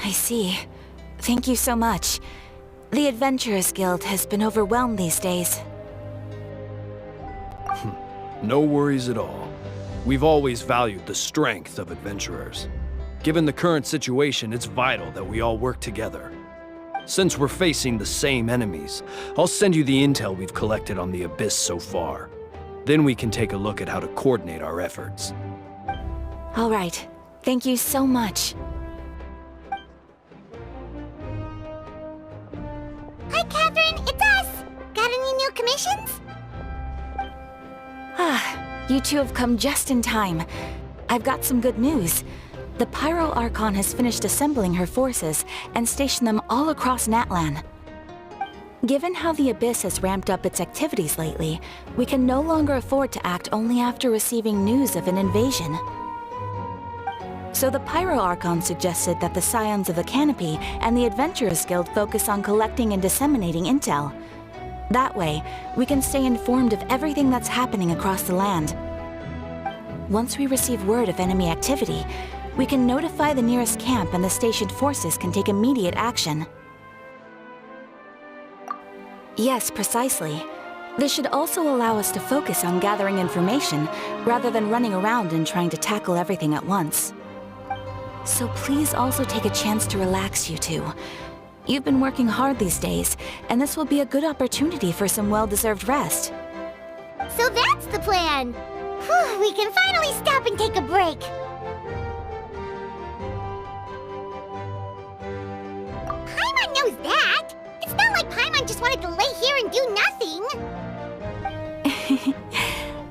I see. Thank you so much. The Adventurers Guild has been overwhelmed these days. No worries at all. We've always valued the strength of adventurers. Given the current situation, it's vital that we all work together. Since we're facing the same enemies, I'll send you the intel we've collected on the Abyss so far. Then we can take a look at how to coordinate our efforts. All right. Thank you so much. Hi, Catherine. It's us. Got any new commissions? You two have come just in time. I've got some good news. The Pyro Archon has finished assembling her forces and stationed them all across Natlan. Given how the Abyss has ramped up its activities lately, we can no longer afford to act only after receiving news of an invasion. So the Pyro Archon suggested that the Scions of the Canopy and the Adventurers Guild focus on collecting and disseminating intel. That way, we can stay informed of everything that's happening across the land. Once we receive word of enemy activity, we can notify the nearest camp and the stationed forces can take immediate action. Yes, precisely. This should also allow us to focus on gathering information, rather than running around and trying to tackle everything at once. So please also take a chance to relax, you two. You've been working hard these days, and this will be a good opportunity for some well-deserved rest. So that's the plan. Whew, we can finally stop and take a break. Paimon knows that. It's not like Paimon just wanted to lay here and do nothing.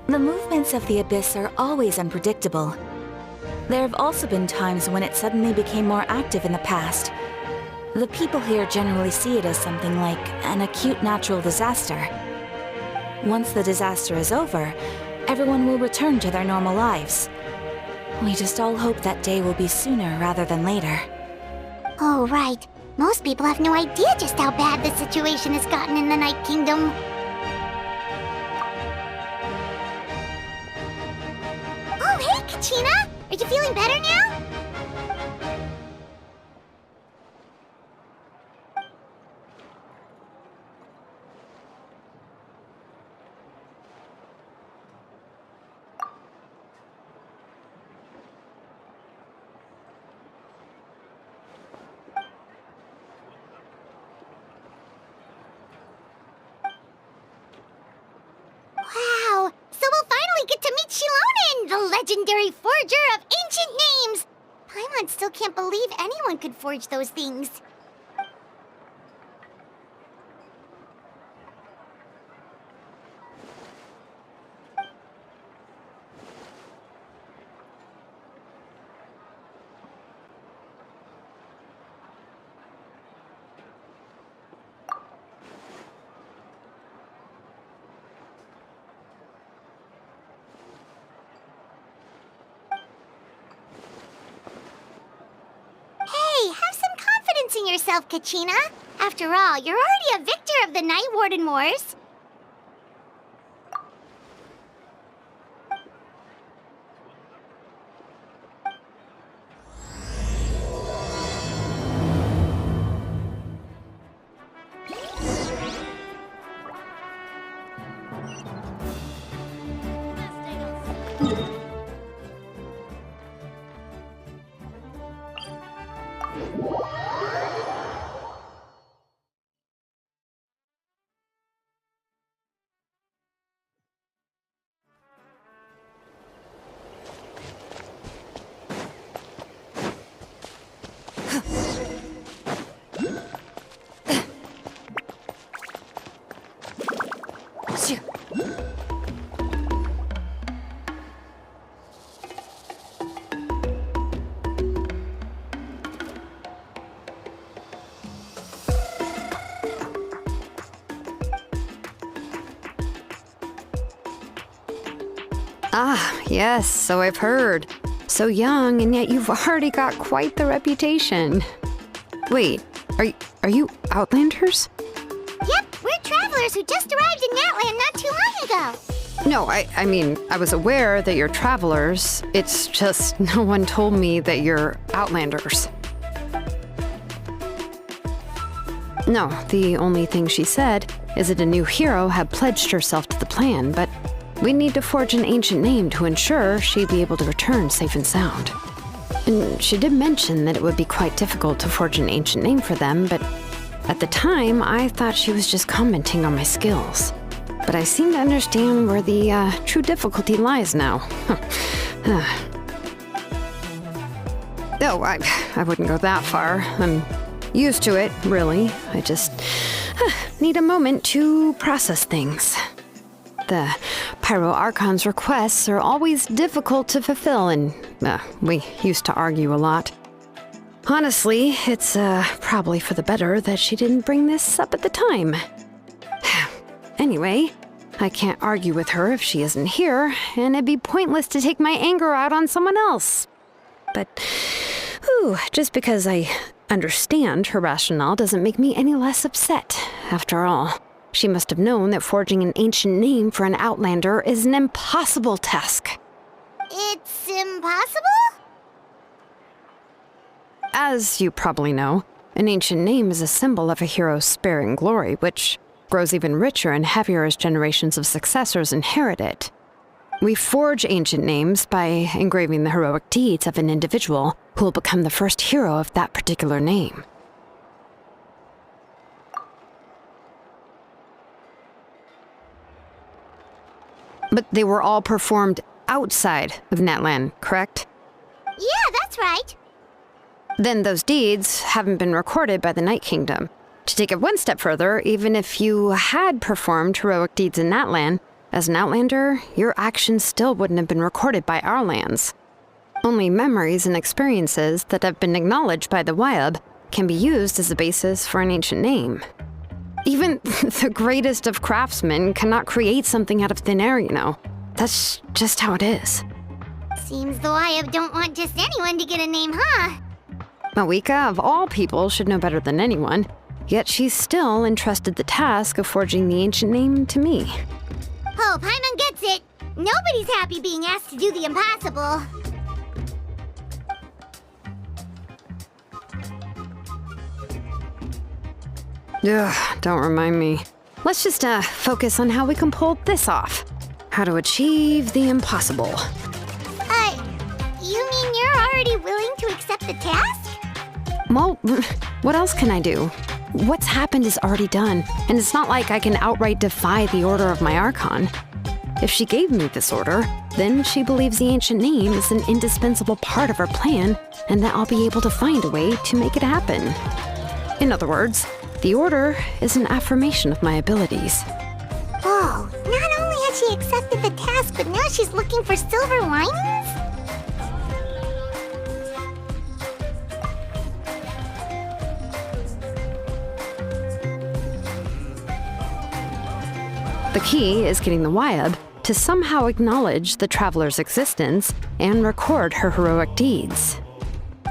The movements of the Abyss are always unpredictable. There have also been times when it suddenly became more active in the past. The people here generally see it as something like an acute natural disaster. Once the disaster is over, everyone will return to their normal lives. We just all hope that day will be sooner rather than later. Oh, right. Most people have no idea just how bad the situation has gotten in the Night Kingdom. Oh, hey, Kachina! Are you feeling better now? Wow! So we'll finally get to meet Shilonen, the legendary forger of ancient names! Paimon still can't believe anyone could forge those things. Hey, have some confidence in yourself, Kachina. After all, you're already a victor of the Night Warden Wars. Ah, yes, so I've heard. So young, and yet you've already got quite the reputation. Wait, are you Outlanders? Yep, we're travelers who just arrived in Natlan not too long ago. No, I mean, I was aware that you're travelers. It's just no one told me that you're Outlanders. No, the only thing she said is that a new hero had pledged herself to the plan, but we'd need to forge an ancient name to ensure she'd be able to return safe and sound. And she did mention that it would be quite difficult to forge an ancient name for them, but at the time, I thought she was just commenting on my skills. But I seem to understand where the true difficulty lies now. Oh, I wouldn't go that far. I'm used to it, really. I just need a moment to process things. The Pyro Archon's requests are always difficult to fulfill, and we used to argue a lot. Honestly, it's probably for the better that she didn't bring this up at the time. Anyway, I can't argue with her if she isn't here, and it'd be pointless to take my anger out on someone else. But, just because I understand her rationale doesn't make me any less upset. After all, she must have known that forging an ancient name for an Outlander is an impossible task. It's impossible? As you probably know, an ancient name is a symbol of a hero's spirit and glory, which grows even richer and heavier as generations of successors inherit it. We forge ancient names by engraving the heroic deeds of an individual who will become the first hero of that particular name. But they were all performed outside of Natlan, correct? Yeah, that's right. Then those deeds haven't been recorded by the Night Kingdom. To take it one step further, even if you had performed heroic deeds in Natlan, as an Outlander, your actions still wouldn't have been recorded by our lands. Only memories and experiences that have been acknowledged by the Wyab can be used as a basis for an ancient name. Even the greatest of craftsmen cannot create something out of thin air, you know. That's just how it is. Seems the Wyab don't want just anyone to get a name, huh? Mawika, of all people, should know better than anyone, yet she's still entrusted the task of forging the ancient name to me. Oh, Paimon gets it. Nobody's happy being asked to do the impossible. Ugh, don't remind me. Let's just focus on how we can pull this off. How to achieve the impossible. You mean you're already willing to accept the task? Well, what else can I do? What's happened is already done, and it's not like I can outright defy the order of my Archon. If she gave me this order, then she believes the ancient name is an indispensable part of her plan, and that I'll be able to find a way to make it happen. In other words, the order is an affirmation of my abilities. Whoa, not only has she accepted the task, but now she's looking for silver linings? The key is getting the Wyab to somehow acknowledge the traveler's existence and record her heroic deeds.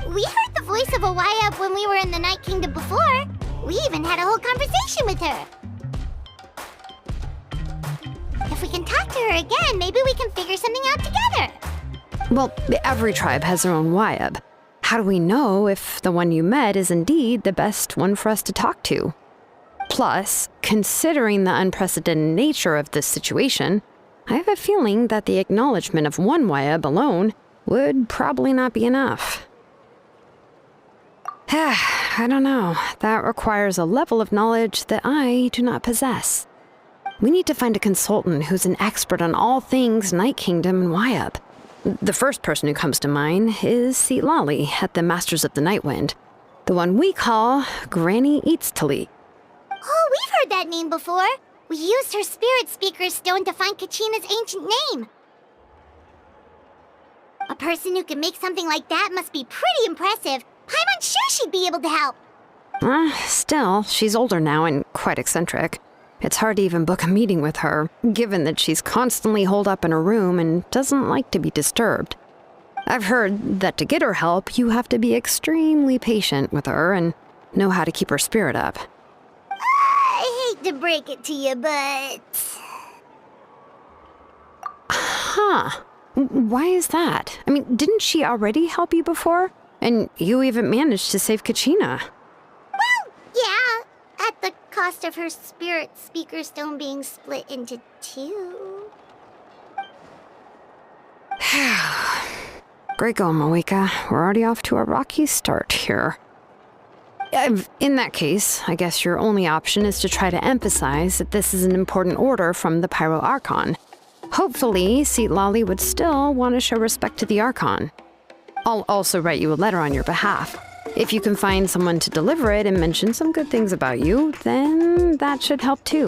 We heard the voice of a Wyab when we were in the Night Kingdom before. We even had a whole conversation with her. If we can talk to her again, maybe we can figure something out together. Well, every tribe has their own Wyab. How do we know if the one you met is indeed the best one for us to talk to? Plus, considering the unprecedented nature of this situation, I have a feeling that the acknowledgement of one Wyab alone would probably not be enough. I don't know. That requires a level of knowledge that I do not possess. We need to find a consultant who's an expert on all things Night Kingdom and Wyab. The first person who comes to mind is Lali at the Masters of the Nightwind, the one we call Granny Eatstali. Oh, we've heard that name before. We used her Spirit Speaker Stone to find Kachina's ancient name. A person who can make something like that must be pretty impressive. Paimon's sure she'd be able to help. Still, she's older now and quite eccentric. It's hard to even book a meeting with her, given that she's constantly holed up in her room and doesn't like to be disturbed. I've heard that to get her help, you have to be extremely patient with her and know how to keep her spirit up. I hate to break it to you, but... Huh. Why is that? I mean, didn't she already help you before? And you even managed to save Kachina. Well, yeah. At cost of her spirit speaker stone being split into two. Great going, Moeka. We're already off to a rocky start here. In that case, I guess your only option is to try to emphasize that this is an important order from the Pyro Archon. Hopefully, Seat Lolly would still want to show respect to the Archon. I'll also write you a letter on your behalf. If you can find someone to deliver it and mention some good things about you, then that should help too.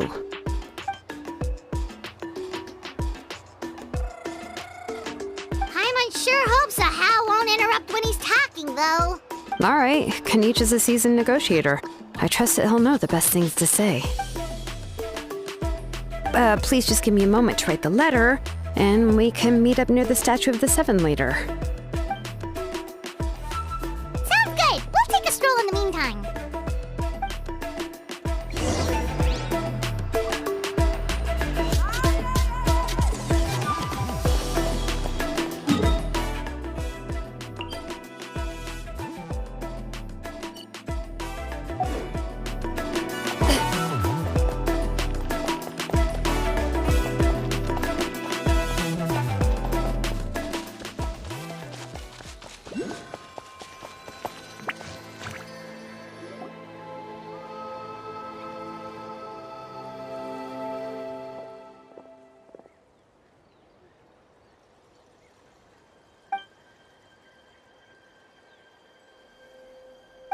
Paimon sure hopes a Hal won't interrupt when he's talking, though. All right, Kanich is a seasoned negotiator. I trust that he'll know the best things to say. Please just give me a moment to write the letter, and we can meet up near the Statue of the Seven later. Sounds good. We'll take a stroll in the meantime.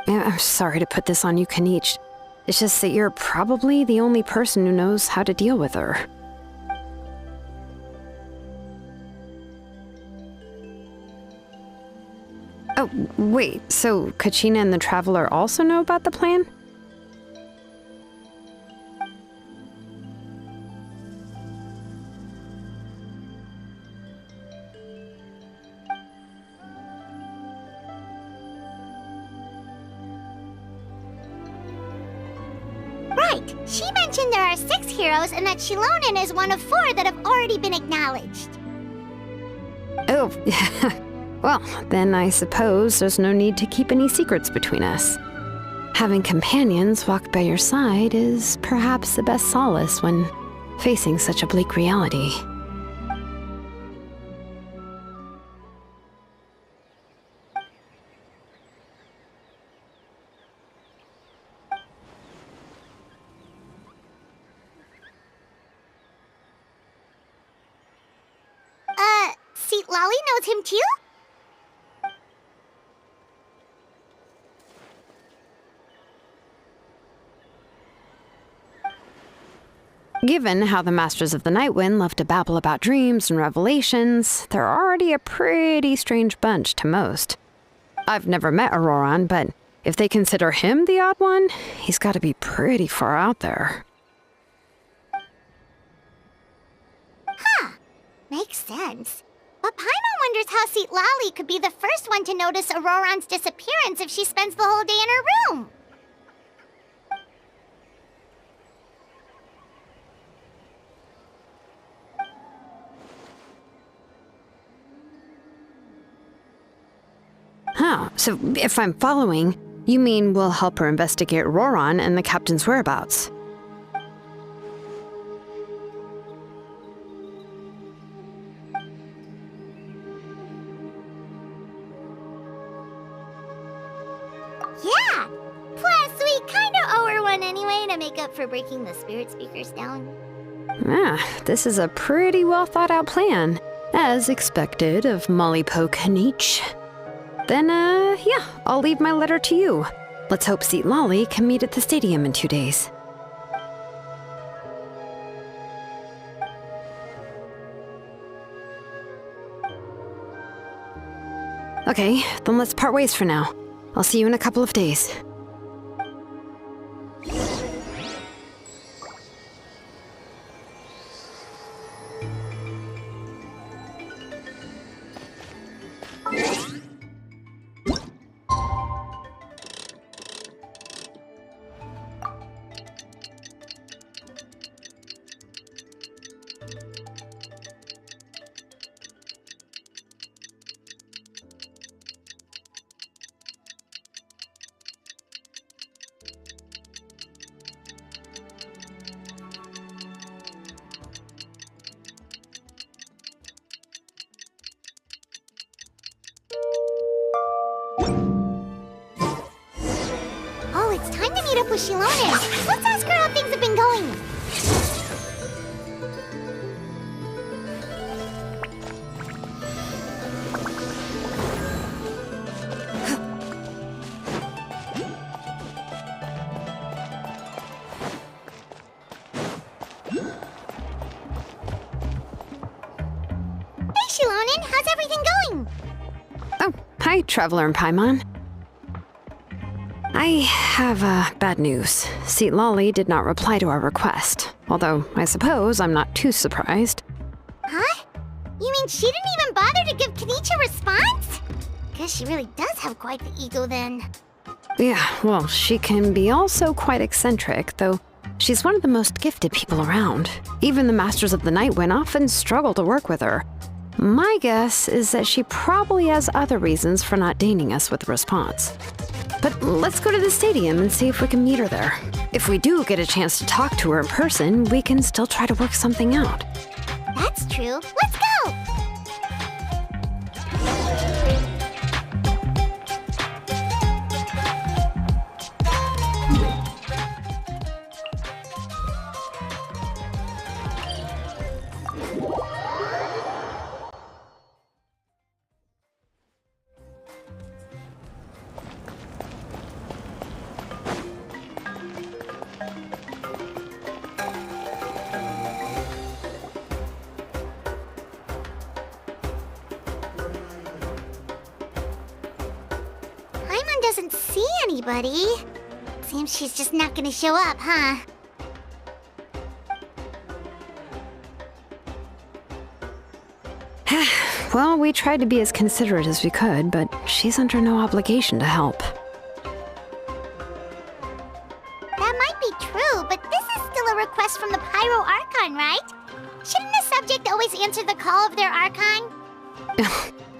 I'm sorry to put this on you, Kanich. It's just that you're probably the only person who knows how to deal with her. Oh, wait, so Kachina and the Traveler also know about the plan? Right. She mentioned there are 6 heroes and that Shilonen is one of 4 that have already been acknowledged. Oh, well, then I suppose there's no need to keep any secrets between us. Having companions walk by your side is perhaps the best solace when facing such a bleak reality. Seat Lolly knows him too? Given how the Masters of the Nightwind love to babble about dreams and revelations, they're already a pretty strange bunch to most. I've never met Auroran, but if they consider him the odd one, he's got to be pretty far out there. Makes sense. But Paimon wonders how Seat Lolly could be the first one to notice Auroran's disappearance if she spends the whole day in her room. Huh, so if I'm following, you mean we'll help her investigate Auroran and the captain's whereabouts? Yeah! Plus, we kinda owe her one anyway to make up for breaking the spirit speakers down. This is a pretty well thought out plan, as expected of Molly Poke Kanich. Then, yeah, I'll leave my letter to you. Let's hope Seat Lolly can meet at the stadium in 2 days. Okay, then let's part ways for now. I'll see you in a couple of days. meet up with Shilonen. Let's ask her how things have been going. Hey, Shilonen, how's everything going? Oh, hi, Traveler and Paimon. I have bad news. Seat Lolly did not reply to our request, although I suppose I'm not too surprised. Huh? You mean she didn't even bother to give Kenichi a response? Guess she really does have quite the ego then. Yeah, well, she can be also quite eccentric, though she's one of the most gifted people around. Even the Masters of the Night Wind often struggle to work with her. My guess is that she probably has other reasons for not deigning us with a response. But let's go to the stadium and see if we can meet her there. If we do get a chance to talk to her in person, we can still try to work something out. That's true. Let's go! Paimon doesn't see anybody. Seems she's just not gonna show up, huh? Well, we tried to be as considerate as we could, but she's under no obligation to help. That might be true, but this is still a request from the Pyro Archon, right? Shouldn't the subject always answer the call of their Archon?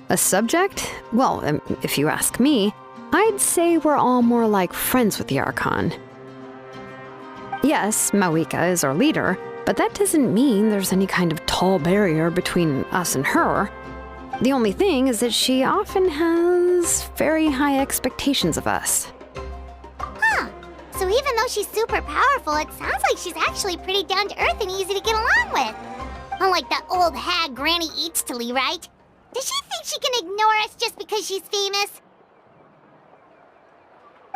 A subject? Well, if you ask me, I'd say we're all more like friends with the Archon. Yes, Mawika is our leader, but that doesn't mean there's any kind of tall barrier between us and her. The only thing is that she often has very high expectations of us. Huh. So even though she's super powerful, it sounds like she's actually pretty down to earth and easy to get along with. Unlike that old hag Granny Eatstily, right? Does she think she can ignore us just because she's famous?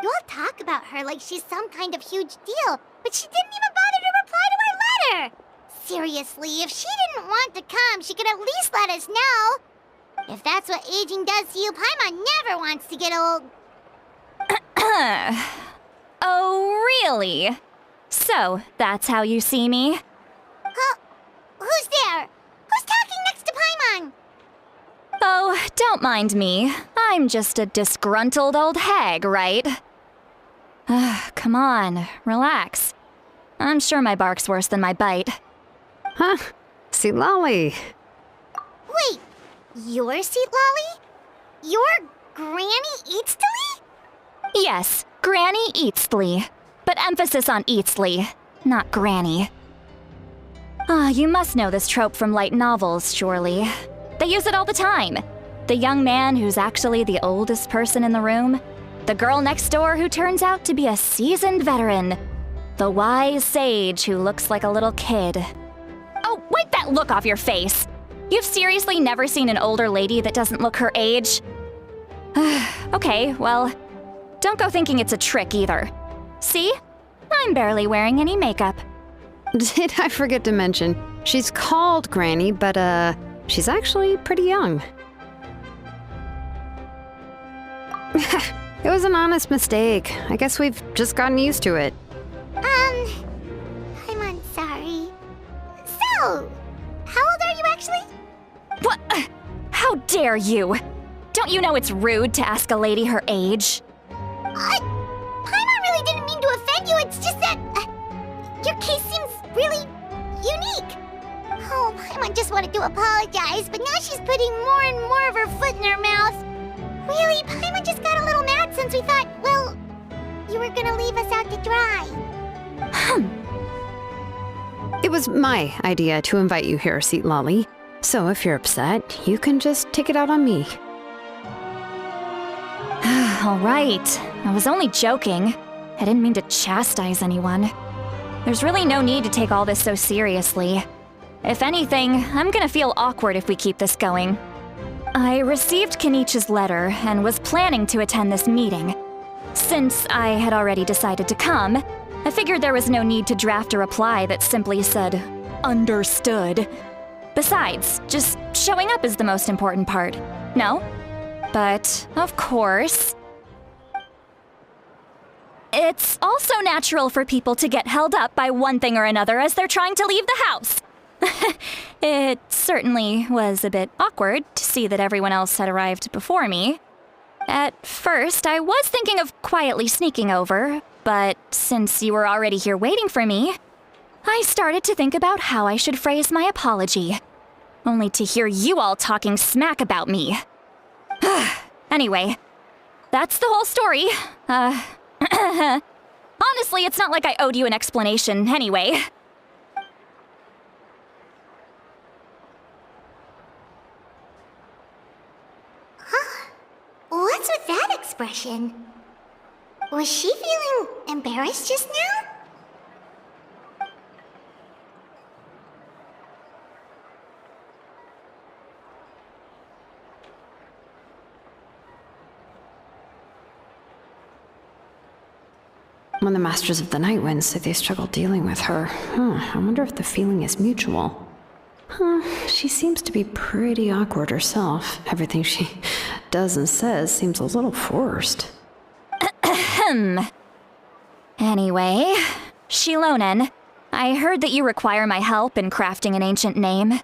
You all talk about her like she's some kind of huge deal, but she didn't even bother to reply to our letter! Seriously, if she didn't want to come, she could at least let us know. If that's what aging does to you, Paimon never wants to get old. Oh, really? So, that's how you see me? Huh? Who's there? Who's talking next to Paimon? Oh, don't mind me. I'm just a disgruntled old hag, right? Come on, relax. I'm sure my bark's worse than my bite. Huh? See, Lolly. Wait, you're Seat Lolly? You're Granny Eatstily? Yes, Granny Eatsley. But emphasis on Eatsley, not Granny. You must know this trope from light novels, surely. They use it all the time. The young man who's actually the oldest person in the room. The girl next door who turns out to be a seasoned veteran. The wise sage who looks like a little kid. Oh, wipe that look off your face! You've seriously never seen an older lady that doesn't look her age? Okay, well, don't go thinking it's a trick either. See? I'm barely wearing any makeup. Did I forget to mention, she's called Granny, but she's actually pretty young. It was an honest mistake. I guess we've just gotten used to it. I'm sorry. So, how old are you actually? What? How dare you? Don't you know it's rude to ask a lady her age? Paimon really didn't mean to offend you, it's just that your case seems really unique. Oh, Paimon just wanted to apologize, but now she's putting more and more of her foot in her mouth. Really, Paimon just got a little mad since we thought, well, you were gonna leave us out to dry. It was my idea to invite you here, Seat Lolly. So if you're upset, you can just take it out on me. All right, I was only joking. I didn't mean to chastise anyone. There's really no need to take all this so seriously. If anything, I'm gonna feel awkward if we keep this going. I received Kenichi's letter and was planning to attend this meeting. Since I had already decided to come, I figured there was no need to draft a reply that simply said, "Understood." Besides, just showing up is the most important part, no? But, of course, it's also natural for people to get held up by one thing or another as they're trying to leave the house. It certainly was a bit awkward to see that everyone else had arrived before me. At first, I was thinking of quietly sneaking over, but since you were already here waiting for me, I started to think about how I should phrase my apology, only to hear you all talking smack about me. Anyway, that's the whole story. Honestly, it's not like I owed you an explanation anyway. What's with that expression? Was she feeling embarrassed just now? When the Masters of the Night Wind say they struggle dealing with her, I wonder if the feeling is mutual. She seems to be pretty awkward herself. Everything she does and says seems a little forced. Anyway, Shilonen, I heard that you require my help in crafting an ancient name.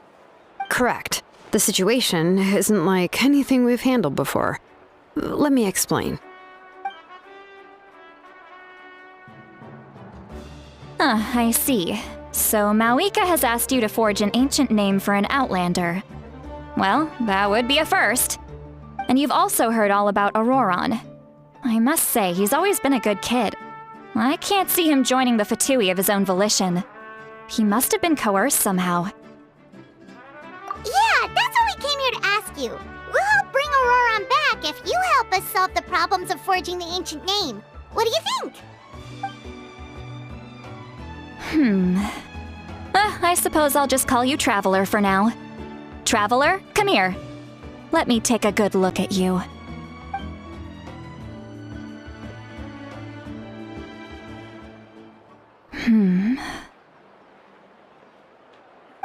Correct. The situation isn't like anything we've handled before. Let me explain. I see. So Mawika has asked you to forge an ancient name for an Outlander. Well, that would be a first. And you've also heard all about Auroron. I must say, he's always been a good kid. I can't see him joining the Fatui of his own volition. He must have been coerced somehow. Yeah, that's what we came here to ask you. We'll help bring Auroron back if you help us solve the problems of forging the ancient name. What do you think? I suppose I'll just call you Traveler for now. Traveler, come here. Let me take a good look at you.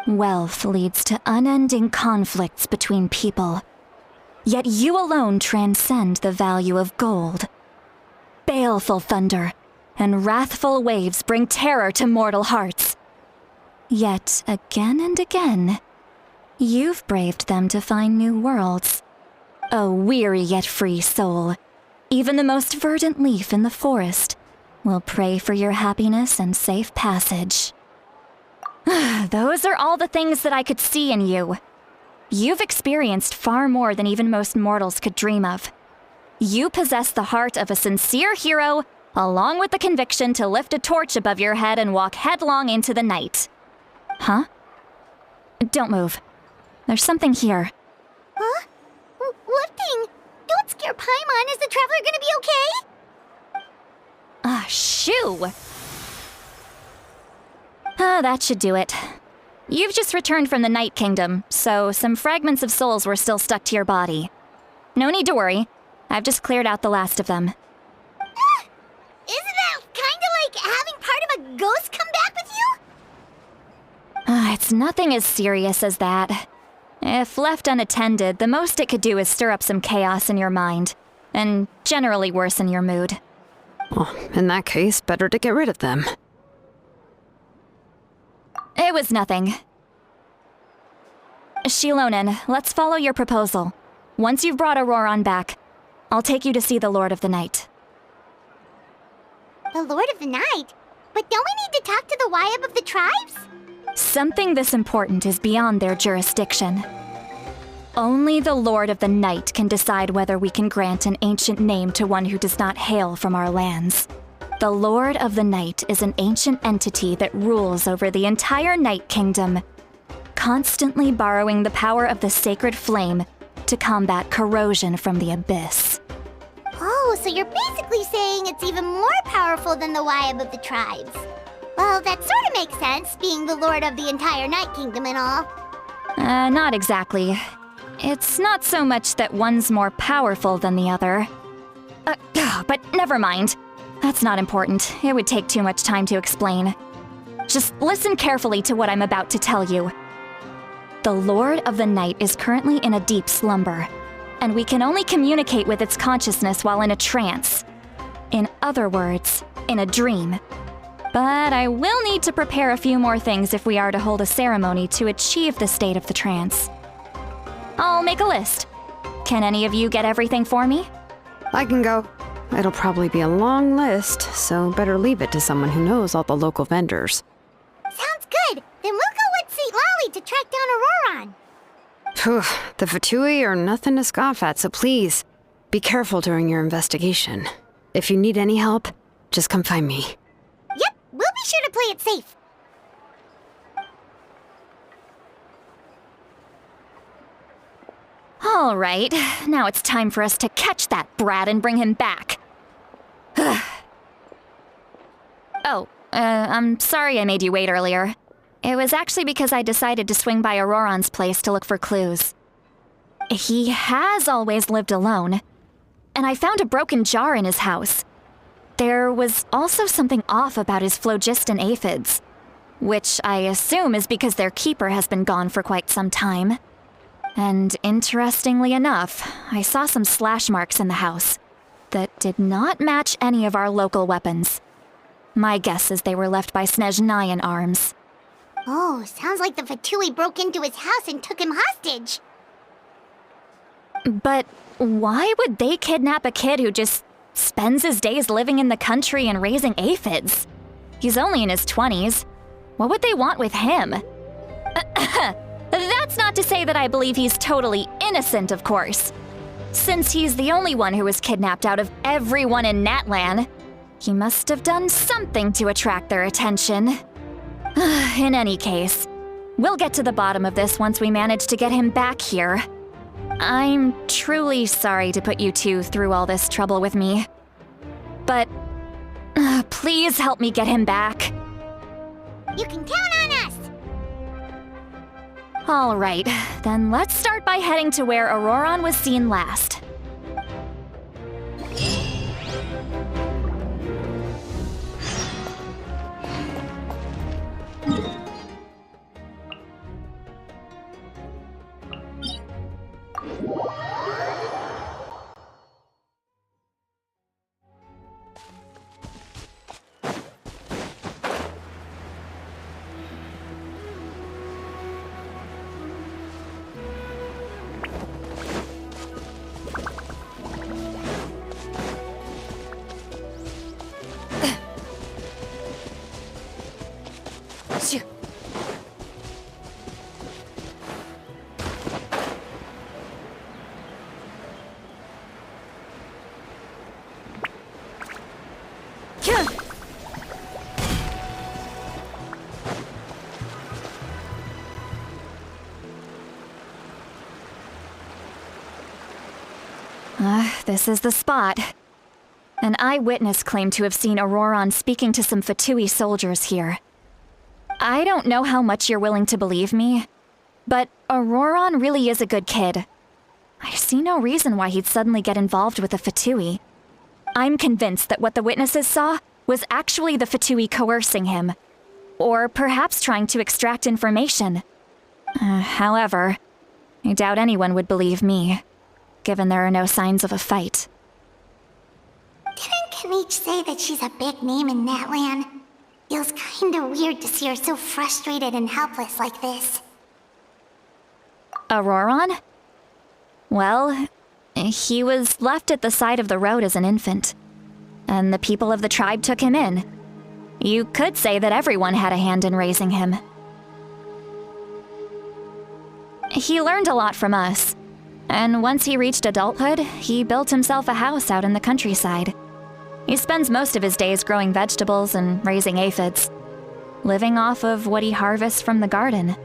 Wealth leads to unending conflicts between people. Yet you alone transcend the value of gold. Baleful thunder and wrathful waves bring terror to mortal hearts. Yet again and again, you've braved them to find new worlds. O weary yet free soul, even the most verdant leaf in the forest will pray for your happiness and safe passage. Those are all the things that I could see in you. You've experienced far more than even most mortals could dream of. You possess the heart of a sincere hero, along with the conviction to lift a torch above your head and walk headlong into the night. Huh? Don't move. There's something here. Huh? What thing? Don't scare Paimon. Is the Traveler gonna be okay? Shoo! That should do it. You've just returned from the Night Kingdom, so some fragments of souls were still stuck to your body. No need to worry. I've just cleared out the last of them. Isn't that kinda like having part of a ghost come back with you? It's nothing as serious as that. If left unattended, the most it could do is stir up some chaos in your mind, and generally worsen your mood. Well, in that case, better to get rid of them. It was nothing. Shilonen, let's follow your proposal. Once you've brought Auroron back, I'll take you to see the Lord of the Night. The Lord of the Night? But don't we need to talk to the Wayab of the tribes? Something this important is beyond their jurisdiction. Only the Lord of the Night can decide whether we can grant an ancient name to one who does not hail from our lands. The Lord of the Night is an ancient entity that rules over the entire Night Kingdom, constantly borrowing the power of the sacred flame to combat corrosion from the abyss. Oh, so you're basically saying it's even more powerful than the Wyab of the tribes. Well, that sort of makes sense, being the lord of the entire Night Kingdom and all. Not exactly. It's not so much that one's more powerful than the other. But never mind. That's not important. It would take too much time to explain. Just listen carefully to what I'm about to tell you. The Lord of the Night is currently in a deep slumber, and we can only communicate with its consciousness while in a trance. In other words, in a dream. But I will need to prepare a few more things if we are to hold a ceremony to achieve the state of the trance. I'll make a list. Can any of you get everything for me? I can go. It'll probably be a long list, so better leave it to someone who knows all the local vendors. Sounds good. Then we'll go with St. Lolly to track down Auroron. Phew, the Fatui are nothing to scoff at, so please, be careful during your investigation. If you need any help, just come find me. Yep, we'll be sure to play it safe. All right, now it's time for us to catch that brat and bring him back. I'm sorry I made you wait earlier. It was actually because I decided to swing by Auroron's place to look for clues. He has always lived alone, and I found a broken jar in his house. There was also something off about his phlogiston aphids, which I assume is because their keeper has been gone for quite some time. And interestingly enough, I saw some slash marks in the house that did not match any of our local weapons. My guess is they were left by Snezhnayan arms. Oh, sounds like the Fatui broke into his house and took him hostage. But why would they kidnap a kid who just spends his days living in the country and raising aphids? He's only in his 20s. What would they want with him? That's not to say that I believe he's totally innocent, of course. Since he's the only one who was kidnapped out of everyone in Natlan, he must have done something to attract their attention. In any case, we'll get to the bottom of this once we manage to get him back here. I'm truly sorry to put you two through all this trouble with me. But please help me get him back. You can count on us! All right, then let's start by heading to where Auroron was seen last. This is the spot. An eyewitness claimed to have seen Auroron speaking to some Fatui soldiers here. I don't know how much you're willing to believe me, but Auroron really is a good kid. I see no reason why he'd suddenly get involved with the Fatui. I'm convinced that what the witnesses saw was actually the Fatui coercing him, or perhaps trying to extract information. However, I doubt anyone would believe me, given there are no signs of a fight. Didn't Kanich say that she's a big name in Natlan? Feels kinda weird to see her so frustrated and helpless like this. Auroron? Well, he was left at the side of the road as an infant, and the people of the tribe took him in. You could say that everyone had a hand in raising him. He learned a lot from us, and once he reached adulthood, he built himself a house out in the countryside. He spends most of his days growing vegetables and raising aphids, living off of what he harvests from the garden.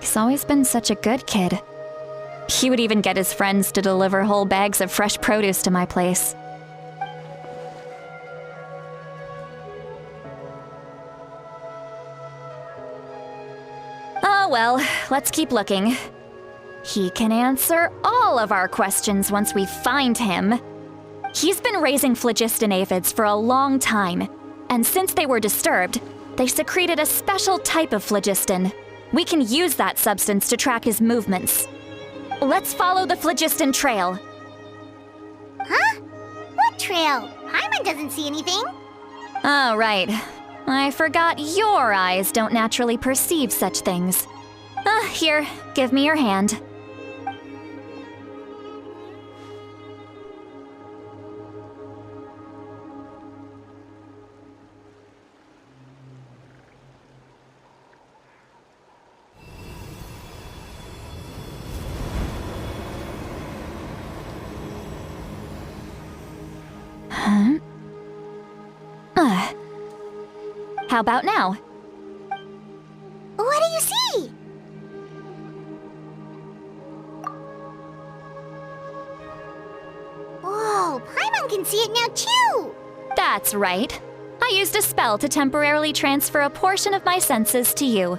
He's always been such a good kid. He would even get his friends to deliver whole bags of fresh produce to my place. Oh well, let's keep looking. He can answer all of our questions once we find him. He's been raising phlogiston aphids for a long time, and since they were disturbed, they secreted a special type of phlogiston. We can use that substance to track his movements. Let's follow the phlogiston trail. Huh? What trail? Paimon doesn't see anything. Oh, right. I forgot your eyes don't naturally perceive such things. Here, give me your hand. How about now? What do you see? Whoa, Paimon can see it now too! That's right. I used a spell to temporarily transfer a portion of my senses to you.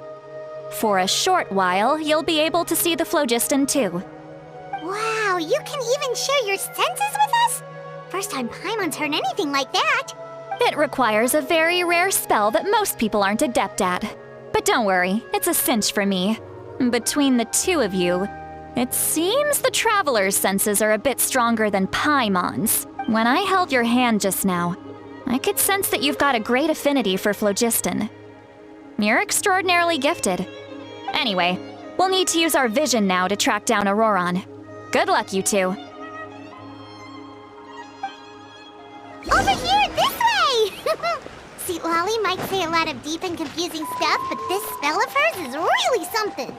For a short while, you'll be able to see the phlogiston too. Wow, you can even share your senses with us? First time Paimon's heard anything like that. It requires a very rare spell that most people aren't adept at. But don't worry, it's a cinch for me. Between the two of you, it seems the Traveler's senses are a bit stronger than Paimon's. When I held your hand just now, I could sense that you've got a great affinity for phlogiston. You're extraordinarily gifted. Anyway, we'll need to use our vision now to track down Auroron. Good luck, you two. Over here, this way! See, Lolly might say a lot of deep and confusing stuff, but this spell of hers is really something.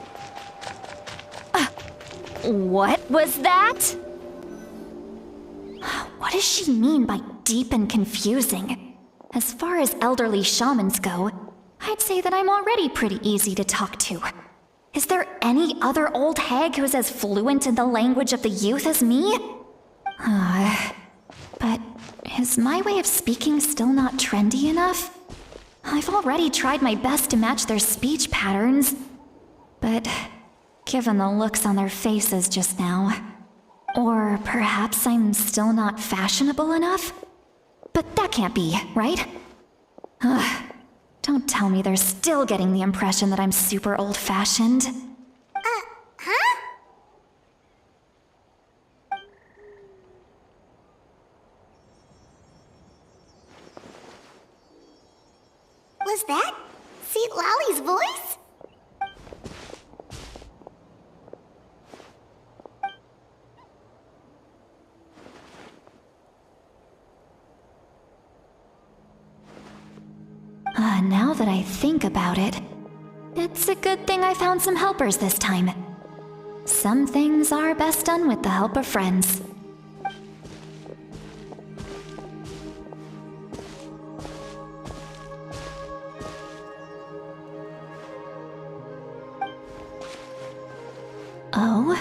What was that? What does she mean by deep and confusing? As far as elderly shamans go, I'd say that I'm already pretty easy to talk to. Is there any other old hag who's as fluent in the language of the youth as me? But is my way of speaking still not trendy enough? I've already tried my best to match their speech patterns. But given the looks on their faces just now, or perhaps I'm still not fashionable enough? But that can't be, right? Don't tell me they're still getting the impression that I'm super old-fashioned. Huh? Was that Seat Lolly's voice? Now that I think about it, it's a good thing I found some helpers this time. Some things are best done with the help of friends. Oh?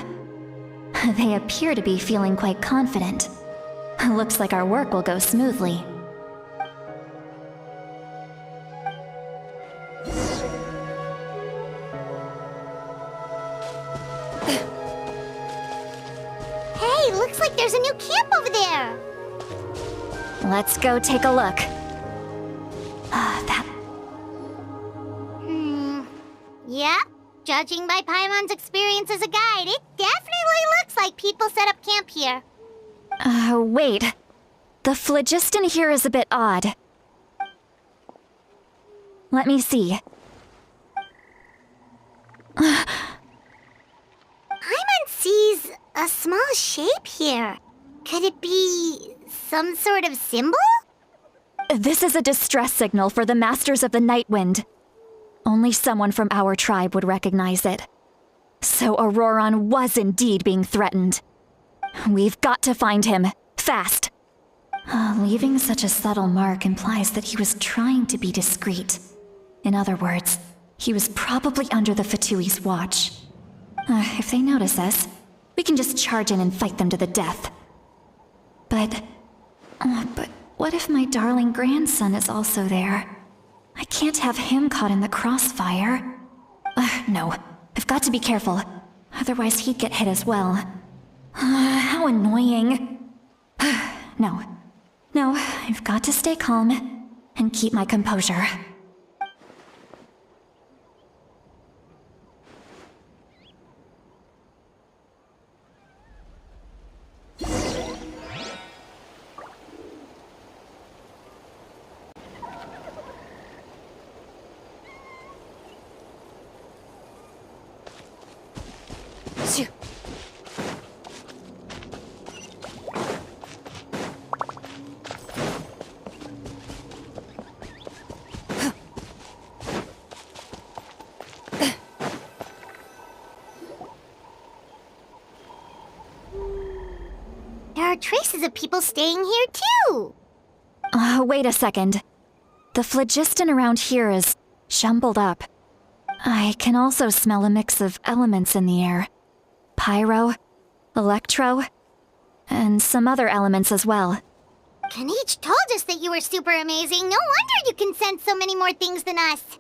They appear to be feeling quite confident. Looks like our work will go smoothly. Hey, looks like there's a new camp over there. Let's go take a look. Yep. Judging by Paimon's experience as a guide, it definitely looks like people set up camp here. Wait. The phlogiston here is a bit odd. Let me see. Paimon sees a small shape here. Could it be some sort of symbol? This is a distress signal for the Masters of the Night Wind. Only someone from our tribe would recognize it. So Auroron was indeed being threatened. We've got to find him, fast. Leaving such a subtle mark implies that he was trying to be discreet. In other words, he was probably under the Fatui's watch. If they notice us, We can just charge in and fight them to the death. But what if my darling grandson is also there? I can't have him caught in the crossfire. No, I've got to be careful. Otherwise he'd get hit as well. How annoying. No, I've got to stay calm and keep my composure. There are traces of people staying here too! Wait a second. The phlogiston around here is jumbled up. I can also smell a mix of elements in the air. Pyro, electro, and some other elements as well. Kanich told us that you were super amazing. No wonder you can sense so many more things than us.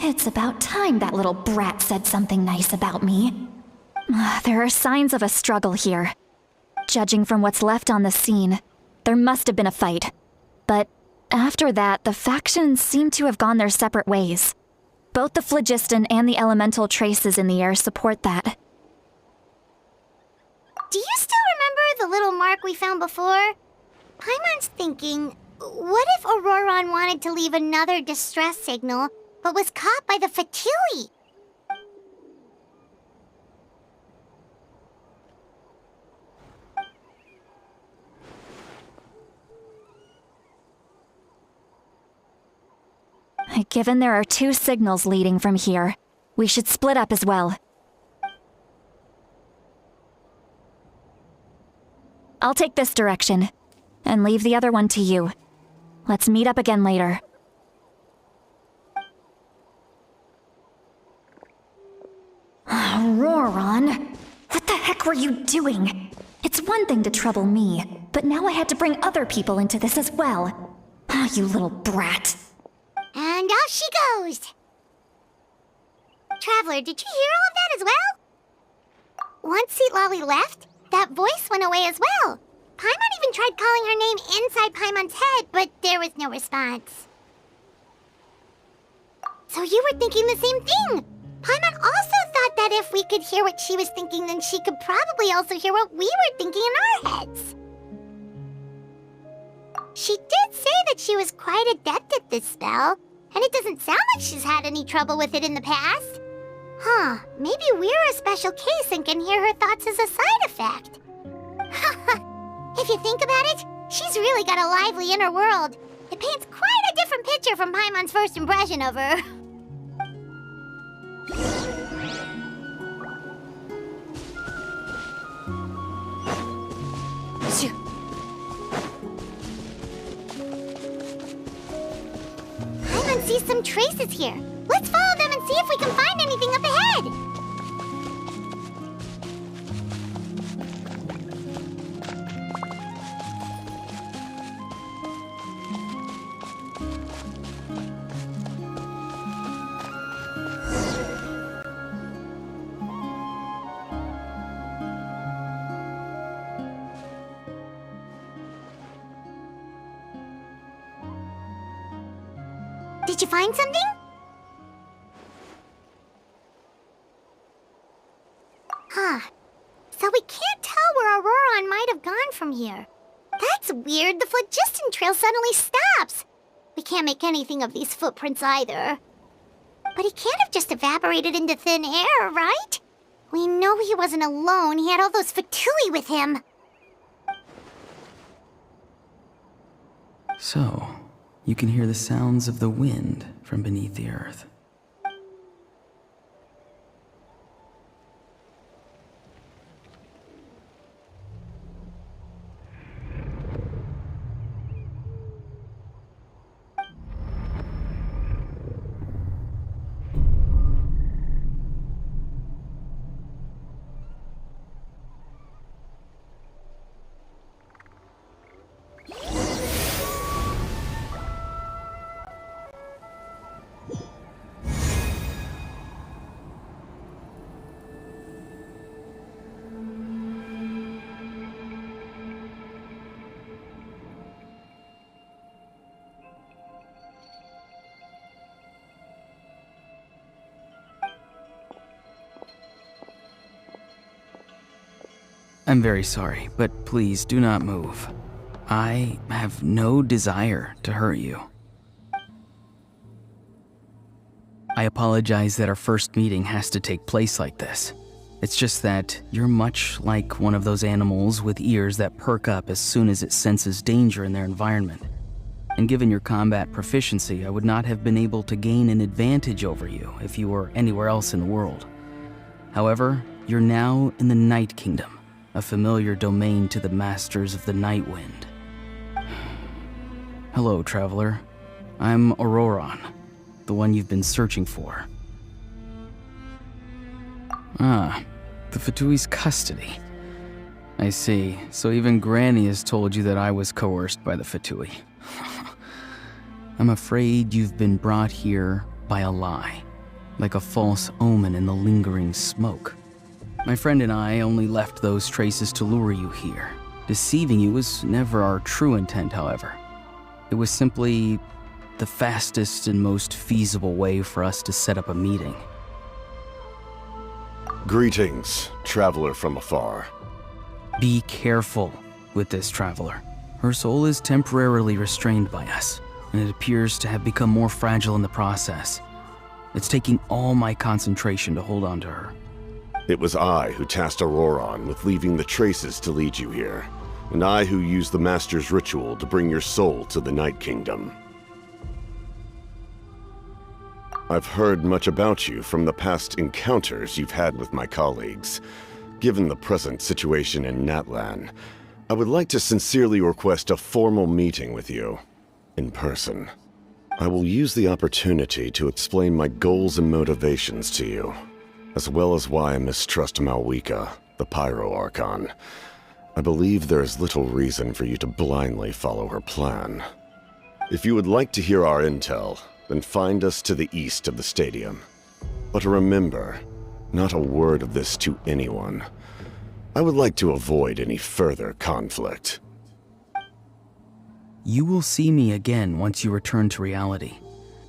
It's about time that little brat said something nice about me. There are signs of a struggle here. Judging from what's left on the scene, there must have been a fight. But after that, the factions seem to have gone their separate ways. Both the phlogiston and the elemental traces in the air support that. Do you still remember the little mark we found before? Paimon's thinking, what if Auroron wanted to leave another distress signal, but was caught by the Fatui? Given there are 2 signals leading from here, we should split up as well. I'll take this direction, and leave the other one to you. Let's meet up again later. Auroron, what the heck were you doing? It's one thing to trouble me, but now I had to bring other people into this as well. You little brat. And off she goes! Traveler, did you hear all of that as well? Once Seat Lolly left, that voice went away as well. Paimon even tried calling her name inside Paimon's head, but there was no response. So you were thinking the same thing! Paimon also thought that if we could hear what she was thinking, then she could probably also hear what we were thinking in our heads. She did say that she was quite adept at this spell, and it doesn't sound like she's had any trouble with it in the past. Maybe we're a special case and can hear her thoughts as a side effect. If you think about it, she's really got a lively inner world. It paints quite a different picture from Paimon's first impression of her. Paimon sees some traces here. Let's follow them and see if we can find anything up ahead. Did you find something? So we can't tell where Auroron might have gone from here. That's weird. The phlogiston trail suddenly stops. We can't make anything of these footprints either. But he can't have just evaporated into thin air, right? We know he wasn't alone. He had all those Fatui with him. So, you can hear the sounds of the wind from beneath the earth. I'm very sorry, but please do not move. I have no desire to hurt you. I apologize that our first meeting has to take place like this. It's just that you're much like one of those animals with ears that perk up as soon as it senses danger in their environment. And given your combat proficiency, I would not have been able to gain an advantage over you if you were anywhere else in the world. However, you're now in the Night Kingdom, a familiar domain to the masters of the Night Wind. Hello, traveler. I'm Auroron, the one you've been searching for. Ah, the Fatui's custody. I see. So even Granny has told you that I was coerced by the Fatui. I'm afraid you've been brought here by a lie, like a false omen in the lingering smoke. My friend and I only left those traces to lure you here. Deceiving you was never our true intent, however. It was simply the fastest and most feasible way for us to set up a meeting. Greetings, traveler from afar. Be careful with this traveler. Her soul is temporarily restrained by us, and it appears to have become more fragile in the process. It's taking all my concentration to hold on to her. It was I who tasked Auroron with leaving the traces to lead you here, and I who used the Master's ritual to bring your soul to the Night Kingdom. I've heard much about you from the past encounters you've had with my colleagues. Given the present situation in Natlan, I would like to sincerely request a formal meeting with you, in person. I will use the opportunity to explain my goals and motivations to you, as well as why I mistrust Malwika, the Pyro Archon. I believe there is little reason for you to blindly follow her plan. If you would like to hear our intel, then find us to the east of the stadium. But remember, not a word of this to anyone. I would like to avoid any further conflict. You will see me again once you return to reality.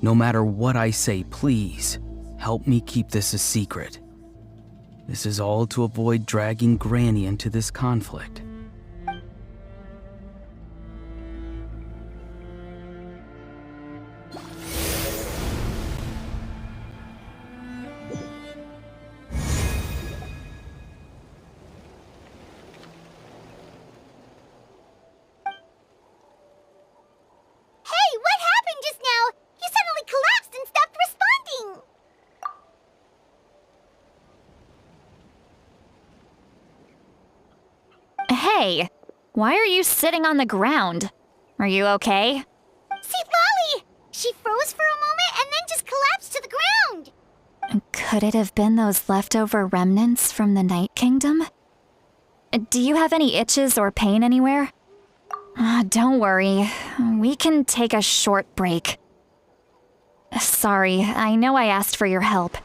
No matter what I say, please, help me keep this a secret. This is all to avoid dragging Granny into this conflict. Hey, what happened just now? You suddenly collapsed and stopped responding. Hey, why are you sitting on the ground? Are you okay? See, Lolly! She froze for a moment and then just collapsed to the ground. Could it have been those leftover remnants from the Night Kingdom? Do you have any itches or pain anywhere? Don't worry, we can take a short break. Sorry, I know I asked for your help.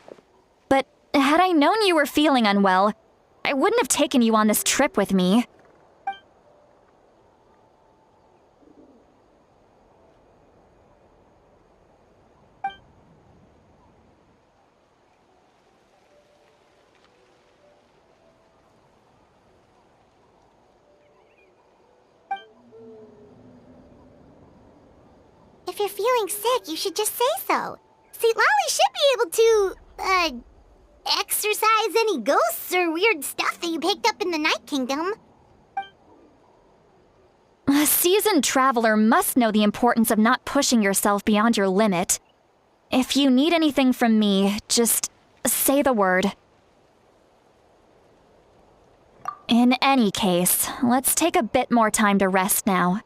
But had I known you were feeling unwell, I wouldn't have taken you on this trip with me. If you're feeling sick, you should just say so. See, Lolly should be able to, exorcise any ghosts or weird stuff that you picked up in the Night Kingdom. A seasoned traveler must know the importance of not pushing yourself beyond your limit. If you need anything from me, just say the word. In any case, let's take a bit more time to rest now.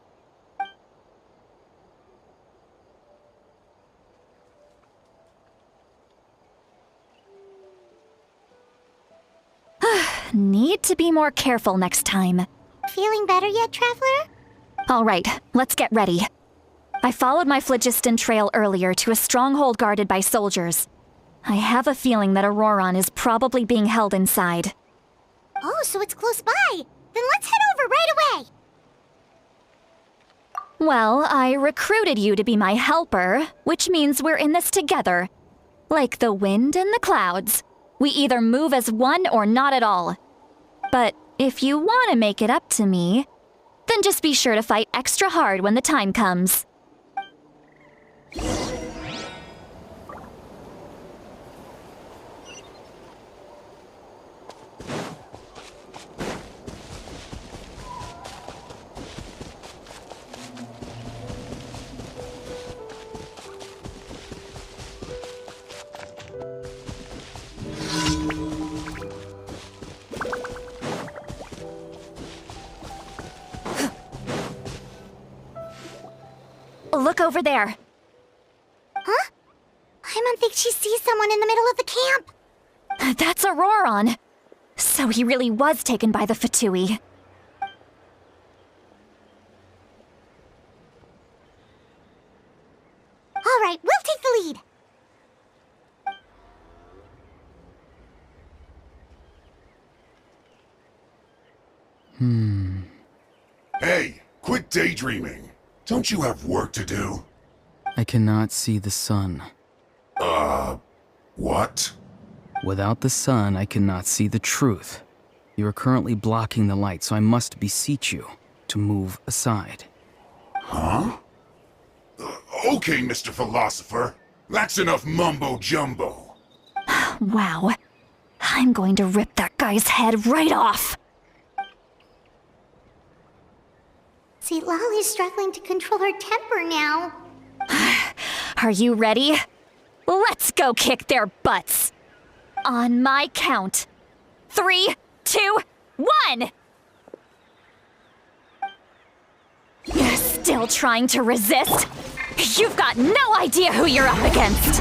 Need to be more careful next time. Feeling better yet, Traveler? All right, let's get ready. I followed my phlogiston trail earlier to a stronghold guarded by soldiers. I have a feeling that Auroron is probably being held inside. Oh, so it's close by. Then let's head over right away. Well, I recruited you to be my helper, which means we're in this together. Like the wind and the clouds. We either move as one or not at all. But If you want to make it up to me, then just be sure to fight extra hard when the time comes. Look over there. Huh? Paimon thinks she sees someone in the middle of the camp. That's Auroron. So he really was taken by the Fatui. All right, we'll take the lead. Hey, quit daydreaming. Don't you have work to do? I cannot see the sun. What? Without the sun, I cannot see the truth. You are currently blocking the light, so I must beseech you to move aside. Huh? Okay, Mr. Philosopher. That's enough mumbo-jumbo. Wow. I'm going to rip that guy's head right off. See, Lolly's struggling to control her temper now. Are you ready? Let's go kick their butts. On my count. 3, 2, 1! You're still trying to resist? You've got no idea who you're up against.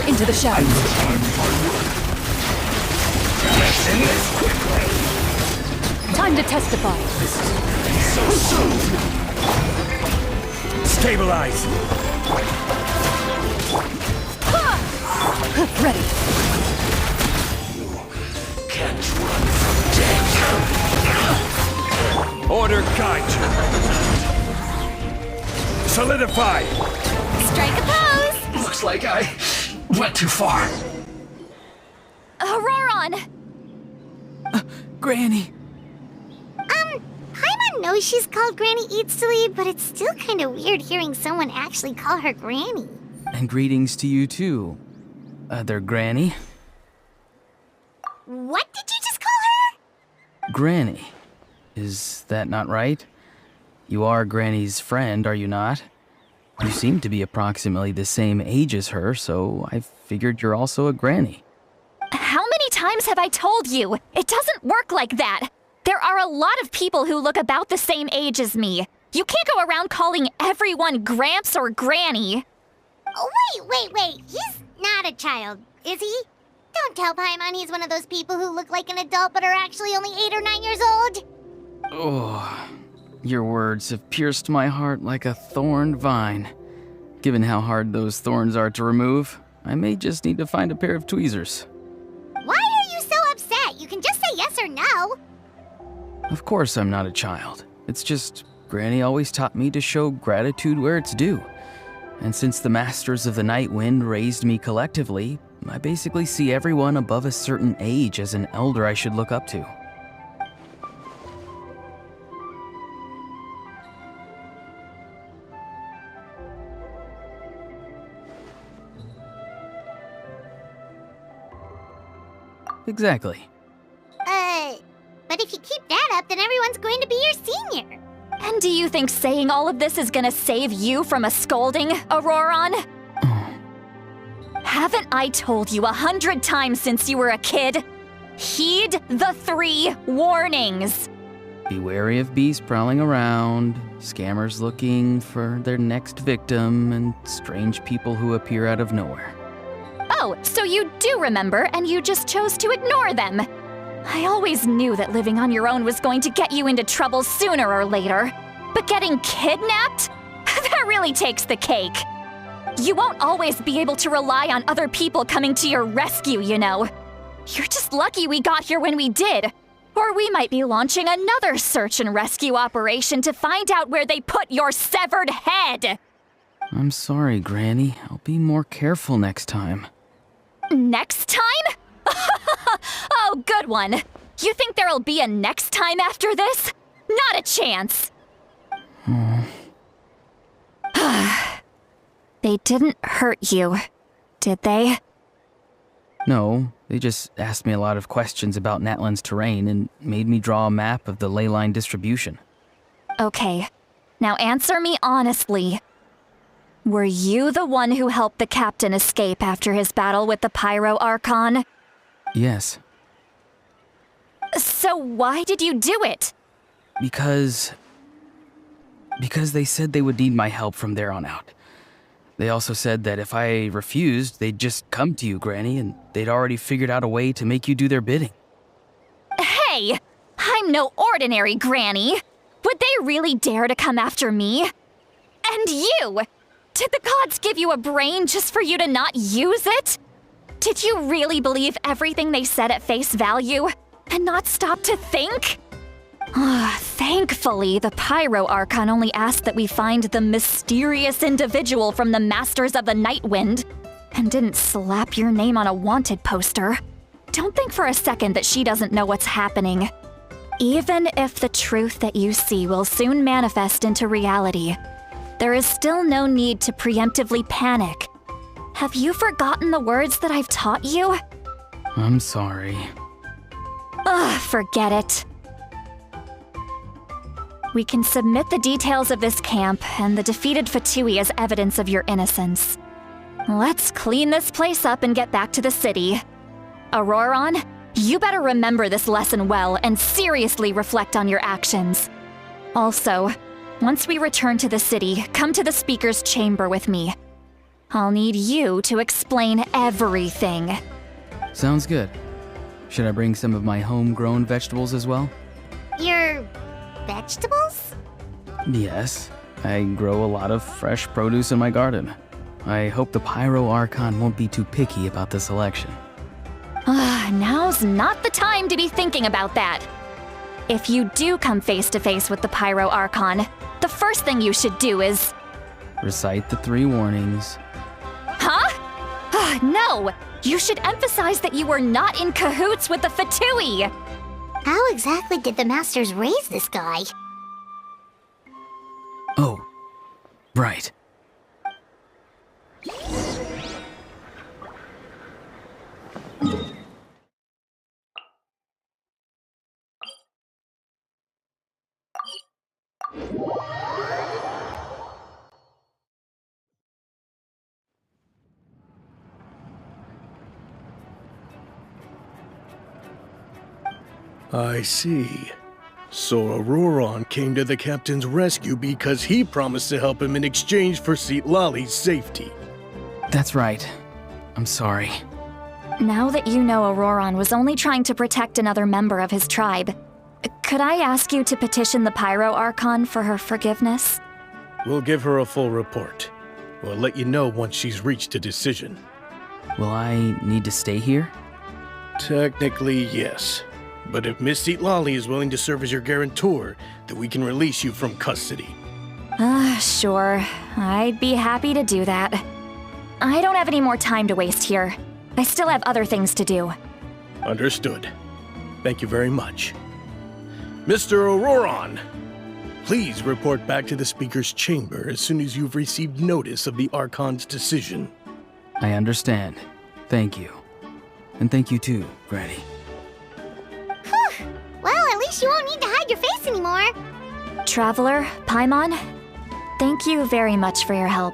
Into the shadows. Time to testify. Stabilize! Ready. Can't run from death. Order guide you. Solidify! Strike a pose! Looks like I went too far. Auroron! Granny! Paimon knows she's called Granny Eats to Leave, but it's still kind of weird hearing someone actually call her Granny. And greetings to you too, other Granny. What did you just call her? Granny. Is that not right? You are Granny's friend, are you not? You seem to be approximately the same age as her, so I figured you're also a Granny. How many times have I told you? It doesn't work like that. There are a lot of people who look about the same age as me. You can't go around calling everyone Gramps or Granny. Oh, wait. He's not a child, is he? Don't tell Paimon he's one of those people who look like an adult but are actually only 8 or 9 years old. Oh, your words have pierced my heart like a thorned vine. Given how hard those thorns are to remove, I may just need to find a pair of tweezers. Why are you so upset? You can just say yes or no. Of course I'm not a child. It's just Granny always taught me to show gratitude where it's due. And since the Masters of the Night Wind raised me collectively, I basically see everyone above a certain age as an elder I should look up to. Exactly. But if you keep that up, then everyone's going to be your senior. And do you think saying all of this is gonna save you from a scolding, Auroron? Haven't I told you 100 times since you were a kid? Heed the 3 warnings. Be wary of beasts prowling around, scammers looking for their next victim, and strange people who appear out of nowhere. Oh, so you do remember, and you just chose to ignore them. I always knew that living on your own was going to get you into trouble sooner or later. But getting kidnapped? That really takes the cake. You won't always be able to rely on other people coming to your rescue, you know. You're just lucky we got here when we did. Or we might be launching another search and rescue operation to find out where they put your severed head. I'm sorry, Granny. I'll be more careful next time. Next time? Oh, good one. You think there'll be a next time after this? Not a chance. They didn't hurt you, did they? No, they just asked me a lot of questions about Natlan's terrain and made me draw a map of the ley line distribution. Okay, now answer me honestly. Were you the one who helped the captain escape after his battle with the Pyro Archon? Yes. So why did you do it? Because they said they would need my help from there on out. They also said that if I refused, they'd just come to you, Granny, and they'd already figured out a way to make you do their bidding. Hey! I'm no ordinary Granny! Would they really dare to come after me? And you! Did the gods give you a brain just for you to not use it? Did you really believe everything they said at face value and not stop to think? Thankfully, the Pyro Archon only asked that we find the mysterious individual from the Masters of the Night Wind and didn't slap your name on a wanted poster. Don't think for a second that she doesn't know what's happening. Even if the truth that you see will soon manifest into reality, there is still no need to preemptively panic. Have you forgotten the words that I've taught you? I'm sorry. Forget it. We can submit the details of this camp and the defeated Fatui as evidence of your innocence. Let's clean this place up and get back to the city. Auroron, you better remember this lesson well and seriously reflect on your actions. Also, once we return to the city, come to the speaker's chamber with me. I'll need you to explain everything. Sounds good. Should I bring some of my homegrown vegetables as well? Your vegetables? Yes. I grow a lot of fresh produce in my garden. I hope the Pyro Archon won't be too picky about the selection. Now's not the time to be thinking about that. If you do come face to face with the Pyro Archon, the first thing you should do is... Recite the 3 warnings. Huh? No! You should emphasize that you were not in cahoots with the Fatui! How exactly did the Masters raise this guy? Oh, right. I see. So Auroron came to the captain's rescue because he promised to help him in exchange for Lali's safety. That's right. I'm sorry. Now that you know Auroron was only trying to protect another member of his tribe, could I ask you to petition the Pyro Archon for her forgiveness? We'll give her a full report. We'll let you know once she's reached a decision. Will I need to stay here? Technically, yes. But if Miss Lali is willing to serve as your guarantor, then we can release you from custody. Sure. I'd be happy to do that. I don't have any more time to waste here. I still have other things to do. Understood. Thank you very much. Mr. Auroron, please report back to the Speaker's chamber as soon as you've received notice of the Archon's decision. I understand. Thank you. And thank you too, Granny. Well, at least you won't need to hide your face anymore. Traveler, Paimon, thank you very much for your help.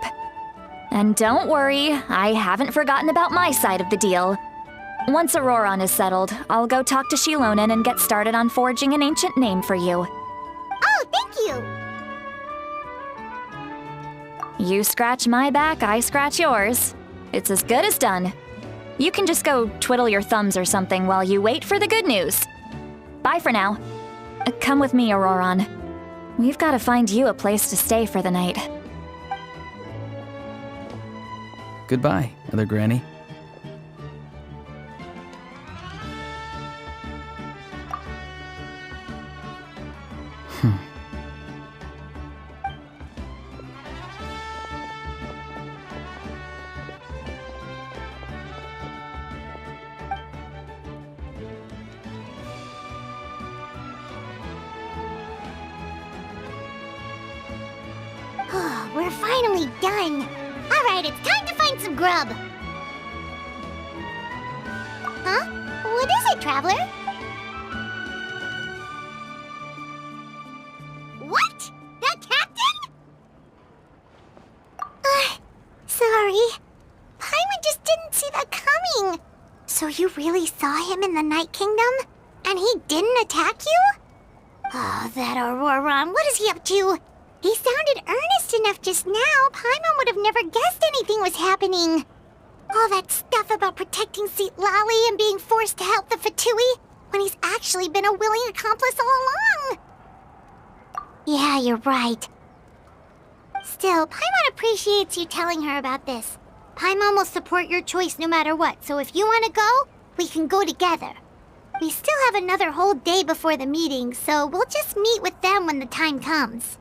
And don't worry, I haven't forgotten about my side of the deal. Once Auroron is settled, I'll go talk to Shilonen and get started on forging an ancient name for you. Oh, thank you! You scratch my back, I scratch yours. It's as good as done. You can just go twiddle your thumbs or something while you wait for the good news. Bye for now. Come with me, Auroron. We've got to find you a place to stay for the night. Goodbye, Other Granny. we're finally done. Alright, it's time to find some grub. Huh? What is it, Traveler? What? The captain? Sorry. Paimon just didn't see that coming. So you really saw him in the Night Kingdom? And he didn't attack you? Oh, that Auroron, what is he up to? He sounded earnest enough just now. Paimon would have never guessed anything was happening. All that stuff about protecting Seat Lally and being forced to help the Fatui, when he's actually been a willing accomplice all along. Yeah, you're right. Still, Paimon appreciates you telling her about this. Paimon will support your choice no matter what, so if you want to go, we can go together. We still have another whole day before the meeting, so we'll just meet with them when the time comes.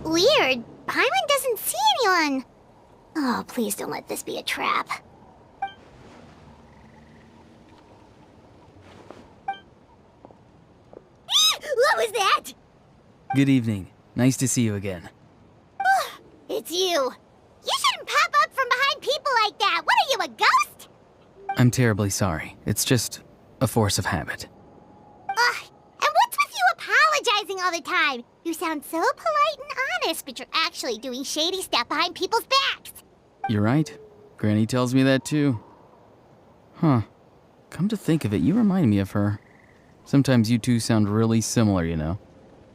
Weird. Paimon doesn't see anyone. Oh, please don't let this be a trap. What was that? Good evening. Nice to see you again. It's you. You shouldn't pop up from behind people like that. What are you, a ghost? I'm terribly sorry. It's just a force of habit. Ugh. And what's with you apologizing all the time? You sound so polite and honest, but you're actually doing shady stuff behind people's backs. You're right. Granny tells me that too. Huh. Come to think of it, you remind me of her. Sometimes you two sound really similar, you know.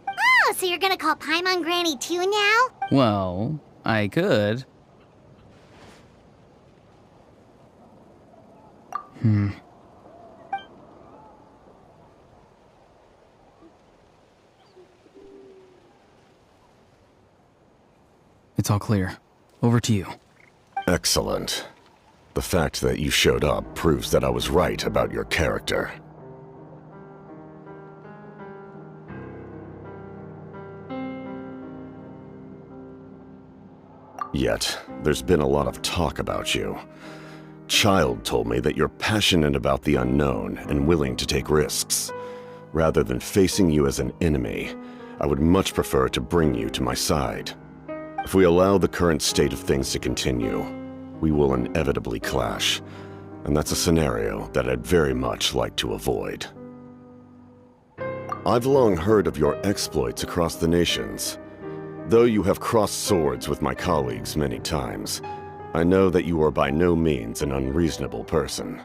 Oh, so you're gonna call Paimon Granny too now? Well, I could. It's all clear. Over to you. Excellent. The fact that you showed up proves that I was right about your character. Yet, there's been a lot of talk about you. Child told me that you're passionate about the unknown and willing to take risks. Rather than facing you as an enemy, I would much prefer to bring you to my side. If we allow the current state of things to continue, we will inevitably clash, and that's a scenario that I'd very much like to avoid. I've long heard of your exploits across the nations. Though you have crossed swords with my colleagues many times, I know that you are by no means an unreasonable person.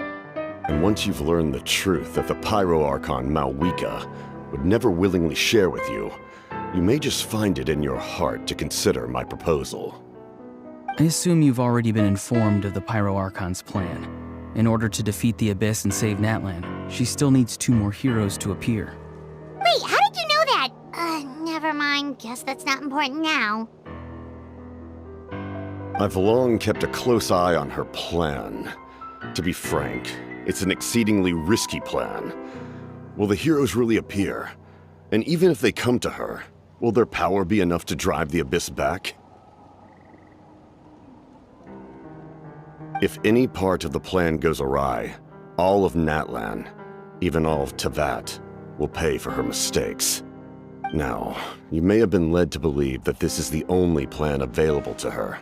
And once you've learned the truth that the Pyro Archon Malwika would never willingly share with you, you may just find it in your heart to consider my proposal. I assume you've already been informed of the Pyro Archon's plan. In order to defeat the Abyss and save Natlan, she still needs 2 more heroes to appear. Wait, how did you know that? Never mind. Guess that's not important now. I've long kept a close eye on her plan. To be frank, it's an exceedingly risky plan. Will the heroes really appear? And even if they come to her, will their power be enough to drive the Abyss back? If any part of the plan goes awry, all of Natlan, even all of Tevat, will pay for her mistakes. Now, you may have been led to believe that this is the only plan available to her.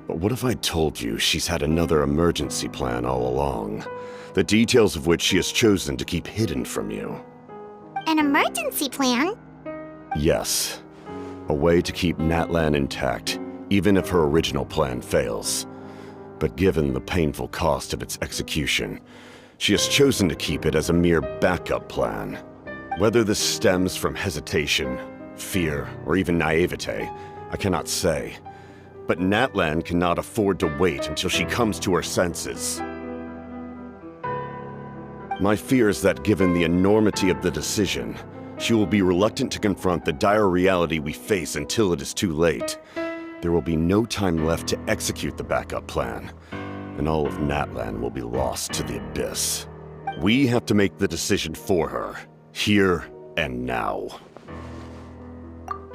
But what if I told you she's had another emergency plan all along, the details of which she has chosen to keep hidden from you? An emergency plan? Yes. A way to keep Natlan intact, even if her original plan fails. But given the painful cost of its execution, she has chosen to keep it as a mere backup plan. Whether this stems from hesitation, fear, or even naivete, I cannot say. But Natlan cannot afford to wait until she comes to her senses. My fear is that given the enormity of the decision, she will be reluctant to confront the dire reality we face until it is too late. There will be no time left to execute the backup plan, and all of Natlan will be lost to the Abyss. We have to make the decision for her, here and now.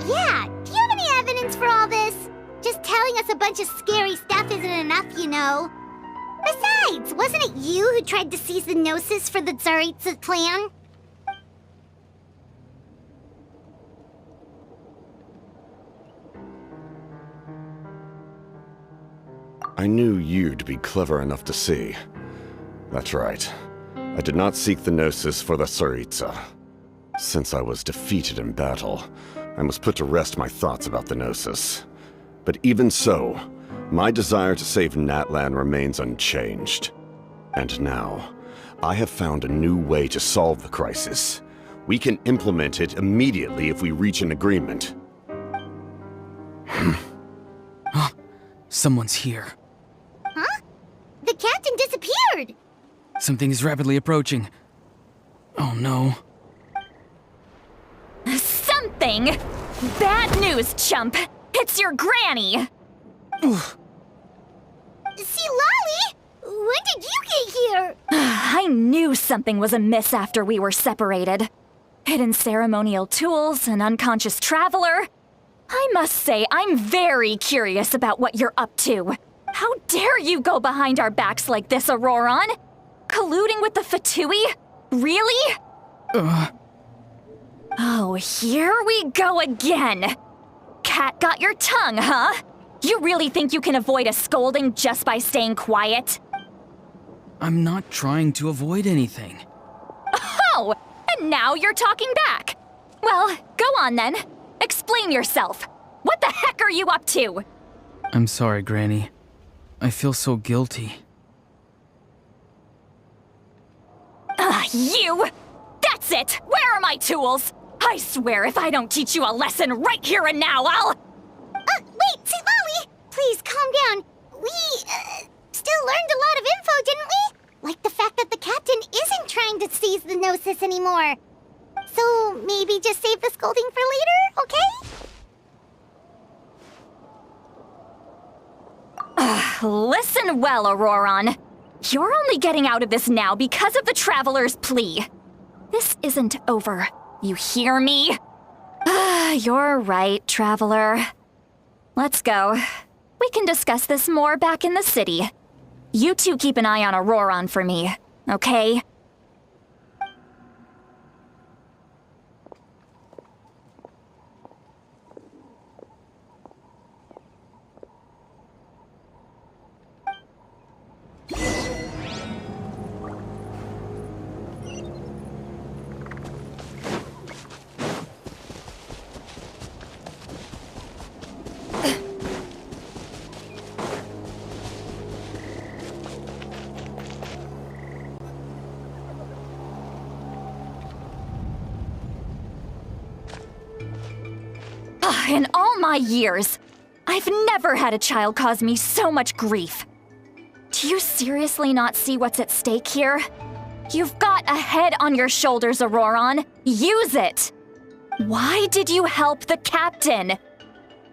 Yeah, do you have any evidence for all this? Just telling us a bunch of scary stuff isn't enough, you know. Besides, wasn't it you who tried to seize the Gnosis for the Tsaritsa plan? I knew you'd be clever enough to see. That's right. I did not seek the Gnosis for the Tsaritsa. Since I was defeated in battle, I must put to rest my thoughts about the Gnosis. But even so, my desire to save Natlan remains unchanged. And now, I have found a new way to solve the crisis. We can implement it immediately if we reach an agreement. Someone's here. Huh? The captain disappeared! Something is rapidly approaching. Oh no. Something? Bad news, chump! It's your granny! See, Lolly? When did you get here? I knew something was amiss after we were separated. Hidden ceremonial tools, an unconscious traveler. I must say, I'm very curious about what you're up to. How dare you go behind our backs like this, Auroron? Colluding with the Fatui? Really? Oh, here we go again. Cat got your tongue, huh? You really think you can avoid a scolding just by staying quiet? I'm not trying to avoid anything. Oh, and now you're talking back. Well, go on then. Explain yourself. What the heck are you up to? I'm sorry, Granny. I feel so guilty. You! That's it! Where are my tools? I swear if I don't teach you a lesson right here and now, I'll... Wait, see, Lolly! Please, calm down. We, still learned a lot of info, didn't we? Like the fact that the captain isn't trying to seize the Gnosis anymore. So, maybe just save the scolding for later, okay? Listen well, Auroron. You're only getting out of this now because of the Traveler's plea. This isn't over. You hear me? You're right, Traveler. Let's go. We can discuss this more back in the city. You two keep an eye on Auroron for me, okay? In all my years, I've never had a child cause me so much grief. Do you seriously not see what's at stake here? You've got a head on your shoulders, Auroron. Use it! Why did you help the captain?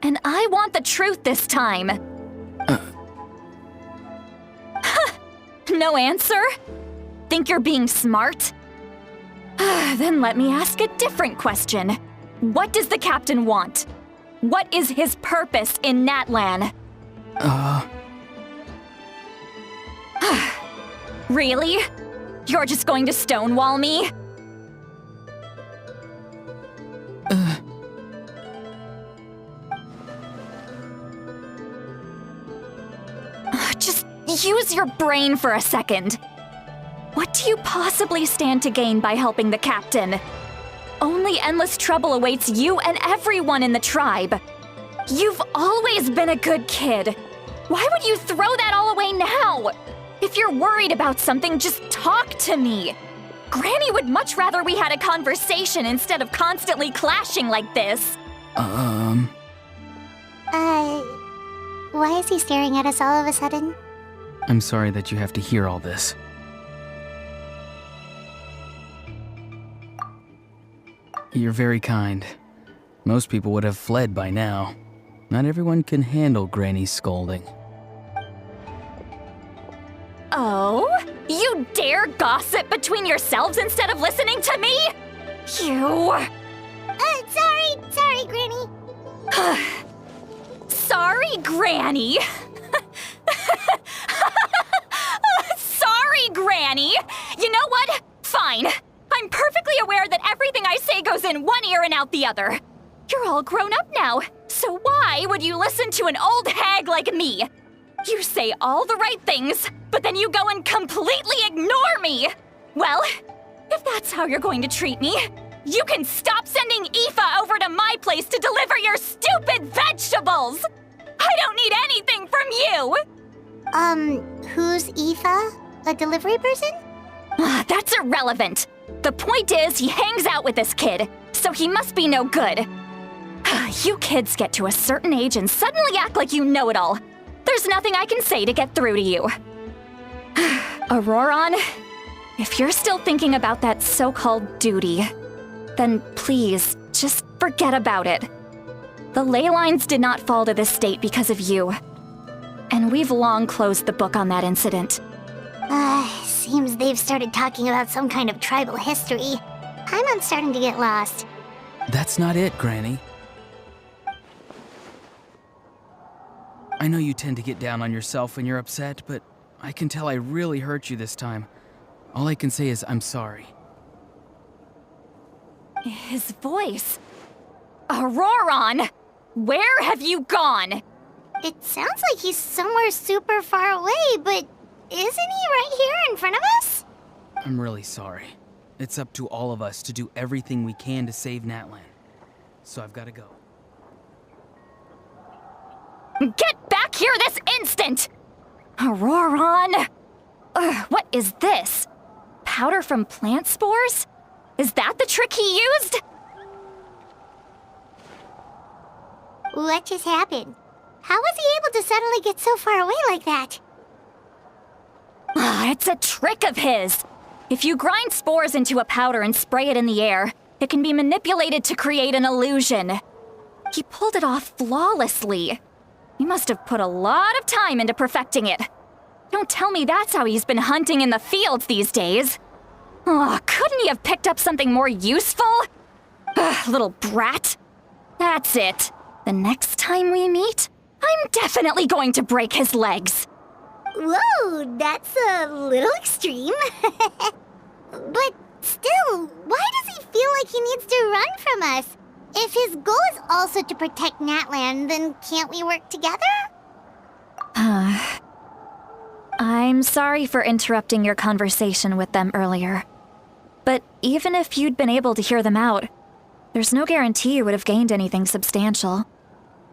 And I want the truth this time. no answer? Think you're being smart? Then let me ask a different question. What does the captain want? What is his purpose in Natlan? Really? You're just going to stonewall me? Just use your brain for a second. What do you possibly stand to gain by helping the captain? Only endless trouble awaits you and everyone in the tribe. You've always been a good kid. Why would you throw that all away now? If you're worried about something, just talk to me. Granny would much rather we had a conversation instead of constantly clashing like this. Why is he staring at us all of a sudden? I'm sorry that you have to hear all this. You're very kind. Most people would have fled by now. Not everyone can handle Granny's scolding. Oh? You dare gossip between yourselves instead of listening to me? You... Sorry, Granny. Sorry, Granny. Sorry, Granny. You know what? Fine. I'm perfectly aware that everything I say goes in one ear and out the other. You're all grown up now, so why would you listen to an old hag like me? You say all the right things, but then you go and completely ignore me. Well, if that's how you're going to treat me, you can stop sending Aoife over to my place to deliver your stupid vegetables! I don't need anything from you! Who's Aoife? A delivery person? That's irrelevant. The point is, he hangs out with this kid, so he must be no good. You kids get to a certain age and suddenly act like you know it all. There's nothing I can say to get through to you. Auroron, if you're still thinking about that so-called duty, then please, just forget about it. The ley lines did not fall to this state because of you. And we've long closed the book on that incident. Seems they've started talking about some kind of tribal history. I'm starting to get lost. That's not it, Granny. I know you tend to get down on yourself when you're upset, but I can tell I really hurt you this time. All I can say is I'm sorry. His voice. Auroron! Where have you gone? It sounds like he's somewhere super far away, but isn't he right here in front of us? I'm really sorry. It's up to all of us to do everything we can to save Natlan. So I've got to go. Get back here this instant! Auroron! What is this? Powder from plant spores? Is that the trick he used? What just happened? How was he able to suddenly get so far away like that? It's a trick of his. If you grind spores into a powder and spray it in the air, it can be manipulated to create an illusion. He pulled it off flawlessly. He must have put a lot of time into perfecting it. Don't tell me that's how he's been hunting in the fields these days. Couldn't he have picked up something more useful? Little brat. That's it. The next time we meet, I'm definitely going to break his legs. Whoa, that's a little extreme. But still, why does he feel like he needs to run from us? If his goal is also to protect Natlan, then can't we work together? I'm sorry for interrupting your conversation with them earlier. But even if you'd been able to hear them out, there's no guarantee you would have gained anything substantial.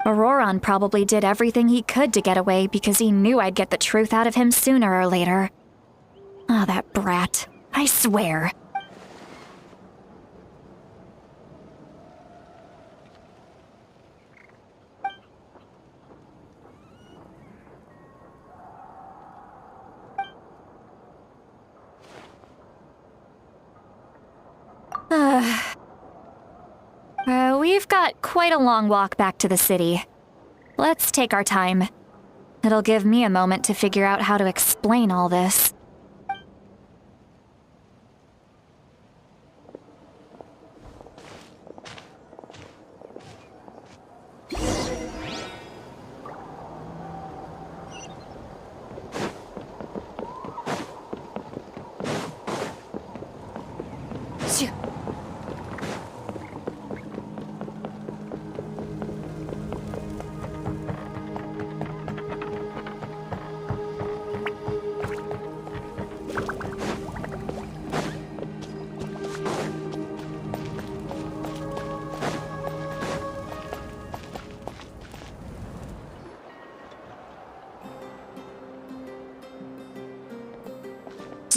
Auroron probably did everything he could to get away because he knew I'd get the truth out of him sooner or later. That brat. I swear. We've got quite a long walk back to the city. Let's take our time. It'll give me a moment to figure out how to explain all this.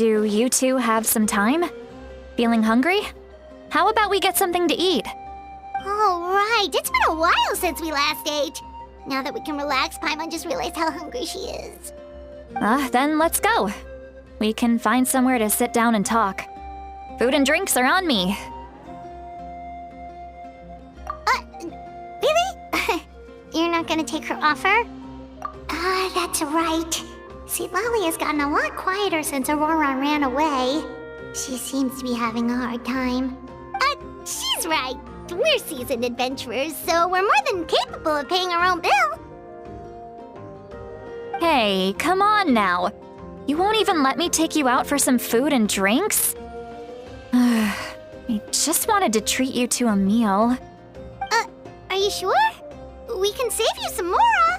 do you two have some time? Feeling hungry? How about we get something to eat? Oh, right. It's been a while since we last ate. Now that we can relax, Paimon just realized how hungry she is. Then let's go. We can find somewhere to sit down and talk. Food and drinks are on me. Really? You're not gonna take her offer? That's right. See, Lolly has gotten a lot quieter since Aurora ran away. She seems to be having a hard time. She's right. We're seasoned adventurers, so we're more than capable of paying our own bill. Hey, come on now. You won't even let me take you out for some food and drinks? I just wanted to treat you to a meal. Are you sure? We can save you some Mora.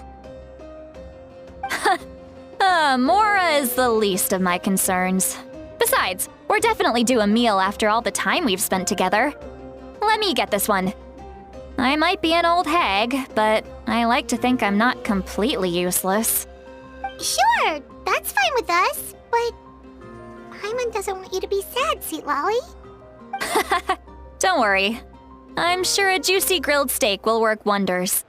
Mora is the least of my concerns. Besides, we're definitely due a meal after all the time we've spent together. Let me get this one. I might be an old hag, but I like to think I'm not completely useless. Sure, that's fine with us, but Paimon doesn't want you to be sad, sweet Lolly. Don't worry. I'm sure a juicy grilled steak will work wonders.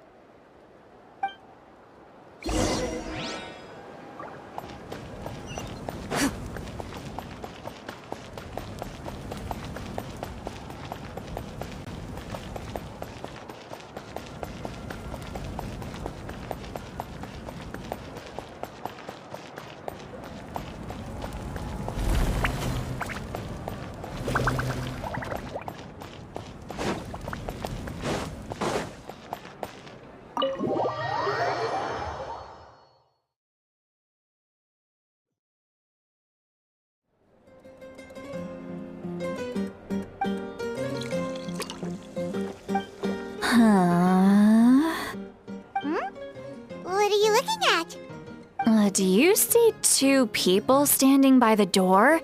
What are you looking at? Do you see two people standing by the door?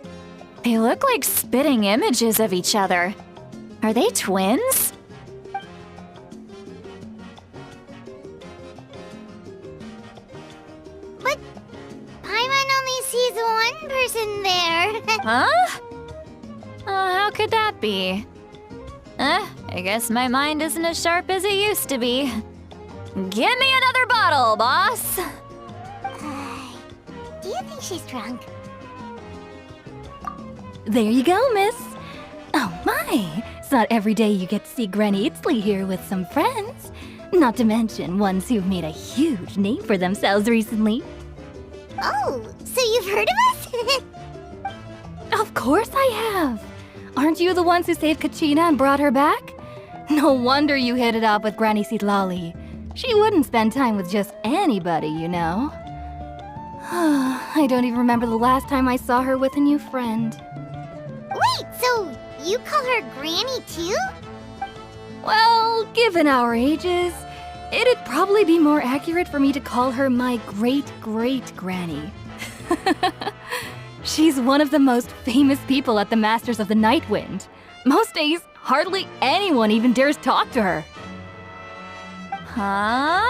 They look like spitting images of each other. Are they twins? But Paimon only sees one person there. Huh? How could that be? I guess my mind isn't as sharp as it used to be. Give me another bottle, boss! Do you think she's drunk? There you go, miss. Oh my, it's not every day you get to see Granny Itzley here with some friends. Not to mention ones who've made a huge name for themselves recently. Oh, so you've heard of us? Of course I have. Aren't you the ones who saved Kachina and brought her back? No wonder you hit it off with Granny Sitlali. She wouldn't spend time with just anybody, you know. I don't even remember the last time I saw her with a new friend. Wait, so you call her Granny too? Well, given our ages, it'd probably be more accurate for me to call her my great-great-granny. She's one of the most famous people at the Masters of the Night Wind. Most days, hardly anyone even dares talk to her. Huh?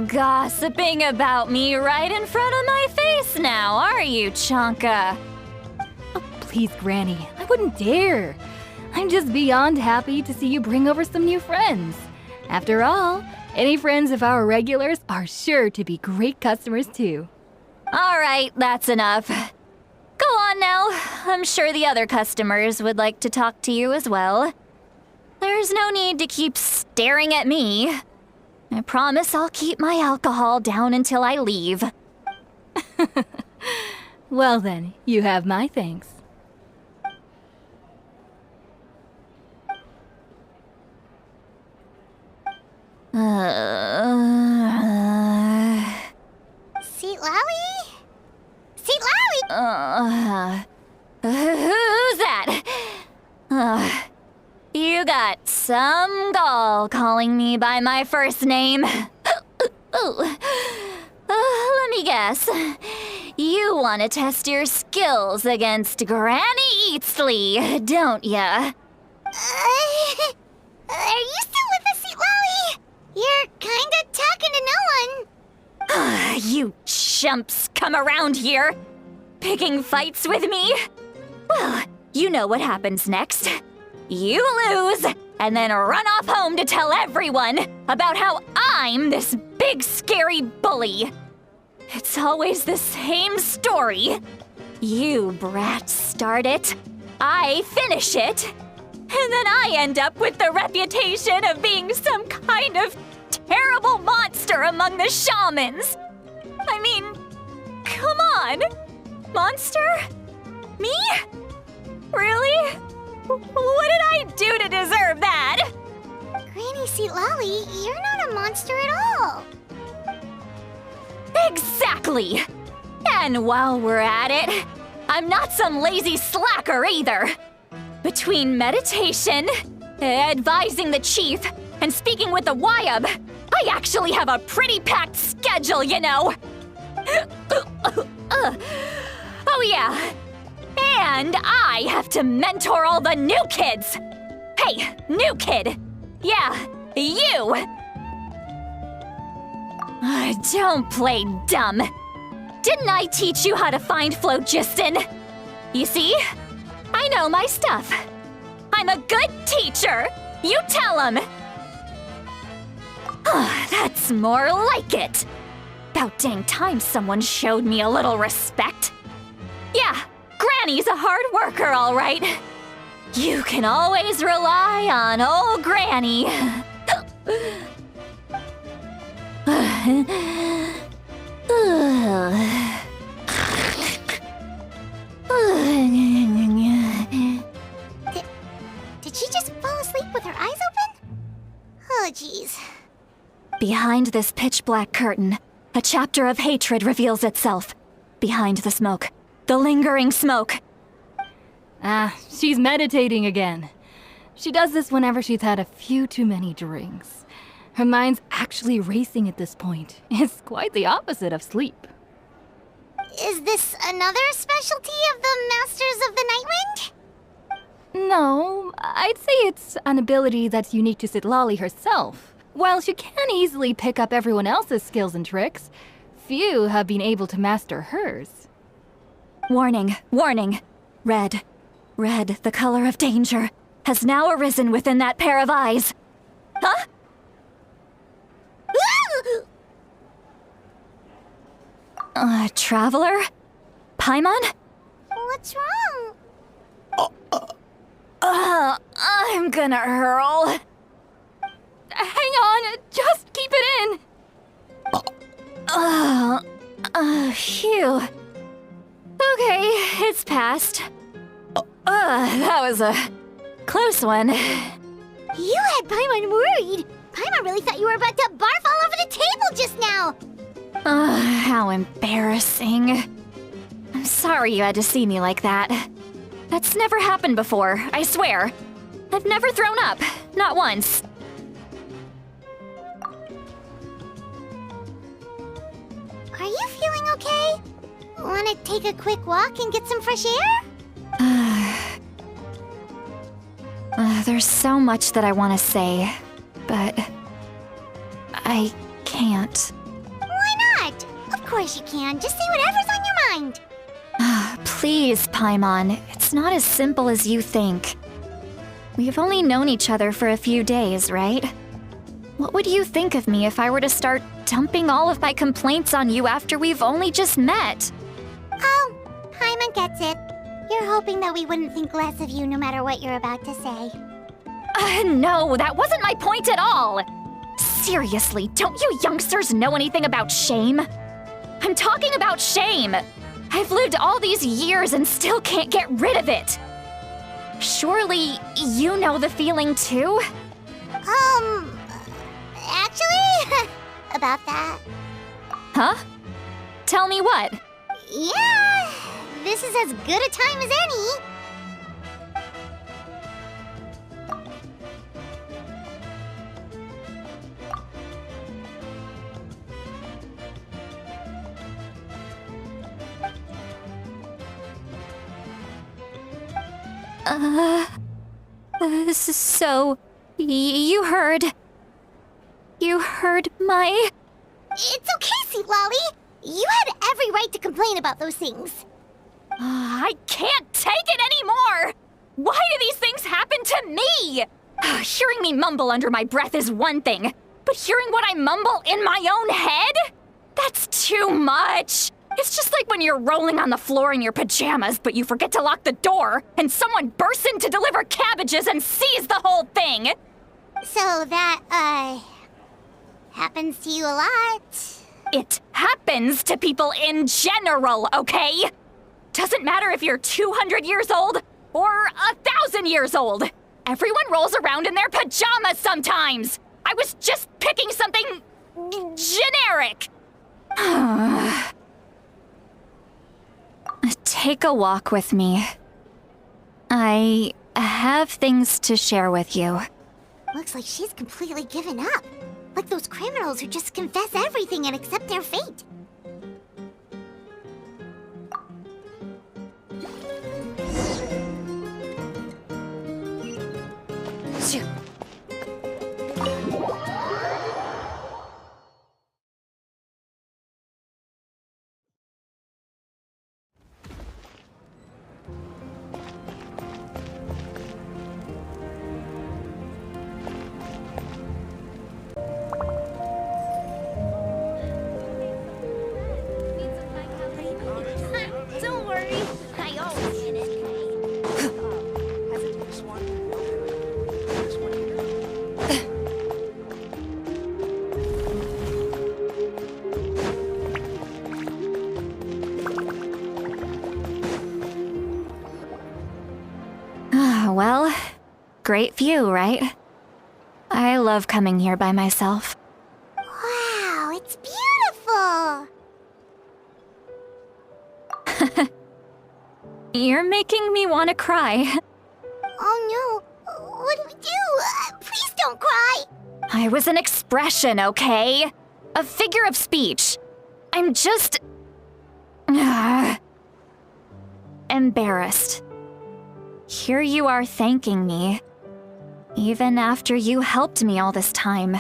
Gossiping about me right in front of my face now, are you, Chonka? Oh, please, Granny, I wouldn't dare. I'm just beyond happy to see you bring over some new friends. After all, any friends of our regulars are sure to be great customers too. All right, that's enough. Go on now. I'm sure the other customers would like to talk to you as well. There's no need to keep staring at me. I promise I'll keep my alcohol down until I leave. Well then, you have my thanks. Seat Lolly? Seat Lolly! Who's that? You got some gall calling me by my first name. Let me guess. You want to test your skills against Granny Eatsley, don't ya? Are you still with us, Seat Lolly? You're kinda talking to no one. You chumps come around here. Picking fights with me? Well, you know what happens next. You lose, and then run off home to tell everyone about how I'm this big scary bully. It's always the same story. You brats start it, I finish it, and then I end up with the reputation of being some kind of terrible monster among the shamans. I mean, come on. Monster? Me? Really? What did I do to deserve that? Granny Lolly, you're not a monster at all. Exactly! And while we're at it, I'm not some lazy slacker either. Between meditation, advising the chief, and speaking with the Wyab, I actually have a pretty packed schedule, you know. Oh yeah. And I have to mentor all the new kids. Hey, new kid. Yeah, you. Don't play dumb. Didn't I teach you how to find phlogiston? You see? I know my stuff. I'm a good teacher. You tell him. That's more like it. About dang time someone showed me a little respect. Yeah, Granny's a hard worker, all right. You can always rely on old Granny. Did she just fall asleep with her eyes open? Oh, jeez. Behind this pitch-black curtain, a chapter of hatred reveals itself. Behind the smoke. The lingering smoke. She's meditating again. She does this whenever she's had a few too many drinks. Her mind's actually racing at this point. It's quite the opposite of sleep. Is this another specialty of the Masters of the Nightwind? No, I'd say it's an ability that's unique to Citlali herself. While she can easily pick up everyone else's skills and tricks, few have been able to master hers. Warning, warning. Red, the color of danger, has now arisen within that pair of eyes. Huh? Traveler? Paimon? What's wrong? I'm gonna hurl. Hang on, just keep it in. Phew. Okay, it's passed. That was a close one. You had Paimon worried. Paimon really thought you were about to barf all over the table just now. How embarrassing. I'm sorry you had to see me like that. That's never happened before, I swear. I've never thrown up, not once. Are you feeling okay? Want to take a quick walk and get some fresh air? There's so much that I want to say, but I can't. Why not? Of course you can. Just say whatever's on your mind. Please, Paimon. It's not as simple as you think. We've only known each other for a few days, right? What would you think of me if I were to start dumping all of my complaints on you after we've only just met? Oh, Paimon gets it. You're hoping that we wouldn't think less of you no matter what you're about to say. No, that wasn't my point at all! Seriously, don't you youngsters know anything about shame? I'm talking about shame! I've lived all these years and still can't get rid of it! Surely, you know the feeling too? Actually, about that. Huh? Tell me what? Yeah, this is as good a time as any. So, you heard my... It's okay, Sweet Lolly. You had every right to complain about those things. I can't take it anymore! Why do these things happen to me? Hearing me mumble under my breath is one thing, but hearing what I mumble in my own head? That's too much. It's just like when you're rolling on the floor in your pajamas, but you forget to lock the door, and someone bursts in to deliver cabbages and sees the whole thing. So that, happens to you a lot. It happens to people in general, okay? Doesn't matter if you're 200 years old or 1,000 years old. Everyone rolls around in their pajamas sometimes. I was just picking something generic. Take a walk with me. I have things to share with you. Looks like she's completely given up. Like those criminals who just confess everything and accept their fate. Don't worry, I always get it. Well, great view, right? I love coming here by myself. Wow, it's beautiful! You're making me want to cry. Oh no, what do we do? Please don't cry! I was an expression, okay? A figure of speech. I'm just... embarrassed. Here you are thanking me. Even after you helped me all this time.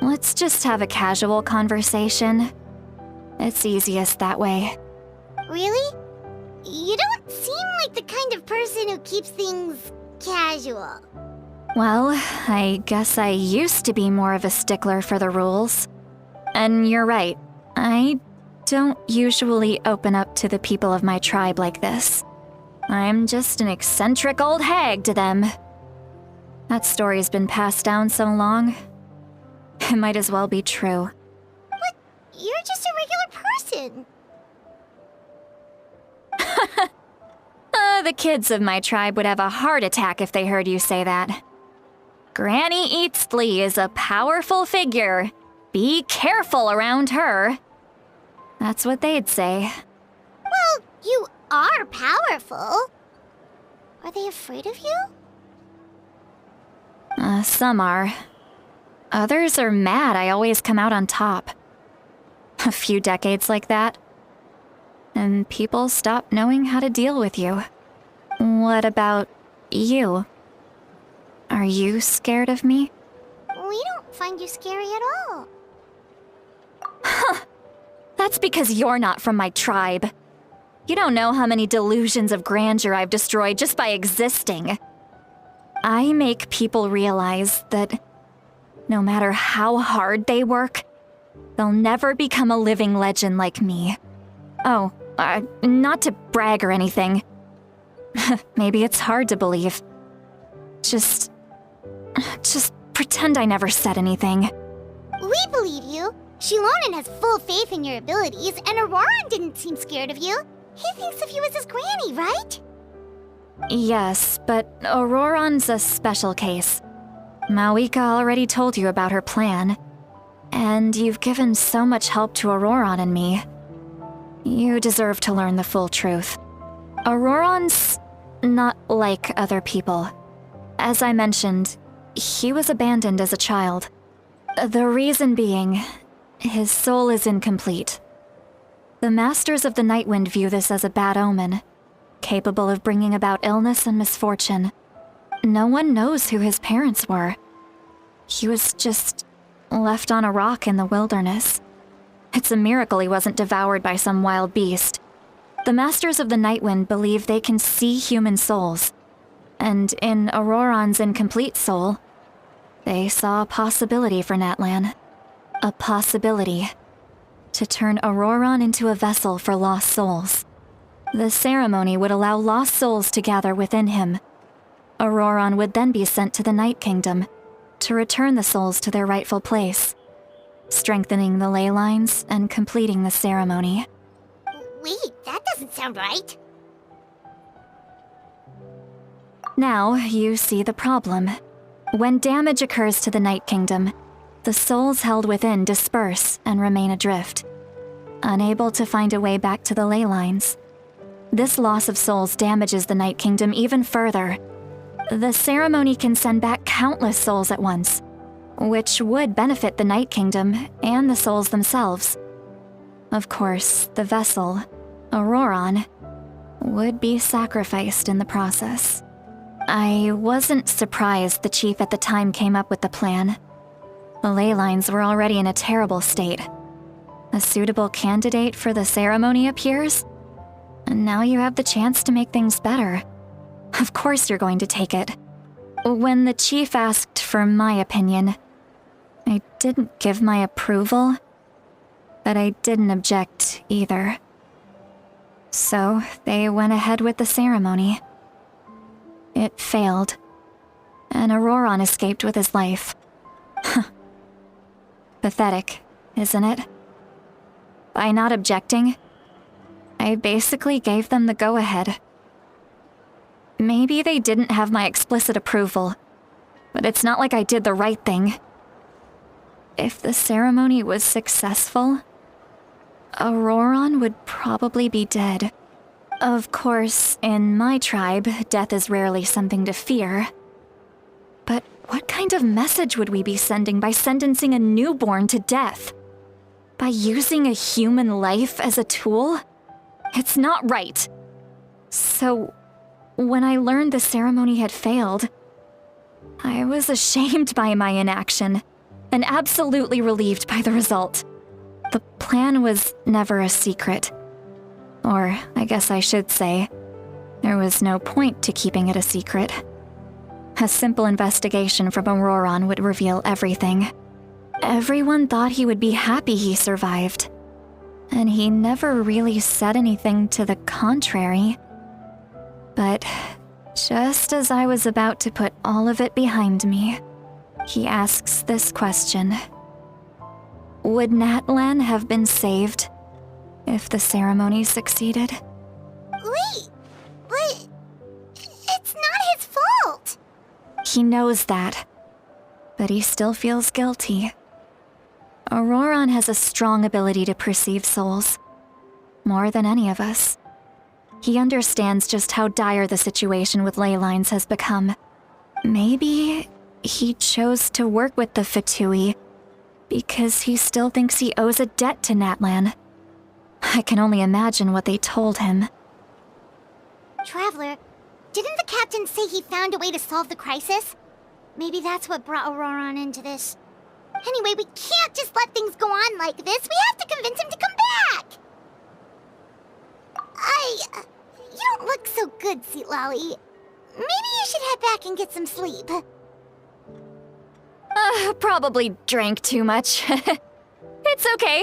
Let's just have a casual conversation. It's easiest that way. Really? You don't seem like the kind of person who keeps things casual. Well, I guess I used to be more of a stickler for the rules. And you're right, I don't usually open up to the people of my tribe like this. I'm just an eccentric old hag to them. That story's been passed down so long, it might as well be true. But you're just a regular person. The kids of my tribe would have a heart attack if they heard you say that. Granny Eatsley is a powerful figure. Be careful around her. That's what they'd say. Well, you are powerful. Are they afraid of you? Some are. Others are mad I always come out on top. A few decades like that, and people stop knowing how to deal with you. What about you? Are you scared of me? We don't find you scary at all. That's because you're not from my tribe. You don't know how many delusions of grandeur I've destroyed just by existing. I make people realize that no matter how hard they work, they'll never become a living legend like me. Oh, not to brag or anything. Maybe it's hard to believe. Just pretend I never said anything. We believe you. Shilonen has full faith in your abilities, and Auroran didn't seem scared of you. He thinks of you as his granny, right? Yes, but Auroran's a special case. Mawika already told you about her plan. And you've given so much help to Auroran and me. You deserve to learn the full truth. Auroran's not like other people. As I mentioned, he was abandoned as a child. The reason being, his soul is incomplete. The Masters of the Nightwind view this as a bad omen, capable of bringing about illness and misfortune. No one knows who his parents were. He was just left on a rock in the wilderness. It's a miracle he wasn't devoured by some wild beast. The Masters of the Nightwind believe they can see human souls, and in Auroron's incomplete soul, they saw a possibility for Natlan. A possibility to turn Auroron into a vessel for lost souls. The ceremony would allow lost souls to gather within him. Auroron would then be sent to the Night Kingdom to return the souls to their rightful place, strengthening the ley lines and completing the ceremony. Wait, that doesn't sound right. Now you see the problem. When damage occurs to the Night Kingdom, the souls held within disperse and remain adrift, unable to find a way back to the ley lines. This loss of souls damages the Night Kingdom even further. The ceremony can send back countless souls at once, which would benefit the Night Kingdom and the souls themselves. Of course, the vessel, Auroron, would be sacrificed in the process. I wasn't surprised the chief at the time came up with the plan. The ley lines were already in a terrible state. A suitable candidate for the ceremony appears, and now you have the chance to make things better. Of course you're going to take it. When the chief asked for my opinion, I didn't give my approval, but I didn't object either. So they went ahead with the ceremony. It failed, and Auroron escaped with his life. Pathetic, isn't it? By not objecting, I basically gave them the go-ahead. Maybe they didn't have my explicit approval, but it's not like I did the right thing. If the ceremony was successful, Auroron would probably be dead. Of course, in my tribe, death is rarely something to fear. But what kind of message would we be sending by sentencing a newborn to death? By using a human life as a tool? It's not right. So, when I learned the ceremony had failed, I was ashamed by my inaction, and absolutely relieved by the result. The plan was never a secret. Or, I guess I should say, there was no point to keeping it a secret. A simple investigation from Auroron would reveal everything. Everyone thought he would be happy he survived, and he never really said anything to the contrary. But just as I was about to put all of it behind me, he asks this question. Would Natlan have been saved if the ceremony succeeded? Wait, but it's not his fault. He knows that, but he still feels guilty. Auroron has a strong ability to perceive souls, more than any of us. He understands just how dire the situation with ley lines has become. Maybe he chose to work with the Fatui because he still thinks he owes a debt to Natlan. I can only imagine what they told him. Traveler, didn't the captain say he found a way to solve the crisis? Maybe that's what brought Auroron into this. Anyway, we can't just let things go on like this. We have to convince him to come back! You don't look so good, Seatlolly. Maybe you should head back and get some sleep. Probably drank too much. It's okay.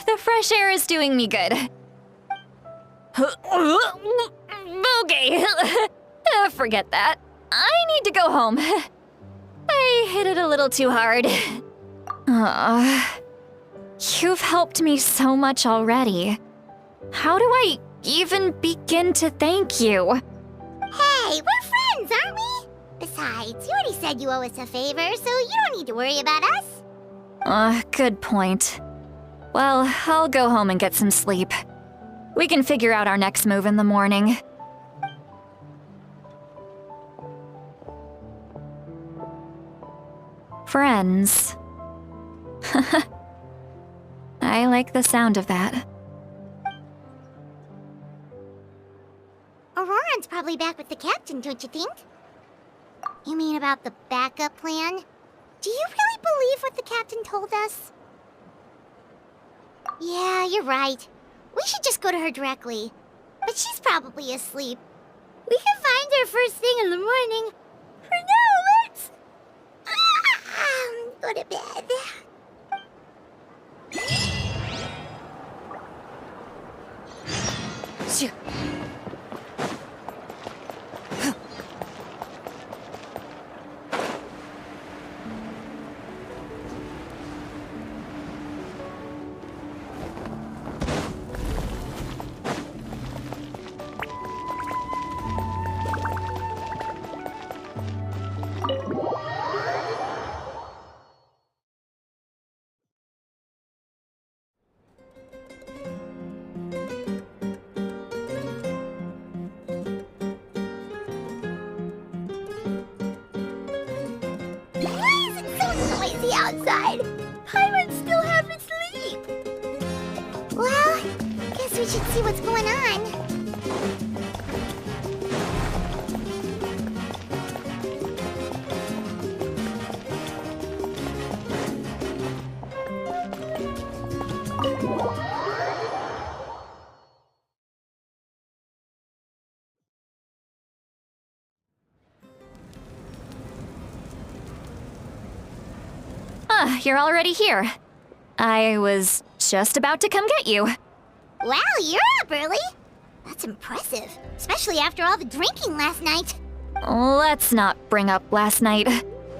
The fresh air is doing me good. Okay. Forget that. I need to go home. I hit it a little too hard. You've helped me so much already. How do I even begin to thank you? Hey, we're friends, aren't we? Besides, you already said you owe us a favor, so you don't need to worry about us. Good point. Well, I'll go home and get some sleep. We can figure out our next move in the morning. Friends. I like the sound of that. Auroron's probably back with the captain, don't you think? You mean about the backup plan? Do you really believe what the captain told us? Yeah, you're right. We should just go to her directly. but she's probably asleep. We can find her first thing in the morning. For now, let's go to bed. Outside. Pirates still haven't sleep. Well, guess we should see what's going on. You're already here. I was just about to come get you. Wow, you're up early. That's impressive, especially after all the drinking last night. Let's not bring up last night.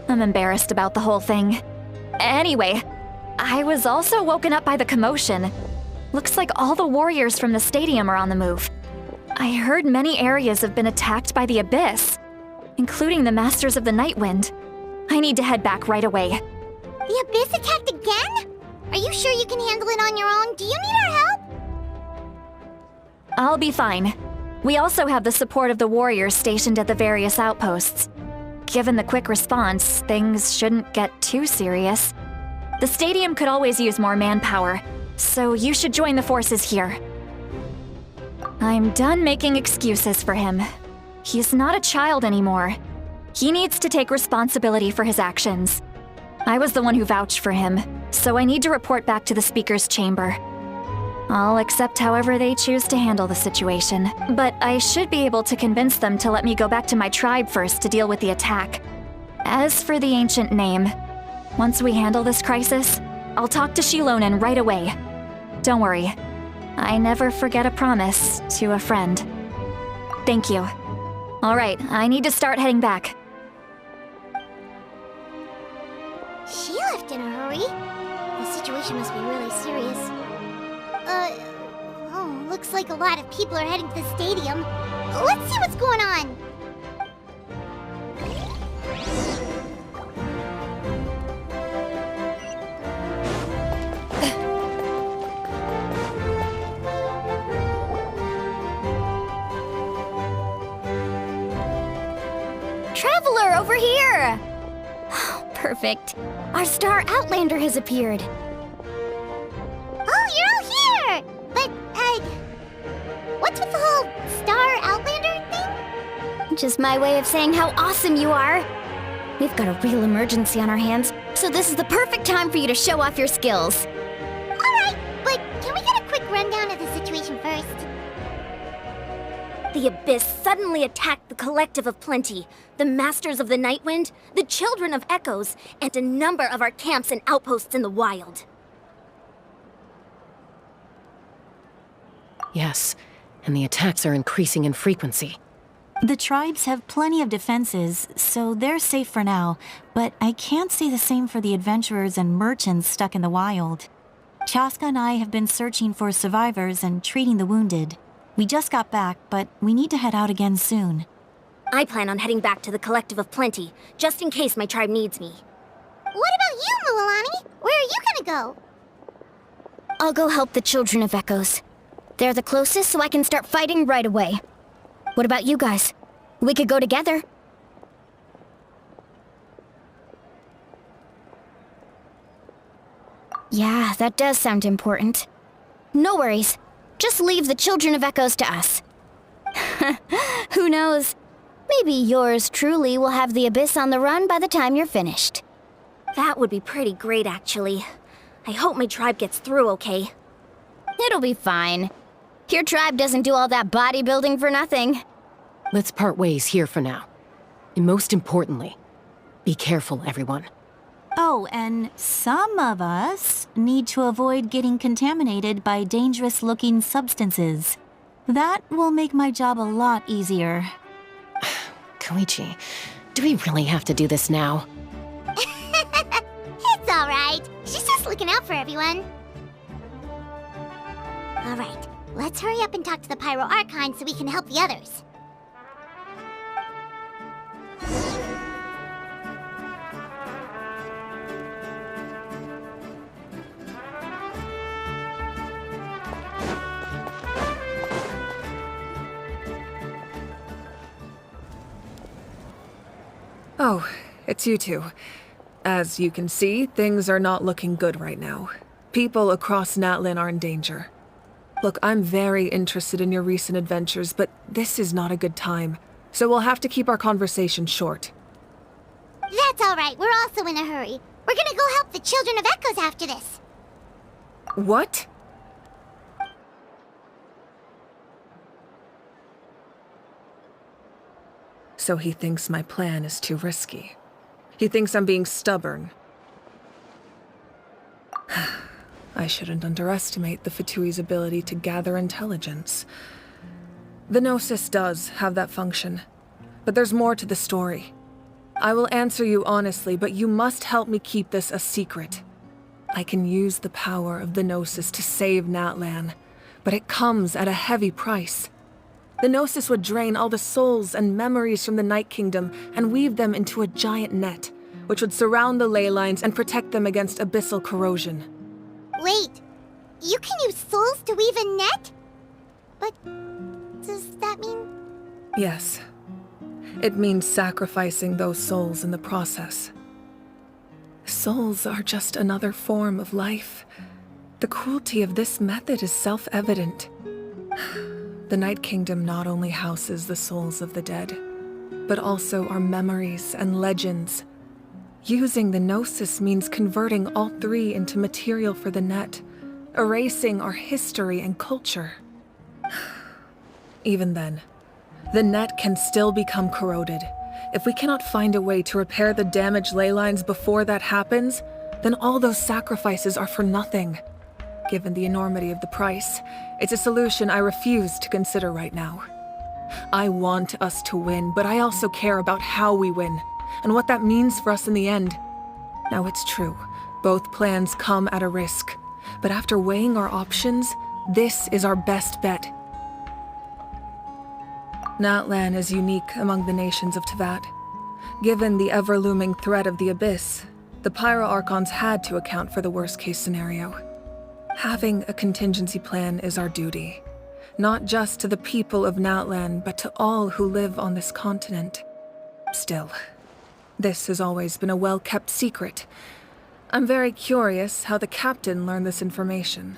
I'm embarrassed about the whole thing. Anyway, I was also woken up by the commotion. Looks like all the warriors from the stadium are on the move. I heard many areas have been attacked by the Abyss, including the Masters of the Nightwind. I need to head back right away. The Abyss attacked again? Are you sure you can handle it on your own? Do you need our help? I'll be fine. We also have the support of the warriors stationed at the various outposts. Given the quick response, things shouldn't get too serious. The stadium could always use more manpower, so you should join the forces here. I'm done making excuses for him. He's not a child anymore. He needs to take responsibility for his actions. I was the one who vouched for him, so I need to report back to the Speaker's chamber. I'll accept however they choose to handle the situation, but I should be able to convince them to let me go back to my tribe first to deal with the attack. As for the ancient name, once we handle this crisis, I'll talk to Shilonen right away. Don't worry, I never forget a promise to a friend. Thank you. All right, I need to start heading back. She left in a hurry. The situation must be really serious. Oh, looks like a lot of people are heading to the stadium. Let's see what's going on. Traveler, over here! Perfect. Our star Outlander has appeared. Oh, you're all here! But, what's with the whole Star Outlander thing? Just my way of saying how awesome you are. We've got a real emergency on our hands, so this is the perfect time for you to show off your skills. Alright, but can we get a quick rundown of the situation first? The Abyss suddenly attacked the Collective of Plenty, the Masters of the Nightwind, the Children of Echoes, and a number of our camps and outposts in the wild. Yes, and the attacks are increasing in frequency. The tribes have plenty of defenses, so they're safe for now, but I can't say the same for the adventurers and merchants stuck in the wild. Chaska and I have been searching for survivors and treating the wounded. We just got back, but we need to head out again soon. I plan on heading back to the Collective of Plenty, just in case my tribe needs me. What about you, Mualani? Where are you gonna go? I'll go help the Children of Echoes. They're the closest, so I can start fighting right away. What about you guys? We could go together. Yeah, that does sound important. No worries. Just leave the Children of Echoes to us. Who knows? Maybe yours truly will have the Abyss on the run by the time you're finished. That would be pretty great, actually. I hope my tribe gets through okay. It'll be fine. Your tribe doesn't do all that bodybuilding for nothing. Let's part ways here for now. And most importantly, be careful, everyone. Oh, and some of us need to avoid getting contaminated by dangerous-looking substances. That will make my job a lot easier. Koichi, do we really have to do this now? It's alright. She's just looking out for everyone. Alright, let's hurry up and talk to the Pyro Archon so we can help the others. Oh, it's you two. As you can see, things are not looking good right now. People across Natlan are in danger. Look, I'm very interested in your recent adventures, but this is not a good time. So we'll have to keep our conversation short. That's alright, we're also in a hurry. We're gonna go help the Children of Echoes after this. What? So he thinks my plan is too risky. He thinks I'm being stubborn. I shouldn't underestimate the Fatui's ability to gather intelligence. The Gnosis does have that function, but there's more to the story. I will answer you honestly, but you must help me keep this a secret. I can use the power of the Gnosis to save Natlan, but it comes at a heavy price. The Gnosis would drain all the souls and memories from the Night Kingdom and weave them into a giant net, which would surround the ley lines and protect them against abyssal corrosion. Wait, you can use souls to weave a net? But does that mean... Yes. It means sacrificing those souls in the process. Souls are just another form of life. The cruelty of this method is self-evident. The Night Kingdom not only houses the souls of the dead, but also our memories and legends. Using the Gnosis means converting all three into material for the net, erasing our history and culture. Even then, the net can still become corroded. If we cannot find a way to repair the damaged ley lines before that happens, then all those sacrifices are for nothing. Given the enormity of the price, it's a solution I refuse to consider right now. I want us to win, but I also care about how we win, and what that means for us in the end. Now it's true, both plans come at a risk, but after weighing our options, this is our best bet. Natlan is unique among the nations of Teyvat. Given the ever-looming threat of the Abyss, the Pyro Archons had to account for the worst-case scenario. Having a contingency plan is our duty, not just to the people of Natlan, but to all who live on this continent. Still, this has always been a well-kept secret. I'm very curious how the captain learned this information.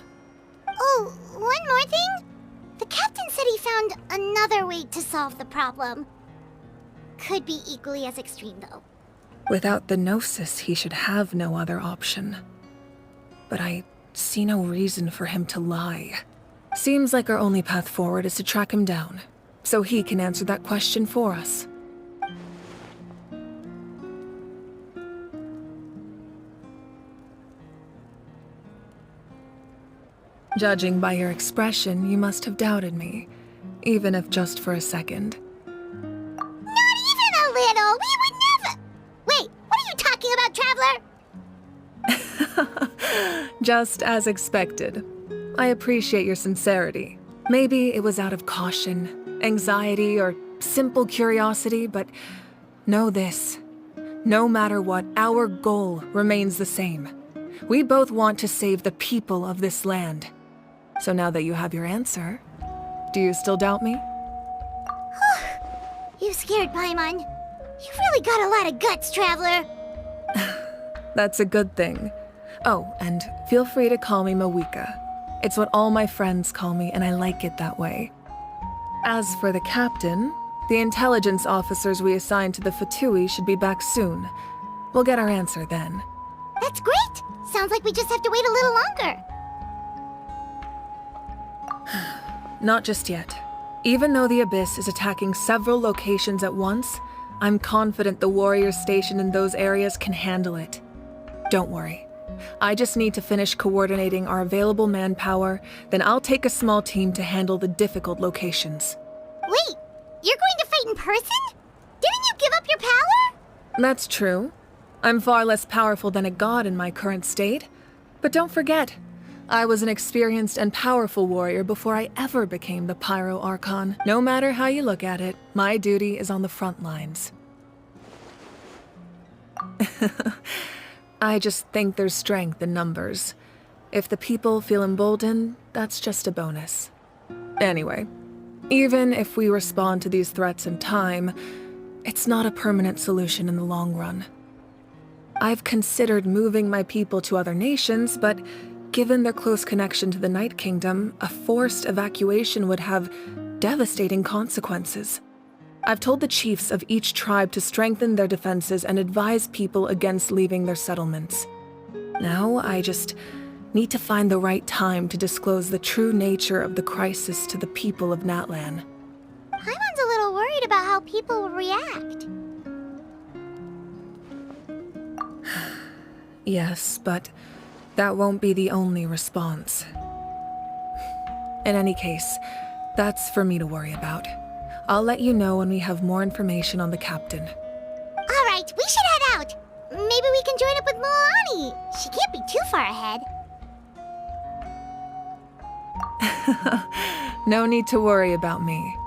Oh, one more thing? The captain said he found another way to solve the problem. Could be equally as extreme, though. Without the Gnosis, he should have no other option. But I see no reason for him to lie. Seems like our only path forward is to track him down, so he can answer that question for us. Judging by your expression, you must have doubted me, even if just for a second. Not even a little! We would never... Wait, what are you talking about, Traveler? Just as expected. I appreciate your sincerity. Maybe it was out of caution, anxiety, or simple curiosity, but know this. No matter what, our goal remains the same. We both want to save the people of this land. So now that you have your answer, do you still doubt me? You scared, Paimon. You've really got a lot of guts, Traveler. That's a good thing. Oh, and feel free to call me Mawika. It's what all my friends call me, and I like it that way. As for the captain, the intelligence officers we assigned to the Fatui should be back soon. We'll get our answer then. That's great! Sounds like we just have to wait a little longer. Not just yet. Even though the Abyss is attacking several locations at once, I'm confident the warriors stationed in those areas can handle it. Don't worry. I just need to finish coordinating our available manpower, then I'll take a small team to handle the difficult locations. Wait, you're going to fight in person? Didn't you give up your power? That's true. I'm far less powerful than a god in my current state. But don't forget, I was an experienced and powerful warrior before I ever became the Pyro Archon. No matter how you look at it, my duty is on the front lines. I just think there's strength in numbers. If the people feel emboldened, that's just a bonus. Anyway, even if we respond to these threats in time, it's not a permanent solution in the long run. I've considered moving my people to other nations, but given their close connection to the Night Kingdom, a forced evacuation would have devastating consequences. I've told the chiefs of each tribe to strengthen their defenses and advise people against leaving their settlements. Now, I just need to find the right time to disclose the true nature of the crisis to the people of Natlan. Paimon's a little worried about how people will react. Yes, but that won't be the only response. In any case, that's for me to worry about. I'll let you know when we have more information on the captain. All right, we should head out. Maybe we can join up with Moani. She can't be too far ahead. No need to worry about me.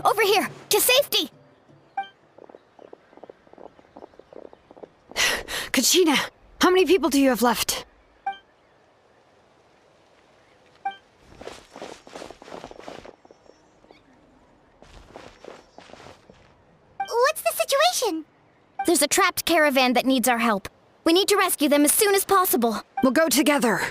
Over here! To safety! Kachina, how many people do you have left? What's the situation? There's a trapped caravan that needs our help. We need to rescue them as soon as possible. We'll go together.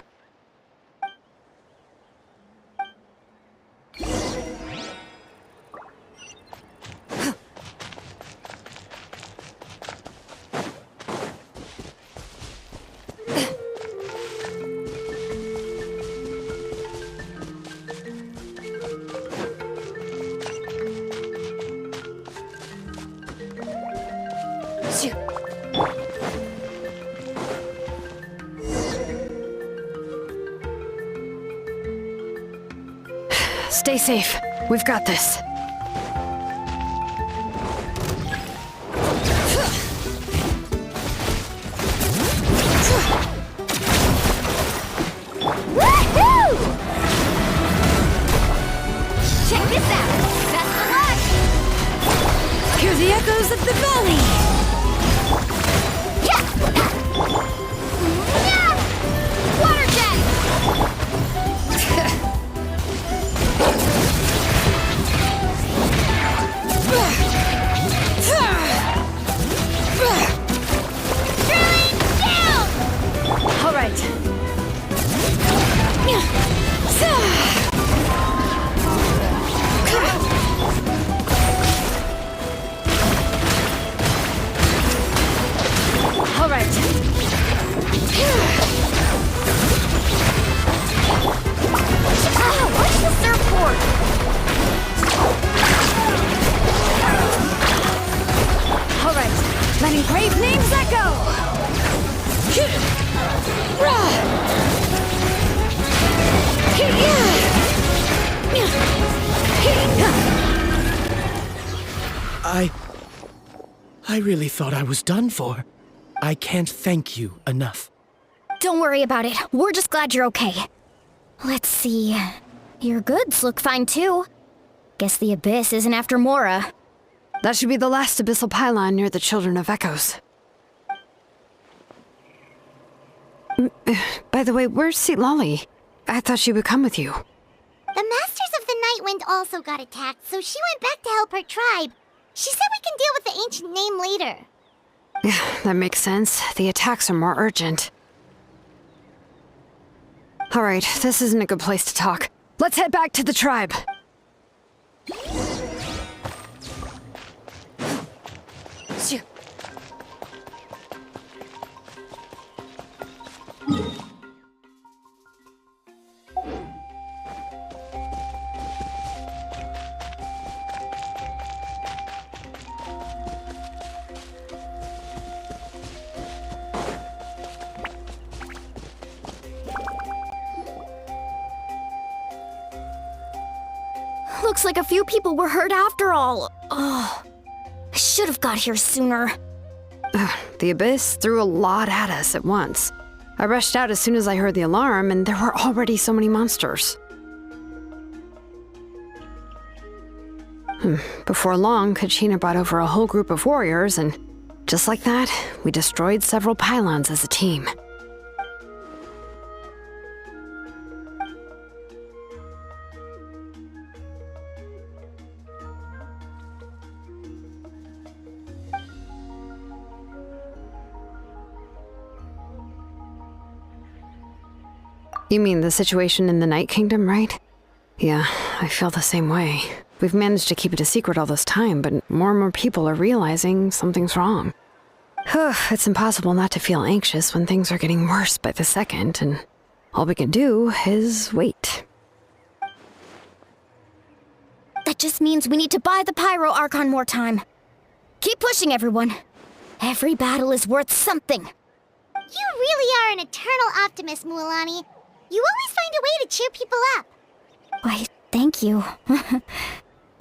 Stay safe. We've got this. Woohoo! Check this out! Best of luck! Hear the echoes of the valley! Water jet! All right. All right. What's the surfboard? All right. Letting brave names echo. I really thought I was done for. I can't thank you enough. Don't worry about it. We're just glad you're okay. Let's see. Your goods look fine too. Guess the Abyss isn't after Mora. That should be the last abyssal pylon near the Children of Echoes. By the way, where's Lolly? I thought she would come with you. The Masters of the Nightwind also got attacked, so she went back to help her tribe. She said we can deal with the ancient name later. Yeah, that makes sense. The attacks are more urgent. Alright, this isn't a good place to talk. Let's head back to the tribe. Looks like a few people were hurt after all. Oh, I should have got here sooner. The Abyss threw a lot at us at once. I rushed out as soon as I heard the alarm, and there were already so many monsters. Before long, Kachina brought over a whole group of warriors, and just like that, we destroyed several pylons as a team. You mean the situation in the Night Kingdom, right? Yeah, I feel the same way. We've managed to keep it a secret all this time, but more and more people are realizing something's wrong. It's impossible not to feel anxious when things are getting worse by the second, and all we can do is wait. That just means we need to buy the Pyro Archon more time. Keep pushing, everyone. Every battle is worth something. You really are an eternal optimist, Mualani. You always find a way to cheer people up. Why, thank you.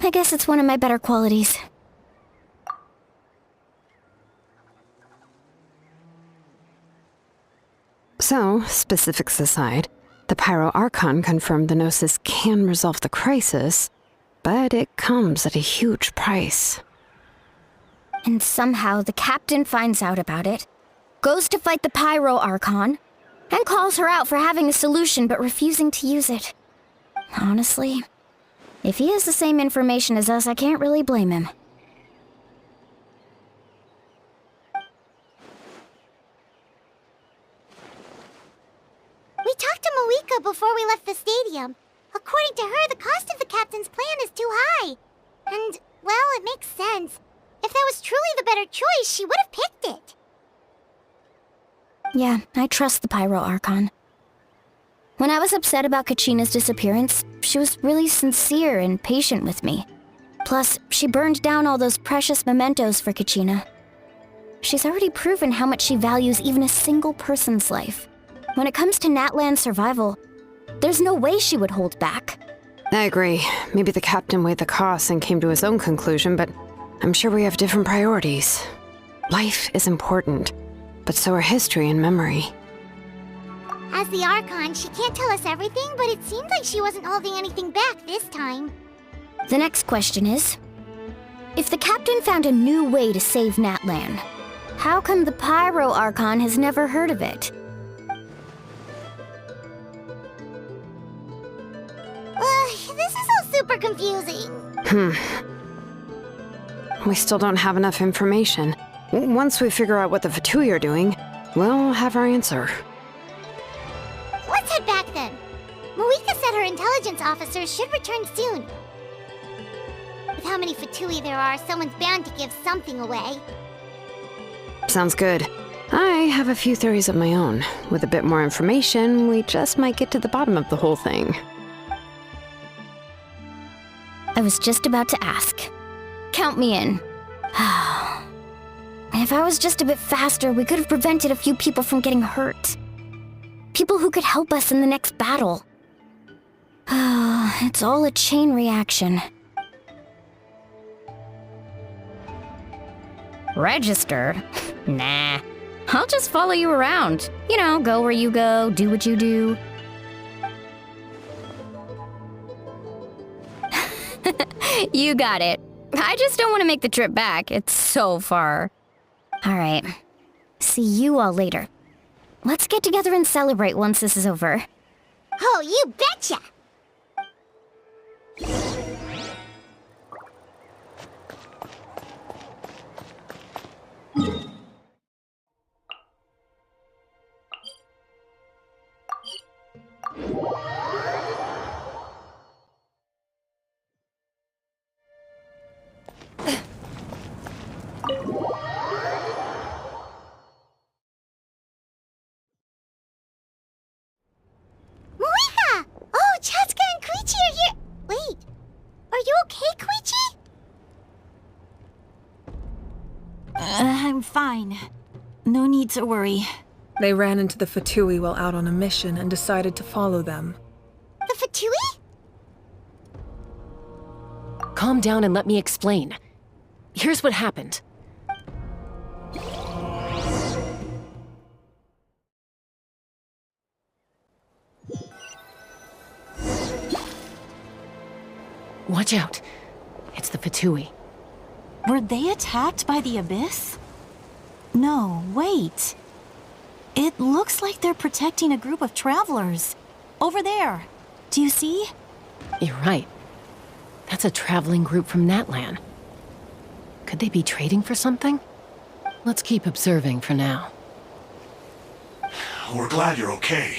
I guess it's one of my better qualities. So, specifics aside, the Pyro Archon confirmed the Gnosis can resolve the crisis, but it comes at a huge price. And somehow the captain finds out about it, goes to fight the Pyro Archon, and calls her out for having a solution but refusing to use it. Honestly, if he has the same information as us, I can't really blame him. We talked to Malika before we left the stadium. According to her, the cost of the captain's plan is too high. And, well, it makes sense. If that was truly the better choice, she would have picked it. Yeah, I trust the Pyro Archon. When I was upset about Kachina's disappearance, she was really sincere and patient with me. Plus, she burned down all those precious mementos for Kachina. She's already proven how much she values even a single person's life. When it comes to Natlan's survival, there's no way she would hold back. I agree. Maybe the captain weighed the costs and came to his own conclusion, but I'm sure we have different priorities. Life is important, but so are history and memory. As the Archon, she can't tell us everything, but it seems like she wasn't holding anything back this time. The next question is, if the captain found a new way to save Natlan, how come the Pyro Archon has never heard of it? This is all super confusing. We still don't have enough information. Once we figure out what the Fatui are doing, we'll have our answer. Let's head back then. Malika said her intelligence officers should return soon. With how many Fatui there are, someone's bound to give something away. Sounds good. I have a few theories of my own. With a bit more information, we just might get to the bottom of the whole thing. I was just about to ask. Count me in. If I was just a bit faster, we could have prevented a few people from getting hurt. People who could help us in the next battle. It's all a chain reaction. Registered? Nah. I'll just follow you around. You know, go where you go, do what you do. You got it. I just don't want to make the trip back. It's so far. All right. See you all later. Let's get together and celebrate once this is over. Oh, you betcha! Marika! Oh, Chaska and Koichi are here! Wait, are you okay, Koichi? I'm fine. No need to worry. They ran into the Fatui while out on a mission and decided to follow them. The Fatui? Calm down and let me explain. Here's what happened. Watch out. It's the Fatui. Were they attacked by the Abyss? No, wait. It looks like they're protecting a group of travelers. Over there. Do you see? You're right. That's a traveling group from Natlan. Could they be trading for something? Let's keep observing for now. We're glad you're okay.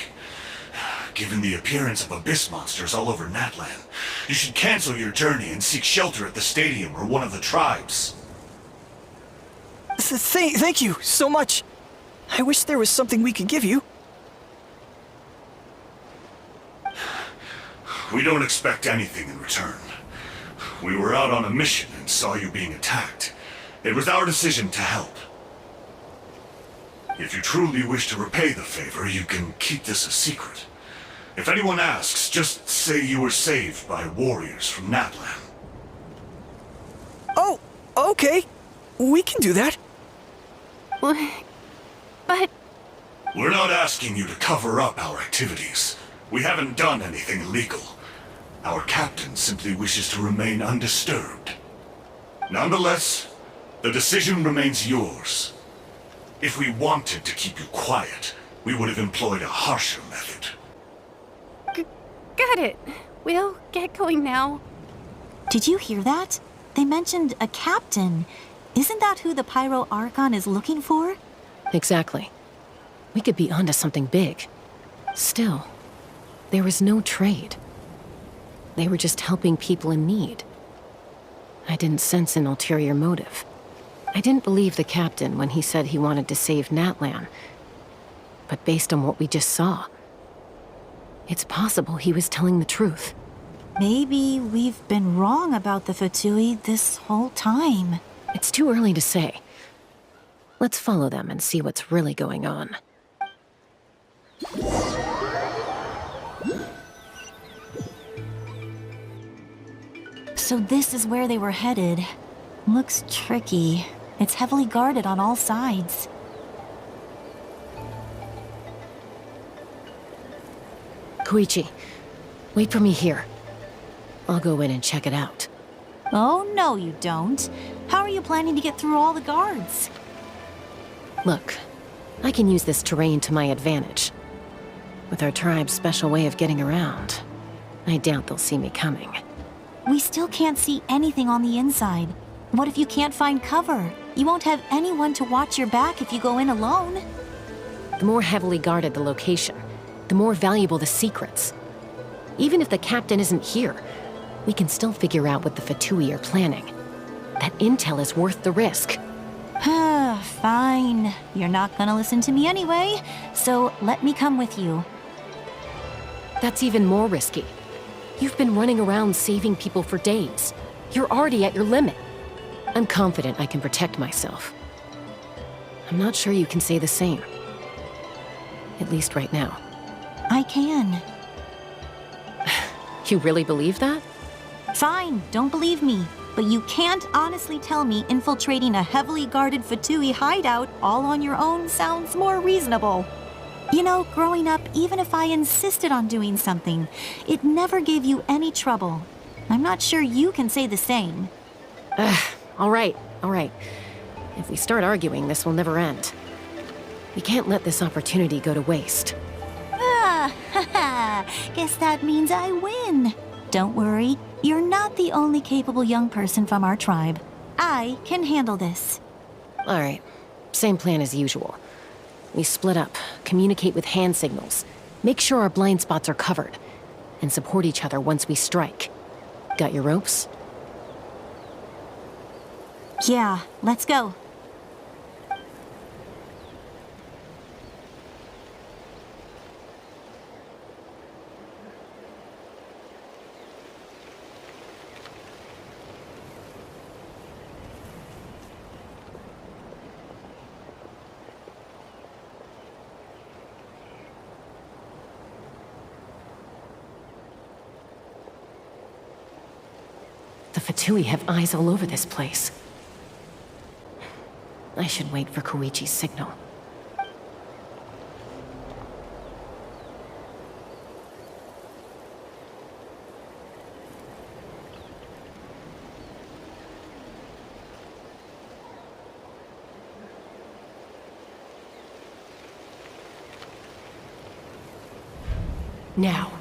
Given the appearance of abyss monsters all over Natlan, you should cancel your journey and seek shelter at the stadium or one of the tribes. Thank you so much. I wish there was something we could give you. We don't expect anything in return. We were out on a mission and saw you being attacked. It was our decision to help. If you truly wish to repay the favor, you can keep this a secret. If anyone asks, just say you were saved by warriors from Natlan. Oh, okay. We can do that. But... We're not asking you to cover up our activities. We haven't done anything illegal. Our captain simply wishes to remain undisturbed. Nonetheless, the decision remains yours. If we wanted to keep you quiet, we would have employed a harsher method. Got it. We'll get going now. Did you hear that? They mentioned a captain. Isn't that who the Pyro Archon is looking for? Exactly. We could be onto something big. Still, there was no trade. They were just helping people in need. I didn't sense an ulterior motive. I didn't believe the captain when he said he wanted to save Natlan. But based on what we just saw, it's possible he was telling the truth. Maybe we've been wrong about the Fatui this whole time. It's too early to say. Let's follow them and see what's really going on. So this is where they were headed. Looks tricky. It's heavily guarded on all sides. Koichi, wait for me here. I'll go in and check it out. Oh, no you don't. How are you planning to get through all the guards? Look, I can use this terrain to my advantage. With our tribe's special way of getting around, I doubt they'll see me coming. We still can't see anything on the inside. What if you can't find cover? You won't have anyone to watch your back if you go in alone. The more heavily guarded the location, the more valuable the secrets. Even if the captain isn't here, we can still figure out what the Fatui are planning. That intel is worth the risk. Fine. You're not gonna listen to me anyway, so let me come with you. That's even more risky. You've been running around saving people for days. You're already at your limit. I'm confident I can protect myself. I'm not sure you can say the same. At least right now. I can. You really believe that? Fine, don't believe me. but you can't honestly tell me infiltrating a heavily guarded Fatui hideout all on your own sounds more reasonable. You know, growing up, even if I insisted on doing something, it never gave you any trouble. I'm not sure you can say the same. All right. If we start arguing, this will never end. We can't let this opportunity go to waste. Guess that means I win. Don't worry, you're not the only capable young person from our tribe. I can handle this. All right, same plan as usual. We split up, communicate with hand signals, make sure our blind spots are covered, and support each other once we strike. Got your ropes? Yeah, let's go. The Fatui have eyes all over this place. I should wait for Koichi's signal. Now.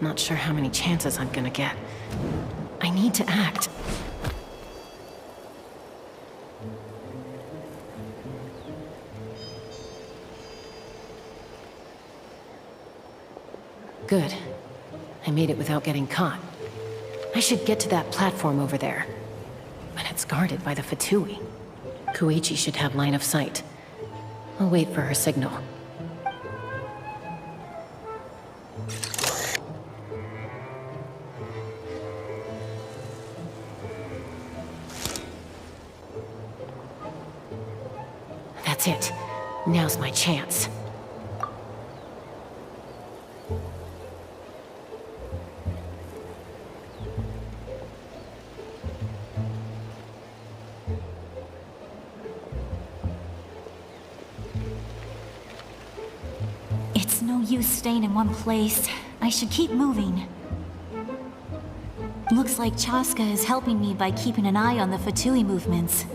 Not sure how many chances I'm gonna get. I need to act. Good. I made it without getting caught. I should get to that platform over there. But it's guarded by the Fatui. Koichi should have line of sight. I'll wait for her signal. That's it. Now's my chance. It's no use staying in one place. I should keep moving. Looks like Chaska is helping me by keeping an eye on the Fatui movements.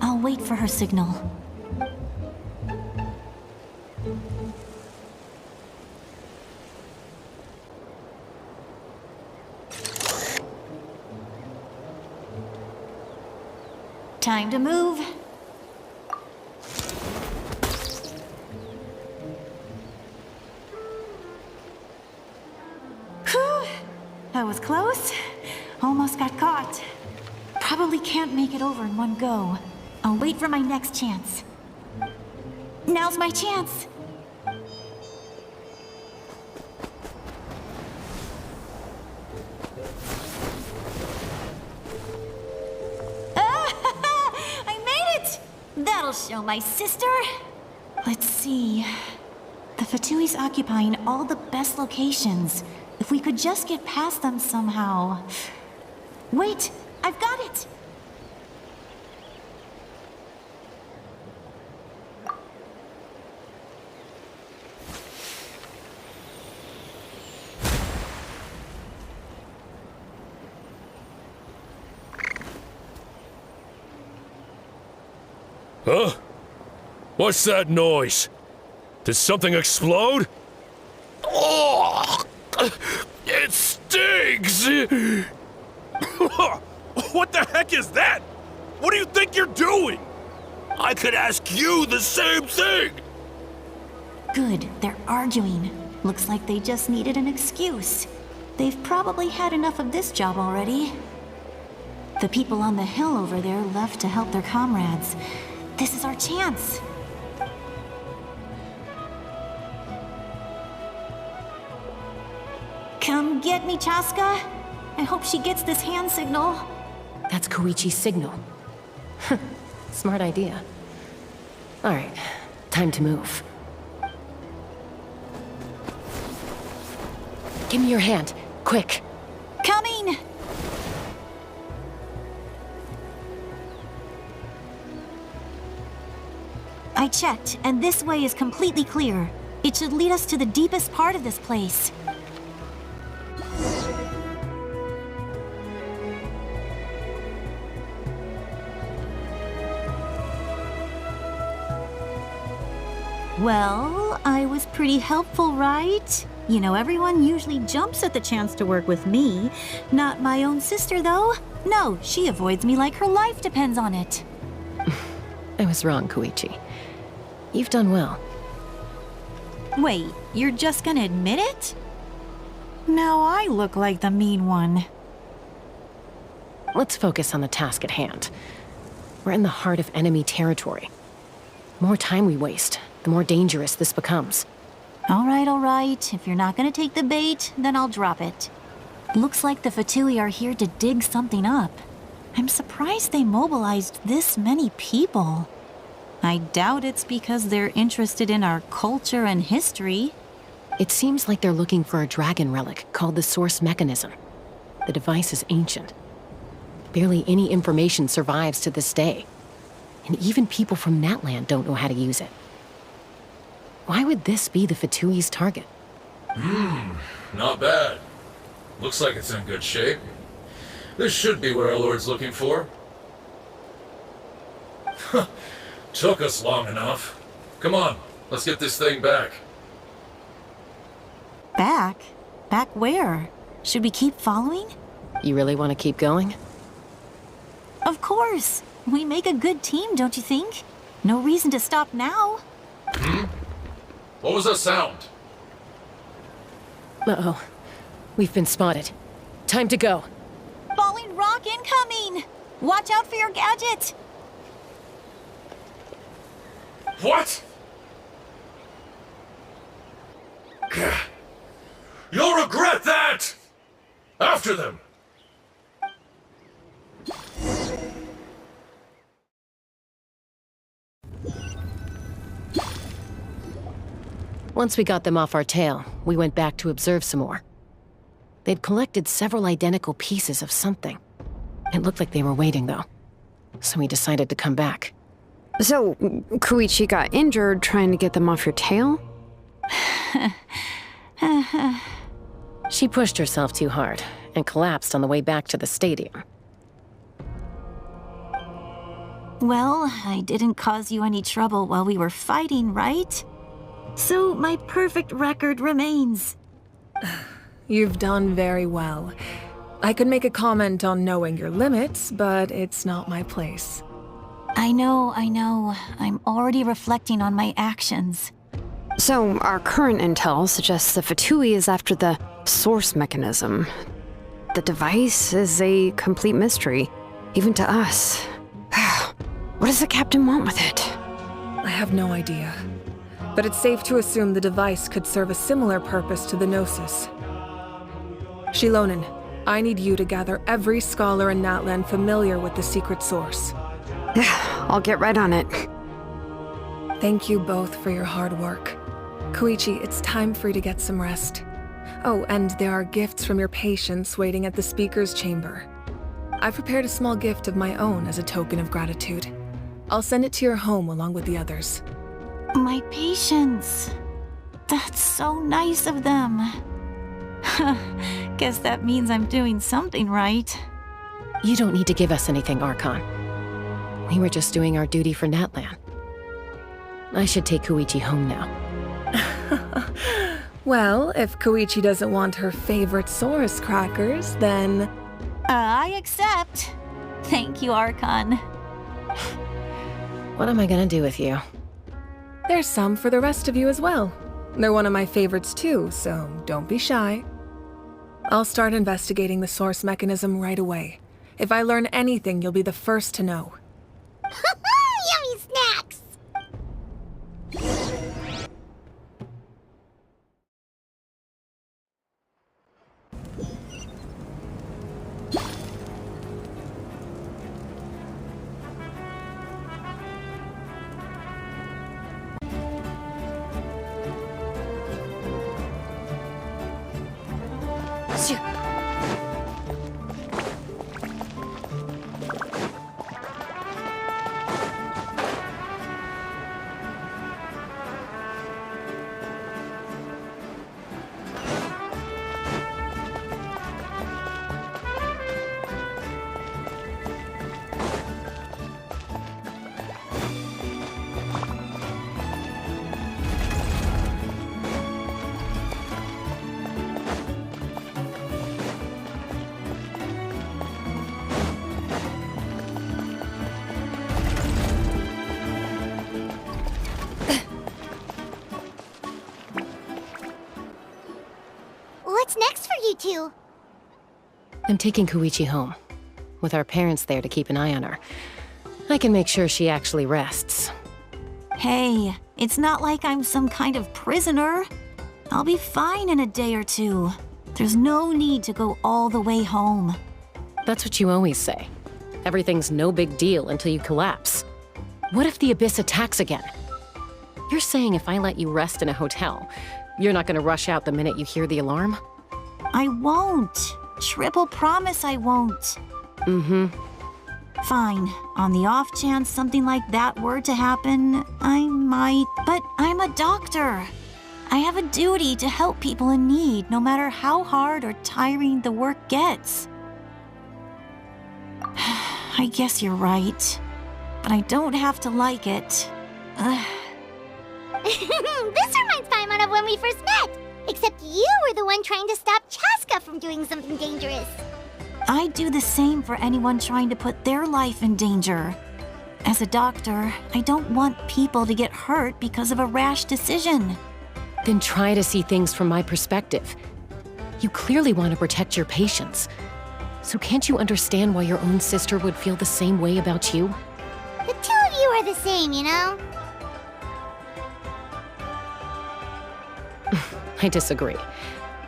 I'll wait for her signal. Time to move. Whew! That was close. Almost got caught. Probably can't make it over in one go. I'll wait for my next chance. Now's my chance. That'll show my sister. Let's see. The Fatui's occupying all the best locations. If we could just get past them somehow. Wait, I've got it! Huh? What's that noise? Did something explode? Oh! It stings! What the heck is that? What do you think you're doing? I could ask you the same thing! Good, they're arguing. Looks like they just needed an excuse. They've probably had enough of this job already. The people on the hill over there left to help their comrades. This is our chance. Come get me, Chaska. I hope she gets this hand signal. That's Koichi's signal. Smart idea. All right, time to move. Give me your hand, quick. Coming! I checked, and this way is completely clear. It should lead us to the deepest part of this place. Well, I was pretty helpful, right? You know, everyone usually jumps at the chance to work with me. Not my own sister, though. No, she avoids me like her life depends on it. I was wrong, Koichi. You've done well. Wait, you're just gonna admit it? Now I look like the mean one. Let's focus on the task at hand. We're in the heart of enemy territory. The more time we waste, the more dangerous this becomes. All right. If you're not gonna take the bait, then I'll drop it. Looks like the Fatui are here to dig something up. I'm surprised they mobilized this many people. I doubt it's because they're interested in our culture and history. It seems like they're looking for a dragon relic called the Source Mechanism. The device is ancient. Barely any information survives to this day. And even people from Natlan don't know how to use it. Why would this be the Fatui's target? Not bad. Looks like it's in good shape. This should be what our Lord's looking for. Took us long enough. Come on, let's get this thing back. Back? Back where? Should we keep following? You really want to keep going? Of course. We make a good team, don't you think? No reason to stop now. What was that sound? Uh-oh. We've been spotted. Time to go. Falling rock incoming! Watch out for your gadget! What? You'll regret that! After them! Once we got them off our tail, we went back to observe some more. They'd collected several identical pieces of something. It looked like they were waiting, though. So we decided to come back. So, Koichi got injured trying to get them off your tail? She pushed herself too hard and collapsed on the way back to the stadium. Well, I didn't cause you any trouble while we were fighting, right? So my perfect record remains. You've done very well. I could make a comment on knowing your limits, but it's not my place. I know. I'm already reflecting on my actions. So, our current intel suggests the Fatui is after the Source Mechanism. The device is a complete mystery, even to us. What does the captain want with it? I have no idea. But it's safe to assume the device could serve a similar purpose to the Gnosis. Shilonen, I need you to gather every scholar in Natlan familiar with the secret source. I'll get right on it. Thank you both for your hard work. Koichi, it's time for you to get some rest. Oh, and there are gifts from your patients waiting at the speaker's chamber. I've prepared a small gift of my own as a token of gratitude. I'll send it to your home along with the others. My patience. That's so nice of them. Guess that means I'm doing something right. You don't need to give us anything, Archon. We were just doing our duty for Natlan. I should take Koichi home now. Well, if Koichi doesn't want her favorite Saurus crackers, then... I accept. Thank you, Archon. What am I gonna do with you? There's some for the rest of you as well. They're one of my favorites too, so don't be shy. I'll start investigating the Source Mechanism right away. If I learn anything, you'll be the first to know. Yummy snacks! to? I'm taking Koichi home, with our parents there to keep an eye on her. I can make sure she actually rests. Hey, it's not like I'm some kind of prisoner. I'll be fine in a day or two. There's no need to go all the way home. That's what you always say. Everything's no big deal until you collapse. What if the Abyss attacks again? You're saying if I let you rest in a hotel, you're not gonna rush out the minute you hear the alarm? I won't. Triple promise I won't. Mm-hmm. Fine. On the off chance something like that were to happen, I might. But I'm a doctor. I have a duty to help people in need, no matter how hard or tiring the work gets. I guess you're right. But I don't have to like it. This reminds Paimon of when we first met. Except you were the one trying to stop Chaska from doing something dangerous. I do the same for anyone trying to put their life in danger. As a doctor, I don't want people to get hurt because of a rash decision. Then try to see things from my perspective. You clearly want to protect your patients. So can't you understand why your own sister would feel the same way about you? The two of you are the same, you know? I disagree.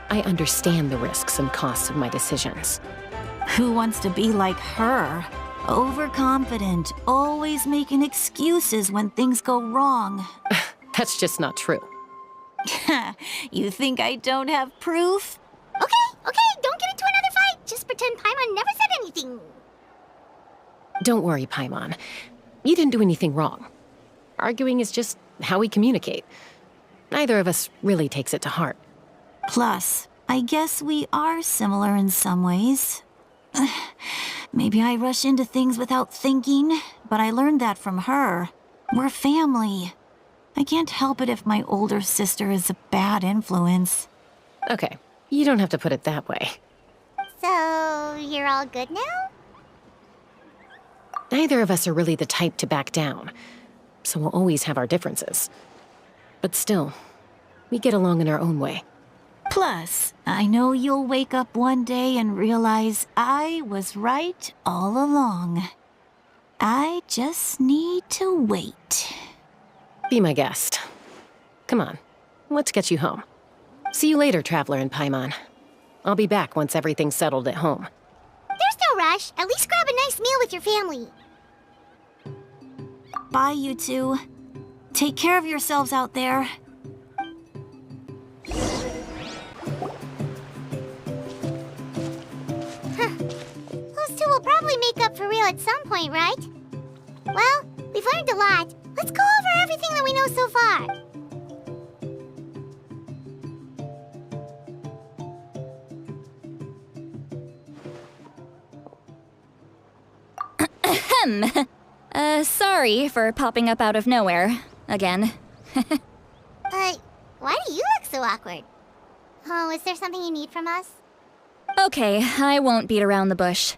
I understand the risks and costs of my decisions. Who wants to be like her? Overconfident, always making excuses when things go wrong. That's just not true. You think I don't have proof? Okay, don't get into another fight. Just pretend Paimon never said anything. Don't worry, Paimon. You didn't do anything wrong. Arguing is just how we communicate. Neither of us really takes it to heart. Plus, I guess we are similar in some ways. Maybe I rush into things without thinking, but I learned that from her. We're family. I can't help it if my older sister is a bad influence. Okay, you don't have to put it that way. So, you're all good now? Neither of us are really the type to back down, so we'll always have our differences. But still, we get along in our own way. Plus, I know you'll wake up one day and realize I was right all along. I just need to wait. Be my guest. Come on, let's get you home. See you later, Traveler and Paimon. I'll be back once everything's settled at home. There's no rush. At least grab a nice meal with your family. Bye, you two. Take care of yourselves out there. Those two will probably make up for real at some point, right? Well, we've learned a lot. Let's go over everything that we know so far. Sorry for popping up out of nowhere. Again. Why do you look so awkward? Oh, is there something you need from us? Okay, I won't beat around the bush.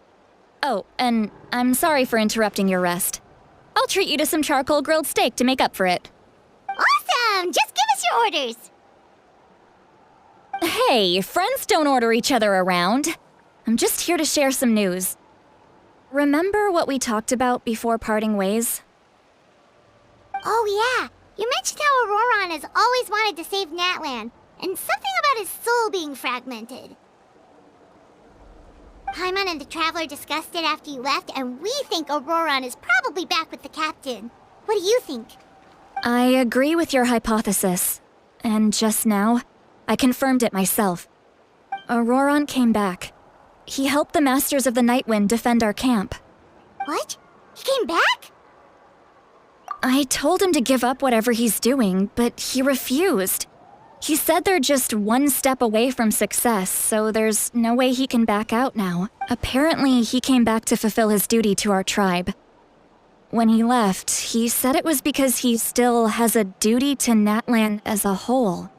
Oh, and I'm sorry for interrupting your rest. I'll treat you to some charcoal grilled steak to make up for it. Awesome! Just give us your orders! Hey, friends don't order each other around. I'm just here to share some news. Remember what we talked about before parting ways? Oh yeah, you mentioned how Auroron has always wanted to save Natlan, and something about his soul being fragmented. Paimon and the Traveler discussed it after you left, and we think Auroron is probably back with the captain. What do you think? I agree with your hypothesis. And just now, I confirmed it myself. Auroron came back. He helped the Masters of the Nightwind defend our camp. What? He came back? I told him to give up whatever he's doing, but he refused. He said they're just one step away from success, so there's no way he can back out now. Apparently, he came back to fulfill his duty to our tribe. When he left, he said it was because he still has a duty to Natlan as a whole.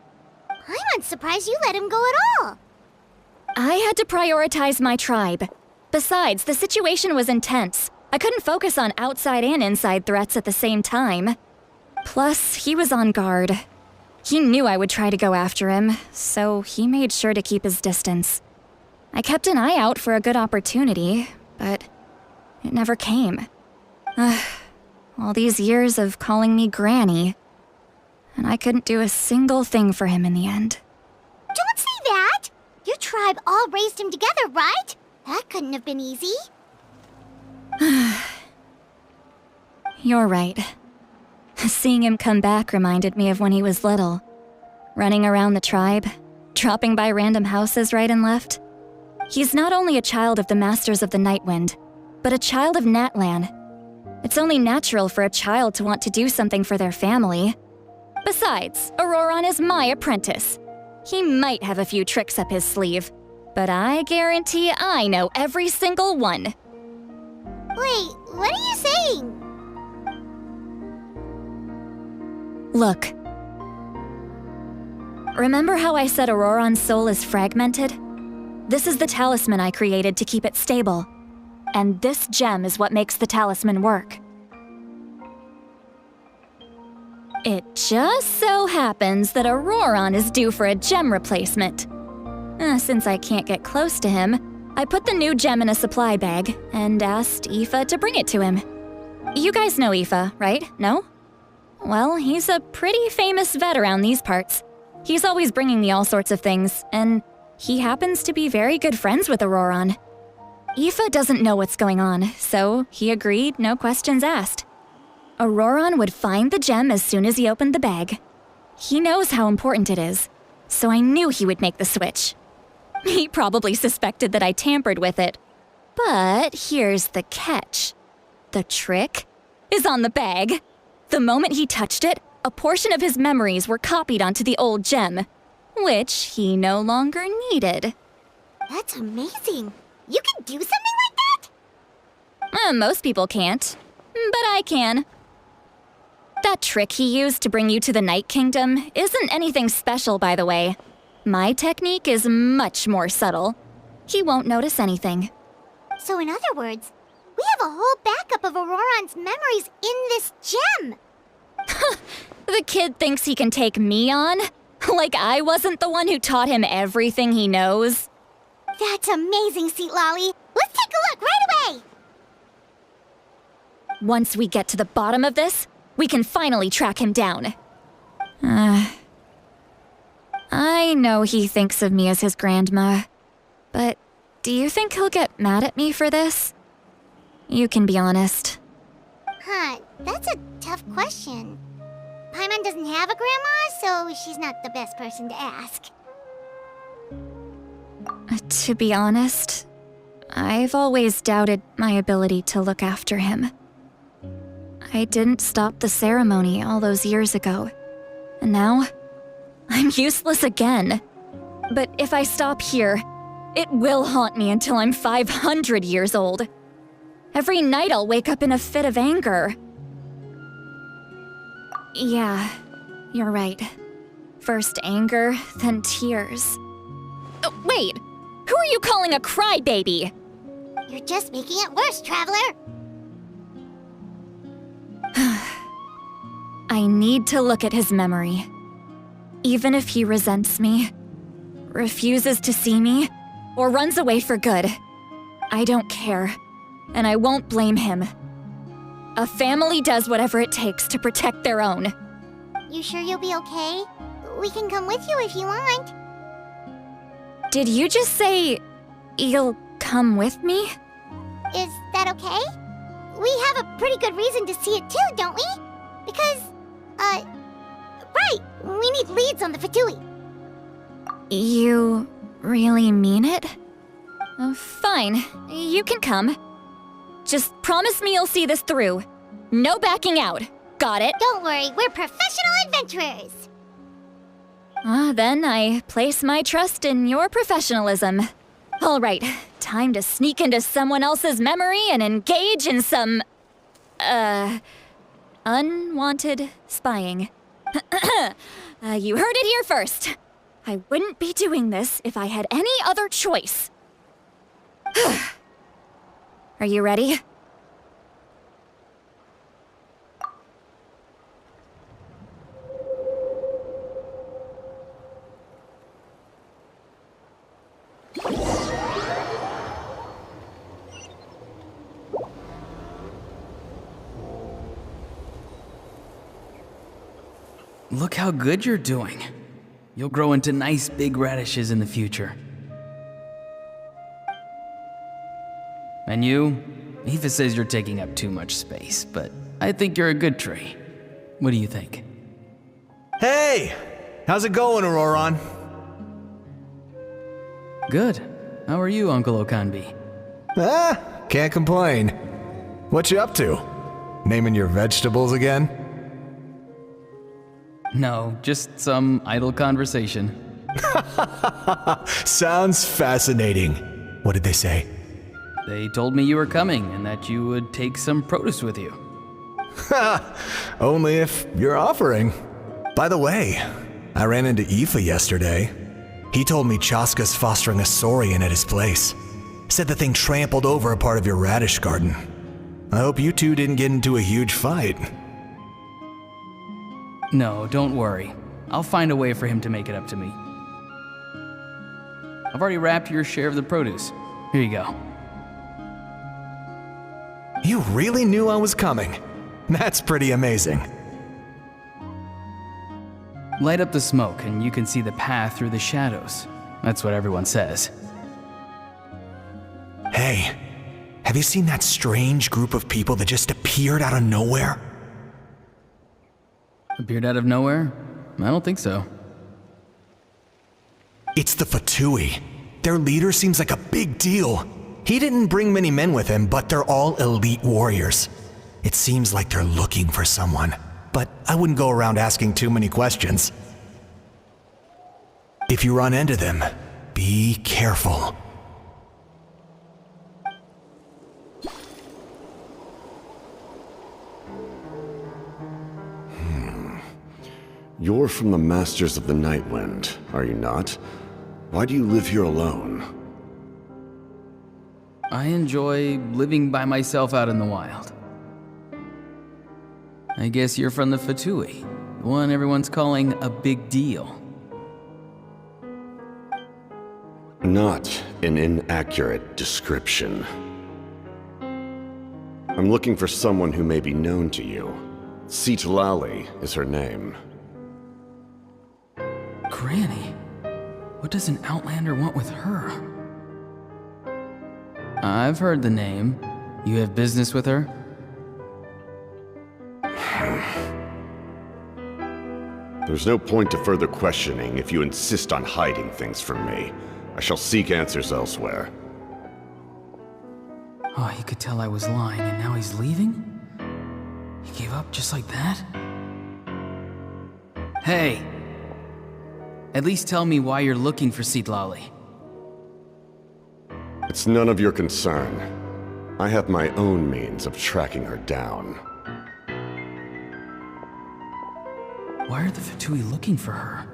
I'm surprised you let him go at all. I had to prioritize my tribe. Besides, the situation was intense. I couldn't focus on outside and inside threats at the same time. Plus, he was on guard. He knew I would try to go after him, so he made sure to keep his distance. I kept an eye out for a good opportunity, but it never came. All these years of calling me Granny, and I couldn't do a single thing for him in the end. Don't say that! Your tribe all raised him together, right? That couldn't have been easy. You're right. Seeing him come back reminded me of when he was little. Running around the tribe, dropping by random houses right and left. He's not only a child of the Masters of the Nightwind, but a child of Natlan. It's only natural for a child to want to do something for their family. Besides, Auroron is my apprentice. He might have a few tricks up his sleeve, but I guarantee I know every single one. Wait, what are you saying? Look. Remember how I said Auroron's soul is fragmented? This is the talisman I created to keep it stable. And this gem is what makes the talisman work. It just so happens that Auroron is due for a gem replacement. Since I can't get close to him, I put the new gem in a supply bag and asked Aoife to bring it to him. You guys know Aoife, right? No? Well, he's a pretty famous vet around these parts. He's always bringing me all sorts of things, and he happens to be very good friends with Auroron. Aoife doesn't know what's going on, so he agreed, no questions asked. Auroron would find the gem as soon as he opened the bag. He knows how important it is, so I knew he would make the switch. He probably suspected that I tampered with it. But here's the catch. The trick is on the bag. The moment he touched it, a portion of his memories were copied onto the old gem, which he no longer needed. That's amazing. You can do something like that? Most people can't, but I can. That trick he used to bring you to the Night Kingdom isn't anything special, by the way. My technique is much more subtle. He won't notice anything. So in other words, we have a whole backup of Auroron's memories in this gem! The kid thinks he can take me on? Like I wasn't the one who taught him everything he knows? That's amazing, Seat Lolly. Let's take a look right away! Once we get to the bottom of this, we can finally track him down. I know he thinks of me as his grandma, but do you think he'll get mad at me for this? You can be honest. Huh, that's a tough question. Paimon doesn't have a grandma, so she's not the best person to ask. To be honest, I've always doubted my ability to look after him. I didn't stop the ceremony all those years ago, and now I'm useless again. But if I stop here, it will haunt me until I'm 500 years old. Every night I'll wake up in a fit of anger. Yeah, you're right. First anger, then tears. Oh, wait! Who are you calling a crybaby? You're just making it worse, Traveler! I need to look at his memory. Even if he resents me, refuses to see me, or runs away for good, I don't care, and I won't blame him. A family does whatever it takes to protect their own. You sure you'll be okay? We can come with you if you want. Did you just say you'll come with me? Is that okay? We have a pretty good reason to see it too, don't we? Because, right, we need leads on the Fatui. You really mean it? Fine, you can come. Just promise me you'll see this through. No backing out. Got it? Don't worry, we're professional adventurers. Then I place my trust in your professionalism. All right, time to sneak into someone else's memory and engage in some, unwanted spying. You heard it here first. I wouldn't be doing this if I had any other choice. Are you ready? Look how good you're doing. You'll grow into nice big radishes in the future. And you? Aoife says you're taking up too much space, but I think you're a good tree. What do you think? Hey! How's it going, Auroron? Good. How are you, Uncle Okanbi? Can't complain. What you up to? Naming your vegetables again? No, just some idle conversation. Sounds fascinating. What did they say? They told me you were coming and that you would take some produce with you. Only if you're offering. By the way, I ran into Aoife yesterday. He told me Chaska's fostering a saurian at his place. Said the thing trampled over a part of your radish garden. I hope you two didn't get into a huge fight. No, don't worry. I'll find a way for him to make it up to me. I've already wrapped your share of the produce. Here you go. You really knew I was coming. That's pretty amazing. Light up the smoke and you can see the path through the shadows. That's what everyone says. Hey, have you seen that strange group of people that just appeared out of nowhere? Appeared out of nowhere? I don't think so. It's the Fatui. Their leader seems like a big deal. He didn't bring many men with him, but they're all elite warriors. It seems like they're looking for someone, but I wouldn't go around asking too many questions. If you run into them, be careful. You're from the Masters of the Nightwind, are you not? Why do you live here alone? I enjoy living by myself out in the wild. I guess you're from the Fatui, the one everyone's calling a big deal. Not an inaccurate description. I'm looking for someone who may be known to you. Citlali is her name. Granny? What does an Outlander want with her? I've heard the name. You have business with her? There's no point to further questioning if you insist on hiding things from me. I shall seek answers elsewhere. Oh, he could tell I was lying and now he's leaving? He gave up just like that? Hey! At least tell me why you're looking for Citlali. It's none of your concern. I have my own means of tracking her down. Why are the Fatui looking for her?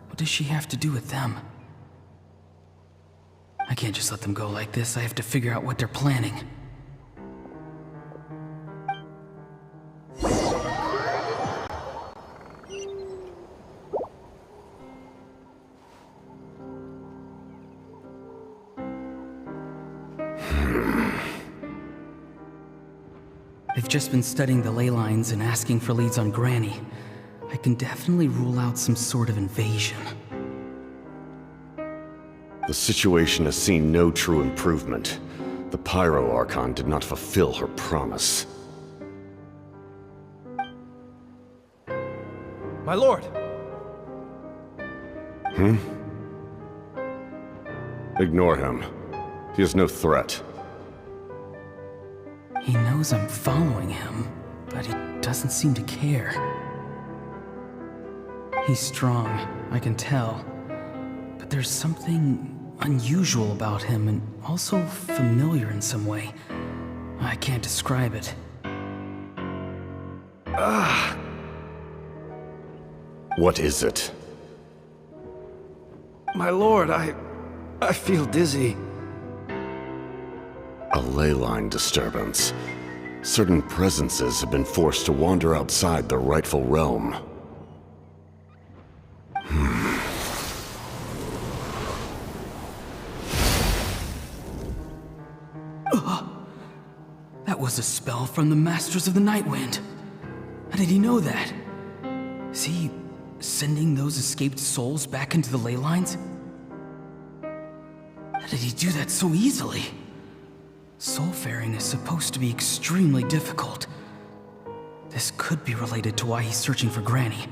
What does she have to do with them? I can't just let them go like this. I have to figure out what they're planning. They've just been studying the ley lines and asking for leads on Granny. I can definitely rule out some sort of invasion. The situation has seen no true improvement. The Pyro Archon did not fulfill her promise. My lord! Ignore him. He is no threat. He knows I'm following him, but he doesn't seem to care. He's strong, I can tell. But there's something unusual about him and also familiar in some way. I can't describe it. What is it? My lord, I feel dizzy. A ley line disturbance. Certain presences have been forced to wander outside their rightful realm. That was a spell from the Masters of the Nightwind. How did he know that? Is Sending those escaped souls back into the ley lines? How did he do that so easily? Soulfaring is supposed to be extremely difficult. This could be related to why he's searching for Granny.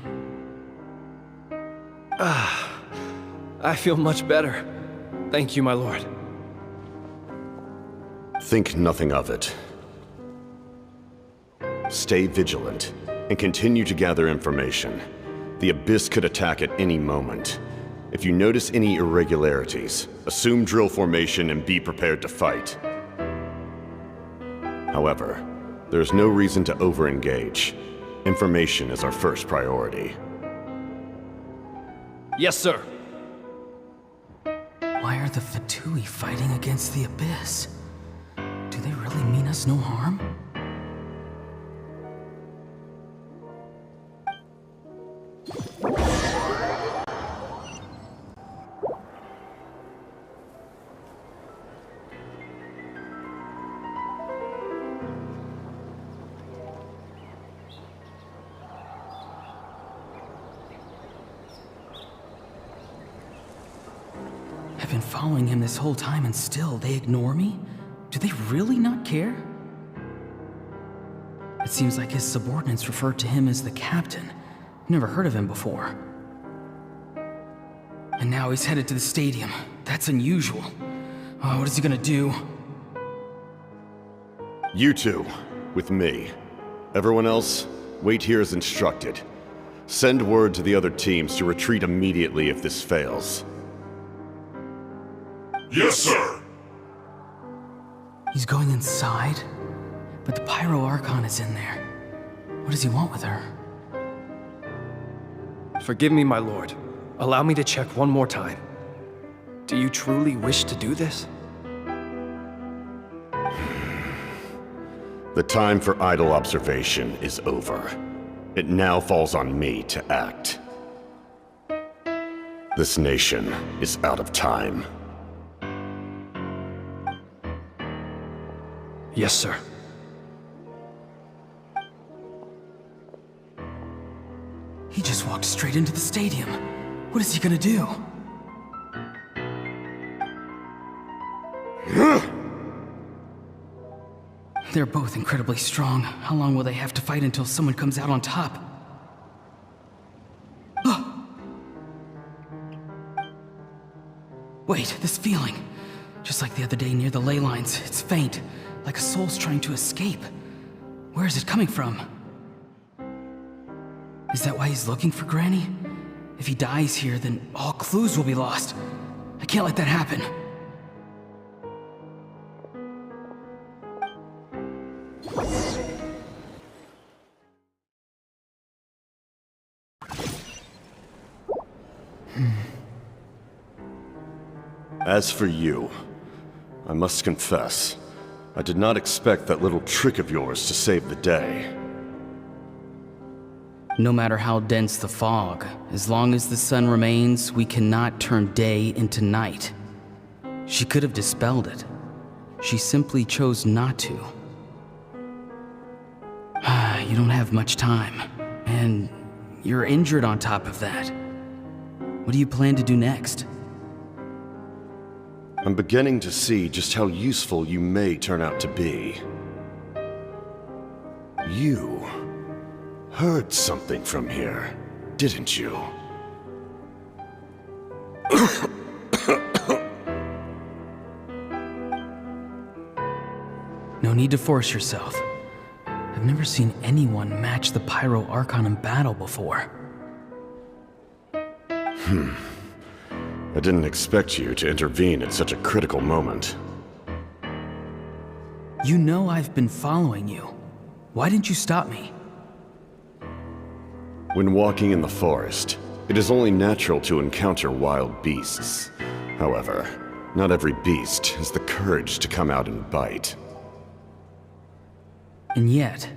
I feel much better. Thank you, my lord. Think nothing of it. Stay vigilant, and continue to gather information. The Abyss could attack at any moment. If you notice any irregularities, assume drill formation and be prepared to fight. However, there's no reason to over-engage. Information is our first priority. Yes, sir. Why are the Fatui fighting against the Abyss? Do they really mean us no harm? I've been following him this whole time and still they ignore me? Do they really not care? It seems like his subordinates referred to him as the captain. Never heard of him before. And now he's headed to the stadium. That's unusual. Oh, what is he gonna do? You two, with me. Everyone else, wait here as instructed. Send word to the other teams to retreat immediately if this fails. Yes, sir! He's going inside? But the Pyro Archon is in there. What does he want with her? Forgive me, my lord. Allow me to check one more time. Do you truly wish to do this? The time for idle observation is over. It now falls on me to act. This nation is out of time. Yes, sir. He just walked straight into the stadium. What is he gonna do? They're both incredibly strong. How long will they have to fight until someone comes out on top? Wait, this feeling. Just like the other day near the ley lines, it's faint, like a soul's trying to escape. Where is it coming from? Is that why he's looking for Granny? If he dies here, then all clues will be lost. I can't let that happen. As for you, I must confess, I did not expect that little trick of yours to save the day. No matter how dense the fog, as long as the sun remains, we cannot turn day into night. She could have dispelled it. She simply chose not to. You don't have much time, and you're injured on top of that. What do you plan to do next? I'm beginning to see just how useful you may turn out to be. You heard something from here, didn't you? No need to force yourself. I've never seen anyone match the Pyro Archon in battle before. I didn't expect you to intervene at such a critical moment. You know I've been following you. Why didn't you stop me? When walking in the forest, it is only natural to encounter wild beasts. However, not every beast has the courage to come out and bite. And yet,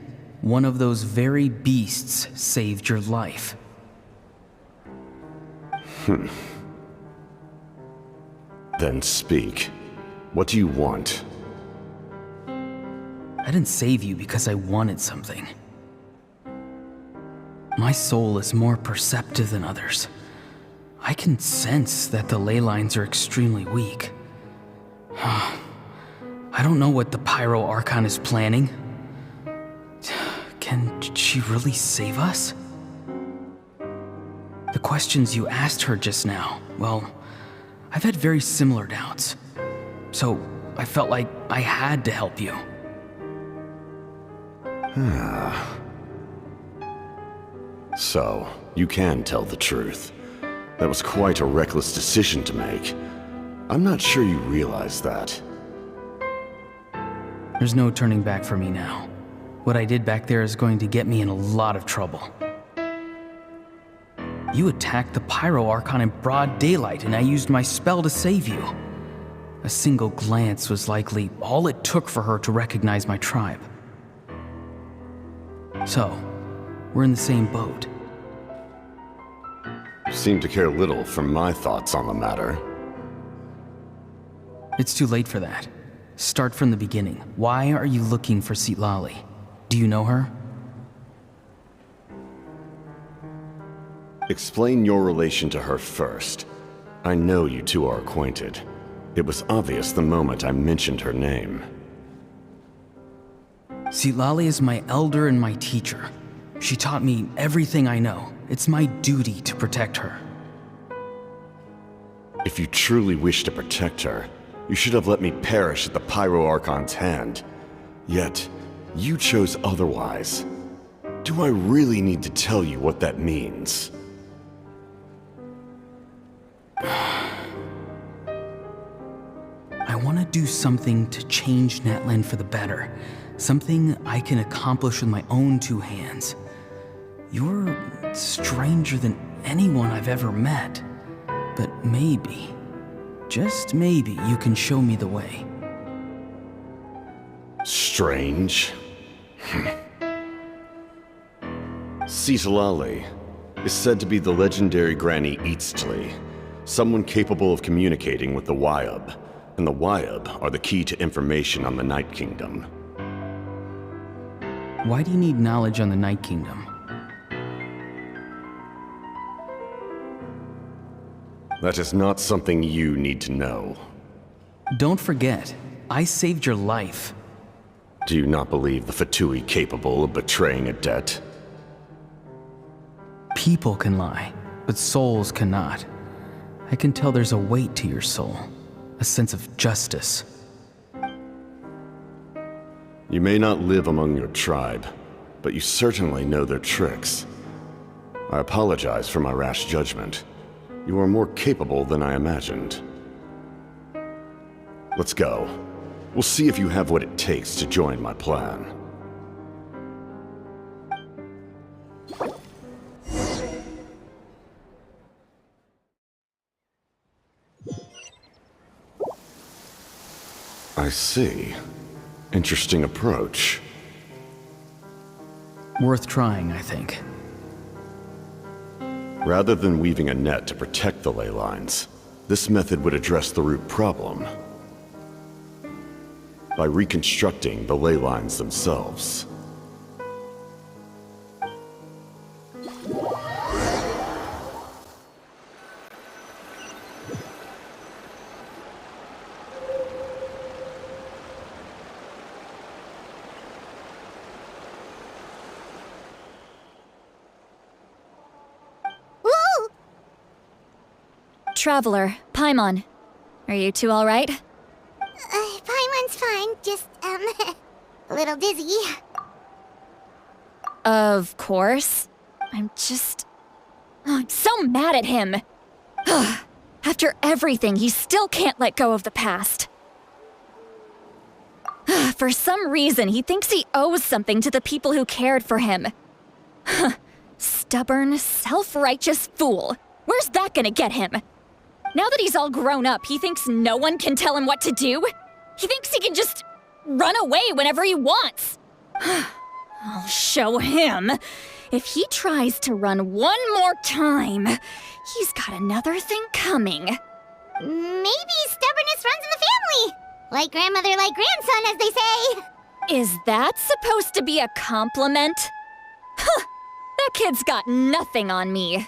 one of those very beasts saved your life. Then speak. What do you want? I didn't save you because I wanted something. my soul is more perceptive than others. I can sense that the ley lines are extremely weak. I don't know what the Pyro Archon is planning. Can she really save us? The questions you asked her just now, well, I've had very similar doubts. So I felt like I had to help you. So, you can tell the truth. That was quite a reckless decision to make. I'm not sure you realize that. There's no turning back for me now. What I did back there is going to get me in a lot of trouble. You attacked the Pyro Archon in broad daylight, and I used my spell to save you. A single glance was likely all it took for her to recognize my tribe. So, we're in the same boat. You seem to care little for my thoughts on the matter. It's too late for that. Start from the beginning. Why are you looking for Citlali? Do you know her? Explain your relation to her first. I know you two are acquainted. It was obvious the moment I mentioned her name. Citlali is my elder and my teacher. She taught me everything I know. It's my duty to protect her. If you truly wish to protect her, you should have let me perish at the Pyro Archon's hand. Yet, you chose otherwise. Do I really need to tell you what that means? I want to do something to change Natlan for the better. Something I can accomplish with my own two hands. You're stranger than anyone I've ever met. But maybe, just maybe, you can show me the way. Strange? Citlali is said to be the legendary Granny Eastly, someone capable of communicating with the Wyub, and the Wyub are the key to information on the Night Kingdom. Why do you need knowledge on the Night Kingdom? That is not something you need to know. Don't forget, I saved your life. Do you not believe the Fatui capable of betraying a debt? People can lie, but souls cannot. I can tell there's a weight to your soul, a sense of justice. You may not live among your tribe, but you certainly know their tricks. I apologize for my rash judgment. You are more capable than I imagined. Let's go. We'll see if you have what it takes to join my plan. I see. Interesting approach. Worth trying, I think. Rather than weaving a net to protect the ley lines, this method would address the root problem by reconstructing the ley lines themselves. Traveler, Paimon. Are you two alright? Paimon's fine, just, a little dizzy. Of course. I'm so mad at him. After everything, he still can't let go of the past. For some reason, he thinks he owes something to the people who cared for him. Stubborn, self-righteous fool. Where's that gonna get him? Now that he's all grown up, he thinks no one can tell him what to do? He thinks he can just run away whenever he wants. I'll show him. If he tries to run one more time, he's got another thing coming. Maybe stubbornness runs in the family. Like grandmother, like grandson, as they say. Is that supposed to be a compliment? That kid's got nothing on me.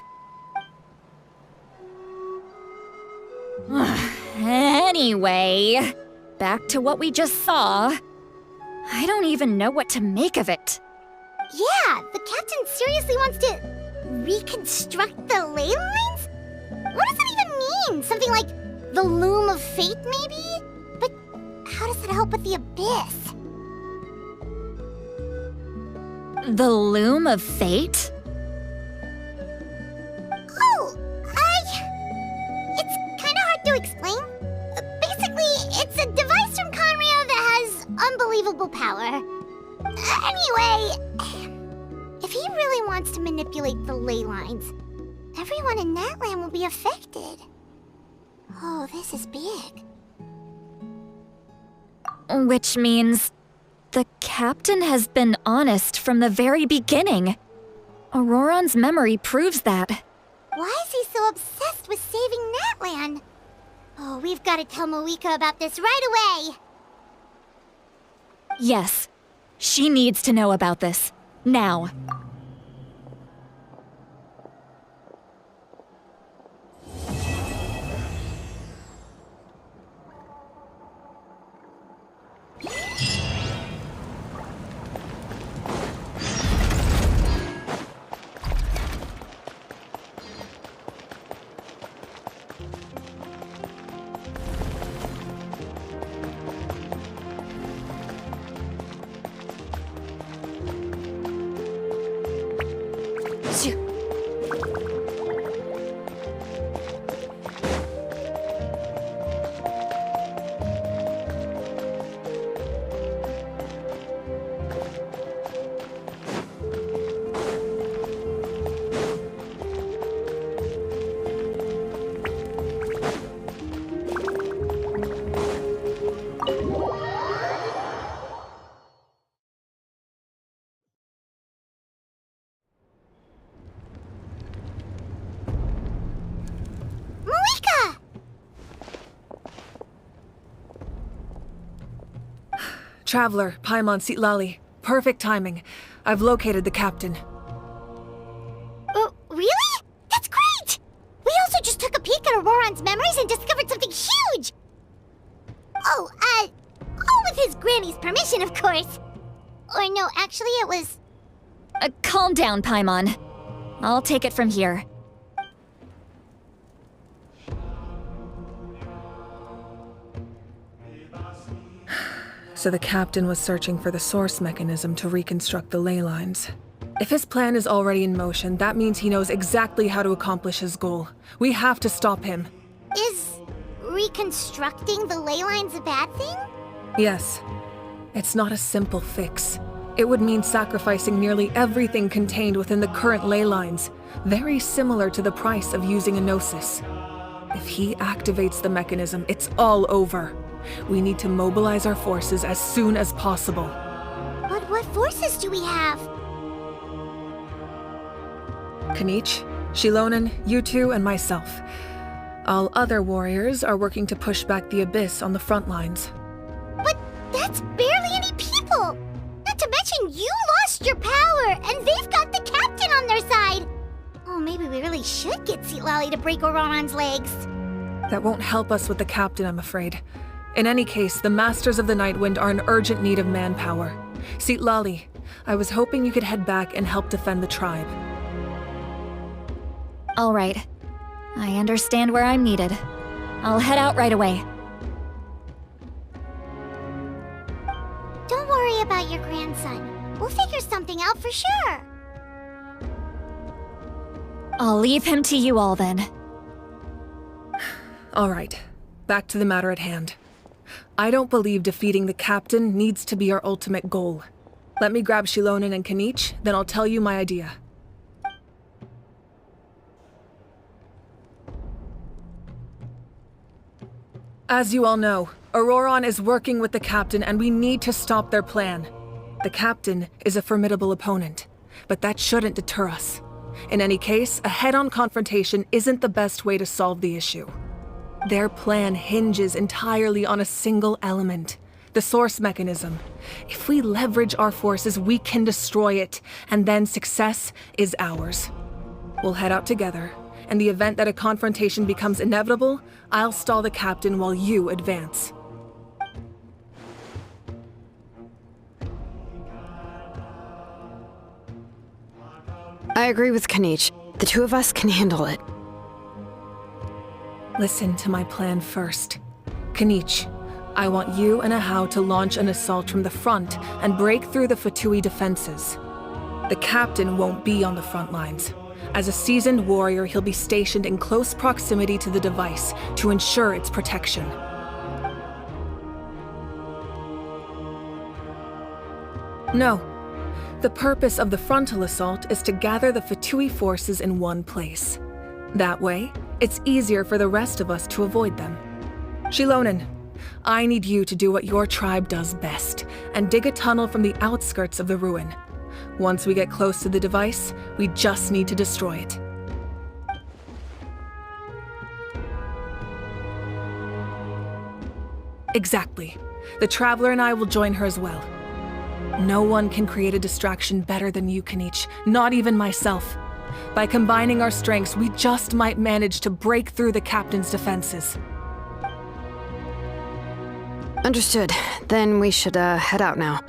Anyway, back to what we just saw. I don't even know what to make of it. Yeah, the captain seriously wants to reconstruct the ley lines? What does that even mean? Something like the loom of fate, maybe? But how does that help with the abyss? The loom of fate? Oh, it's kind of hard to explain. Basically, it's a device from Conrio that has unbelievable power. Anyway, if he really wants to manipulate the ley lines, everyone in Natlan will be affected. Oh, this is big. Which means the captain has been honest from the very beginning. Auroron's memory proves that. Why is he so obsessed with saving Natlan? Oh, we've got to tell Moeka about this right away. Yes, she needs to know about this. Now. Traveler, Paimon Sitlali. Perfect timing. I've located the captain. Really? That's great! We also just took a peek at Auroron's memories and discovered something huge! Oh, all with his granny's permission, of course. Or no, actually it was... Calm down, Paimon. I'll take it from here. So the captain was searching for the source mechanism to reconstruct the ley lines. If his plan is already in motion, that means he knows exactly how to accomplish his goal. We have to stop him. Is reconstructing the ley lines a bad thing? Yes. It's not a simple fix. It would mean sacrificing nearly everything contained within the current ley lines, very similar to the price of using a Gnosis. If he activates the mechanism, it's all over. We need to mobilize our forces as soon as possible. But what forces do we have? Kanich, Shilonen, you two, and myself. All other warriors are working to push back the Abyss on the front lines. But that's barely any people! Not to mention you lost your power, and they've got the captain on their side! Oh, maybe we really should get Sitlali to break Auroron's legs. That won't help us with the captain, I'm afraid. In any case, the Masters of the Nightwind are in urgent need of manpower. Sitlali, I was hoping you could head back and help defend the tribe. All right. I understand where I'm needed. I'll head out right away. Don't worry about your grandson. We'll figure something out for sure. I'll leave him to you all then. All right. Back to the matter at hand. I don't believe defeating the captain needs to be our ultimate goal. Let me grab Shilonen and Kanich, then I'll tell you my idea. As you all know, Auroron is working with the captain and we need to stop their plan. The captain is a formidable opponent, but that shouldn't deter us. In any case, a head-on confrontation isn't the best way to solve the issue. Their plan hinges entirely on a single element, The source mechanism. If we leverage our forces, we can destroy it, and then success is ours. We'll head out together. In the event that a confrontation becomes inevitable, I'll stall the captain while you advance. I agree with Kanich. The two of us can handle it. Listen to my plan first. Kanich, I want you and Ahau to launch an assault from the front and break through the Fatui defenses. The captain won't be on the front lines. As a seasoned warrior, he'll be stationed in close proximity to the device to ensure its protection. No. The purpose of the frontal assault is to gather the Fatui forces in one place. That way, it's easier for the rest of us to avoid them. Shilonen, I need you to do what your tribe does best, and dig a tunnel from the outskirts of the ruin. Once we get close to the device, we just need to destroy it. Exactly. The Traveler and I will join her as well. No one can create a distraction better than you, Kanich, not even myself. By combining our strengths, we just might manage to break through the captain's defenses. Understood. Then we should head out now.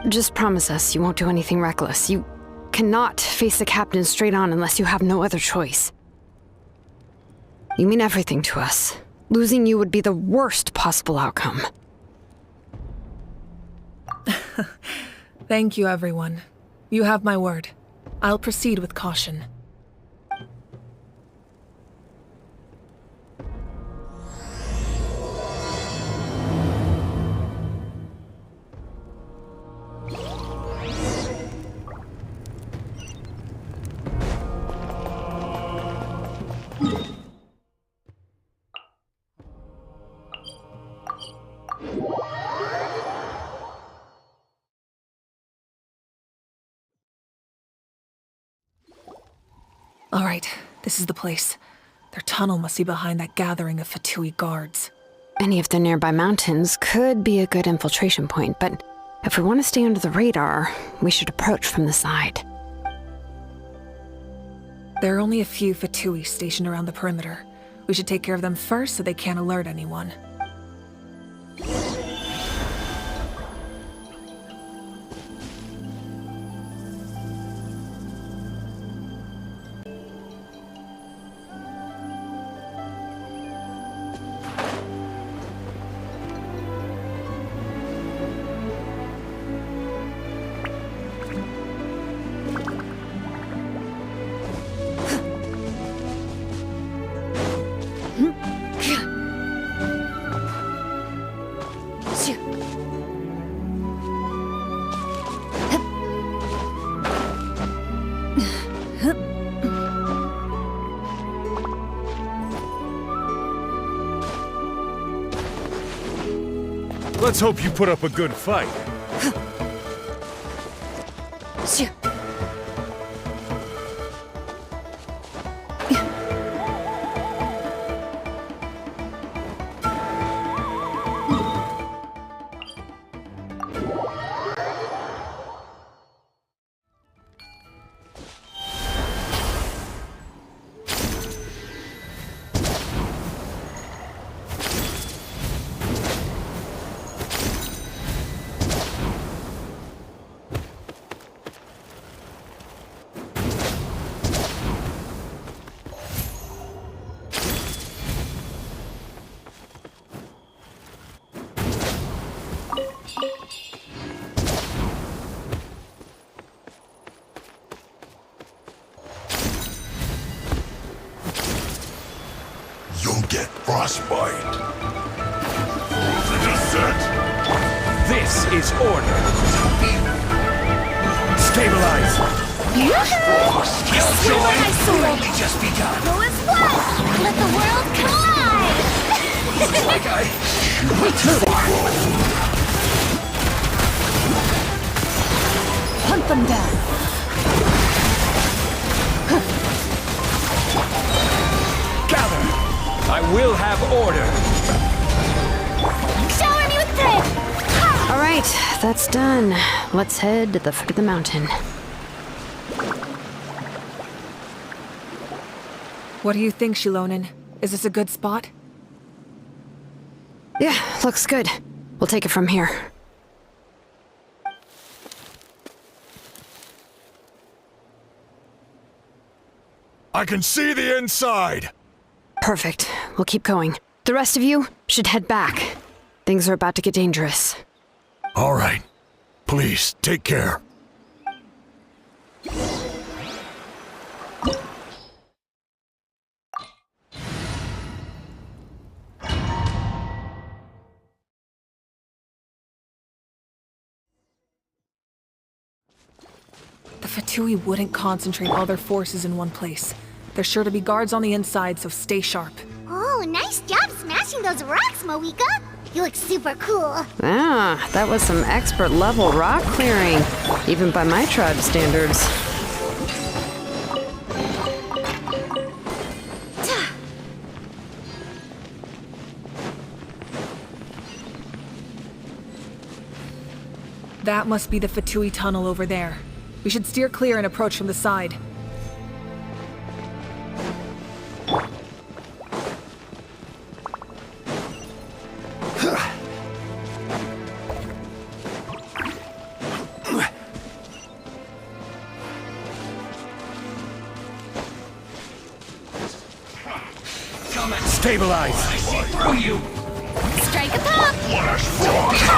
Just promise us you won't do anything reckless. You cannot face the captain straight on unless you have no other choice. You mean everything to us. Losing you would be the worst possible outcome. Thank you, everyone. You have my word. I'll proceed with caution. All right, this is the place. Their tunnel must be behind that gathering of Fatui guards. Any of the nearby mountains could be a good infiltration point, but if we want to stay under the radar, we should approach from the side. There are only a few Fatui stationed around the perimeter. We should take care of them first so they can't alert anyone. Let's hope you put up a good fight. You'll get frostbite. The descent! This is order. Stabilize. Killjoy has only just begun. Go as one! Let the world collide! Looks like I Hunt them down. gather. I will have order. Shower me with praise! that's done. Let's head to the foot of the mountain. What do you think, Shilonen? Is this a good spot? Yeah, looks good. We'll take it from here. I can see the inside! Perfect. We'll keep going. The rest of you should head back. Things are about to get dangerous. All right. Please, take care. The Fatui wouldn't concentrate all their forces in one place. There's sure to be guards on the inside, so stay sharp. Oh, nice job smashing those rocks, Moika. You look super cool. Ah, that was some expert level rock clearing, even by my tribe standards. That must be the Fatui tunnel over there. We should steer clear and approach from the side. Stabilize! I see through you! Strike a pop!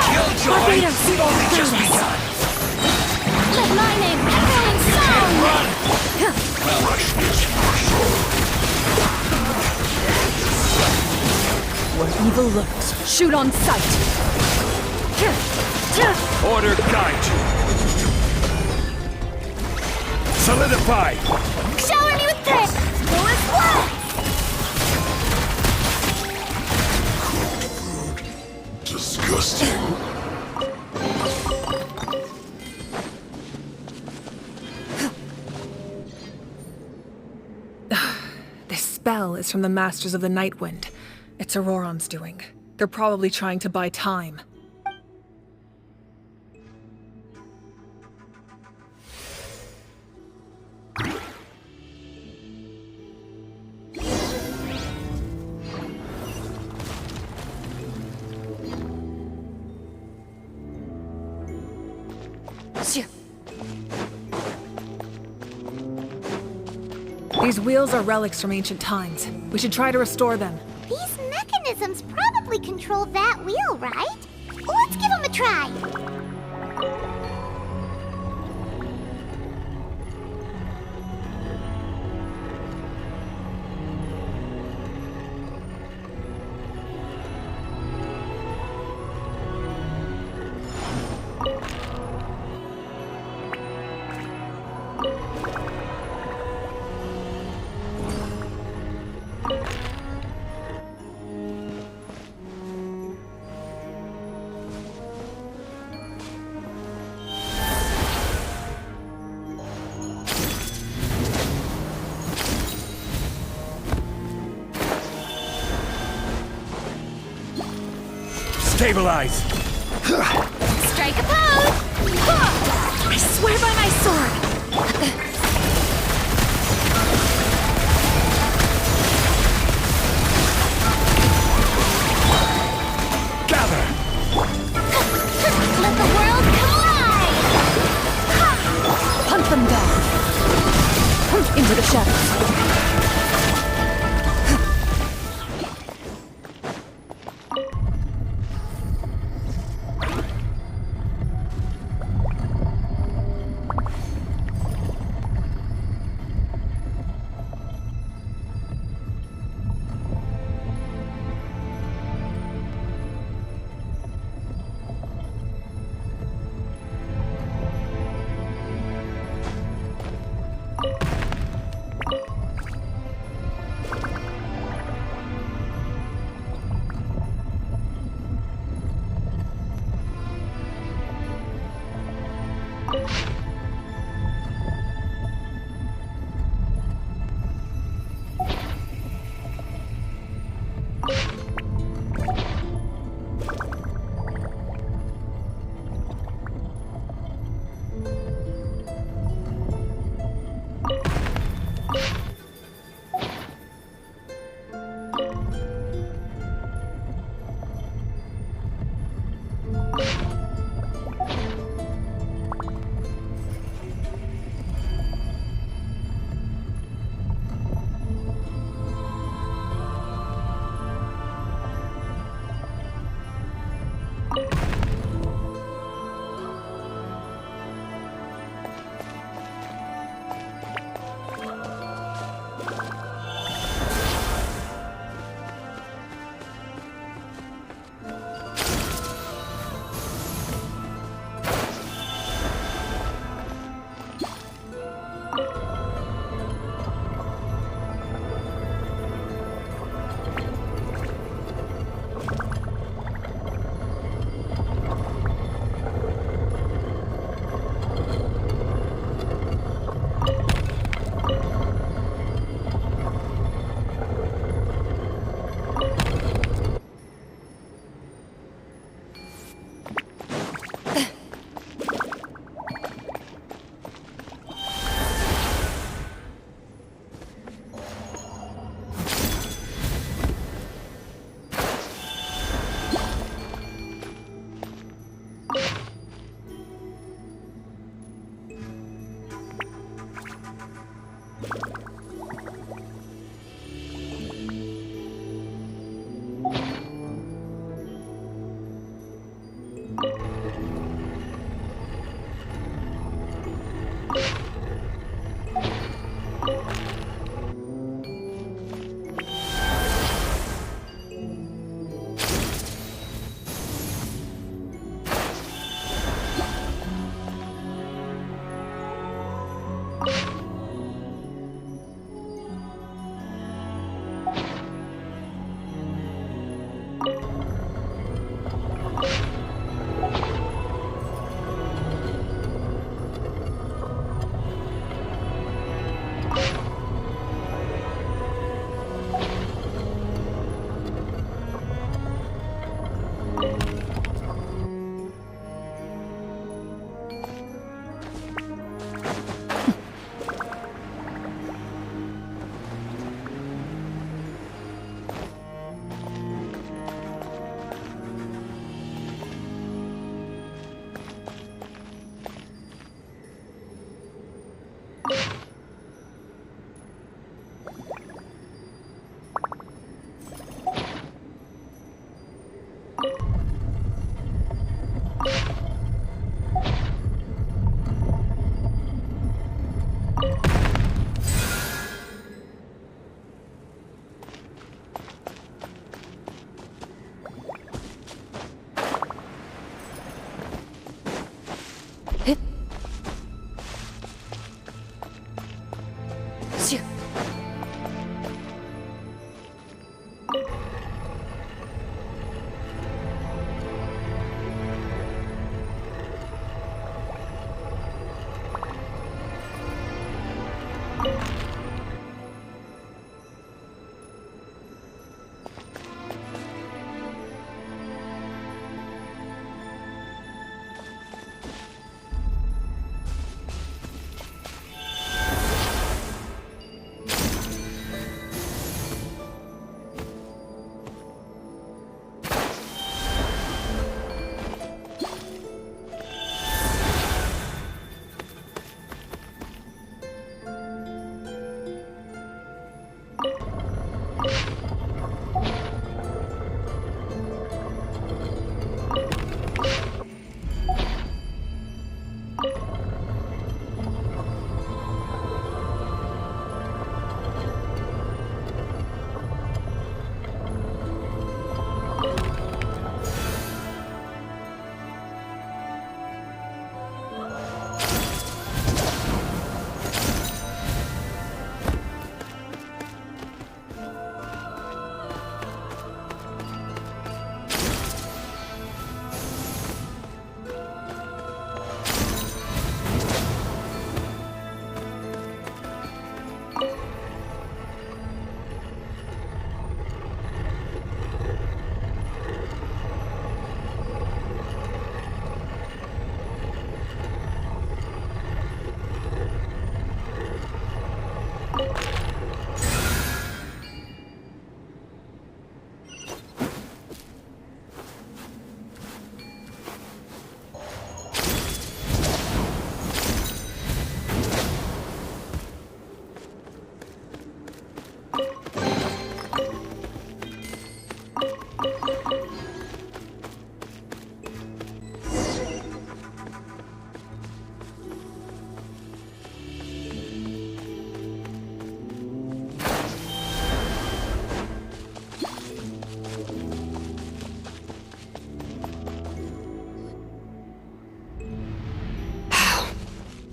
Killjoy! Only just begun! Let my name echo in song! Where evil lurks, shoot on sight! Order guide you! Solidify! Shower me with this! Full as blood! Disgusting. This spell is from the Masters of the Night Wind. It's Auroron's doing. They're probably trying to buy time. These wheels are relics from ancient times. We should try to restore them. These mechanisms probably control that wheel, right? Let's give them a try. Stabilize! Strike a pose! I swear by my sword! Gather! Let the world collide! Hunt them down! Into the shadows.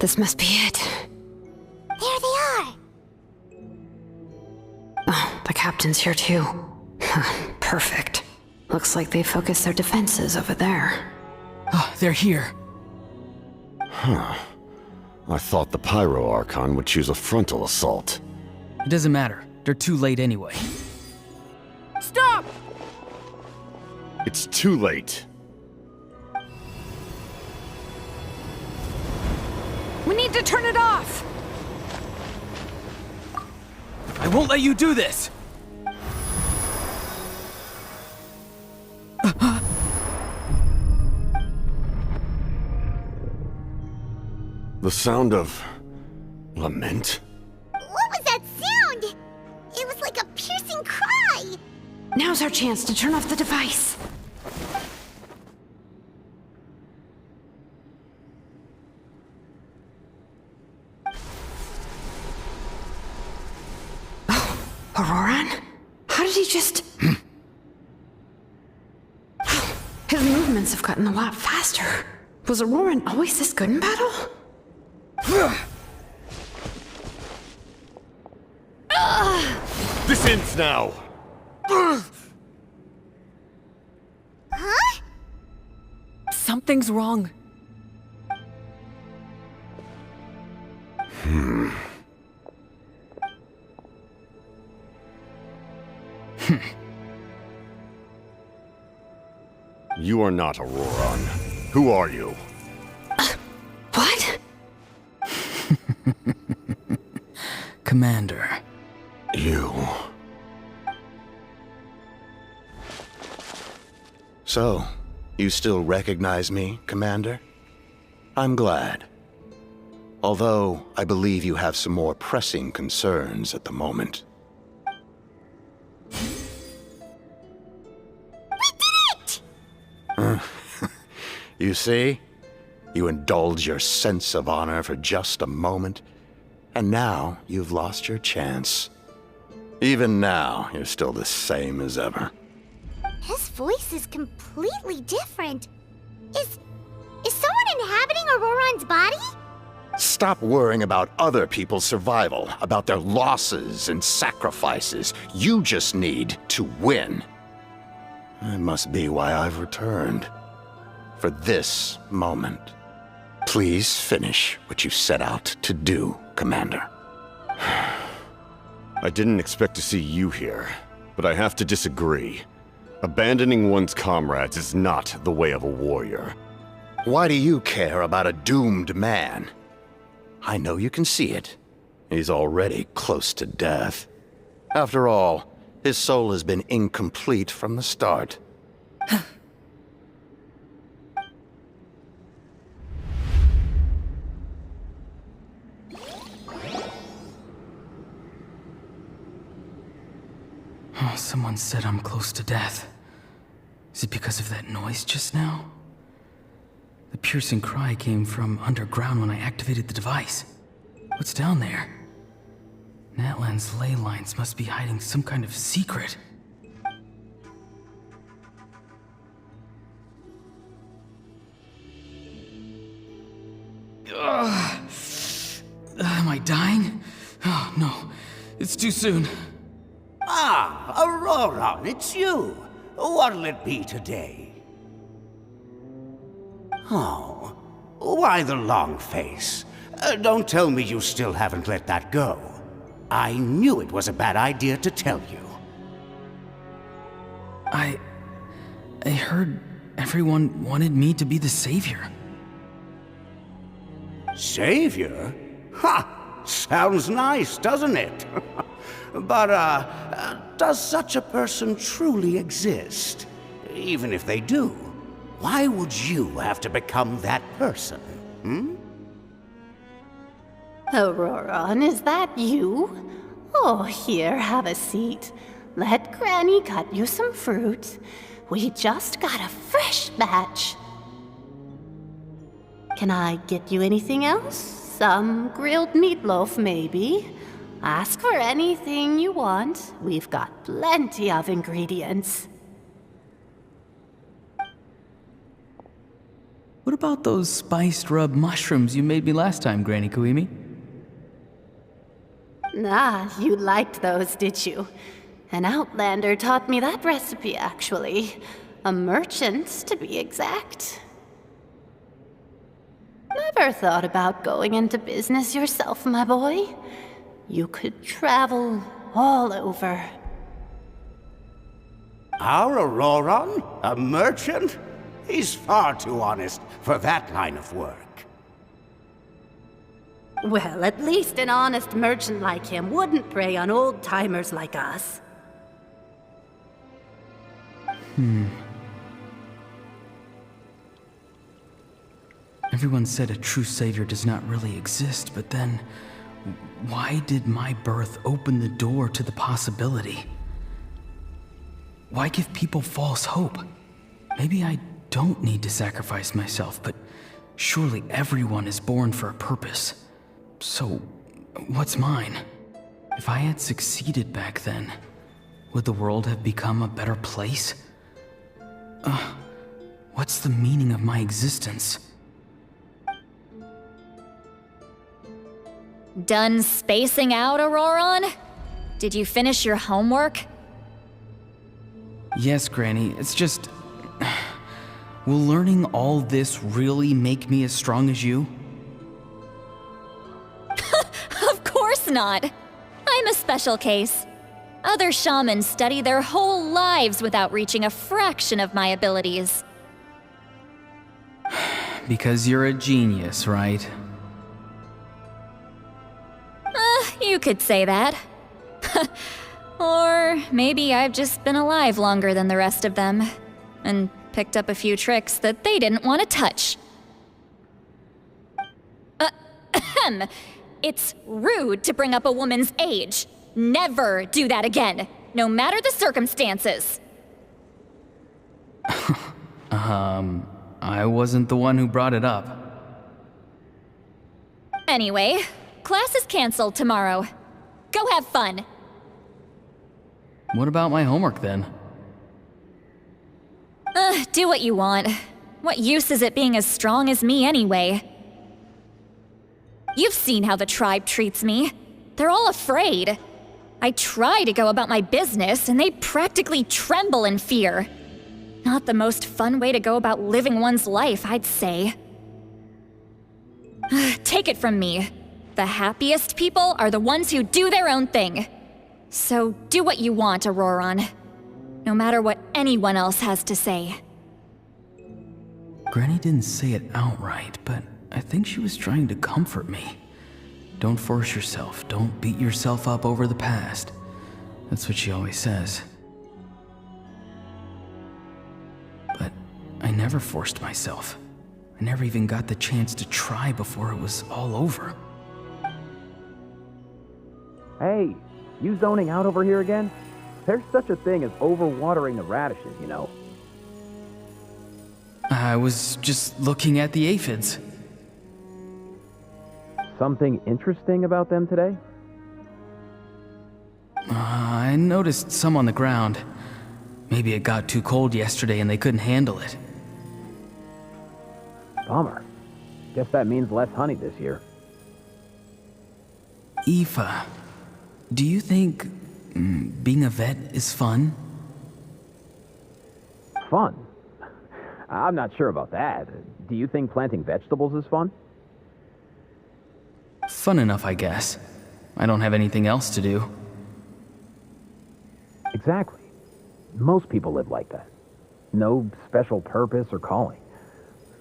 This must be it. There they are! Oh, the captain's here too. Perfect. Looks like they focused their defenses over there. Oh, they're here. Huh. I thought the Pyro Archon would choose a frontal assault. It doesn't matter. They're too late anyway. Stop! It's too late. We need to turn it off! I won't let you do this! The sound of lament? What was that sound? It was like a piercing cry! Now's our chance to turn off the device. Oh, Auroran? How did he just... His movements have gotten a lot faster. Was Auroran always this good in battle? This ends now! Huh? Something's wrong. You are not Auroran. Who are you? What? Commander. You. So, you still recognize me, Commander? I'm glad. Although, I believe you have some more pressing concerns at the moment. You see? You indulge your sense of honor for just a moment, and now you've lost your chance. Even now, you're still the same as ever. His voice is completely different. Is someone inhabiting Auroran's body? Stop worrying about other people's survival, about their losses and sacrifices. You just need to win. That must be why I've returned. For this moment. Please finish what you set out to do, Commander. I didn't expect to see you here, but I have to disagree. Abandoning one's comrades is not the way of a warrior. Why do you care about a doomed man? I know you can see it. He's already close to death. After all, his soul has been incomplete from the start. Oh, someone said I'm close to death. Is it because of that noise just now? The piercing cry came from underground when I activated the device. What's down there? Natlan's ley lines must be hiding some kind of secret. Am I dying? Oh, no. It's too soon. Ah, Auroran, it's you. What'll it be today? Oh, why the long face? Don't tell me you still haven't let that go. I knew it was a bad idea to tell you. I heard everyone wanted me to be the savior. Savior? Ha! Sounds nice, doesn't it? But, does such a person truly exist? Even if they do, why would you have to become that person, Auroran, is that you? Oh, here, have a seat. Let Granny cut you some fruit. We just got a fresh batch. Can I get you anything else? Some grilled meatloaf, maybe? Ask for anything you want. We've got plenty of ingredients. What about those spiced rub mushrooms you made me last time, Granny Kuimi? Ah, you liked those, did you? An outlander taught me that recipe, actually. A merchant, to be exact. Never thought about going into business yourself, my boy? You could travel all over. Our Auroron? A merchant? He's far too honest for that line of work. Well, at least an honest merchant like him wouldn't prey on old-timers like us. Everyone said a true savior does not really exist, but then why did my birth open the door to the possibility? Why give people false hope? Maybe I don't need to sacrifice myself, but surely everyone is born for a purpose. So, what's mine? If I had succeeded back then, would the world have become a better place? What's the meaning of my existence? Done spacing out, Auroron? Did you finish your homework? Yes, Granny, it's just... Will learning all this really make me as strong as you? Of course not! I'm a special case. Other shamans study their whole lives without reaching a fraction of my abilities. Because you're a genius, right? You could say that. Or maybe I've just been alive longer than the rest of them, and picked up a few tricks that they didn't want to touch. It's rude to bring up a woman's age. Never do that again, no matter the circumstances. I wasn't the one who brought it up. Anyway, class is canceled tomorrow. Go have fun. What about my homework then? Do what you want. What use is it being as strong as me anyway? You've seen how the tribe treats me. They're all afraid. I try to go about my business, and they practically tremble in fear. Not the most fun way to go about living one's life, I'd say. Take it from me. The happiest people are the ones who do their own thing. So do what you want, Auroron. No matter what anyone else has to say. Granny didn't say it outright, but I think she was trying to comfort me. Don't force yourself. Don't beat yourself up over the past. That's what she always says. But I never forced myself. I never even got the chance to try before it was all over. Hey, you zoning out over here again? There's such a thing as overwatering the radishes, you know. I was just looking at the aphids. Something interesting about them today? I noticed some on the ground. Maybe it got too cold yesterday and they couldn't handle it. Bummer. Guess that means less honey this year. Aoife, do you think being a vet is fun? Fun? I'm not sure about that. Do you think planting vegetables is fun? Fun enough, I guess. I don't have anything else to do. Exactly. Most people live like that. No special purpose or calling.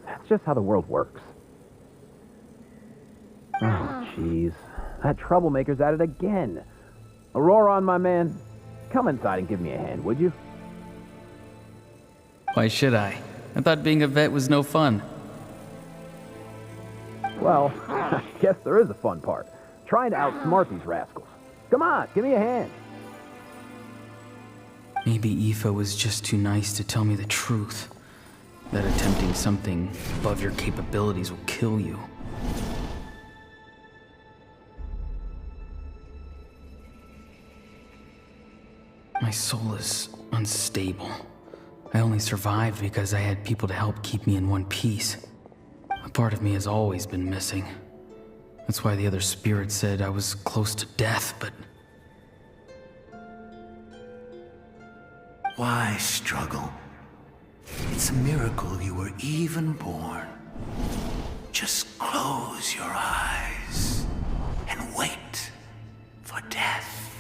That's just how the world works. Oh, jeez. That troublemaker's at it again. Auroron, my man, come inside and give me a hand, would you? Why should I? I thought being a vet was no fun. Well, I guess there is a fun part. Trying to outsmart these rascals. Come on, give me a hand. Maybe Aoife was just too nice to tell me the truth. That attempting something above your capabilities will kill you. My soul is unstable. I only survived because I had people to help keep me in one piece. A part of me has always been missing. That's why the other spirits said I was close to death, but... Why struggle? It's a miracle you were even born. Just close your eyes and wait for death.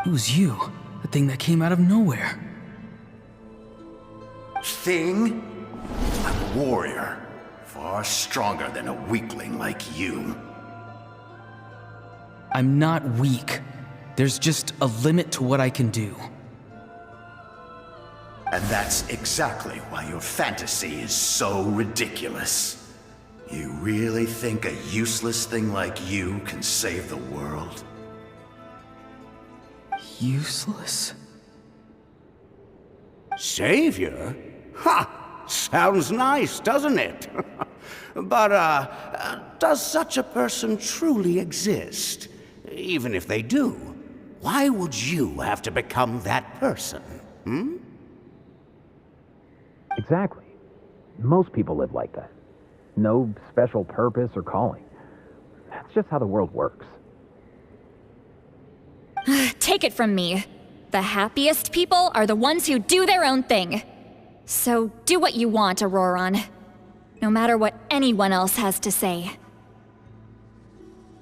It was you, the thing that came out of nowhere. Thing? I'm a warrior, far stronger than a weakling like you. I'm not weak. There's just a limit to what I can do. And that's exactly why your fantasy is so ridiculous. You really think a useless thing like you can save the world? Useless? Savior? Ha! Sounds nice, doesn't it? But, does such a person truly exist? Even if they do, why would you have to become that person? Hmm? Exactly. Most people live like that. No special purpose or calling. That's just how the world works. Take it from me. The happiest people are the ones who do their own thing. So do what you want, Auroron. No matter what anyone else has to say.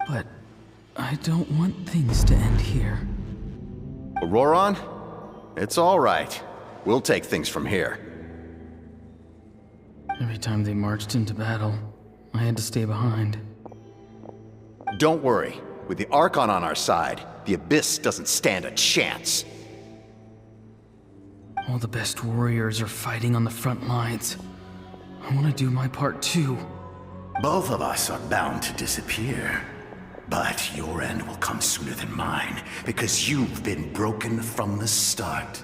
But I don't want things to end here. Auroron? It's all right. We'll take things from here. Every time they marched into battle, I had to stay behind. Don't worry. With the Archon on our side, the Abyss doesn't stand a chance. All the best warriors are fighting on the front lines. I want to do my part too. Both of us are bound to disappear. But your end will come sooner than mine, because you've been broken from the start.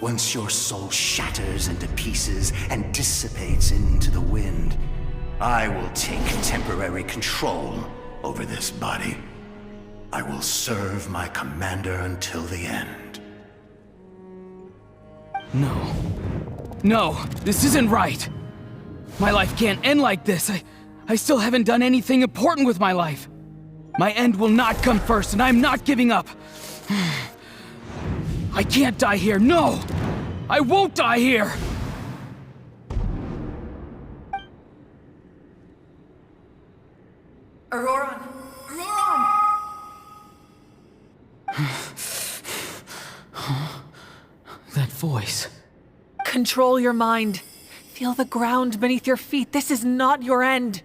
Once your soul shatters into pieces and dissipates into the wind, I will take temporary control over this body. I will serve my commander until the end. No. No, this isn't right. My life can't end like this. I still haven't done anything important with my life. My end will not come first, and I'm not giving up. I can't die here, no! I won't die here! Auroron! Auroron! That voice. Control your mind. Feel the ground beneath your feet. This is not your end.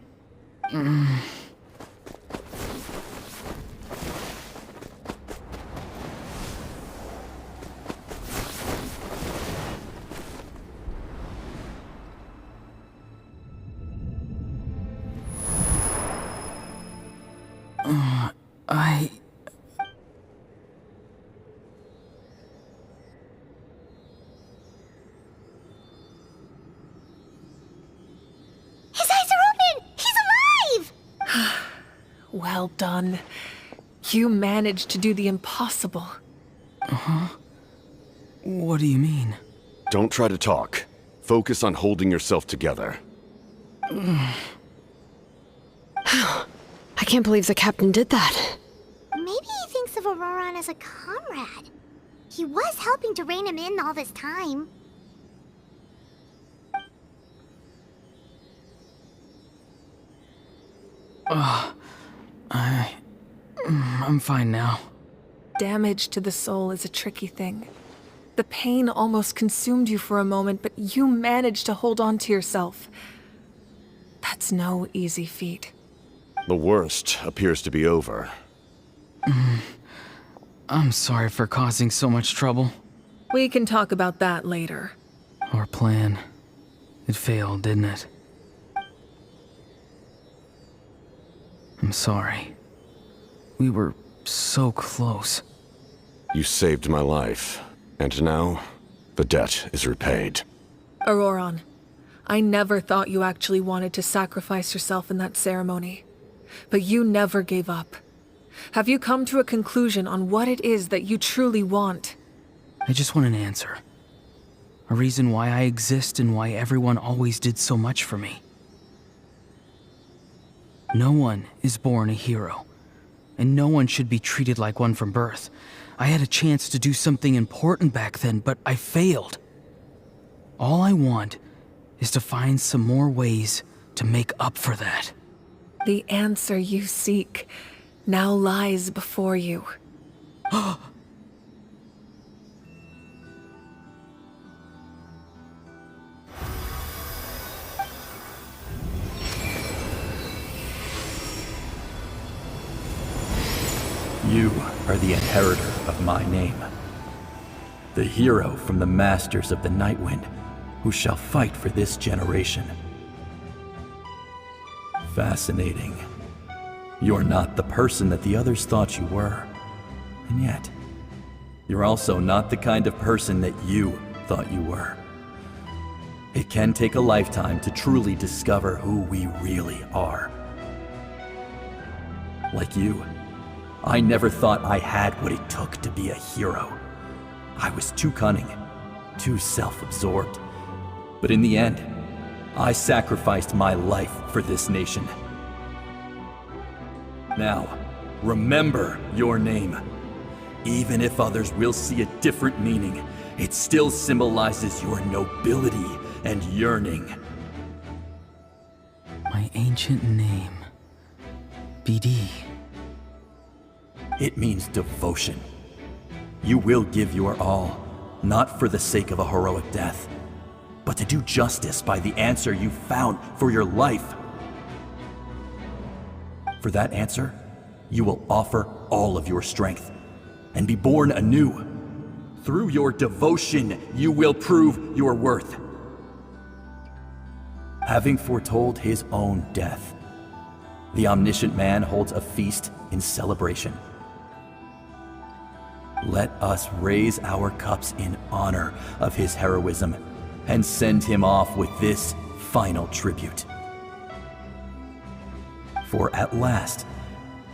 Well done. You managed to do the impossible. Uh-huh. What do you mean? Don't try to talk. Focus on holding yourself together. I can't believe the captain did that. Maybe he thinks of Auroron as a comrade. He was helping to rein him in all this time. I'm fine now. Damage to the soul is a tricky thing. The pain almost consumed you for a moment, but you managed to hold on to yourself. That's no easy feat. The worst appears to be over. I'm sorry for causing so much trouble. We can talk about that later. Our plan. It failed, didn't it? I'm sorry. We were so close. You saved my life, and now the debt is repaid. Auroron, I never thought you actually wanted to sacrifice yourself in that ceremony. But you never gave up. Have you come to a conclusion on what it is that you truly want? I just want an answer. A reason why I exist and why everyone always did so much for me. No one is born a hero, and no one should be treated like one from birth. I had a chance to do something important back then, but I failed. All I want is to find some more ways to make up for that. The answer you seek now lies before you. You are the inheritor of my name. The hero from the Masters of the Nightwind, who shall fight for this generation. Fascinating. You're not the person that the others thought you were. And yet, you're also not the kind of person that you thought you were. It can take a lifetime to truly discover who we really are. Like you, I never thought I had what it took to be a hero. I was too cunning, too self-absorbed. But in the end, I sacrificed my life for this nation. Now, remember your name. Even if others will see a different meaning, it still symbolizes your nobility and yearning. My ancient name. BD. It means devotion. You will give your all, not for the sake of a heroic death, but to do justice by the answer you found for your life. For that answer, you will offer all of your strength and be born anew. Through your devotion, you will prove your worth. Having foretold his own death, the omniscient man holds a feast in celebration. Let us raise our cups in honor of his heroism and send him off with this final tribute. For at last,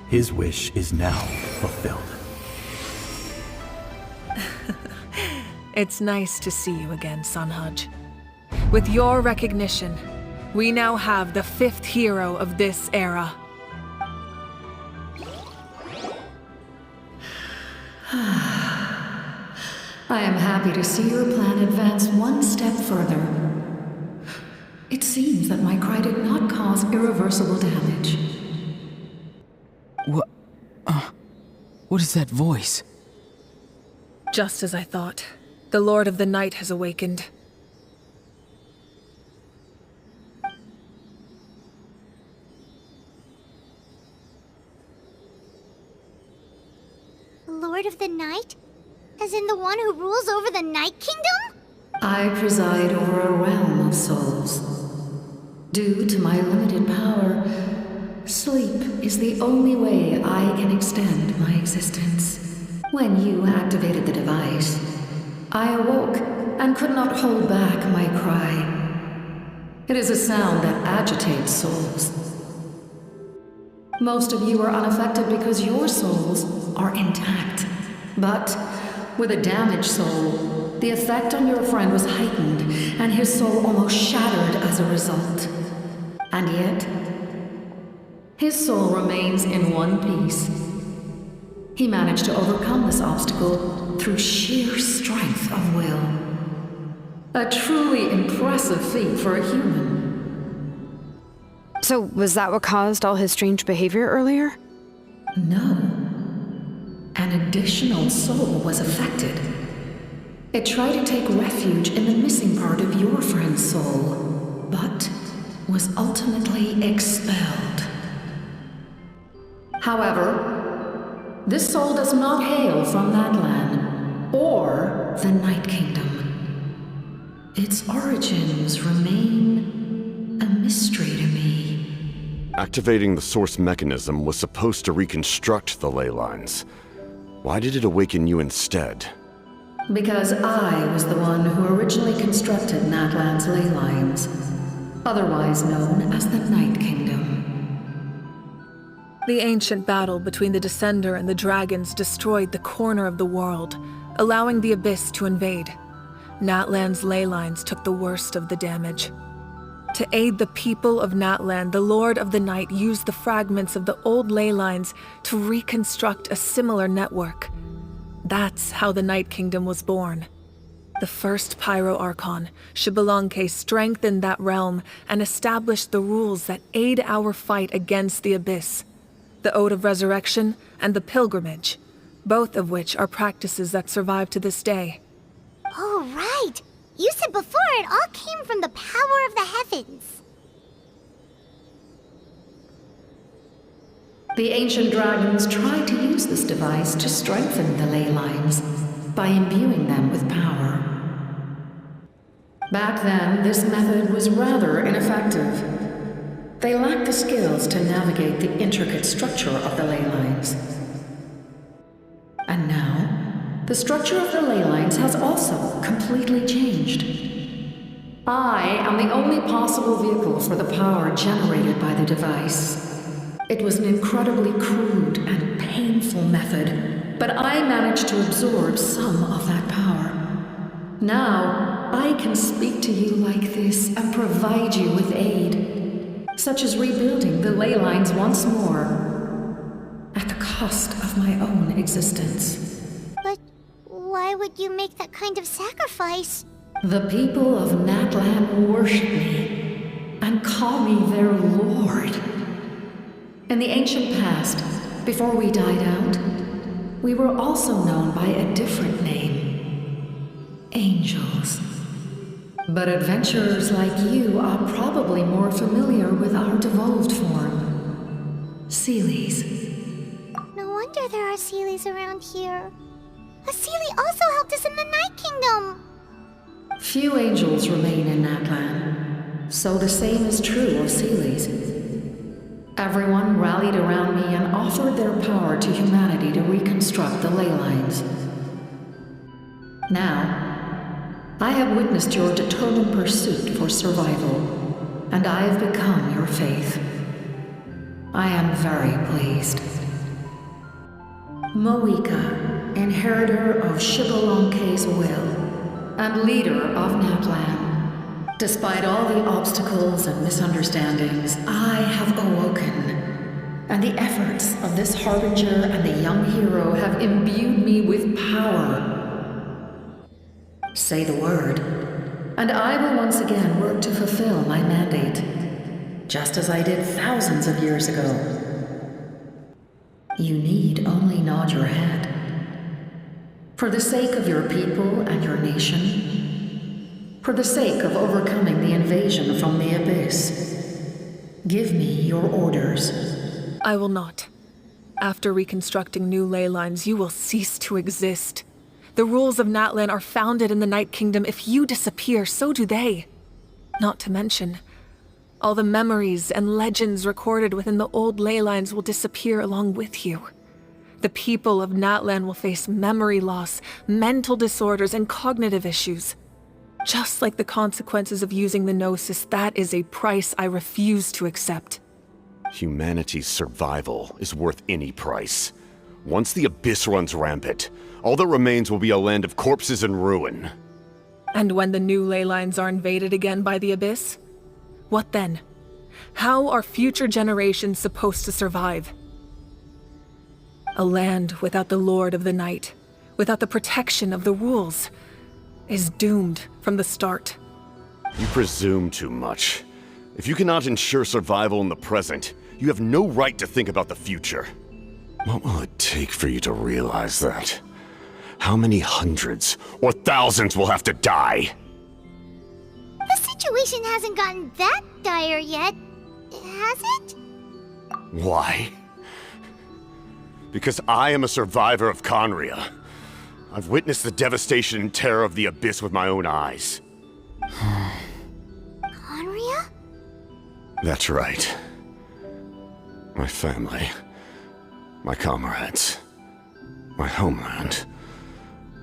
his wish is now fulfilled. It's nice to see you again, Sunhudge. With your recognition, we now have the 5th hero of this era. I am happy to see your plan advance one step further. It seems that my cry did not cause irreversible damage. What is that voice? Just as I thought. The Lord of the Night has awakened. Lord of the Night? As in the one who rules over the Night Kingdom? I preside over a realm of souls. Due to my limited power, sleep is the only way I can extend my existence. When you activated the device, I awoke and could not hold back my cry. It is a sound that agitates souls. Most of you are unaffected because your souls are intact. But with a damaged soul, the effect on your friend was heightened, and his soul almost shattered as a result. And yet, his soul remains in one piece. He managed to overcome this obstacle through sheer strength of will. A truly impressive feat for a human. So, was that what caused all his strange behavior earlier? No. An additional soul was affected. It tried to take refuge in the missing part of your friend's soul, but was ultimately expelled. However, this soul does not hail from Natlan or the Night Kingdom. Its origins remain a mystery to me. Activating the source mechanism was supposed to reconstruct the ley lines. Why did it awaken you instead? Because I was the one who originally constructed Natlan's ley lines, otherwise known as the Night Kingdom. The ancient battle between the Descender and the dragons destroyed the corner of the world, allowing the Abyss to invade. Natlan's ley lines took the worst of the damage. To aid the people of Natlan, the Lord of the Night used the fragments of the old ley lines to reconstruct a similar network. That's how the Night Kingdom was born. The first Pyro Archon, Xbalanque, strengthened that realm and established the rules that aid our fight against the Abyss. The Ode of Resurrection and the Pilgrimage, both of which are practices that survive to this day. Oh, right. You said before it all came from the power of the heavens. The ancient dragons tried to use this device to strengthen the ley lines by imbuing them with power. Back then, this method was rather ineffective. They lacked the skills to navigate the intricate structure of the ley lines. And now, the structure of the ley lines has also completely changed. I am the only possible vehicle for the power generated by the device. It was an incredibly crude and painful method, but I managed to absorb some of that power. Now, I can speak to you like this and provide you with aid, such as rebuilding the ley lines once more, at the cost of my own existence. But why would you make that kind of sacrifice? The people of Natlan worship me and call me their lord. In the ancient past, before we died out, we were also known by a different name: angels. But adventurers like you are probably more familiar with our devolved form, Seelies. No wonder there are Seelies around here. A Seelie also helped us in the Night Kingdom. Few angels remain in Natlan, so the same is true of Seelies. Everyone rallied around me and offered their power to humanity to reconstruct the ley lines. Now, I have witnessed your determined pursuit for survival, and I have become your faith. I am very pleased. Moika, inheritor of Xbalanque's will, and leader of Natlan. Despite all the obstacles and misunderstandings, I have awoken, and the efforts of this harbinger and the young hero have imbued me with power. Say the word, and I will once again work to fulfill my mandate, just as I did thousands of years ago. You need only nod your head. For the sake of your people and your nation, for the sake of overcoming the invasion from the Abyss, give me your orders. I will not. After reconstructing new ley lines, you will cease to exist. The rules of Natlan are founded in the Night Kingdom. If you disappear, so do they. Not to mention, all the memories and legends recorded within the old ley lines will disappear along with you. The people of Natlan will face memory loss, mental disorders, and cognitive issues. Just like the consequences of using the Gnosis, that is a price I refuse to accept. Humanity's survival is worth any price. Once the Abyss runs rampant, all that remains will be a land of corpses and ruin. And when the new ley lines are invaded again by the Abyss? What then? How are future generations supposed to survive? A land without the Lord of the Night, without the protection of the rules, is doomed from the start. You presume too much. If you cannot ensure survival in the present, you have no right to think about the future. What will it take for you to realize that? How many hundreds or thousands will have to die? The situation hasn't gotten that dire yet, has it? Why? Because I am a survivor of Conria. I've witnessed the devastation and terror of the Abyss with my own eyes. Conria? That's right. My family, my comrades, my homeland,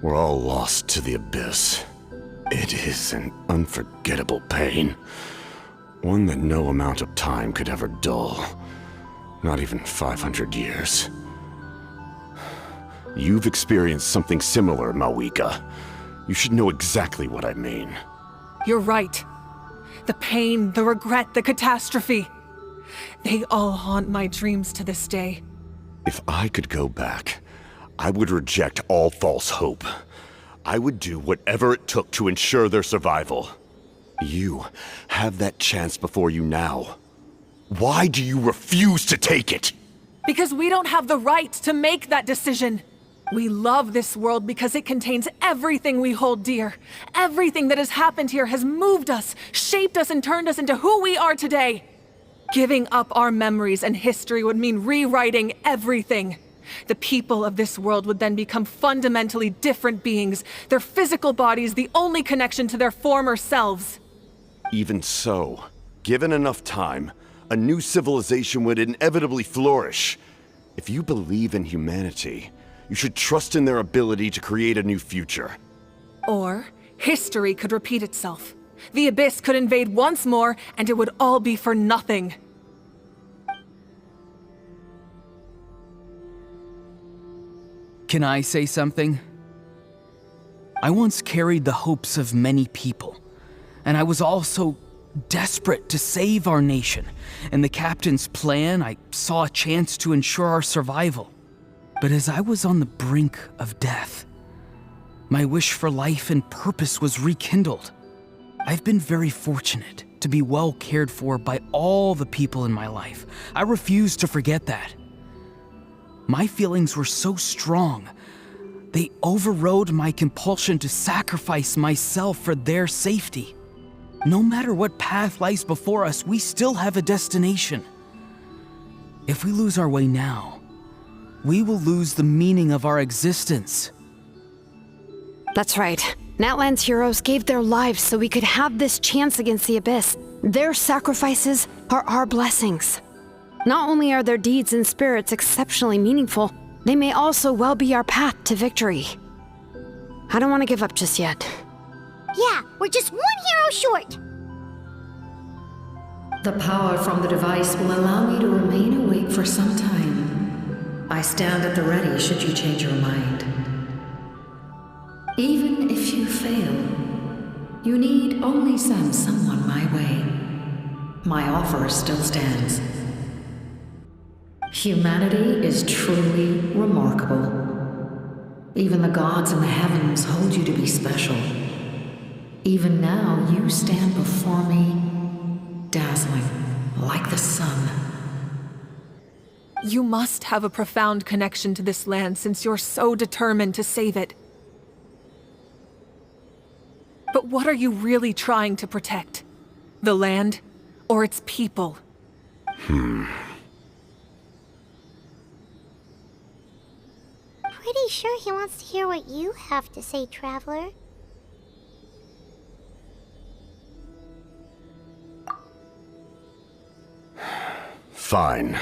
were all lost to the Abyss. It is an unforgettable pain. One that no amount of time could ever dull. Not even 500 years. You've experienced something similar, Mawika. You should know exactly what I mean. You're right. The pain, the regret, the catastrophe. They all haunt my dreams to this day. If I could go back, I would reject all false hope. I would do whatever it took to ensure their survival. You have that chance before you now. Why do you refuse to take it? Because we don't have the right to make that decision. We love this world because it contains everything we hold dear. Everything that has happened here has moved us, shaped us, and turned us into who we are today. Giving up our memories and history would mean rewriting everything. The people of this world would then become fundamentally different beings, their physical bodies the only connection to their former selves. Even so, given enough time, a new civilization would inevitably flourish. If you believe in humanity, you should trust in their ability to create a new future. Or, history could repeat itself. The Abyss could invade once more, and it would all be for nothing. Can I say something? I once carried the hopes of many people, and I was also desperate to save our nation. In the captain's plan, I saw a chance to ensure our survival. But as I was on the brink of death, my wish for life and purpose was rekindled. I've been very fortunate to be well cared for by all the people in my life. I refuse to forget that. My feelings were so strong, they overrode my compulsion to sacrifice myself for their safety. No matter what path lies before us, we still have a destination. If we lose our way now, we will lose the meaning of our existence. That's right. Natlan's heroes gave their lives so we could have this chance against the Abyss. Their sacrifices are our blessings. Not only are their deeds and spirits exceptionally meaningful, they may also well be our path to victory. I don't want to give up just yet. Yeah, we're just one hero short. The power from the device will allow me to remain awake for some time. I stand at the ready should you change your mind. Even if you fail, you need only send someone my way. My offer still stands. Humanity is truly remarkable. Even the gods in the heavens hold you to be special. Even now, you stand before me, dazzling like the sun. You must have a profound connection to this land since you're so determined to save it. But what are you really trying to protect? The land or its people? Pretty sure he wants to hear what you have to say, Traveler. Fine.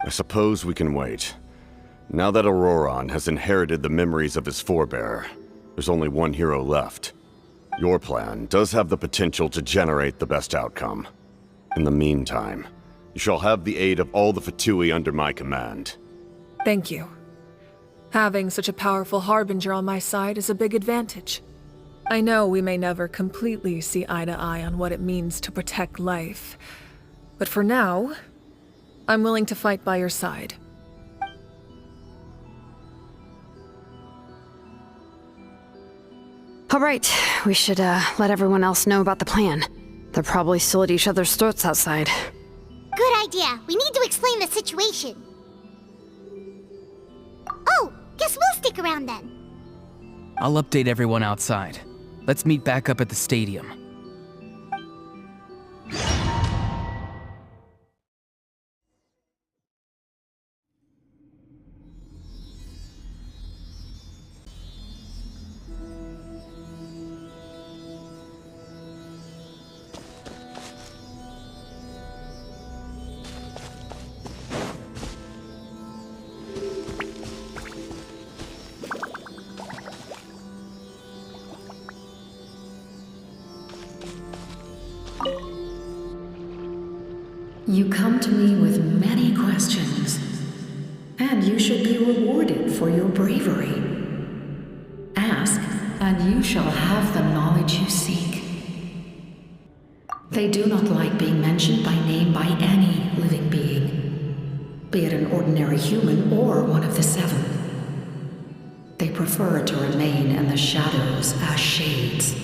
I suppose we can wait. Now that Auroron has inherited the memories of his forebearer, there's only one hero left. Your plan does have the potential to generate the best outcome. In the meantime, you shall have the aid of all the Fatui under my command. Thank you. Having such a powerful harbinger on my side is a big advantage. I know we may never completely see eye to eye on what it means to protect life, but for now, I'm willing to fight by your side. All right, we should let everyone else know about the plan. They're probably still at each other's throats outside. Good idea. We need to explain the situation. Oh, guess we'll stick around then. I'll update everyone outside. Let's meet back up at the stadium. You come to me with many questions, and you should be rewarded for your bravery. Ask, and you shall have the knowledge you seek. They do not like being mentioned by name by any living being, be it an ordinary human or one of the seven. They prefer to remain in the shadows as shades.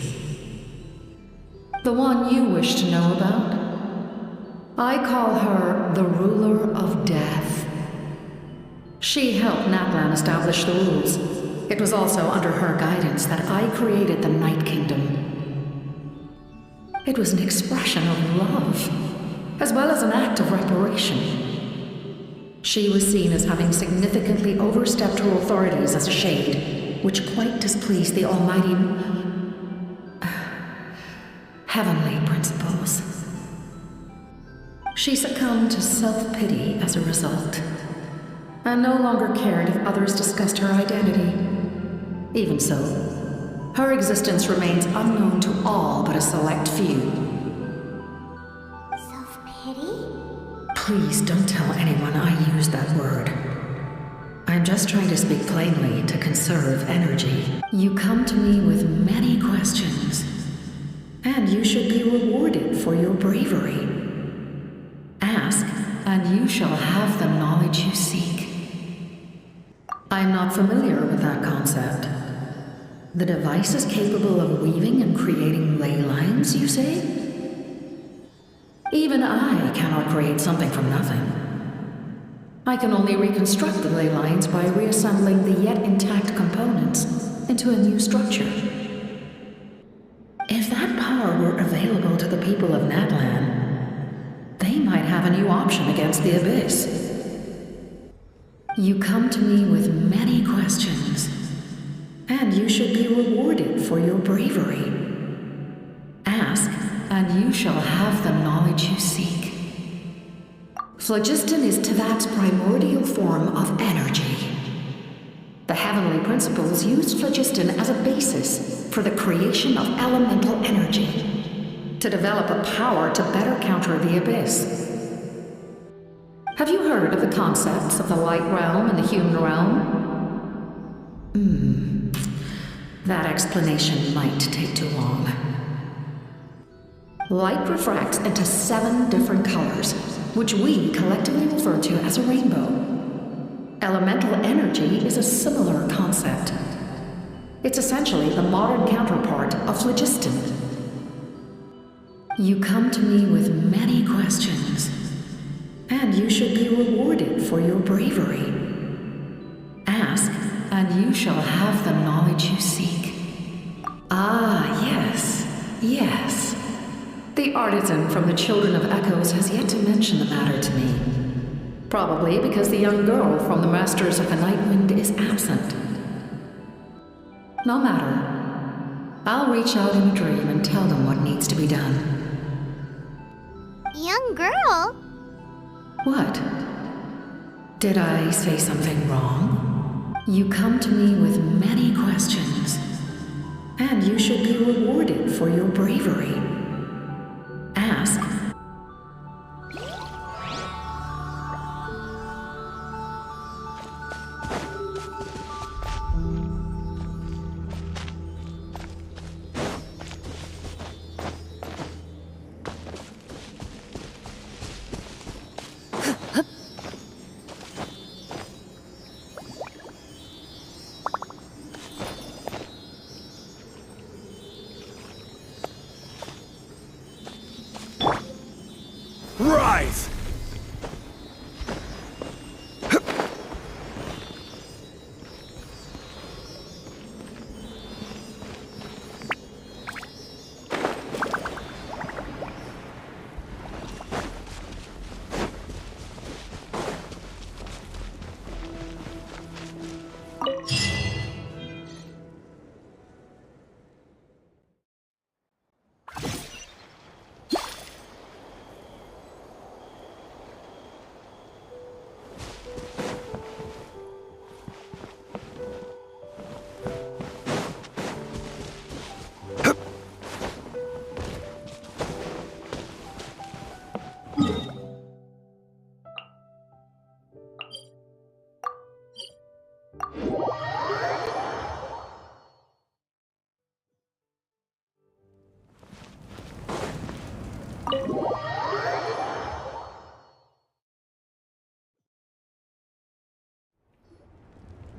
The one you wish to know about? I call her the Ruler of Death. She helped Natlan establish the rules. It was also under her guidance that I created the Night Kingdom. It was an expression of love, as well as an act of reparation. She was seen as having significantly overstepped her authorities as a shade, which quite displeased the almighty heavenly principles. She succumbed to self-pity as a result, and no longer cared if others discussed her identity. Even so, her existence remains unknown to all but a select few. Self-pity? Please don't tell anyone I used that word. I'm just trying to speak plainly to conserve energy. You come to me with many questions, and you should be rewarded for your bravery. Ask, and you shall have the knowledge you seek. I'm not familiar with that concept. The device is capable of weaving and creating ley lines, you say? Even I cannot create something from nothing. I can only reconstruct the ley lines by reassembling the yet intact components into a new structure. If that power were available to the people of Natlan, they might have a new option against the Abyss. You come to me with many questions, and you should be rewarded for your bravery. Ask, and you shall have the knowledge you seek. Phlogiston is Teyvat's primordial form of energy. The heavenly principles used phlogiston as a basis for the creation of elemental energy, to develop a power to better counter the Abyss. Have you heard of the concepts of the light realm and the human realm? That explanation might take too long. Light refracts into 7 different colors, which we collectively refer to as a rainbow. Elemental energy is a similar concept. It's essentially the modern counterpart of phlogiston. You come to me with many questions, and you should be rewarded for your bravery. Ask, and you shall have the knowledge you seek. Ah, yes, yes. The artisan from the Children of Echoes has yet to mention the matter to me. Probably because the young girl from the Masters of the Night Wind is absent. No matter. I'll reach out in a dream and tell them what needs to be done. Young girl? What? Did I say something wrong? You come to me with many questions, and you should be rewarded for your bravery. Ask, Rise!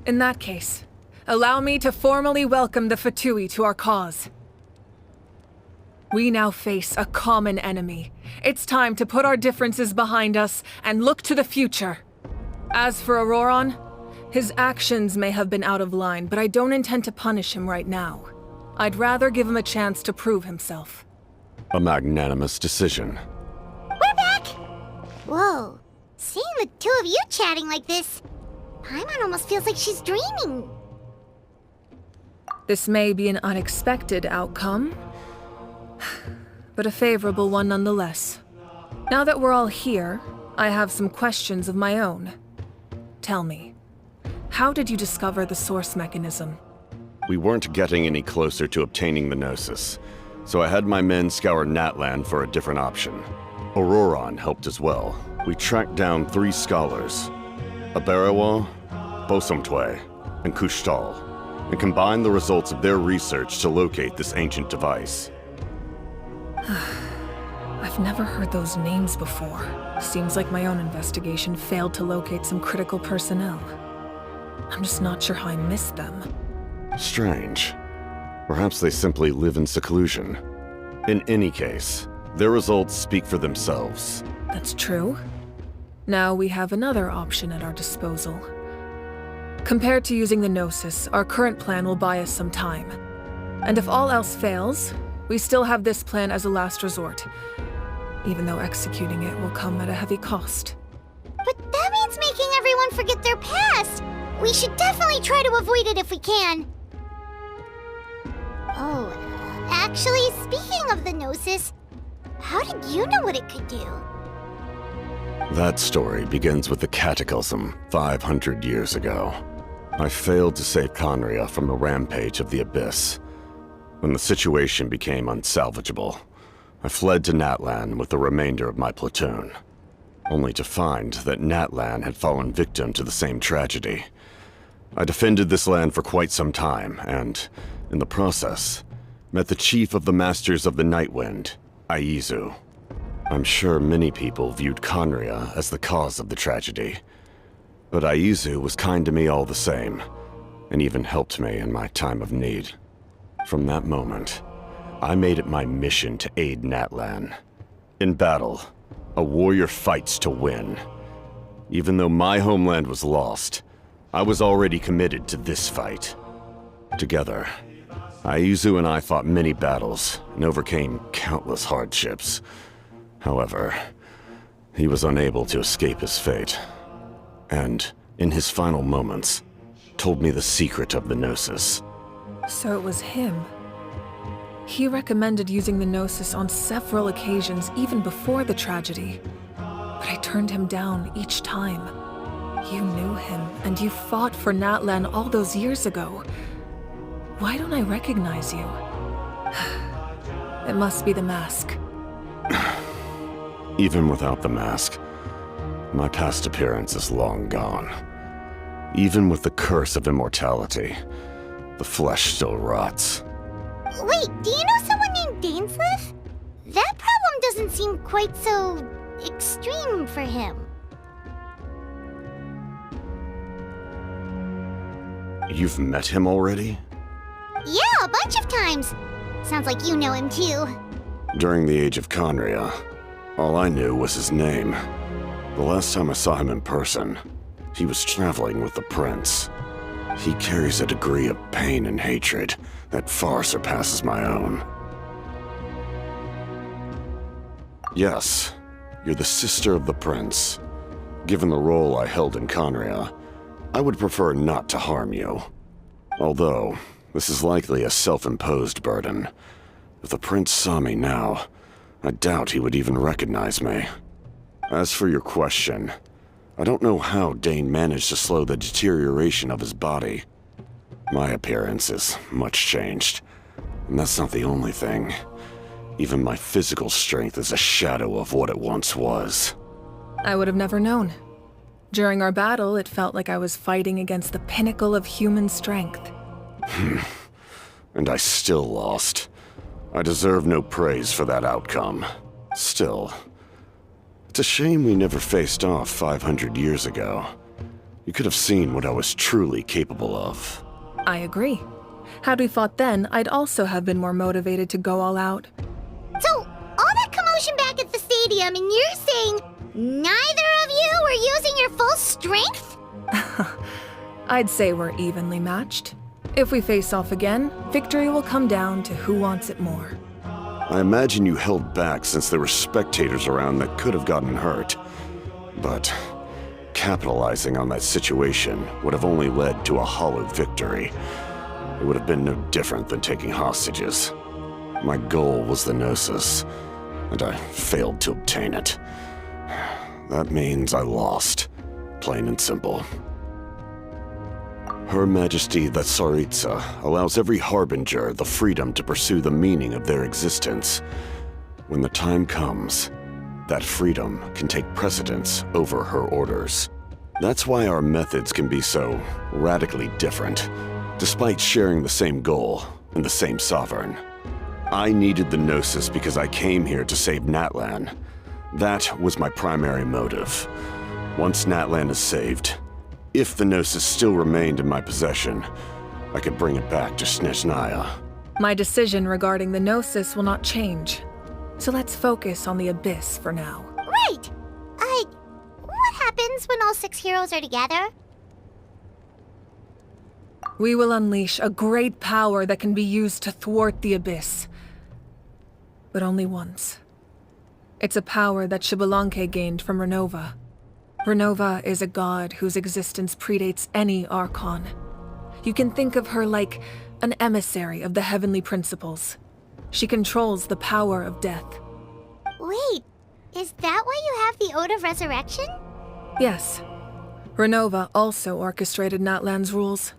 In that case, allow me to formally welcome the Fatui to our cause. We now face a common enemy. It's time to put our differences behind us and look to the future. As for Auroron, his actions may have been out of line, but I don't intend to punish him right now. I'd rather give him a chance to prove himself. A magnanimous decision. We're back! Whoa. Seeing the two of you chatting like this, Paimon almost feels like she's dreaming. This may be an unexpected outcome, but a favorable one nonetheless. Now that we're all here, I have some questions of my own. Tell me, how did you discover the source mechanism? We weren't getting any closer to obtaining the Gnosis, so I had my men scour Natlan for a different option. Auroron helped as well. We tracked down 3 scholars, Aberawa, Bosomtwe, and Kushtal, and combined the results of their research to locate this ancient device. I've never heard those names before. Seems like my own investigation failed to locate some critical personnel. I'm just not sure how I missed them. Strange. Perhaps they simply live in seclusion. In any case, their results speak for themselves. That's true. Now we have another option at our disposal. Compared to using the Gnosis, our current plan will buy us some time. And if all else fails, we still have this plan as a last resort, even though executing it will come at a heavy cost. But that means making everyone forget their past! We should definitely try to avoid it if we can. Oh, actually, speaking of the Gnosis, how did you know what it could do? That story begins with the Cataclysm 500 years ago. I failed to save Conria from the rampage of the Abyss. When the situation became unsalvageable, I fled to Natlan with the remainder of my platoon, only to find that Natlan had fallen victim to the same tragedy. I defended this land for quite some time, and, in the process, met the chief of the Masters of the Nightwind, Aizu. I'm sure many people viewed Conria as the cause of the tragedy, but Aizu was kind to me all the same, and even helped me in my time of need. From that moment, I made it my mission to aid Natlan. In battle, a warrior fights to win. Even though my homeland was lost, I was already committed to this fight. Together, Aizu and I fought many battles and overcame countless hardships. However, he was unable to escape his fate, and, in his final moments, told me the secret of the Gnosis. So it was him. He recommended using the Gnosis on several occasions, even before the tragedy. But I turned him down each time. You knew him, and you fought for Natlan all those years ago. Why don't I recognize you? It must be the mask. Even without the mask, my past appearance is long gone. Even with the curse of immortality, the flesh still rots. Wait, do you know someone named Dainsleif? That problem doesn't seem quite so extreme for him. You've met him already? Yeah, a bunch of times. Sounds like you know him too. During the age of Conria, all I knew was his name. The last time I saw him in person, he was traveling with the prince. He carries a degree of pain and hatred that far surpasses my own. Yes, you're the sister of the prince. Given the role I held in Conria, I would prefer not to harm you. Although, this is likely a self-imposed burden. If the prince saw me now, I doubt he would even recognize me. As for your question, I don't know how Dane managed to slow the deterioration of his body. My appearance is much changed, and that's not the only thing. Even my physical strength is a shadow of what it once was. I would have never known. During our battle, it felt like I was fighting against the pinnacle of human strength. And I still lost. I deserve no praise for that outcome. Still, it's a shame we never faced off 500 years ago. You could have seen what I was truly capable of. I agree. Had we fought then, I'd also have been more motivated to go all out. So, all that commotion back at the stadium, and you're saying neither of you were using your full strength? I'd say we're evenly matched. If we face off again, victory will come down to who wants it more. I imagine you held back since there were spectators around that could have gotten hurt. But capitalizing on that situation would have only led to a hollow victory. It would have been no different than taking hostages. My goal was the Gnosis, and I failed to obtain it. That means I lost, plain and simple. Her Majesty the Tsaritsa allows every Harbinger the freedom to pursue the meaning of their existence. When the time comes, that freedom can take precedence over her orders. That's why our methods can be so radically different, despite sharing the same goal and the same sovereign. I needed the Gnosis because I came here to save Natlan. That was my primary motive. Once Natlan is saved, if the Gnosis still remained in my possession, I could bring it back to Snezhnaya. My decision regarding the Gnosis will not change. So let's focus on the Abyss for now. Right! What happens when all 6 heroes are together? We will unleash a great power that can be used to thwart the Abyss. But only once. It's a power that Xbalanque gained from Renova. Renova is a god whose existence predates any Archon. You can think of her like an emissary of the heavenly principles. She controls the power of death. Wait, is that why you have the Ode of Resurrection? Yes. Renova also orchestrated Natlan's rules.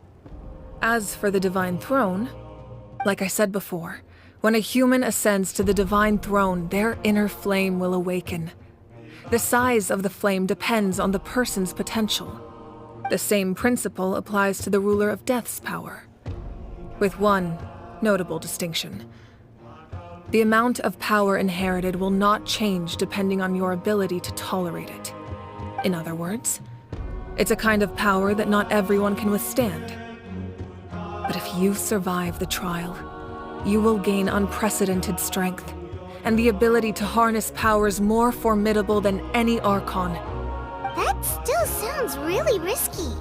As for the Divine Throne, like I said before, when a human ascends to the Divine Throne, their inner flame will awaken. The size of the flame depends on the person's potential. The same principle applies to the ruler of Death's power, with one notable distinction. The amount of power inherited will not change depending on your ability to tolerate it. In other words, it's a kind of power that not everyone can withstand. But if you survive the trial, you will gain unprecedented strength, and the ability to harness powers more formidable than any Archon. That still sounds really risky.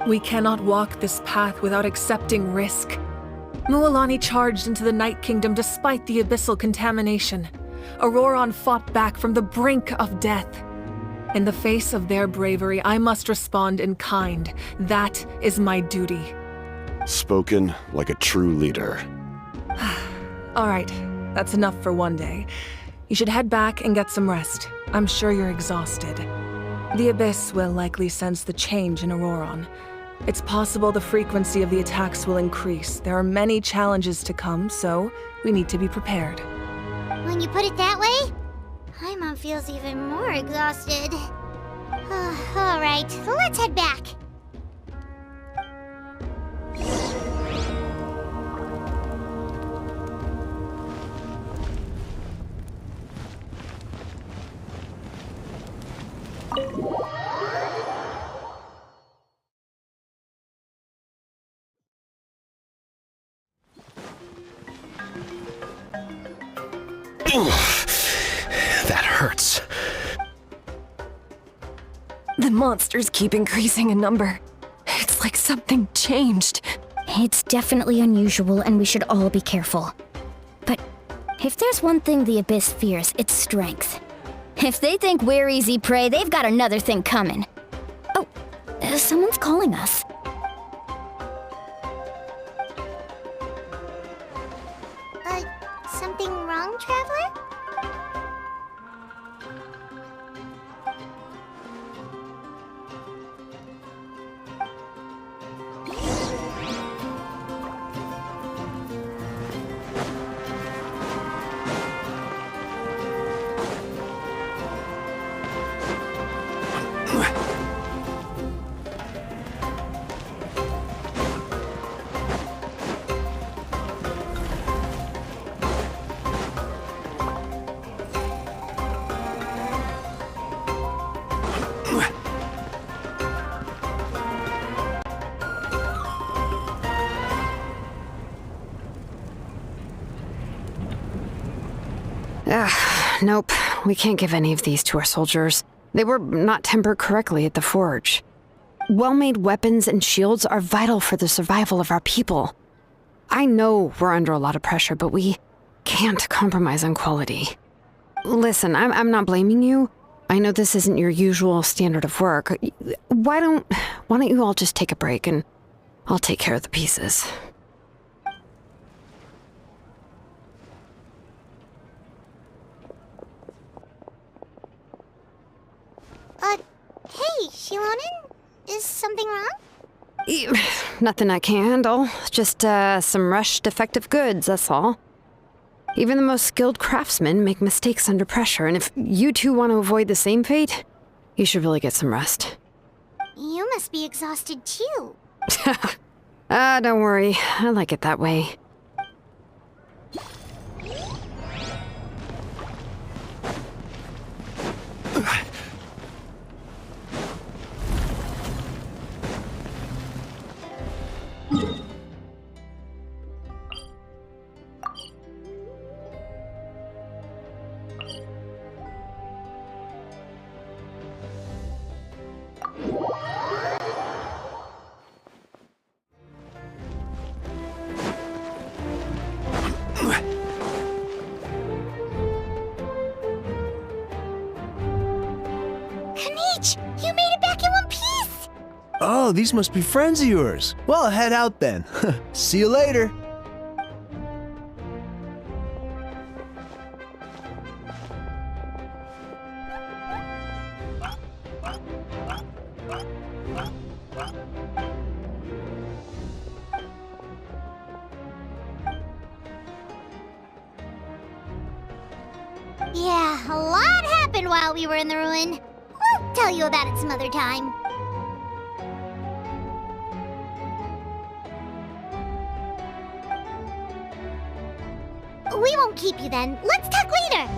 We cannot walk this path without accepting risk. Mualani charged into the Night Kingdom despite the abyssal contamination. Auroron fought back from the brink of death. In the face of their bravery, I must respond in kind. That is my duty. Spoken like a true leader. All right, that's enough for one day. You should head back and get some rest. I'm sure you're exhausted. The Abyss will likely sense the change in Auroron. It's possible the frequency of the attacks will increase. There are many challenges to come, so we need to be prepared. When you put it that way, Paimon feels even more exhausted. All right, let's head back. That hurts. The monsters keep increasing in number. It's like something changed. It's definitely unusual, and we should all be careful. But if there's one thing the Abyss fears, it's strength. If they think we're easy prey, they've got another thing coming. Oh, someone's calling us. Something wrong, Traveler? Nope. We can't give any of these to our soldiers. They were not tempered correctly at the forge. Well-made weapons and shields are vital for the survival of our people. I know we're under a lot of pressure, but we can't compromise on quality. Listen, I'm not blaming you. I know this isn't your usual standard of work. Why don't you all just take a break and I'll take care of the pieces. Hey, Shilonen? Is something wrong? Nothing I can't handle. Just, some rushed defective goods, that's all. Even the most skilled craftsmen make mistakes under pressure, and if you two want to avoid the same fate, you should really get some rest. You must be exhausted too. Don't worry. I like it that way. You made it back in one piece! Oh, these must be friends of yours. Well, I'll head out then. See you later. Yeah, a lot happened while we were in the ruin. We'll tell you about it some other time. We won't keep you then. Let's talk later.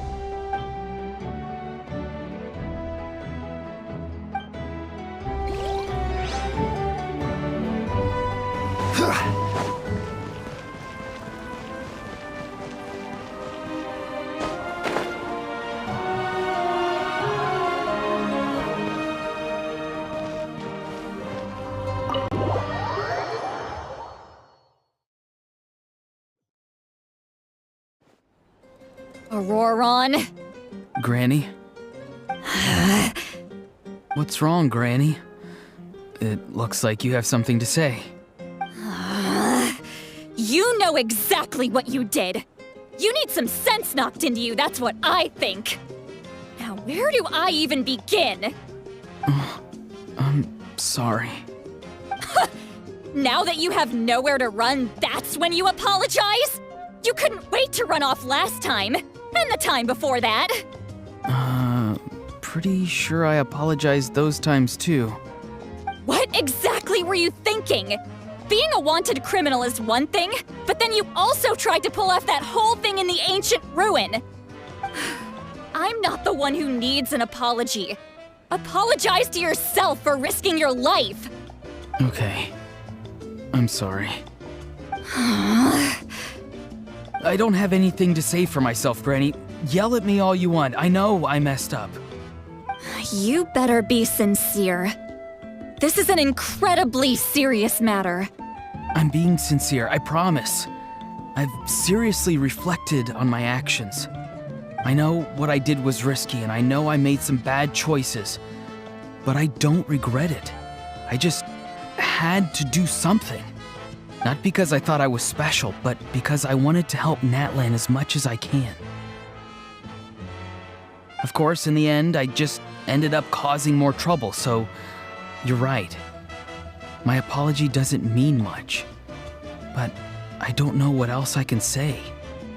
Auroron? Granny? What's wrong, Granny? It looks like you have something to say. You know exactly what you did. You need some sense knocked into you, that's what I think. Now, where do I even begin? I'm sorry. Now that you have nowhere to run, that's when you apologize? You couldn't wait to run off last time, and the time before that. Pretty sure I apologized those times too. What exactly were you thinking? Being a wanted criminal is one thing, but then you also tried to pull off that whole thing in the ancient ruin. I'm not the one who needs an apology. Apologize to yourself for risking your life. Okay. I'm sorry. I don't have anything to say for myself, Granny. Yell at me all you want. I know I messed up. You better be sincere. This is an incredibly serious matter. I'm being sincere, I promise. I've seriously reflected on my actions. I know what I did was risky, and I know I made some bad choices. But I don't regret it. I just had to do something. Not because I thought I was special, but because I wanted to help Natlan as much as I can. Of course, in the end, I just ended up causing more trouble, so you're right. My apology doesn't mean much. But I don't know what else I can say.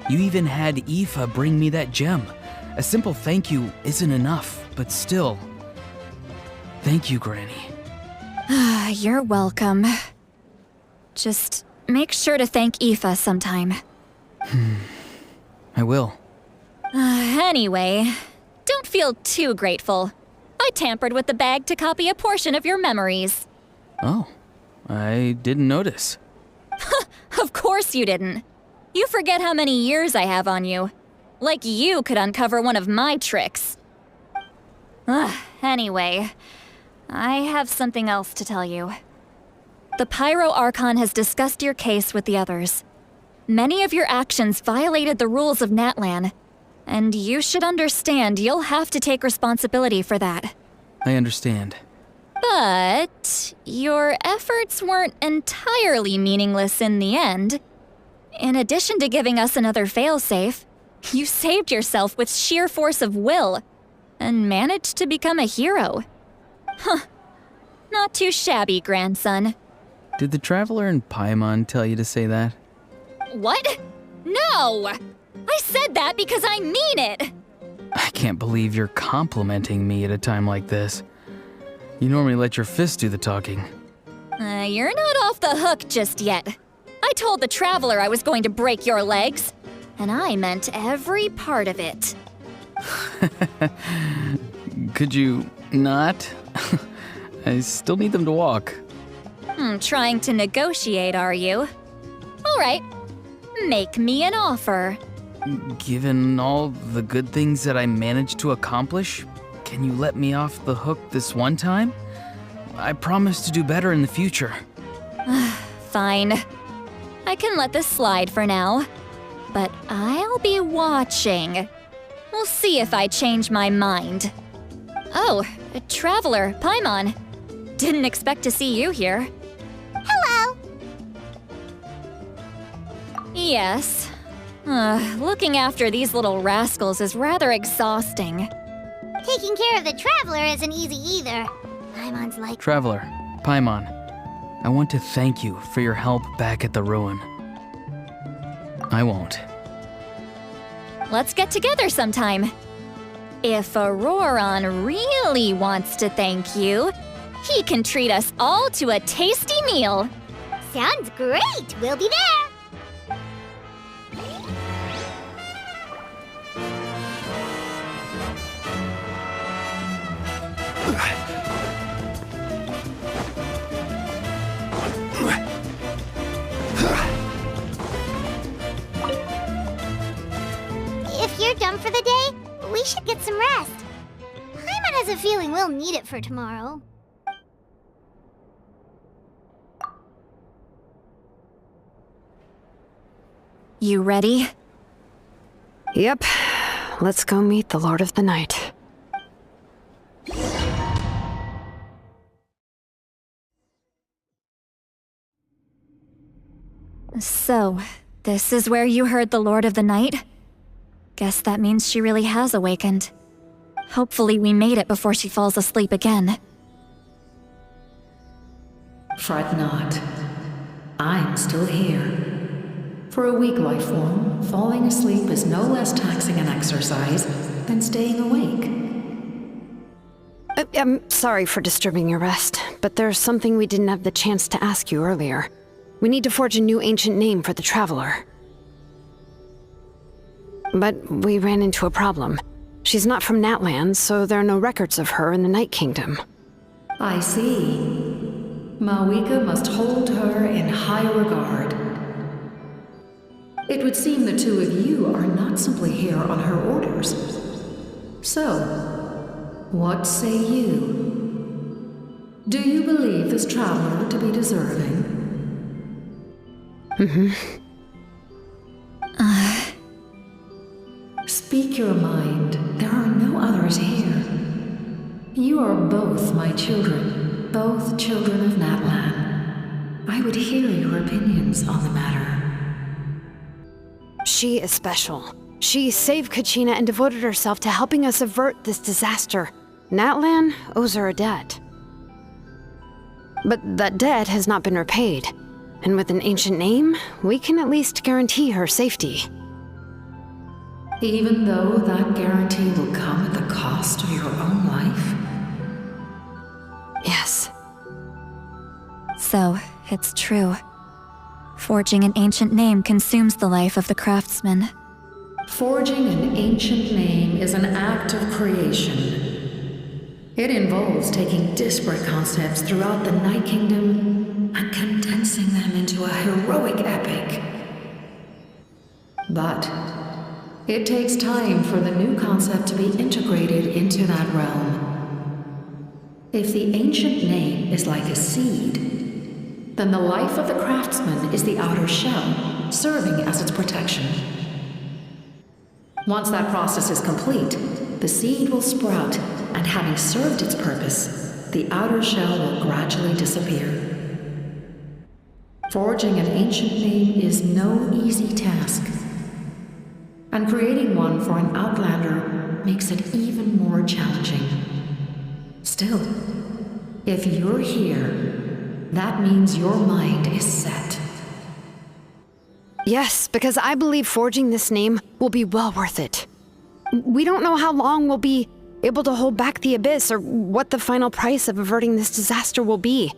You even had Aoife bring me that gem. A simple thank you isn't enough, but still. Thank you, Granny. You're welcome. Just make sure to thank Aoife sometime. I will. Anyway, don't feel too grateful. I tampered with the bag to copy a portion of your memories. Oh, I didn't notice. Of course you didn't. You forget how many years I have on you. Like you could uncover one of my tricks. Ugh, anyway, I have something else to tell you. The Pyro Archon has discussed your case with the others. Many of your actions violated the rules of Natlan, and you should understand you'll have to take responsibility for that. I understand. But your efforts weren't entirely meaningless in the end. In addition to giving us another failsafe, you saved yourself with sheer force of will and managed to become a hero. Huh. Not too shabby, grandson. Did the Traveler in Paimon tell you to say that? What? No! I said that because I mean it! I can't believe you're complimenting me at a time like this. You normally let your fists do the talking. You're not off the hook just yet. I told the Traveler I was going to break your legs, and I meant every part of it. Could you not? I still need them to walk. Trying to negotiate, are you? All right. Make me an offer. Given all the good things that I managed to accomplish, can you let me off the hook this one time? I promise to do better in the future. Fine. I can let this slide for now. But I'll be watching. We'll see if I change my mind. Oh, Traveler, Paimon. Didn't expect to see you here. Hello! Yes. Looking after these little rascals is rather exhausting. Taking care of the Traveler isn't easy either. Paimon's like... Traveler, Paimon, I want to thank you for your help back at the ruin. I won't. Let's get together sometime. If Auroron really wants to thank you, he can treat us all to a tasty meal. Sounds great! We'll be there! If you're done for the day, we should get some rest. Paimon has a feeling we'll need it for tomorrow. You ready? Yep. Let's go meet the Lord of the Night. So, this is where you heard the Lord of the Night? Guess that means she really has awakened. Hopefully we made it before she falls asleep again. Fret not. I'm still here. For a weak life form, falling asleep is no less taxing an exercise than staying awake. I'm sorry for disturbing your rest, but there's something we didn't have the chance to ask you earlier. We need to forge a new ancient name for the Traveler. But we ran into a problem. She's not from Natlan, so there are no records of her in the Night Kingdom. I see. Mawika must hold her in high regard. It would seem the two of you are not simply here on her orders. So, what say you? Do you believe this Traveler to be deserving? Speak your mind. There are no others here. You are both my children, both children of Natlan. I would hear your opinions on the matter. She is special. She saved Kachina and devoted herself to helping us avert this disaster. Natlan owes her a debt. But that debt has not been repaid. And with an ancient name, we can at least guarantee her safety. Even though that guarantee will come at the cost of your own life? Yes. So, it's true. Forging an ancient name consumes the life of the craftsman. Forging an ancient name is an act of creation. It involves taking disparate concepts throughout the Night Kingdom and condensing them into a heroic epic. But It takes time for the new concept to be integrated into that realm. If the ancient name is like a seed, then the life of the craftsman is the outer shell, serving as its protection. Once that process is complete, the seed will sprout, and having served its purpose, the outer shell will gradually disappear. Forging an ancient name is no easy task, and creating one for an outlander makes it even more challenging. Still, if you're here, that means your mind is set. Yes, because I believe forging this name will be well worth it. We don't know how long we'll be able to hold back the abyss or what the final price of averting this disaster will be.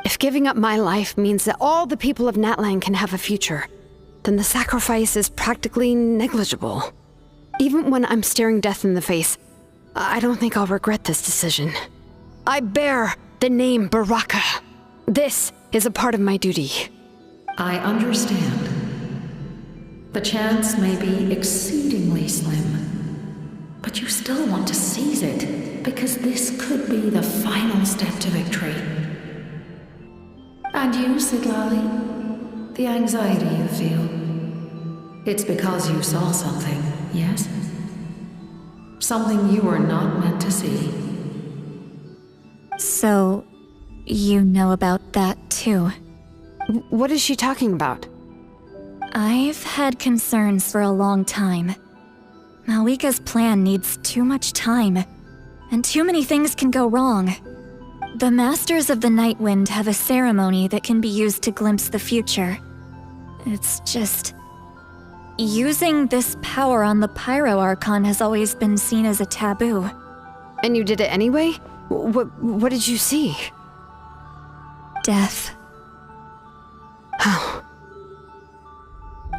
If giving up my life means that all the people of Natlan can have a future, then the sacrifice is practically negligible. Even when I'm staring death in the face, I don't think I'll regret this decision. I bear the name Baraka. This is a part of my duty. I understand. The chance may be exceedingly slim, but you still want to seize it, because this could be the final step to victory. And you, Sidlali, the anxiety you feel, it's because you saw something, yes? Something you were not meant to see. So, you know about that too. What is she talking about? I've had concerns for a long time. Malika's plan needs too much time, and too many things can go wrong. The Masters of the Nightwind have a ceremony that can be used to glimpse the future. It's just... using this power on the Pyro Archon has always been seen as a taboo. And you did it anyway? What did you see? Death. How?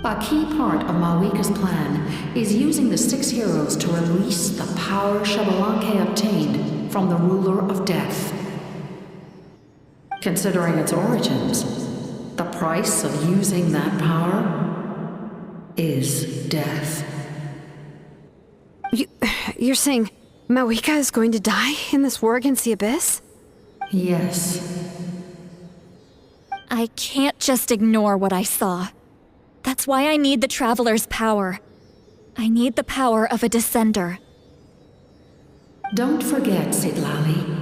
A key part of Malika's plan is using the 6 heroes to release the power Xbalanque obtained from the Ruler of Death. Considering its origins, the price of using that power is death. You're saying Malika is going to die in this war against the Abyss? Yes. I can't just ignore what I saw. That's why I need the Traveler's power. I need the power of a Descender. Don't forget, Sidlali.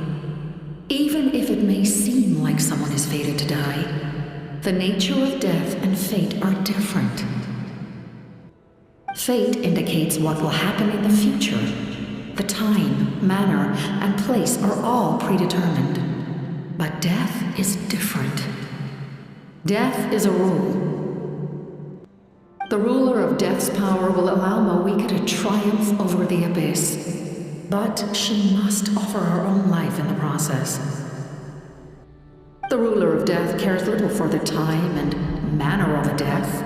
Even if it may seem like someone is fated to die, the nature of death and fate are different. Fate indicates what will happen in the future. The time, manner, and place are all predetermined. But death is different. Death is a rule. The ruler of Death's power will allow Malika to triumph over the Abyss. But she must offer her own life in the process. The ruler of Death cares little for the time and manner of a death.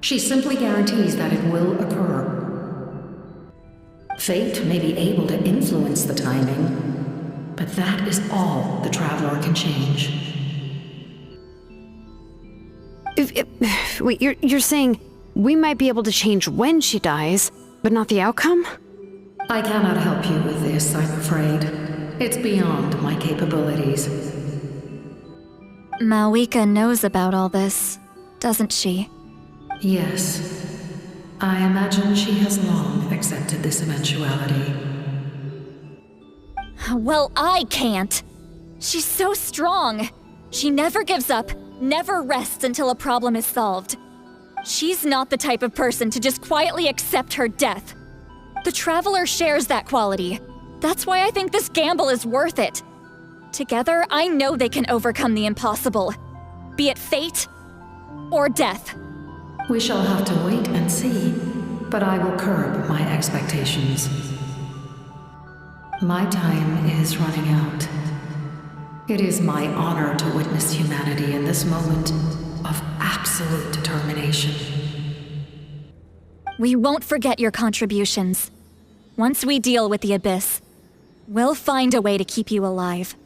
She simply guarantees that it will occur. Fate may be able to influence the timing, but that is all the Traveler can change. Wait, you're saying we might be able to change when she dies, but not the outcome? I cannot help you with this, I'm afraid. It's beyond my capabilities. Malika knows about all this, doesn't she? Yes. I imagine she has long accepted this eventuality. Well, I can't. She's so strong. She never gives up, never rests until a problem is solved. She's not the type of person to just quietly accept her death. The Traveler shares that quality. That's why I think this gamble is worth it. Together, I know they can overcome the impossible. Be it fate or death. We shall have to wait and see, but I will curb my expectations. My time is running out. It is my honor to witness humanity in this moment of absolute determination. We won't forget your contributions. Once we deal with the Abyss, we'll find a way to keep you alive.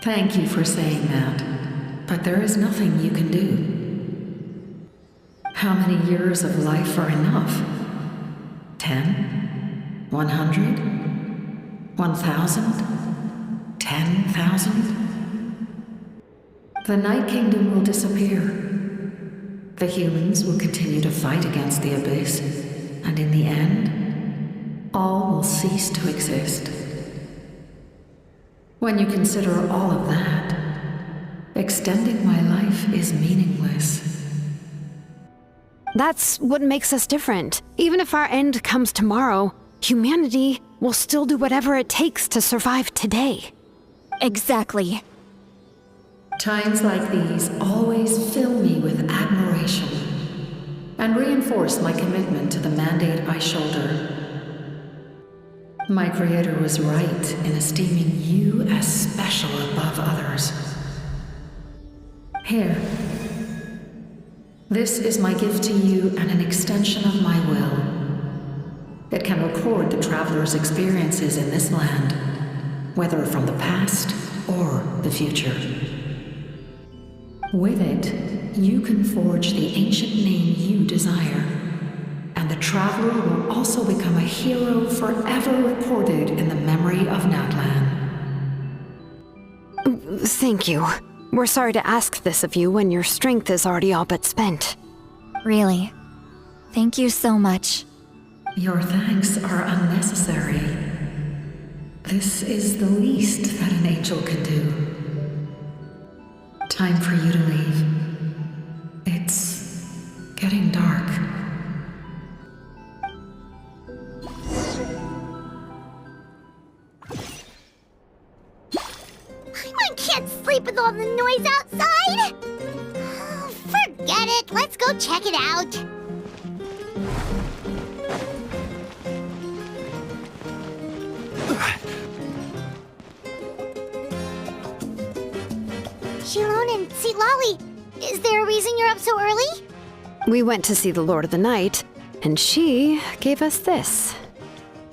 Thank you for saying that, but there is nothing you can do. How many years of life are enough? 10? 100? 1,000? 10,000? The Night Kingdom will disappear. The humans will continue to fight against the Abyss, and in the end, all will cease to exist. When you consider all of that, extending my life is meaningless. That's what makes us different. Even if our end comes tomorrow, humanity will still do whatever it takes to survive today. Exactly. Times like these always fill me with admiration and reinforce my commitment to the mandate I shoulder. My creator was right in esteeming you as special above others. Here. This is my gift to you and an extension of my will. It can record the traveler's experiences in this land, whether from the past or the future. With it, you can forge the ancient name you desire, and the traveler will also become a hero forever recorded in the memory of Natlan. Thank you. We're sorry to ask this of you when your strength is already all but spent. Really. Thank you so much. Your thanks are unnecessary. This is the least that an angel can do. Time for you to leave. It's getting dark. I can't sleep with all the noise outside! Oh, forget it, let's go check it out. Shilon and Lolly, is there a reason you're up so early? We went to see the Lord of the Night, and she gave us this.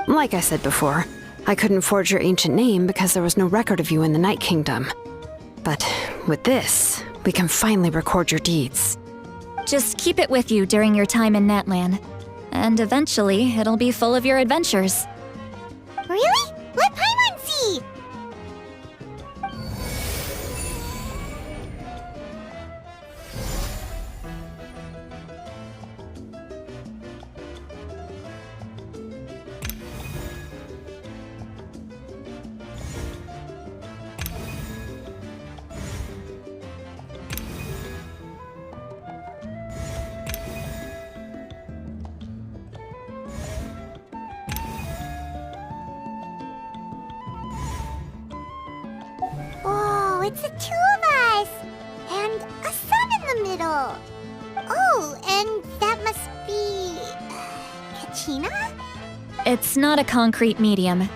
Like I said before, I couldn't forge your ancient name because there was no record of you in the Night Kingdom. But with this, we can finally record your deeds. Just keep it with you during your time in Natlan, and eventually it'll be full of your adventures. Really? Let Paimon see! Oh, it's the two of us! And a sun in the middle! Oh, and that must be... Kachina? It's not a concrete medium.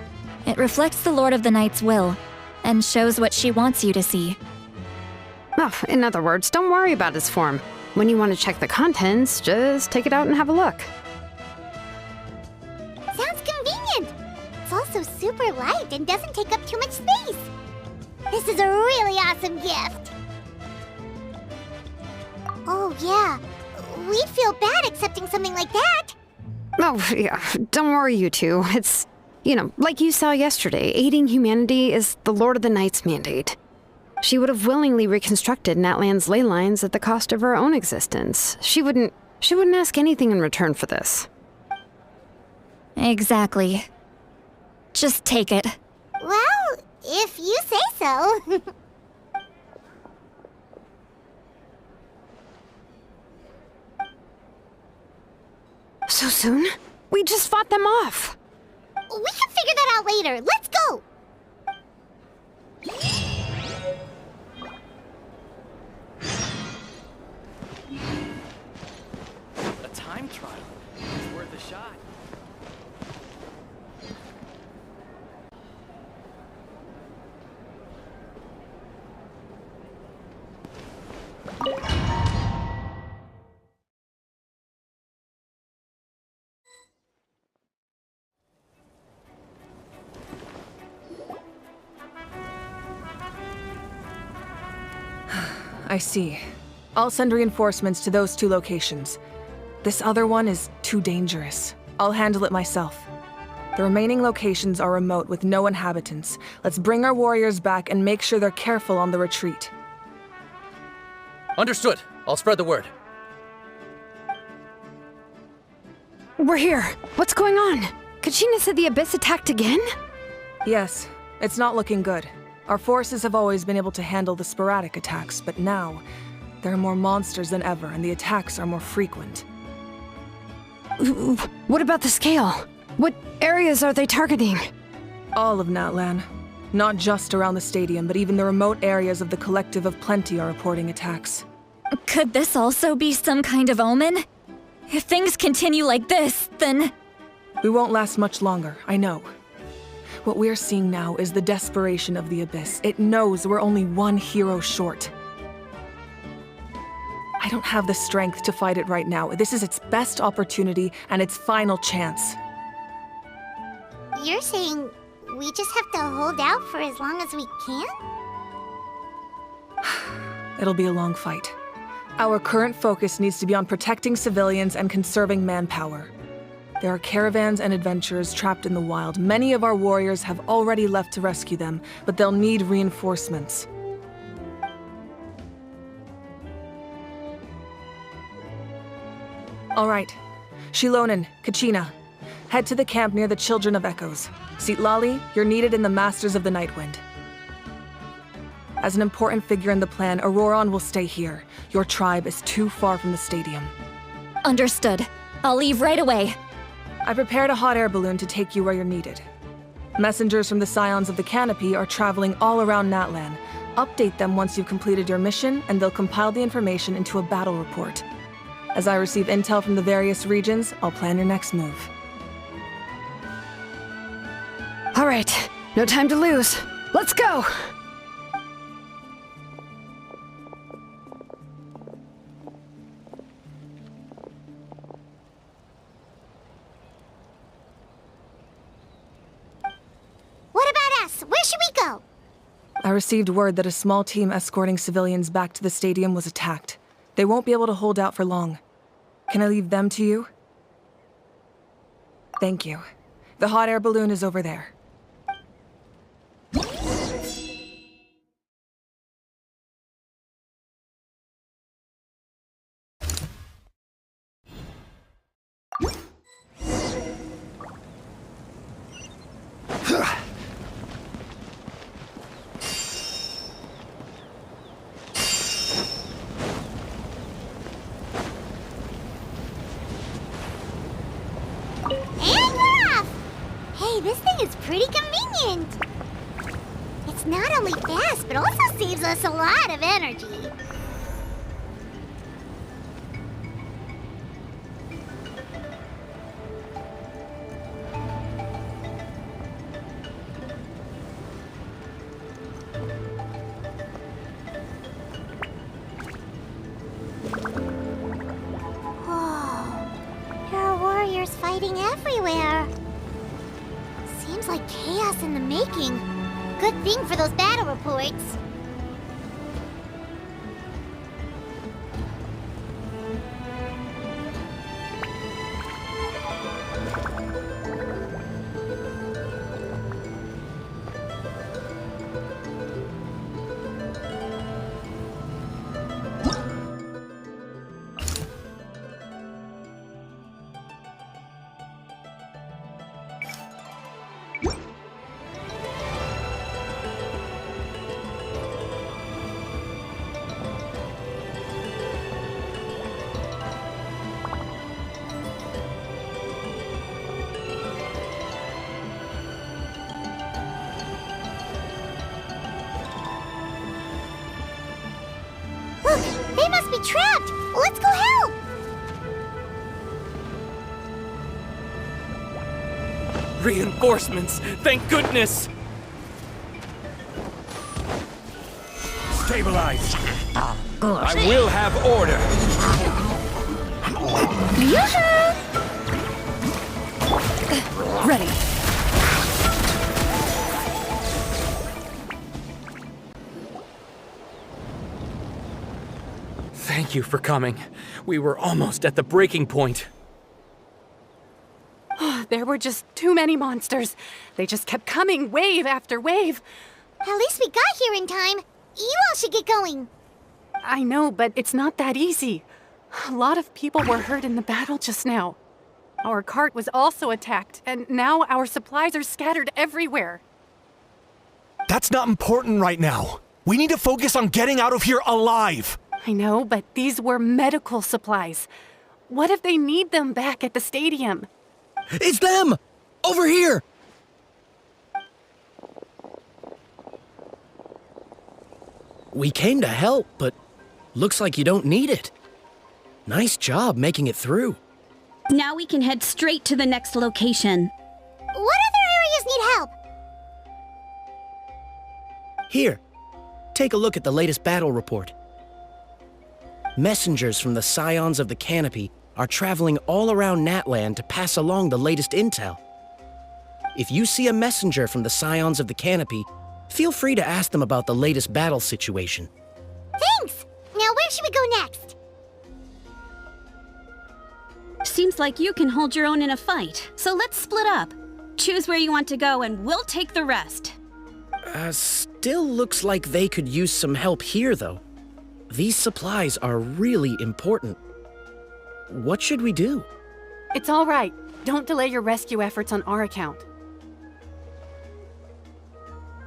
It reflects the Lord of the Night's will, and shows what she wants you to see. Oh, in other words, don't worry about its form. When you want to check the contents, just take it out and have a look. Sounds convenient! It's also super light and doesn't take up too much space. This is a really awesome gift! Oh, yeah. We'd feel bad accepting something like that. Oh, yeah, don't worry, you two. It's, like you saw yesterday, aiding humanity is the Lord of the Night's mandate. She would have willingly reconstructed Natlan's ley lines at the cost of her own existence. She wouldn't ask anything in return for this. Exactly. Just take it. Well, if you say so. So soon? We just fought them off. We can figure that out later. Let's go! A time trial. It's worth a shot. I see. I'll send reinforcements to those two locations. This other one is too dangerous. I'll handle it myself. The remaining locations are remote with no inhabitants. Let's bring our warriors back and make sure they're careful on the retreat. Understood. I'll spread the word. We're here. What's going on? Kachina said the Abyss attacked again? Yes, it's not looking good. Our forces have always been able to handle the sporadic attacks, but now there are more monsters than ever, and the attacks are more frequent. What about the scale? What areas are they targeting? All of Natlan. Not just around the stadium, but even the remote areas of the Collective of Plenty are reporting attacks. Could this also be some kind of omen? If things continue like this, then... We won't last much longer, I know. What we're seeing now is the desperation of the Abyss. It knows we're only one hero short. I don't have the strength to fight it right now. This is its best opportunity and its final chance. You're saying we just have to hold out for as long as we can? It'll be a long fight. Our current focus needs to be on protecting civilians and conserving manpower. There are caravans and adventurers trapped in the wild. Many of our warriors have already left to rescue them, but they'll need reinforcements. All right. Shilonen, Kachina, head to the camp near the Children of Echoes. Citlali, you're needed in the Masters of the Nightwind. As an important figure in the plan, Auroron will stay here. Your tribe is too far from the stadium. Understood. I'll leave right away. I prepared a hot air balloon to take you where you're needed. Messengers from the Scions of the Canopy are traveling all around Natlan. Update them once you've completed your mission, and they'll compile the information into a battle report. As I receive intel from the various regions, I'll plan your next move. All right, no time to lose. Let's go! What about us? Where should we go? I received word that a small team escorting civilians back to the stadium was attacked. They won't be able to hold out for long. Can I leave them to you? Thank you. The hot air balloon is over there. This thing is pretty convenient. It's not only fast, but also saves us a lot of energy. Whoa, there are warriors fighting everywhere. Seems like chaos in the making. Good thing for those battle reports. Look, they must be trapped. Let's go help. Reinforcements! Thank goodness! Stabilize! I will have order! Ready. Thank you for coming. We were almost at the breaking point. There were just too many monsters. They just kept coming, wave after wave. At least we got here in time. You all should get going. I know, but it's not that easy. A lot of people were hurt in the battle just now. Our cart was also attacked, and now our supplies are scattered everywhere. That's not important right now. We need to focus on getting out of here alive. I know, but these were medical supplies. What if they need them back at the stadium? It's them! Over here! We came to help, but looks like you don't need it. Nice job making it through. Now we can head straight to the next location. What other areas need help? Here, take a look at the latest battle report. Messengers from the Scions of the Canopy are traveling all around Natlan to pass along the latest intel. If you see a messenger from the Scions of the Canopy, feel free to ask them about the latest battle situation. Thanks! Now where should we go next? Seems like you can hold your own in a fight, so let's split up. Choose where you want to go and we'll take the rest. Still looks like they could use some help here, though. These supplies are really important. What should we do? It's all right. Don't delay your rescue efforts on our account.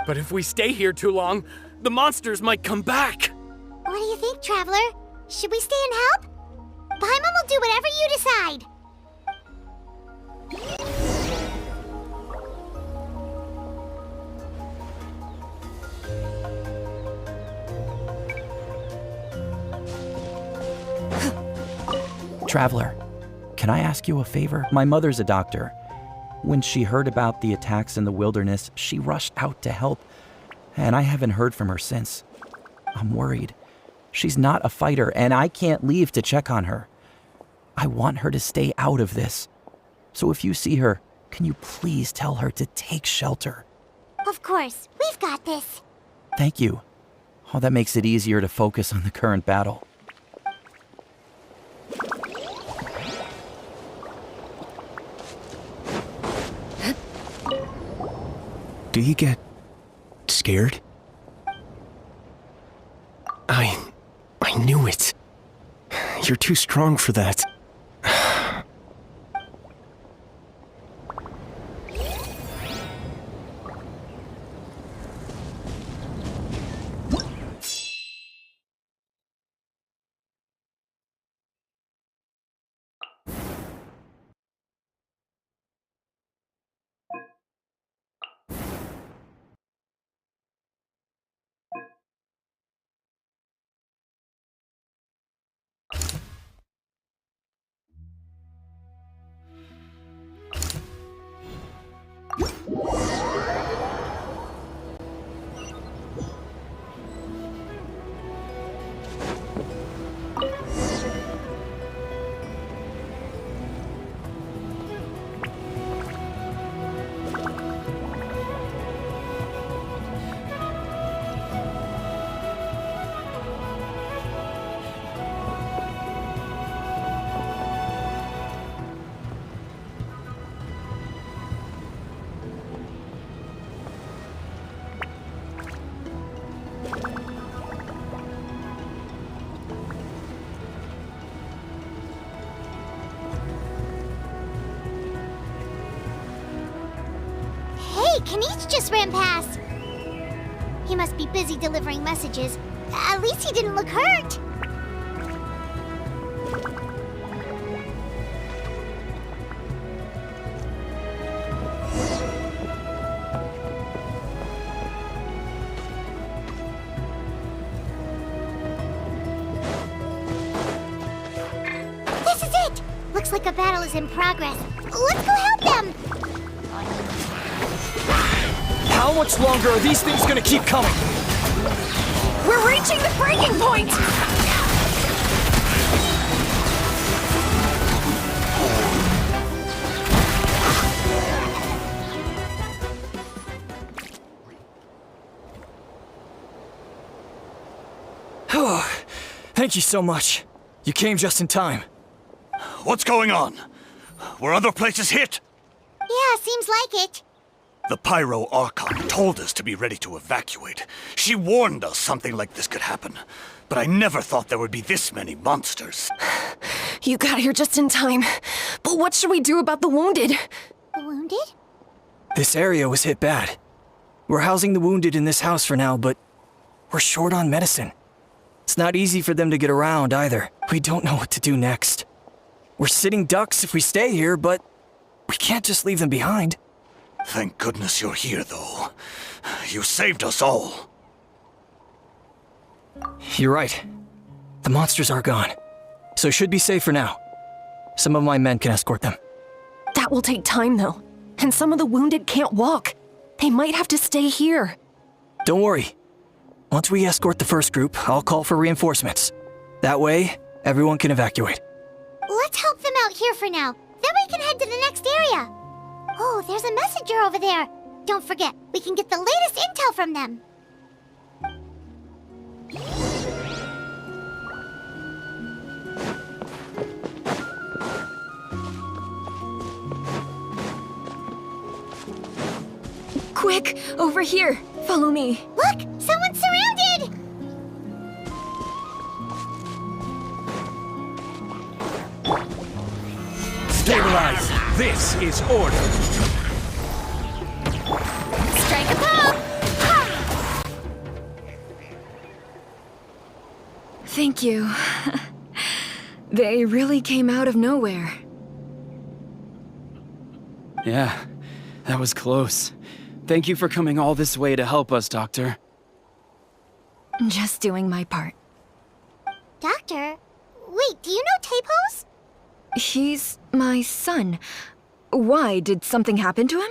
But if we stay here too long, the monsters might come back. What do you think, Traveler? Should we stay and help? Paimon will do whatever you decide. Traveler, can I ask you a favor? My mother's a doctor. When she heard about the attacks in the wilderness, she rushed out to help, and I haven't heard from her since. I'm worried. She's not a fighter, and I can't leave to check on her. I want her to stay out of this. So if you see her, can you please tell her to take shelter? Of course, we've got this. Thank you. Oh, that makes it easier to focus on the current battle. Do you get scared? I knew it. You're too strong for that. Kanish just ran past. He must be busy delivering messages. At least he didn't look hurt. This is it! Looks like a battle is in progress. Let's go help them! How much longer are these things gonna keep coming? We're reaching the breaking point! Thank you so much. You came just in time. What's going on? Were other places hit? Yeah, seems like it. The Pyro Archon told us to be ready to evacuate. She warned us something like this could happen. But I never thought there would be this many monsters. You got here just in time. But what should we do about the wounded? The wounded? This area was hit bad. We're housing the wounded in this house for now, but we're short on medicine. It's not easy for them to get around either. We don't know what to do next. We're sitting ducks if we stay here, but we can't just leave them behind. Thank goodness you're here, though. You saved us all. You're right. The monsters are gone, so should be safe for now. Some of my men can escort them. That will take time, though. And some of the wounded can't walk. They might have to stay here. Don't worry. Once we escort the first group, I'll call for reinforcements. That way, everyone can evacuate. Let's help them out here for now. Then we can head to the next area. Oh, there's a messenger over there. Don't forget, we can get the latest intel from them. Quick, over here. Follow me. Look, someone's surrounded! Stabilize! This is order! Strike a pose! Thank you. They really came out of nowhere. Yeah, that was close. Thank you for coming all this way to help us, Doctor. Just doing my part. Doctor? Wait, do you know Tapos? He's my son. Why? Did something happen to him?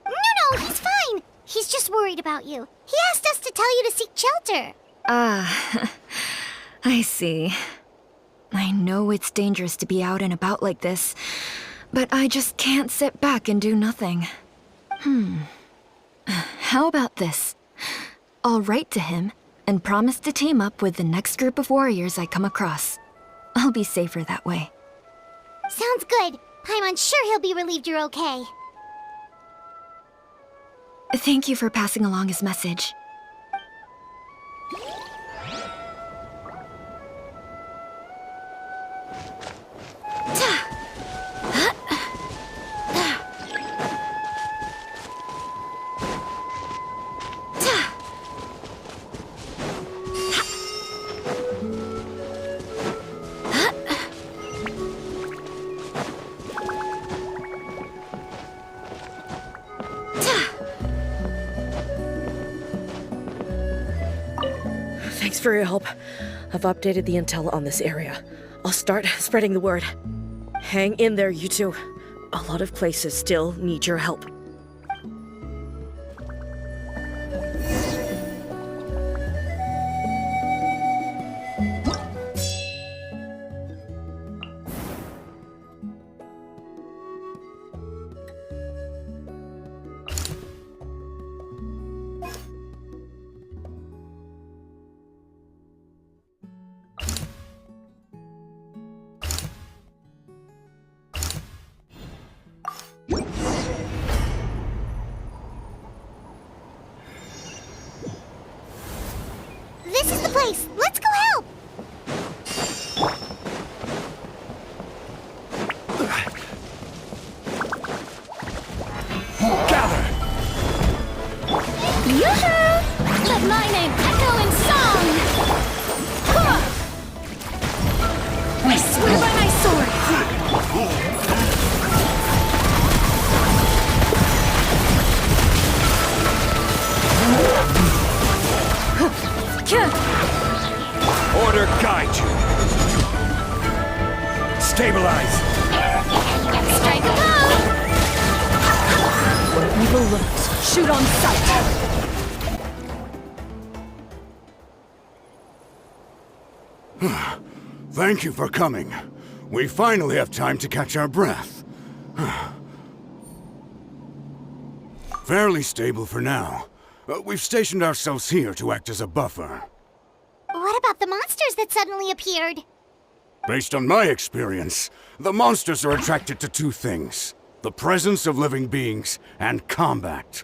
No, he's fine. He's just worried about you. He asked us to tell you to seek shelter. Ah, I see. I know it's dangerous to be out and about like this, but I just can't sit back and do nothing. How about this? I'll write to him and promise to team up with the next group of warriors I come across. I'll be safer that way. Sounds good. I'm sure he'll be relieved you're okay. Thank you for passing along his message. Thanks for your help. I've updated the intel on this area. I'll start spreading the word. Hang in there, you two. A lot of places still need your help. This is the place. Let's go help. Gather! Yoo-hoo! Let my name echo in song! I swear by my sword! Order guide you! Stabilize! Strike a pose! What evil looks, shoot on sight! Thank you for coming. We finally have time to catch our breath. Fairly stable for now. We've stationed ourselves here to act as a buffer. What What about the monsters that suddenly appeared? Based on my experience, the monsters are attracted to two things: the presence of living beings and combat.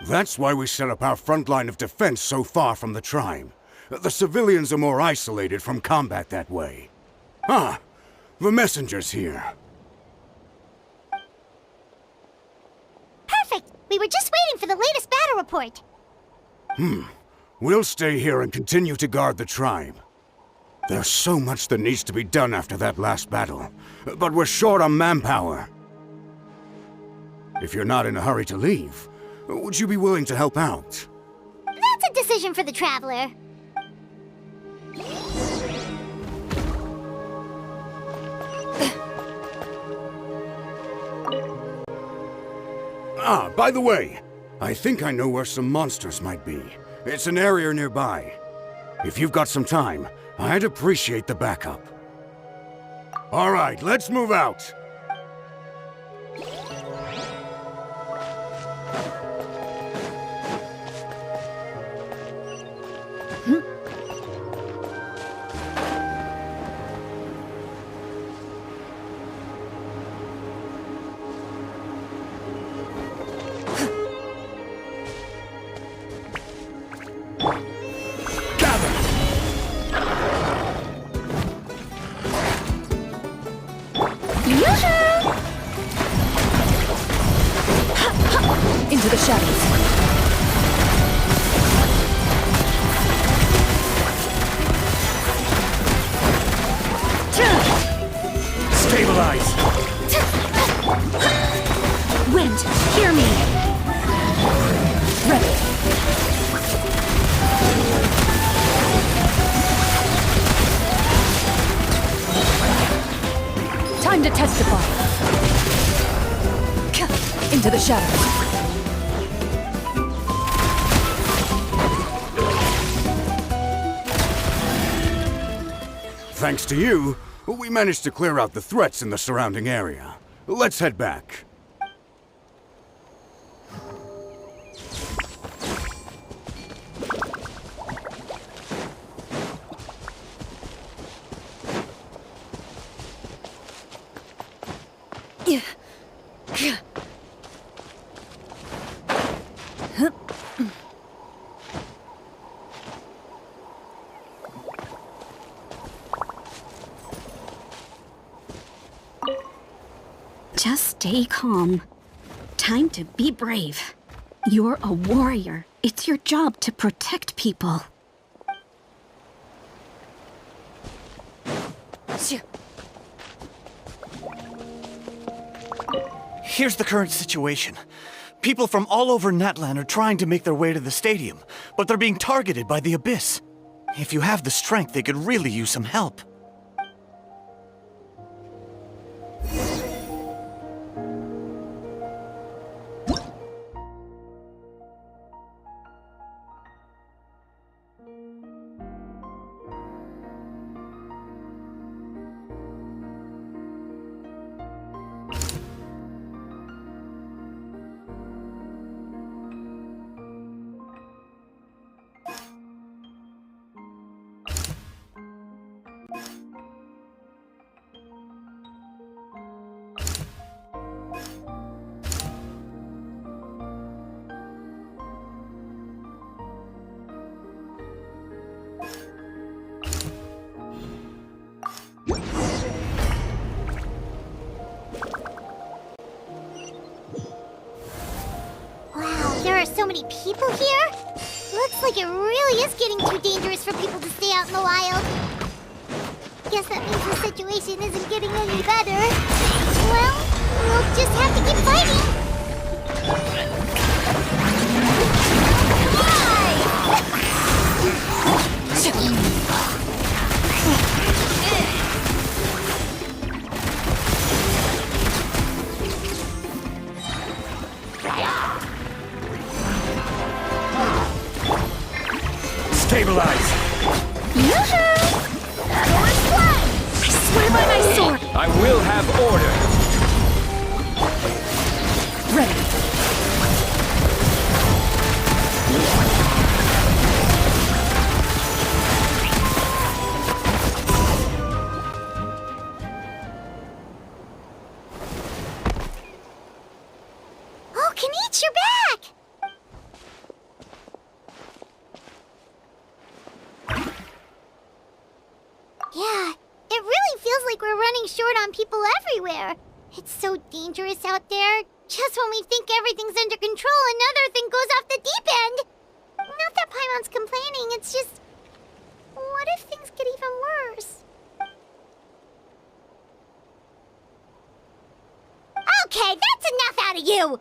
That's why we set up our front line of defense so far from the tribe. The civilians are more isolated from combat that way. Ah, the messenger's here. Perfect! We were just waiting for the latest battle report. We'll stay here and continue to guard the tribe. There's so much that needs to be done after that last battle, but we're short on manpower. If you're not in a hurry to leave, would you be willing to help out? That's a decision for the Traveler. Ah, by the way, I think I know where some monsters might be. It's an area nearby. If you've got some time, I'd appreciate the backup. All right, let's move out. Into the shadows. Stabilize! Wind, hear me! Ready. Time to testify. Into the shadows. Thanks to you, we managed to clear out the threats in the surrounding area. Let's head back. Just stay calm. Time to be brave. You're a warrior. It's your job to protect people. Here's the current situation. People from all over Natlan are trying to make their way to the stadium, but they're being targeted by the Abyss. If you have the strength, they could really use some help. There are so many people here? Looks like it really is getting too dangerous for people to stay out in the wild. Guess that means the situation isn't getting any better. Well, we'll just have to keep fighting. Stabilize! Yoo-hoo! I swear by my sword! I will have order! Ready. running short on people everywhere. It's so dangerous out there. Just when we think everything's under control, another thing goes off the deep end. Not that Paimon's complaining, it's just... What if things get even worse? Okay, that's enough out of you!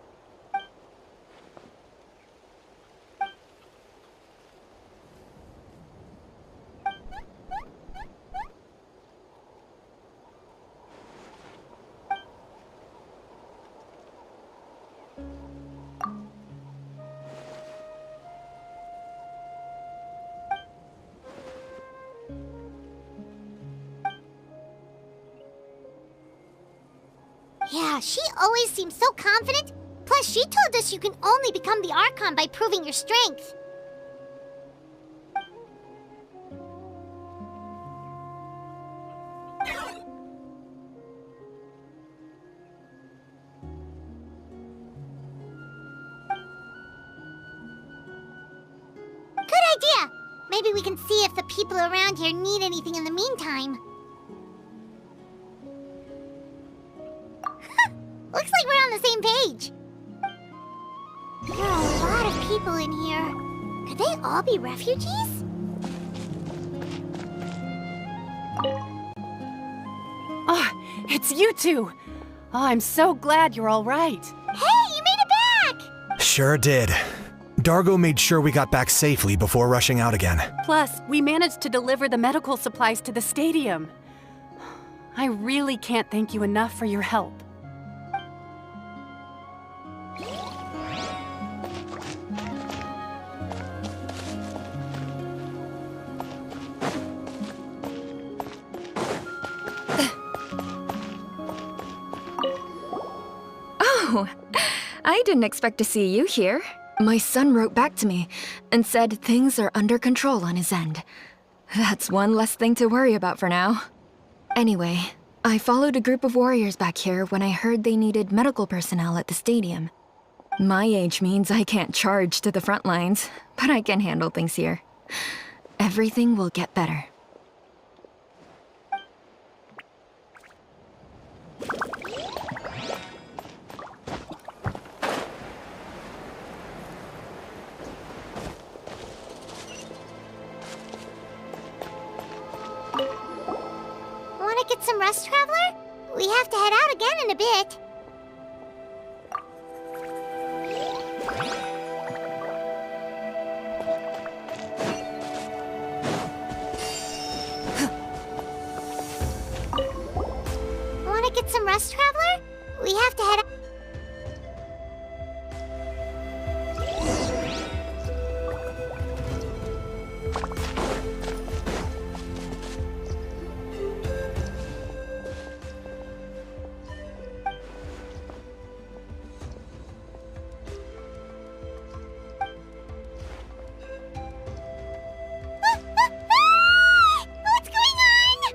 Yeah, she always seems so confident. Plus, she told us you can only become the Archon by proving your strength. Good idea! Maybe we can see if the people around here need anything in the meantime. Looks like we're on the same page. There are a lot of people in here. Could they all be refugees? Oh, it's you two. Oh, I'm so glad you're all right. Hey, you made it back! Sure did. Dargo made sure we got back safely before rushing out again. Plus, we managed to deliver the medical supplies to the stadium. I really can't thank you enough for your help. Oh, I didn't expect to see you here. My son wrote back to me and said things are under control on his end. That's one less thing to worry about for now. Anyway, I followed a group of warriors back here when I heard they needed medical personnel at the stadium. My age means I can't charge to the front lines, but I can handle things here. Everything will get better. Want to get some rest, Traveler? We have to head out again in a bit. Want to get some rest, Traveler? We have to head out. What's going on?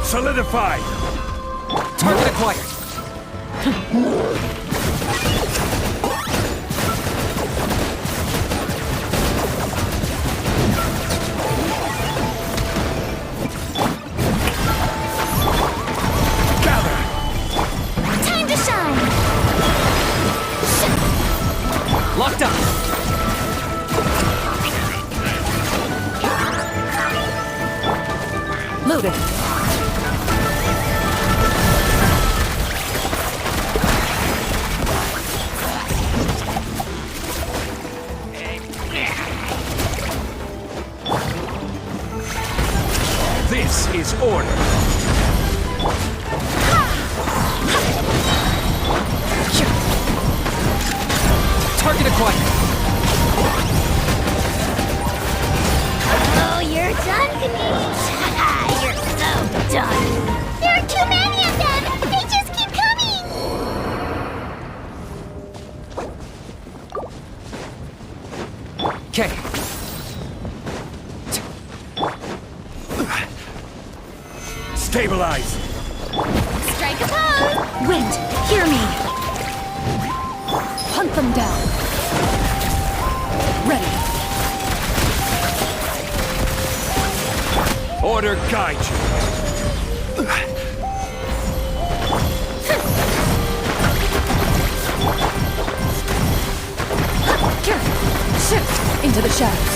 Solidified! Target acquired. Time to shine! Locked up. Loaded. This is order. Target acquired. Oh, you're done, Canadians. You're so done. There are too many of them. They just keep coming. Okay. Stabilize. Strike a pose! Wind, hear me! Hunt them down. Ready. Order guide you. Careful. Shift into the shadows.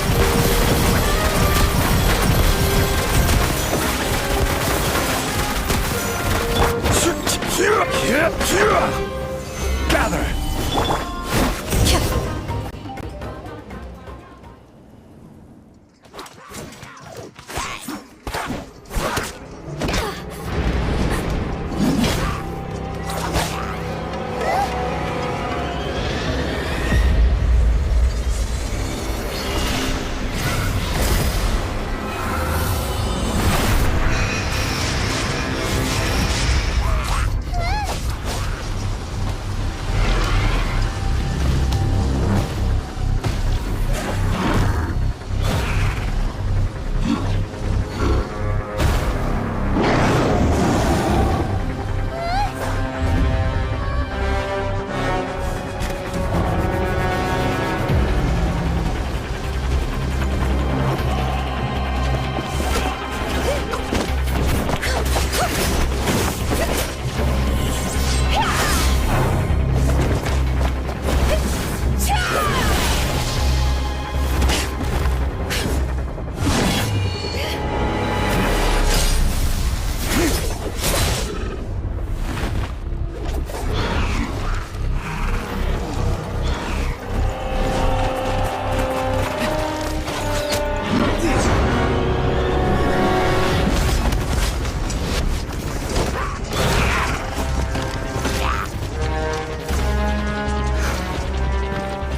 Gather!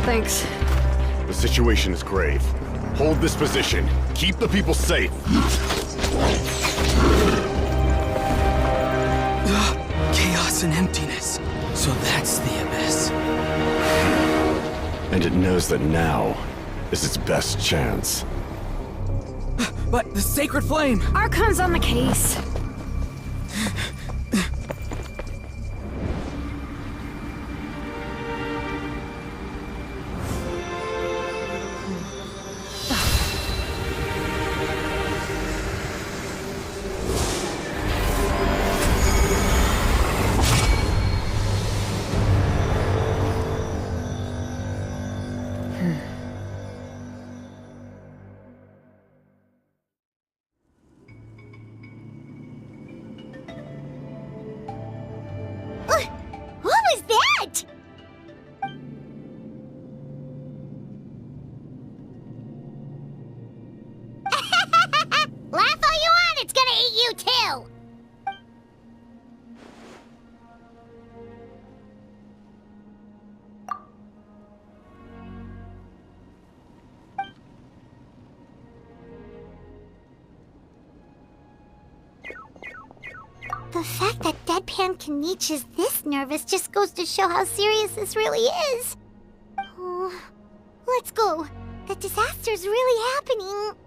Thanks. The situation is grave. Hold this position. Keep the people safe. Chaos and emptiness. So that's the abyss. And it knows that now is its best chance. But the sacred flame! Archon's on the case. What was that? Laugh all you want, it's gonna eat you too! The fact that Deadpan Kanich is this nervous just goes to show how serious this really is. Oh, let's go. The disaster's really happening.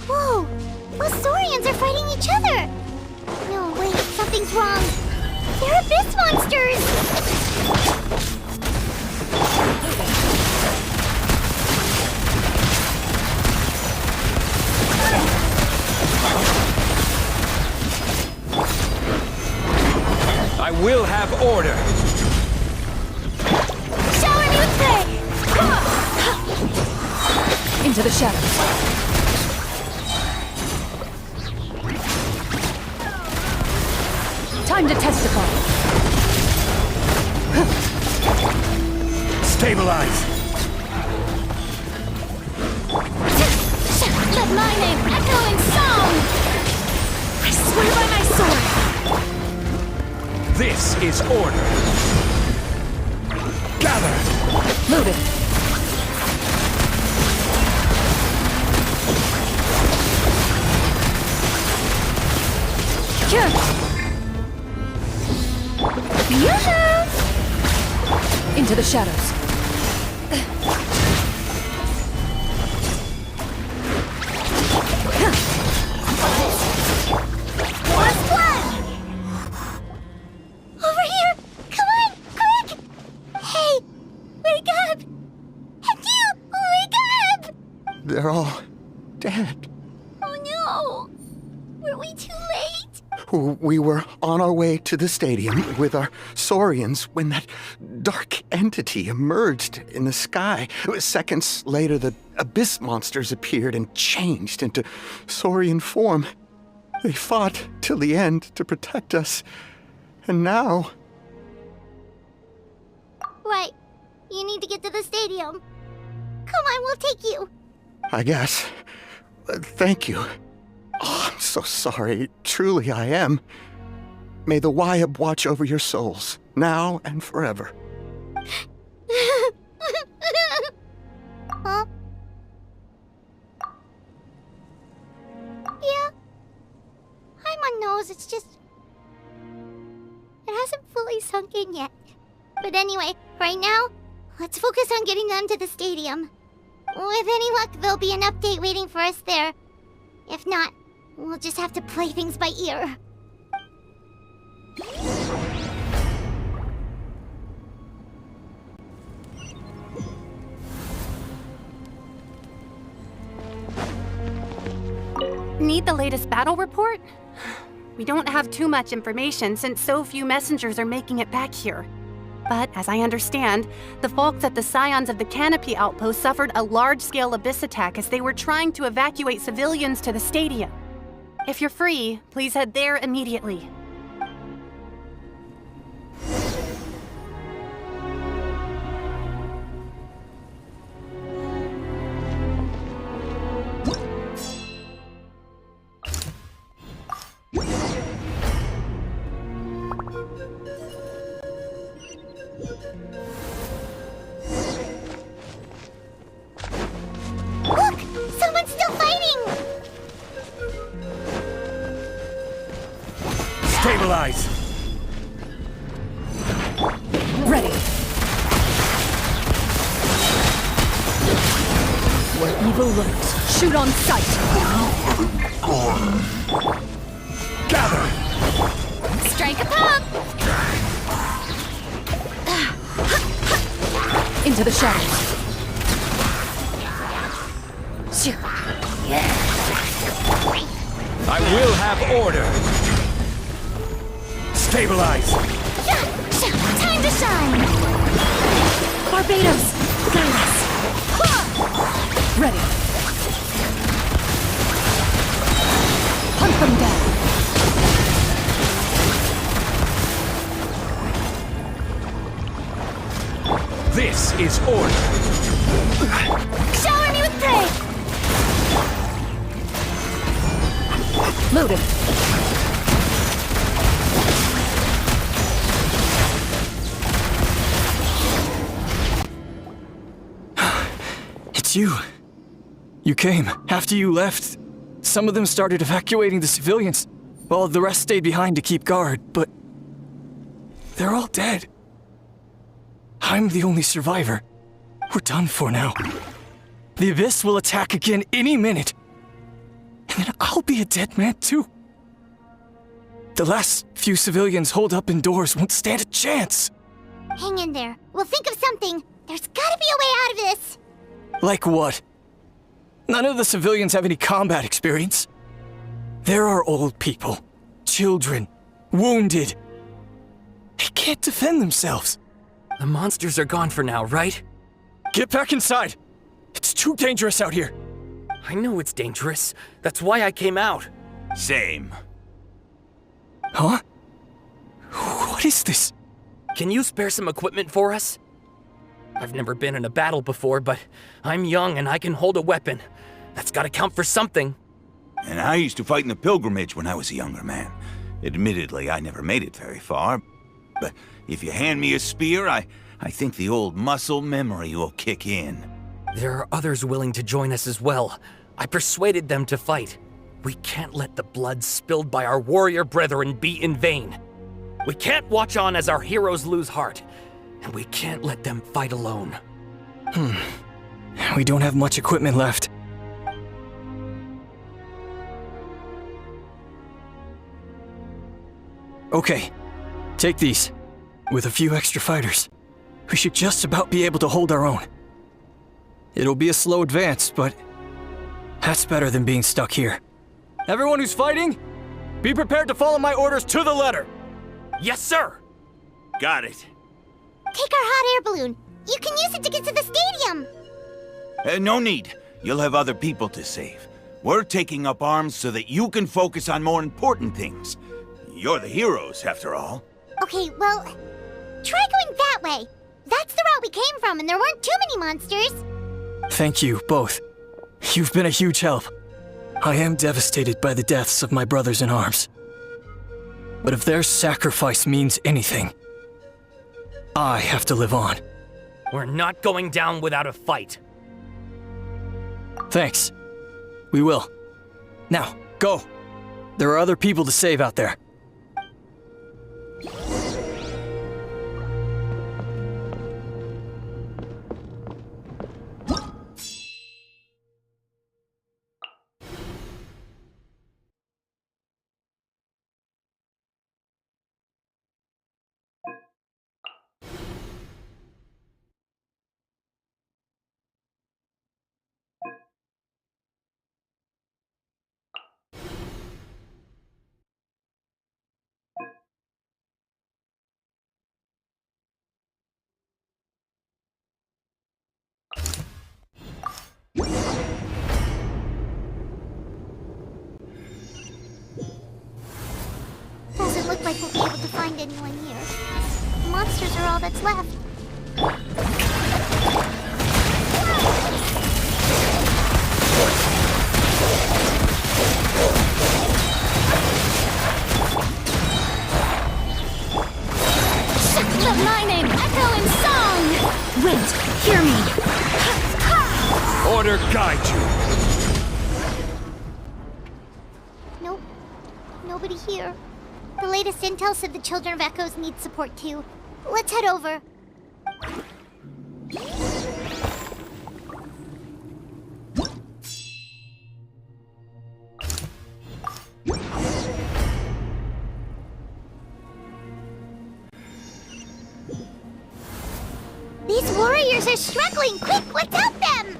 Whoa! Those Saurians are fighting each other! No, wait, something's wrong. They're abyss monsters! I will have order. Shower Mutare! Into the shadows. Time to testify. Stabilize. Let my name echo in song! I swear by my sword! This is order. Gather! Loaded. Yoo-hoo! Into the shadows. More blood! Over here! Come on, quick! Hey, wake up! And you, wake up! They're all dead. Oh no! Were we too late? We were on our way to the stadium with our Saurians when that dark entity emerged in the sky. Seconds later, the abyss monsters appeared and changed into Saurian form. They fought till the end to protect us. And now... Right. You need to get to the stadium. Come on, we'll take you. I guess. Thank you. Oh, I'm so sorry. Truly I am. May the Wyab watch over your souls, now and forever. Huh? Yeah. Paimon knows, it's just... It hasn't fully sunk in yet. But anyway, right now, let's focus on getting them to the stadium. With any luck, there'll be an update waiting for us there. If not, we'll just have to play things by ear. Need the latest battle report? We don't have too much information since so few messengers are making it back here. But as I understand, the folks at the Scions of the Canopy outpost suffered a large-scale abyss attack as they were trying to evacuate civilians to the stadium. If you're free, please head there immediately. Look! Someone's still fighting! Stabilize! Ready. Where evil lurks, shoot on sight. Gather! Strike a pop! Into the shadows. I will have order! Stabilize! Time to shine! Barbados, guide us. Ready. Hunt them down. This is order! Shower me with prey! Loaded. It's you. You came. After you left, some of them started evacuating the civilians, while the rest stayed behind to keep guard, but they're all dead. I'm the only survivor. We're done for now. The Abyss will attack again any minute. And then I'll be a dead man too. The last few civilians holed up indoors won't stand a chance. Hang in there. We'll think of something. There's gotta be a way out of this. Like what? None of the civilians have any combat experience. There are old people, children, wounded. They can't defend themselves. The monsters are gone for now, right? Get back inside! It's too dangerous out here! I know it's dangerous. That's why I came out. Same. Huh? What is this? Can you spare some equipment for us? I've never been in a battle before, but I'm young and I can hold a weapon. That's gotta count for something. And I used to fight in the pilgrimage when I was a younger man. Admittedly, I never made it very far. But if you hand me a spear, I think the old muscle memory will kick in. There are others willing to join us as well. I persuaded them to fight. We can't let the blood spilled by our warrior brethren be in vain. We can't watch on as our heroes lose heart. And we can't let them fight alone. We don't have much equipment left. Okay, take these. With a few extra fighters, we should just about be able to hold our own. It'll be a slow advance, but that's better than being stuck here. Everyone who's fighting, be prepared to follow my orders to the letter. Yes, sir! Got it. Take our hot air balloon. You can use it to get to the stadium. No need. You'll have other people to save. We're taking up arms so that you can focus on more important things. You're the heroes, after all. Okay, well, try going that way. That's the route we came from, and there weren't too many monsters. Thank you, both. You've been a huge help. I am devastated by the deaths of my brothers in arms. But if their sacrifice means anything, I have to live on. We're not going down without a fight. Thanks. We will. Now, go. There are other people to save out there. Doesn't look like we'll be able to find anyone here. The monsters are all that's left. Let my name echo in song! Wait, hear me. Order guide you. Nope. Nobody here. The latest intel said the Children of Echoes need support too. Let's head over. These warriors are struggling! Quick, let's help them!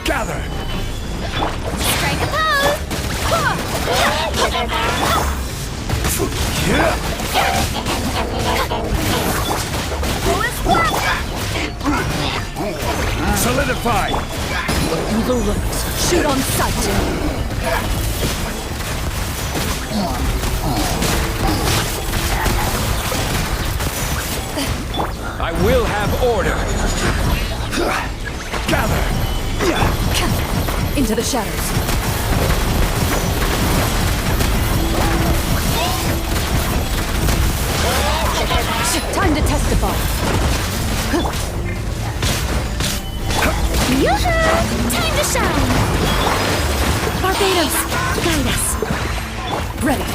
Gather! Strike a pose! Solidify! Do the looks. Shoot on sight. I will have order! Gather! Into the shadows. Time to testify. Yoo-hoo! Time to shine! Barbados, guide us. Ready.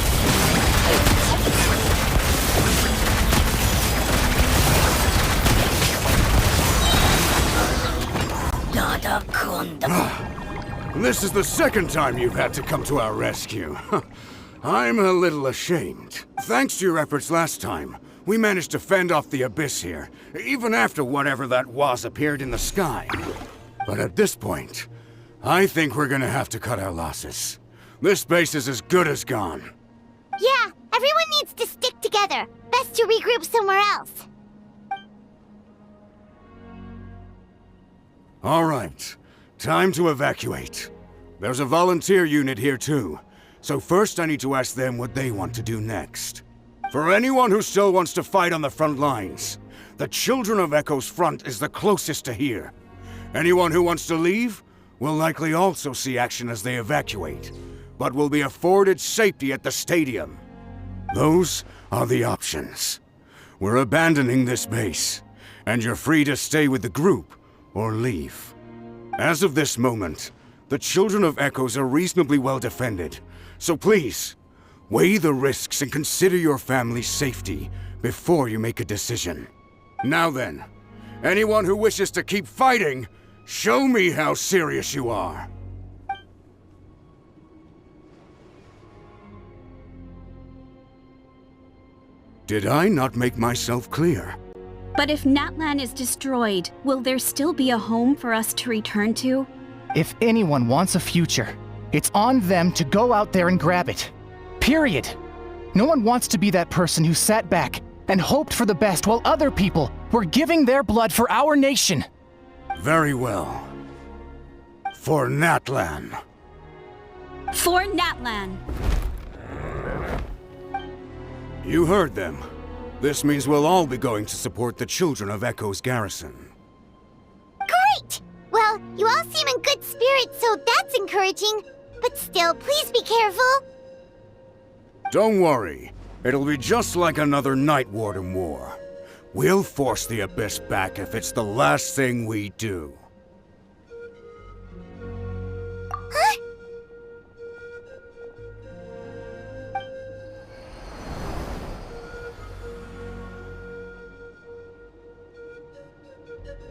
This is the second time you've had to come to our rescue. I'm a little ashamed. Thanks to your efforts last time, we managed to fend off the abyss here, even after whatever that was appeared in the sky. But at this point, I think we're gonna have to cut our losses. This base is as good as gone. Yeah, everyone needs to stick together. Best to regroup somewhere else. All right, time to evacuate. There's a volunteer unit here too, so first I need to ask them what they want to do next. For anyone who still wants to fight on the front lines, The Children of Echo's front is the closest to here. Anyone who wants to leave will likely also see action as they evacuate, but will be afforded safety at the stadium. Those are the options. We're abandoning this base, and you're free to stay with the group or leave. As of this moment, the Children of Echoes are reasonably well defended, so please, weigh the risks and consider your family's safety before you make a decision. Now then, anyone who wishes to keep fighting, show me how serious you are. Did I not make myself clear? But if Natlan is destroyed, will there still be a home for us to return to? If anyone wants a future, it's on them to go out there and grab it. Period. No one wants to be that person who sat back and hoped for the best while other people were giving their blood for our nation. Very well. For Natlan. For Natlan. You heard them. This means we'll all be going to support the Children of Echo's garrison. Great! Well, you all seem in good spirits, so that's encouraging. But still, please be careful. Don't worry. It'll be just like another Night Warden war. We'll force the Abyss back if it's the last thing we do. Huh?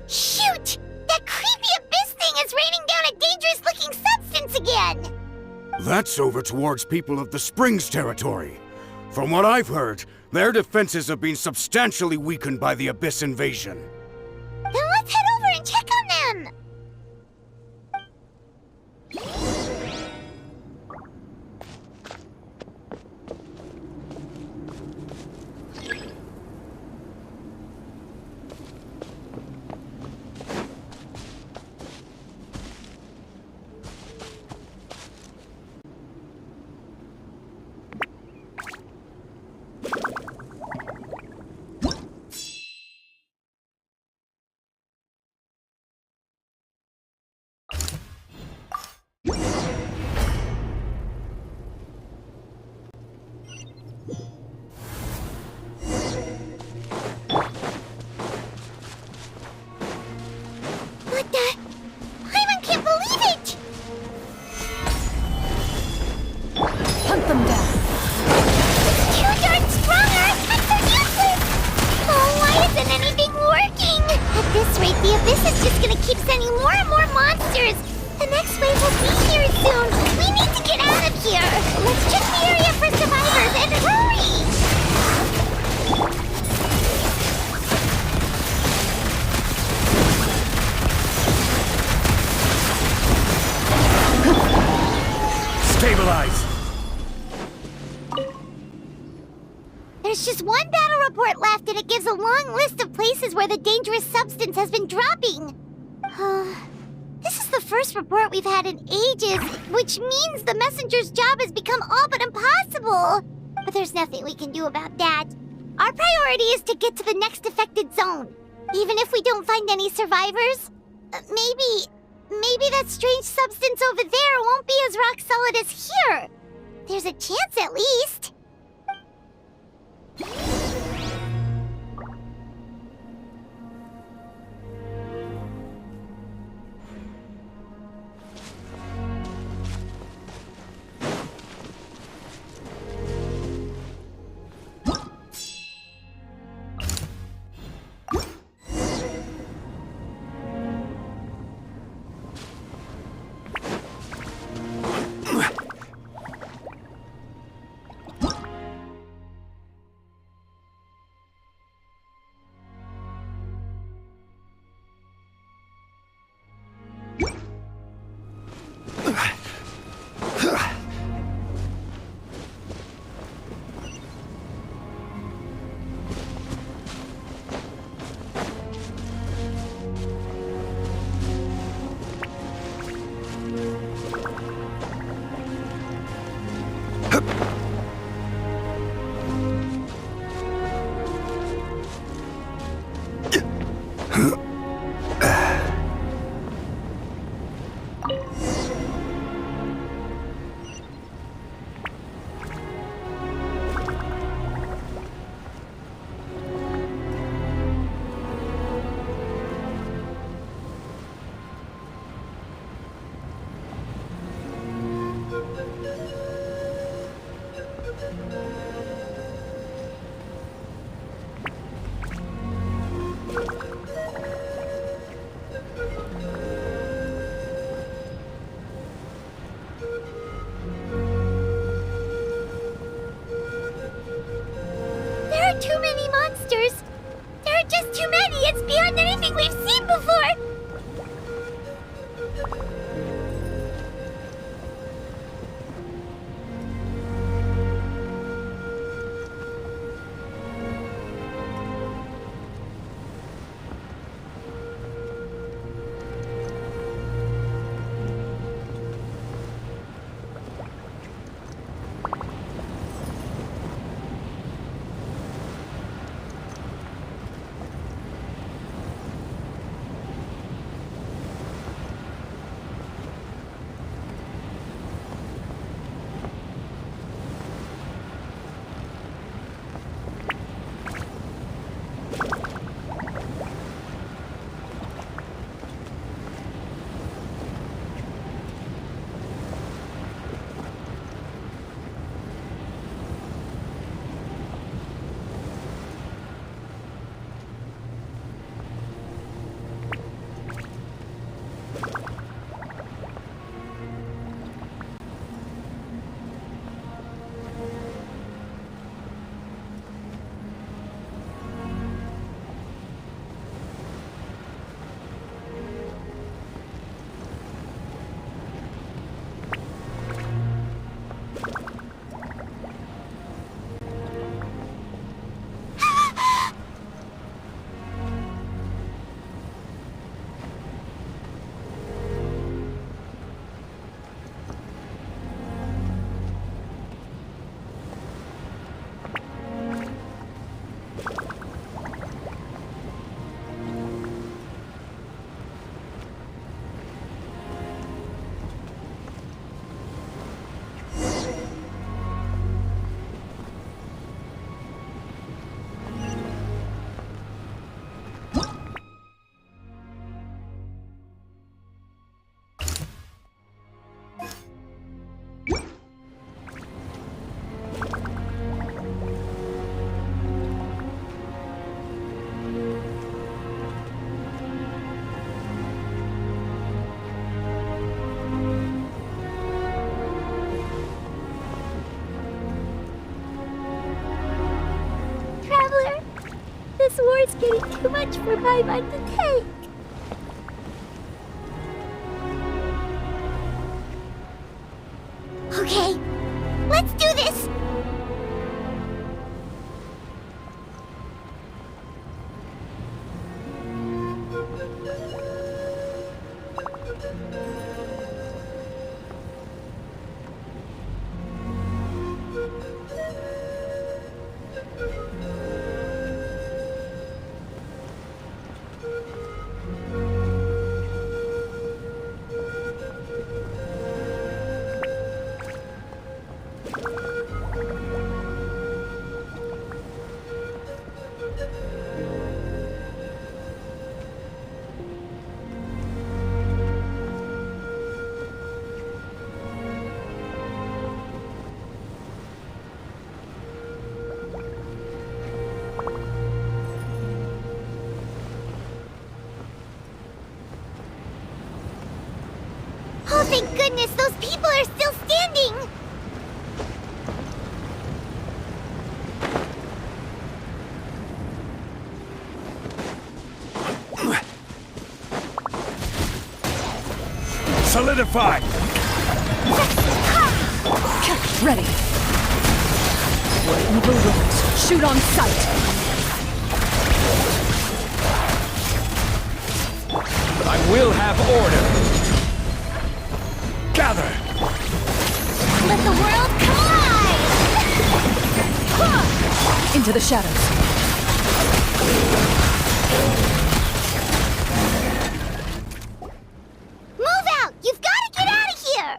Shoot! That creepy Abyss thing is raining down a dangerous-looking substance again! That's over towards people of the Springs territory. From what I've heard, their defenses have been substantially weakened by the Abyss invasion. Then let's head over and check on them! What the? Paimon can't believe it! Hunt them down. It's too darn strong, our attacks are useless! Oh, why isn't anything working? At this rate, the Abyss is just gonna keep sending more and more monsters! The next wave will be here soon! We need to get out of here! Let's check the area for survivors and hurry! Stabilize! There's just one battle report left, and it gives a long list of places where the dangerous substance has been dropping. This is the first report we've had in ages, which means the messenger's job has become all but impossible. But there's nothing we can do about that. Our priority is to get to the next affected zone. Even if we don't find any survivors, maybe that strange substance over there won't be as rock solid as here. There's a chance at least. getting too much for Paimon to take. Okay, let's do this! Oh, thank goodness, those people are still standing! Solidify! Ready. What evil wills, shoot on sight. I will have order. Gather! Let the world collide! Into the shadows. Move out! You've got to get out of here!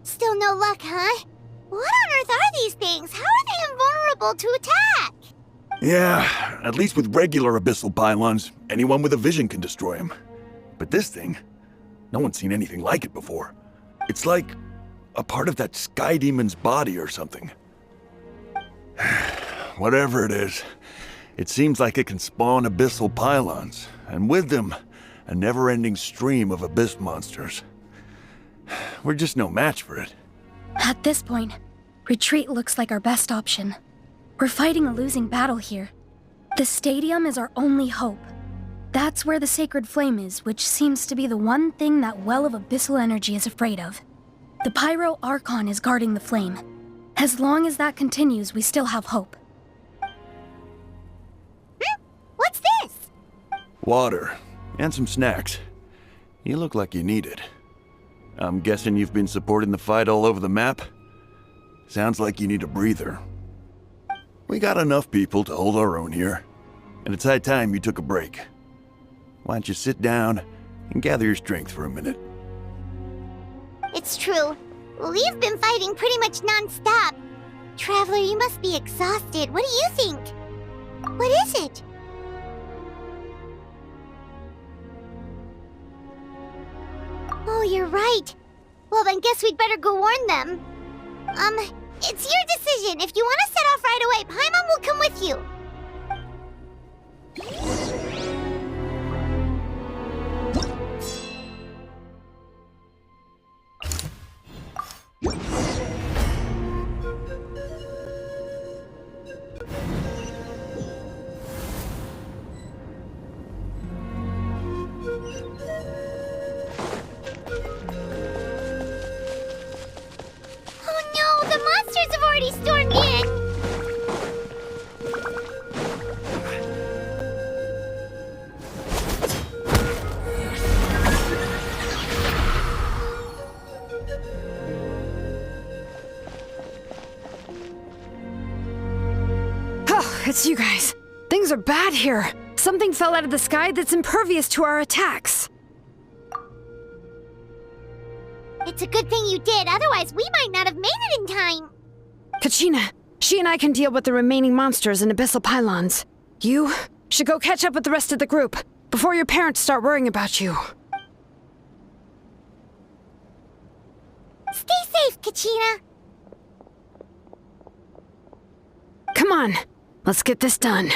Still no luck, huh? What on earth are these things? How are they invulnerable to attack? Yeah, at least with regular abyssal pylons, anyone with a vision can destroy them. But this thing, no one's seen anything like it before. It's like a part of that sky demon's body or something. Whatever it is, it seems like it can spawn abyssal pylons, and with them, a never-ending stream of abyss monsters. We're just no match for it. At this point, retreat looks like our best option. We're fighting a losing battle here. The stadium is our only hope. That's where the sacred flame is, which seems to be the one thing that well of abyssal energy is afraid of. The Pyro Archon is guarding the flame. As long as that continues, we still have hope. What's this? Water, and some snacks. You look like you need it. I'm guessing you've been supporting the fight all over the map? Sounds like you need a breather. We got enough people to hold our own here, and it's high time you took a break. Why don't you sit down and gather your strength for a minute? It's true. We've been fighting pretty much non-stop. Traveler, you must be exhausted. What do you think? What is it? Oh, you're right. Well, then guess we'd better go warn them. It's your decision. If you want to set off right away, Paimon will come with you. Stormed in! Oh, it's you guys. Things are bad here. Something fell out of the sky that's impervious to our attacks. It's a good thing you did, otherwise we might not have made it in time. Kachina, she and I can deal with the remaining monsters and abyssal pylons. You should go catch up with the rest of the group before your parents start worrying about you. Stay safe, Kachina. Come on, let's get this done.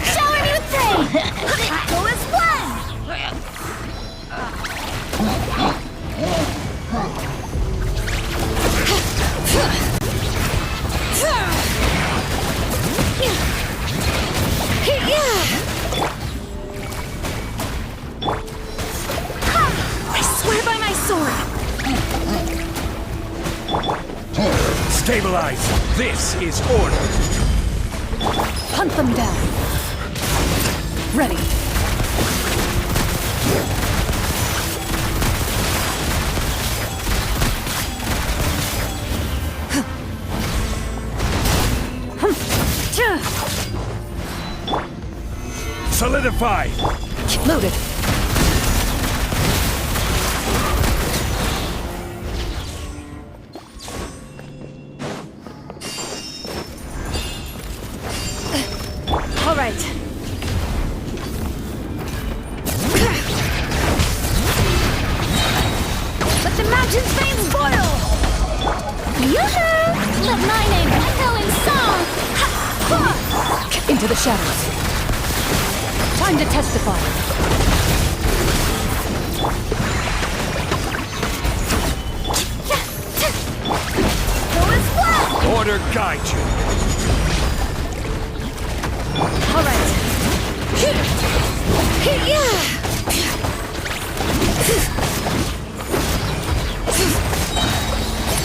Shower me with pain! Go as one! I swear by my sword! Stabilize! This is order! Hunt them down. Ready. Solidify! Loaded. All right. Let the mountain's veins boil! Yoo-hoo! Let my name echo in song! Into the shadows. Time to testify. Go as one! Order guide you! All right.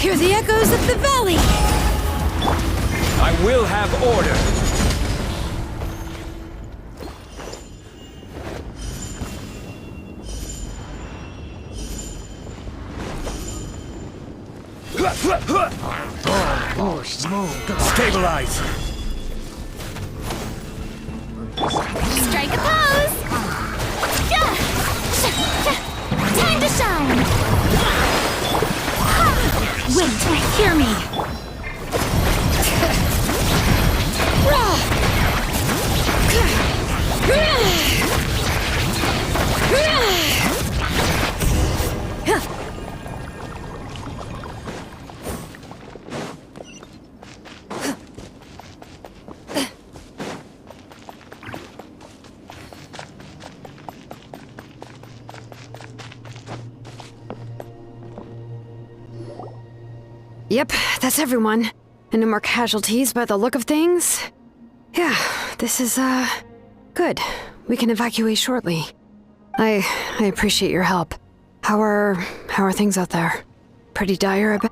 Hear the echoes of the valley. I will have order! Stabilize! Strike a pose! Time to shine! Wait, hear me! Yep, that's everyone. And no more casualties by the look of things. Yeah, this is, good. We can evacuate shortly. I appreciate your help. How are things out there? Pretty dire, I bet.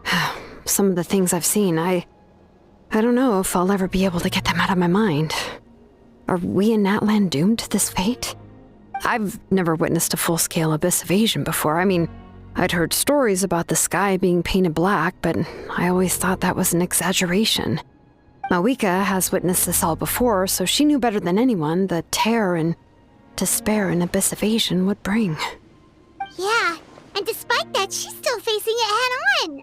Some of the things I've seen, I don't know if I'll ever be able to get them out of my mind. Are we in Natlan doomed to this fate? I've never witnessed a full-scale abyss invasion before. I mean, I'd heard stories about the sky being painted black, but I always thought that was an exaggeration. Mawika has witnessed this all before, so she knew better than anyone the terror and despair an abyss invasion would bring. Yeah, and despite that, she's still facing it head-on.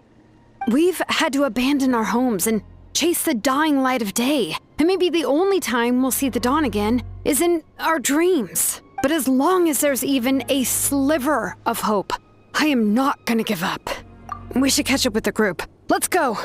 We've had to abandon our homes and chase the dying light of day. And maybe the only time we'll see the dawn again is in our dreams. But as long as there's even a sliver of hope, I am not gonna give up. We should catch up with the group. Let's go!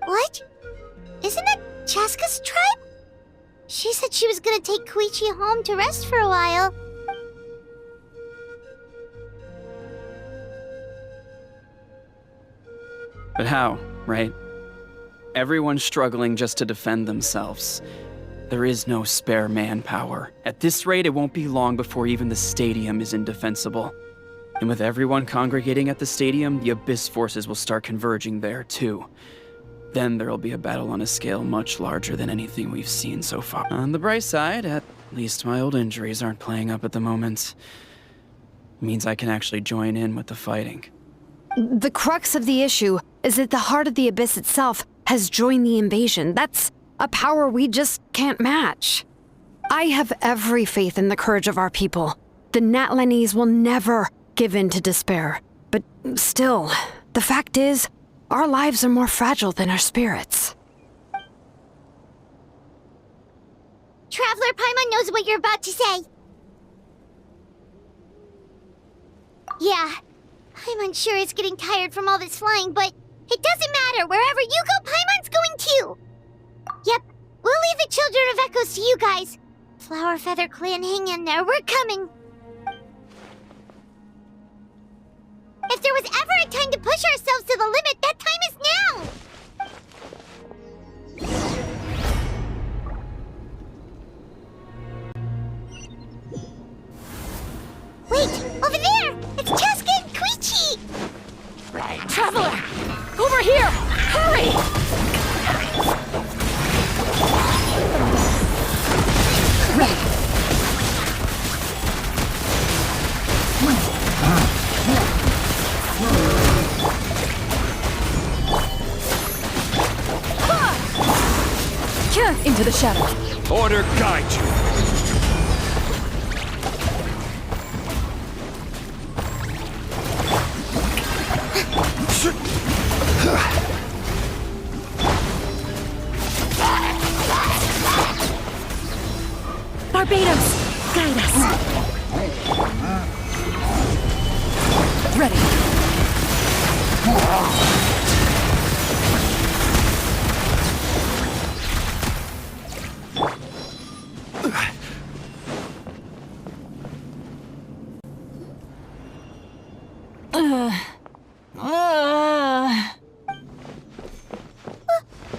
What? Isn't that Chaska's tribe? She said she was gonna take Koichi home to rest for a while. But how, right? Everyone's struggling just to defend themselves. There is no spare manpower. At this rate, it won't be long before even the stadium is indefensible. And with everyone congregating at the stadium, the Abyss forces will start converging there, too. Then there'll be a battle on a scale much larger than anything we've seen so far. On the bright side, at least my old injuries aren't playing up at the moment. Means I can actually join in with the fighting. The crux of the issue is that the heart of the Abyss itself has joined the invasion. That's a power we just can't match. I have every faith in the courage of our people. The Natlanese will never give in to despair. But still, the fact is, our lives are more fragile than our spirits. Traveler Paimon knows what you're about to say. Yeah, Paimon's sure is getting tired from all this flying, but it doesn't matter. Wherever you go, Paimon's going too. Yep, we'll leave the Children of Echoes to you guys. Flower Feather Clan, hang in there. We're coming. If there was ever a time to push ourselves to the limit, that time is now! Wait! Over there! It's Cheska and Koichi! Traveler! Over here! Hurry! Into the shadows. Order guide you. Barbados, guide us. Ready.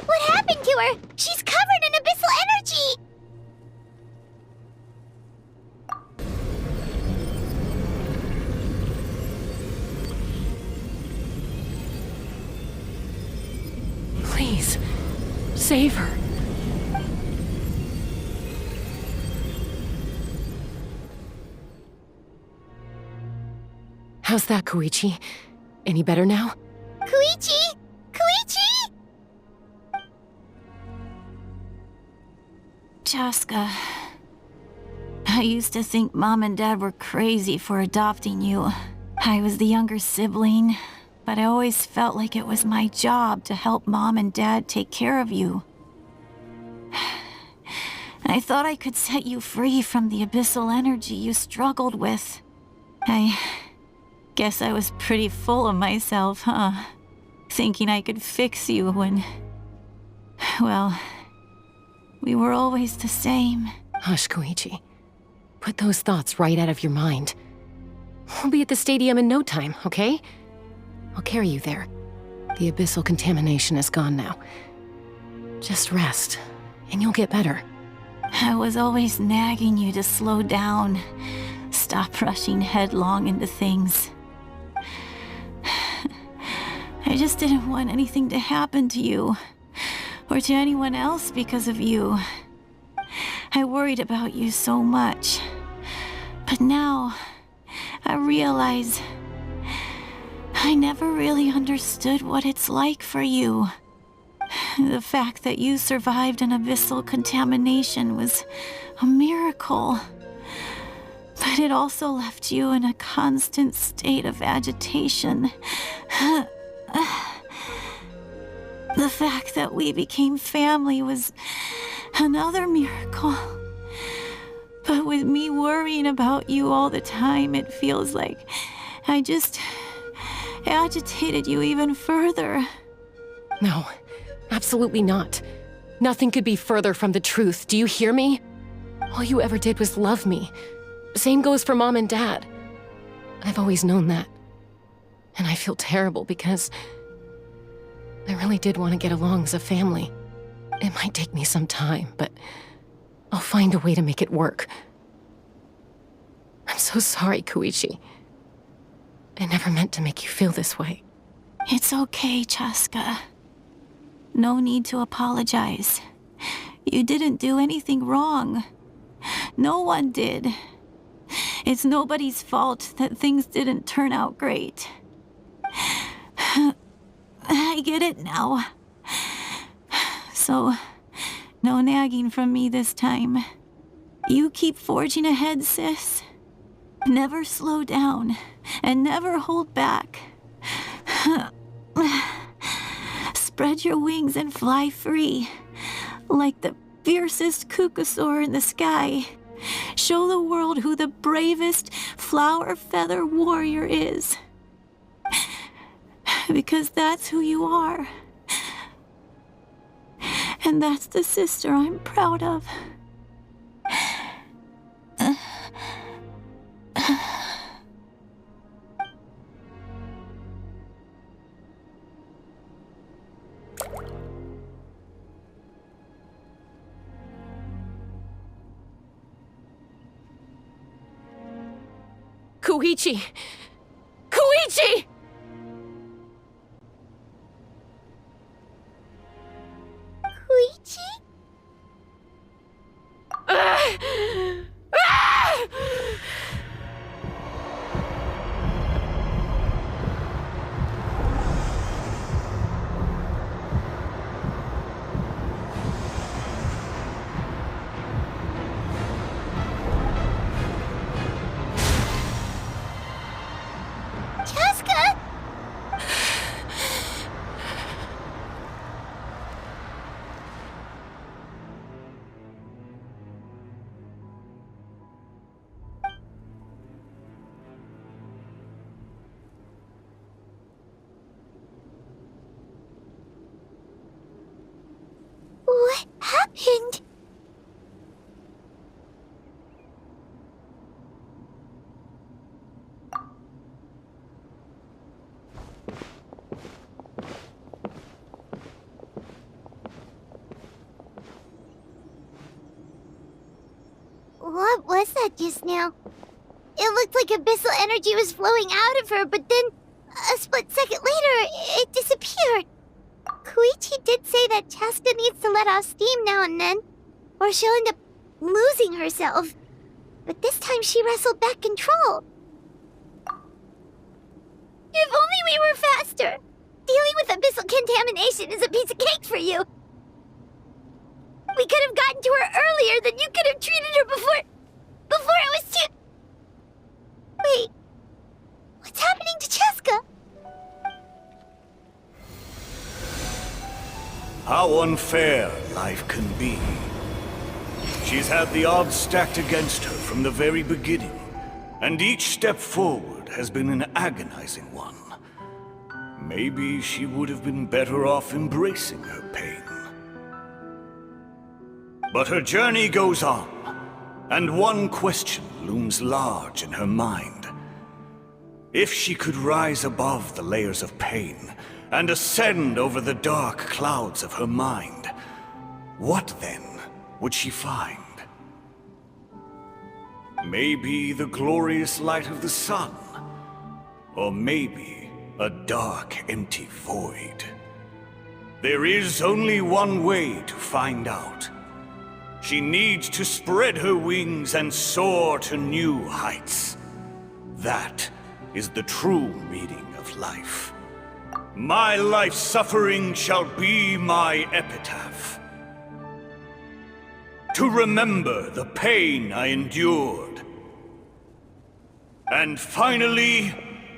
What happened to her? She's covered in abyssal energy! Please, save her. How's that, Koichi? Any better now? Koichi! Koichi! Cheska, I used to think Mom and Dad were crazy for adopting you. I was the younger sibling, but I always felt like it was my job to help Mom and Dad take care of you. I thought I could set you free from the abyssal energy you struggled with. I guess I was pretty full of myself, huh? Thinking I could fix you when... well, we were always the same. Hush, Koichi. Put those thoughts right out of your mind. We'll be at the stadium in no time, okay? I'll carry you there. The abyssal contamination is gone now. Just rest, and you'll get better. I was always nagging you to slow down. Stop rushing headlong into things. I just didn't want anything to happen to you, or to anyone else because of you. I worried about you so much. But now, I realize I never really understood what it's like for you. The fact that you survived an abyssal contamination was a miracle. But it also left you in a constant state of agitation. The fact that we became family was another miracle. But with me worrying about you all the time, it feels like I just agitated you even further. No, absolutely not. Nothing could be further from the truth. Do you hear me? All you ever did was love me. Same goes for Mom and Dad. I've always known that. And I feel terrible because I really did want to get along as a family. It might take me some time, but I'll find a way to make it work. I'm so sorry, Koichi. I never meant to make you feel this way. It's okay, Chaska. No need to apologize. You didn't do anything wrong. No one did. It's nobody's fault that things didn't turn out great. I get it now. So, no nagging from me this time. You keep forging ahead, sis. Never slow down, and never hold back. Spread your wings and fly free, like the fiercest kukusaur in the sky. Show the world who the bravest flower feather warrior is. Because that's who you are. And that's the sister I'm proud of. Koichi! Koichi! Koichi? Chaska? What happened? What was that just now? It looked like abyssal energy was flowing out of her, but then a split second later, it disappeared. Koichi did say that Chaska needs to let off steam now and then, or she'll end up losing herself. But this time she wrestled back control. If only we were faster! Dealing with abyssal contamination is a piece of cake for you! We could have gotten to her earlier, then you could have treated her before it was too... Wait, what's happening to Chaska? How unfair life can be. She's had the odds stacked against her from the very beginning, and each step forward has been an agonizing one. Maybe she would have been better off embracing her pain. But her journey goes on, and one question looms large in her mind. If she could rise above the layers of pain and ascend over the dark clouds of her mind, what then would she find? Maybe the glorious light of the sun, or maybe a dark, empty void. There is only one way to find out. She needs to spread her wings and soar to new heights. That is the true meaning of life. My life's suffering shall be my epitaph. To remember the pain I endured, and finally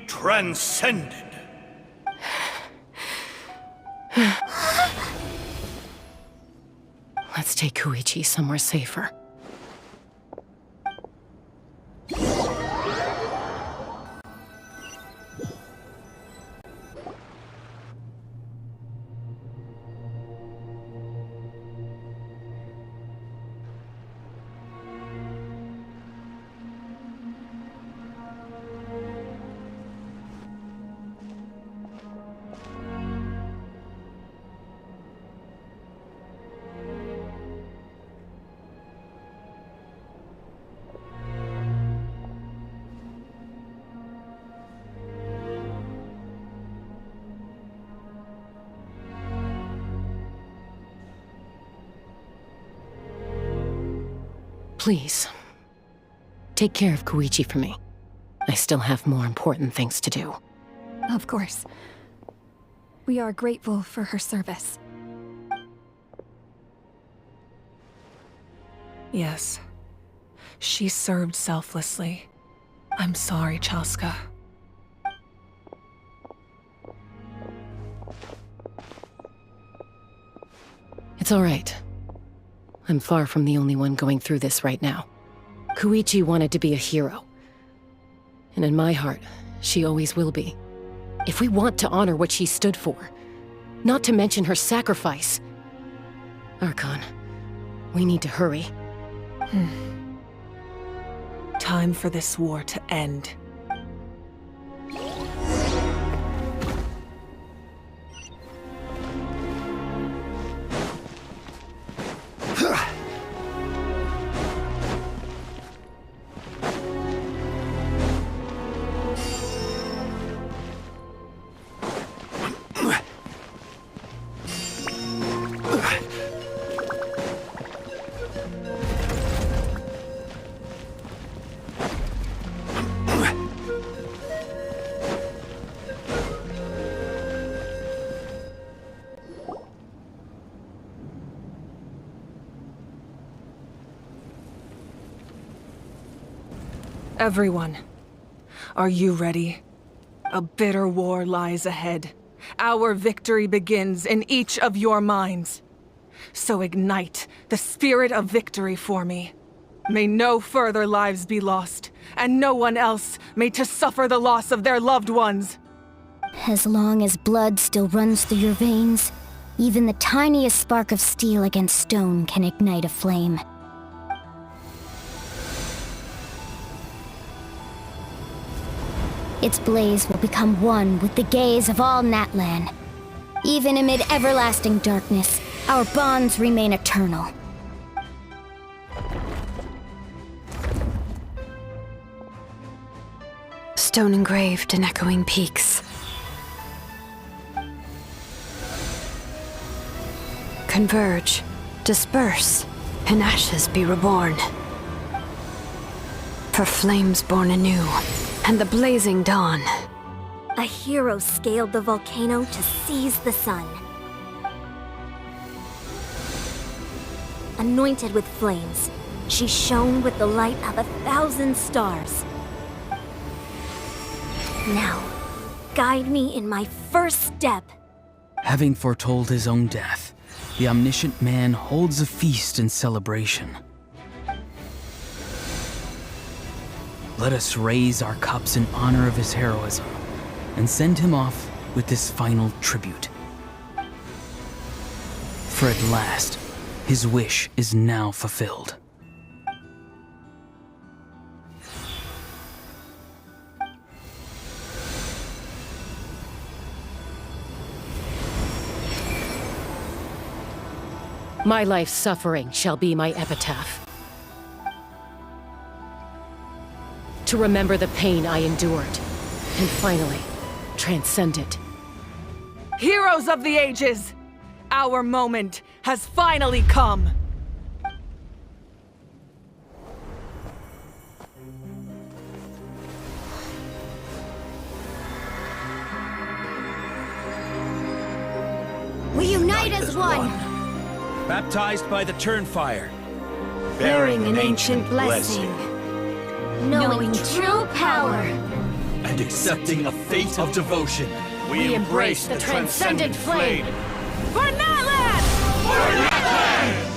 transcended. Let's take Koichi somewhere safer. Please, take care of Koichi for me. I still have more important things to do. Of course. We are grateful for her service. Yes. She served selflessly. I'm sorry, Chaska. It's all right. I'm far from the only one going through this right now. Koichi wanted to be a hero. And in my heart, she always will be. If we want to honor what she stood for, not to mention her sacrifice. Archon, we need to hurry. Time for this war to end. Everyone, are you ready? A bitter war lies ahead. Our victory begins in each of your minds. So ignite the spirit of victory for me. May no further lives be lost, and no one else may to suffer the loss of their loved ones. As long as blood still runs through your veins, even the tiniest spark of steel against stone can ignite a flame. Its blaze will become one with the gaze of all Natlan. Even amid everlasting darkness, our bonds remain eternal. Stone engraved in echoing peaks. Converge, disperse, in ashes be reborn. For flames born anew, and the blazing dawn. A hero scaled the volcano to seize the sun. Anointed with flames, she shone with the light of 1,000 stars. Now, guide me in my first step. Having foretold his own death, the omniscient man holds a feast in celebration. Let us raise our cups in honor of his heroism and send him off with this final tribute. For at last, his wish is now fulfilled. My life's suffering shall be my epitaph. To remember the pain I endured, and finally, transcend it. Heroes of the ages! Our moment has finally come! We unite as one! Baptized by the Turnfire. Bearing an ancient blessing. Knowing true power. And accepting a fate of devotion. We embrace the transcendent flame. For Natlan! For Natlan!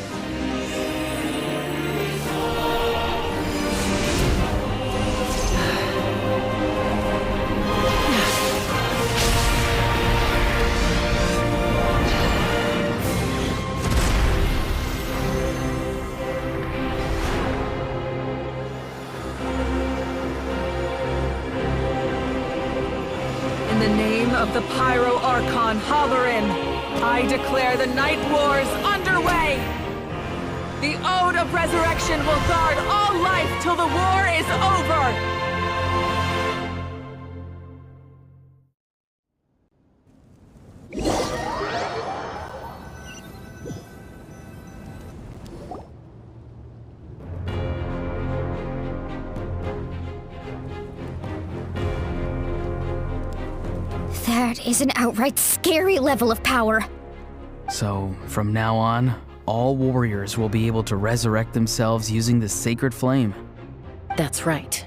In the name of the Pyro Archon Halloran, I declare the Night Wars underway! The Ode of Resurrection will guard all life till the war is over! That is an outright scary level of power. So, from now on, all warriors will be able to resurrect themselves using the sacred flame. That's right.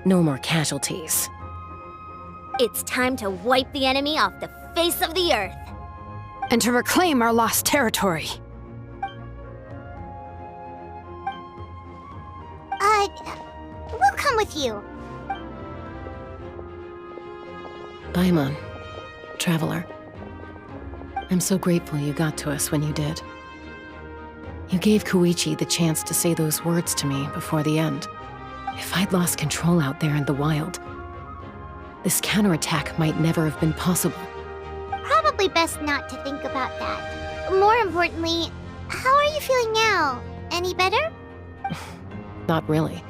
No more casualties. It's time to wipe the enemy off the face of the earth. And to reclaim our lost territory. We'll come with you. Paimon, Traveler. I'm so grateful you got to us when you did. You gave Koichi the chance to say those words to me before the end. If I'd lost control out there in the wild, this counterattack might never have been possible. Probably best not to think about that. More importantly, how are you feeling now? Any better? Not really.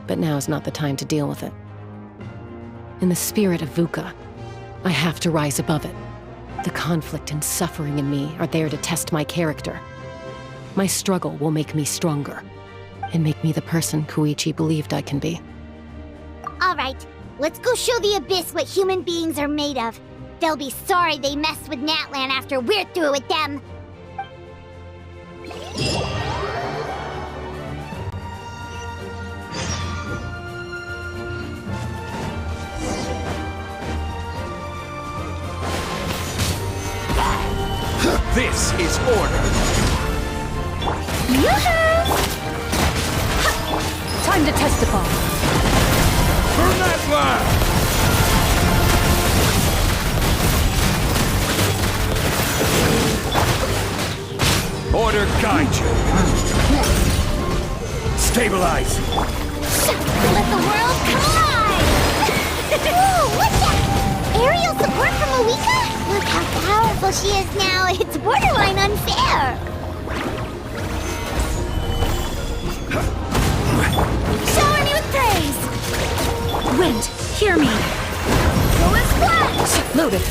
But now's not the time to deal with it. In the spirit of VUCA, I have to rise above it. The conflict and suffering in me are there to test my character. My struggle will make me stronger, and make me the person Koichi believed I can be. Alright, let's go show the Abyss what human beings are made of. They'll be sorry they messed with Natlan after we're through with them. This is order. Time to testify. For Natlan! Order guide you. Stabilize. Let the world come alive! Whoa, what's that? Aerial support from Awika? Look how powerful she is now. It's borderline unfair. Shower me with praise. Wind, hear me. Go and splash! Loaded.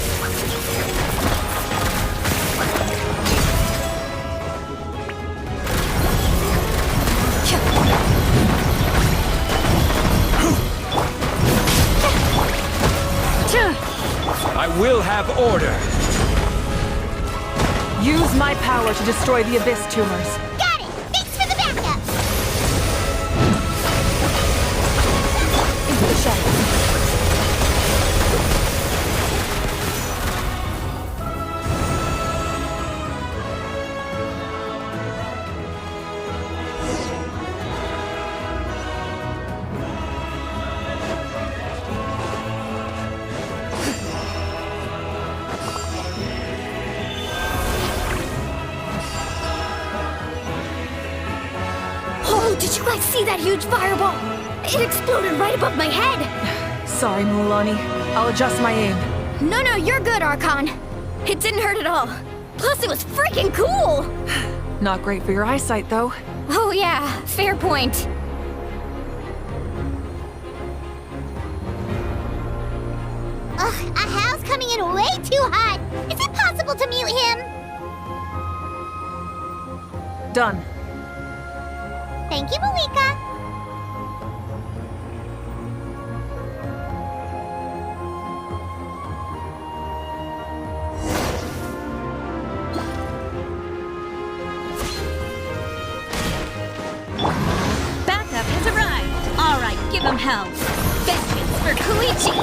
I will have order. Use my power to destroy the Abyss tumors. Got it! Thanks for the backup! Into the shadows. Did you guys see that huge fireball? It exploded right above my head! Sorry, Mulani. I'll adjust my aim. No, you're good, Archon. It didn't hurt at all. Plus, it was freaking cool! Not great for your eyesight, though. Oh yeah, fair point. Ugh, Ahal's coming in way too hot. Is it possible to mute him? Done. Thank you, Malika. Backup has arrived. All right, give him hell. Vengeance for Koichi.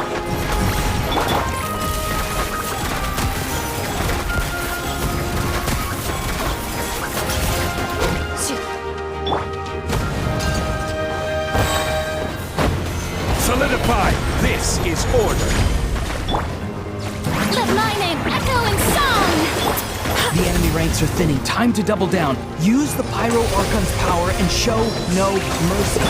Solidify. This is order. Let my name echo in song! The enemy ranks are thinning. Time to double down. Use the Pyro Archon's power and show no mercy.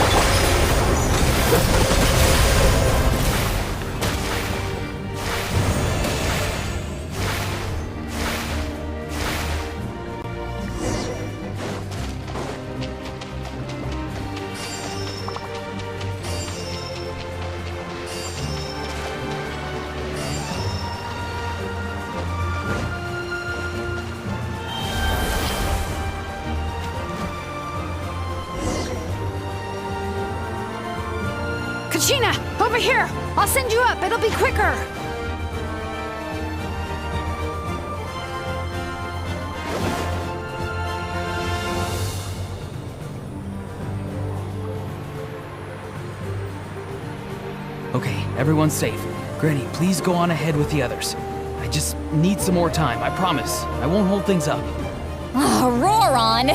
Kachina, over here! I'll send you up, it'll be quicker! Everyone's safe. Granny, please go on ahead with the others. I just need some more time, I promise. I won't hold things up. Oh, Roron!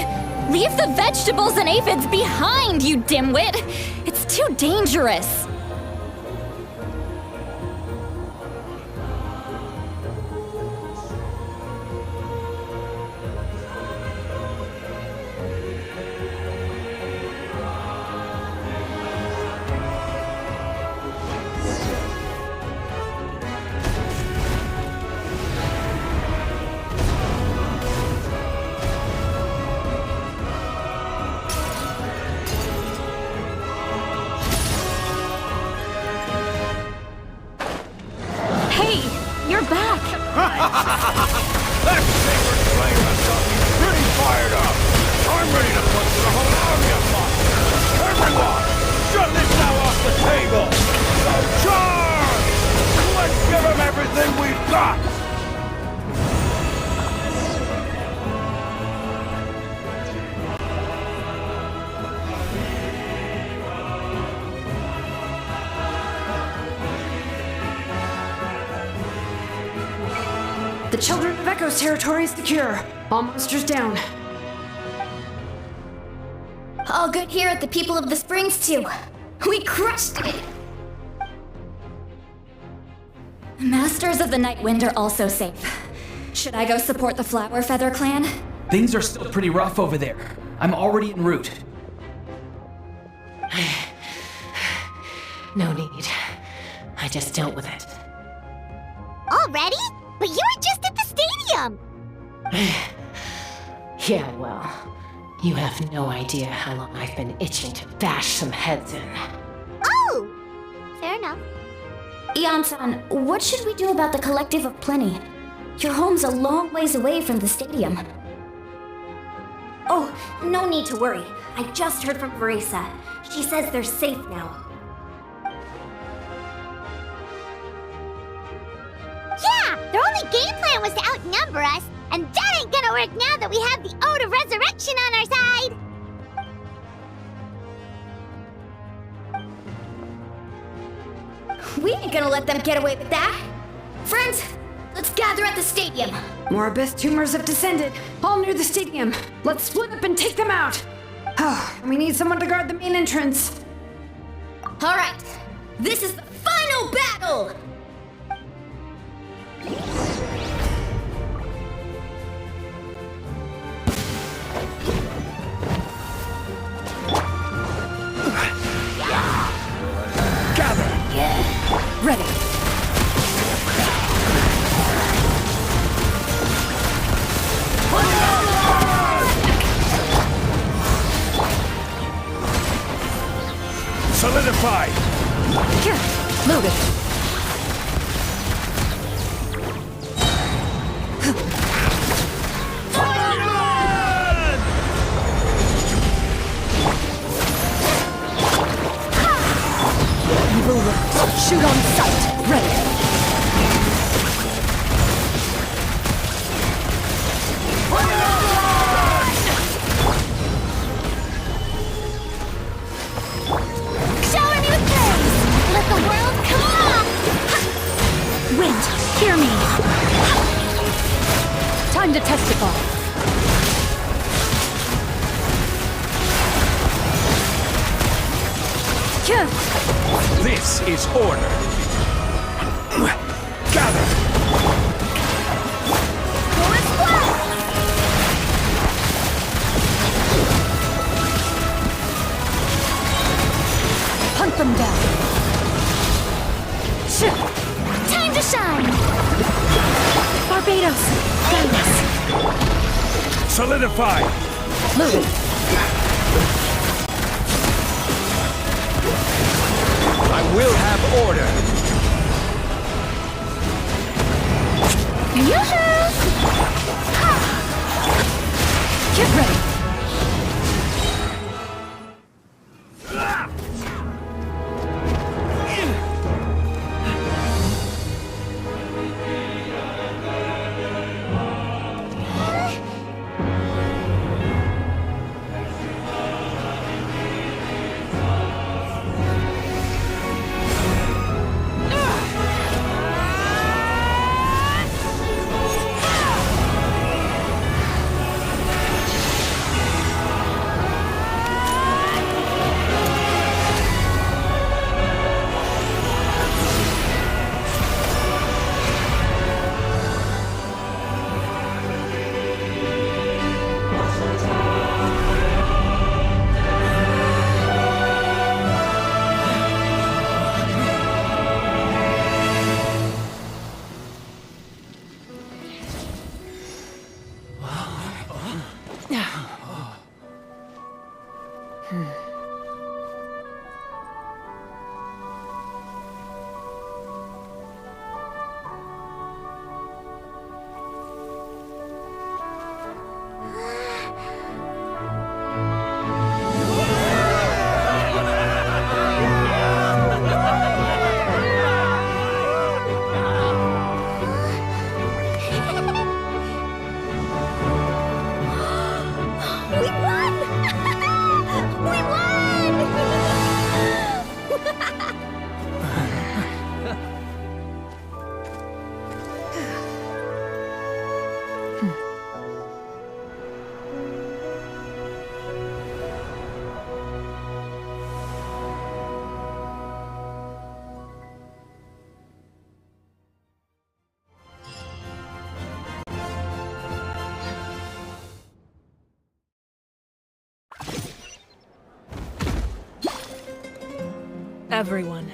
Leave the vegetables and aphids behind, you dimwit! It's too dangerous! You're back! That sacred flame has got me pretty fired up! I'm ready to put the whole army of monsters! Everyone! Shut this now off the table! So charge! Let's give them everything we've got! The Children of Echo's territory is secure. All monsters down. All good here at the People of the Springs, too. We crushed it! Masters of the Night Wind are also safe. Should I go support the Flower Feather clan? Things are still pretty rough over there. I'm already en route. No need. I just dealt with it. Already? But you were just at the stadium! Yeah, well, you have no idea how long I've been itching to bash some heads in. Oh! Fair enough. Ian-san, what should we do about the Collective of Plenty? Your home's a long ways away from the stadium. Oh, no need to worry. I just heard from Veresa. She says they're safe now. Yeah! Their only game plan was to outnumber us, and that ain't gonna work now that we have the Ode of Resurrection on our side! We ain't gonna let them get away with that! Friends, let's gather at the stadium! More abyss tumors have descended, all near the stadium. Let's split up and take them out! We need someone to guard the main entrance. Alright, this is the final battle! Ready. Solidify! Here, loaded. Evil works. Shoot on sight. Ready. Shower me with praise! Let the world come on! Wind, hear me! Time to testify. This is order. Gather! Hunt them down. Time to shine! Barbados, guide us. Solidify! Loaded. I will have order. Yoo-hoo! Get ready. Everyone,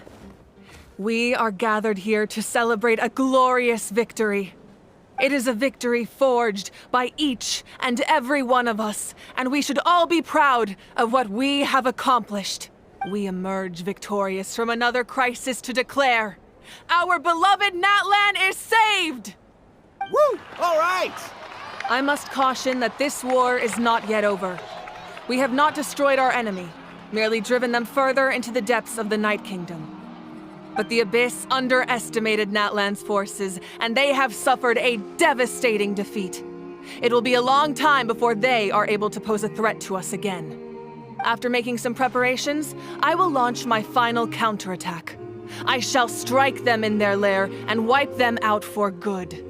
we are gathered here to celebrate a glorious victory. It is a victory forged by each and every one of us, and we should all be proud of what we have accomplished. We emerge victorious from another crisis to declare, our beloved Natlan is saved! Woo! All right! I must caution that this war is not yet over. We have not destroyed our enemy, merely driven them further into the depths of the Night Kingdom. But the Abyss underestimated Natlan's forces, and they have suffered a devastating defeat. It will be a long time before they are able to pose a threat to us again. After making some preparations, I will launch my final counterattack. I shall strike them in their lair and wipe them out for good.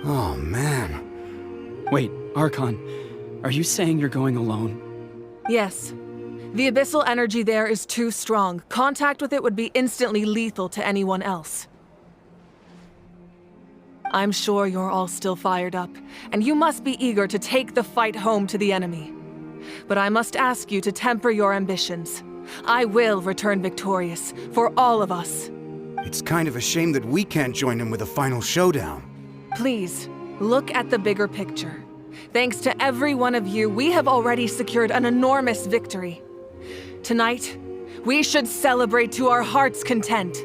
Oh, man. Wait, Archon, are you saying you're going alone? Yes. The abyssal energy there is too strong. Contact with it would be instantly lethal to anyone else. I'm sure you're all still fired up, and you must be eager to take the fight home to the enemy. But I must ask you to temper your ambitions. I will return victorious, for all of us. It's kind of a shame that we can't join him with a final showdown. Please, look at the bigger picture. Thanks to every one of you, we have already secured an enormous victory. Tonight, we should celebrate to our heart's content.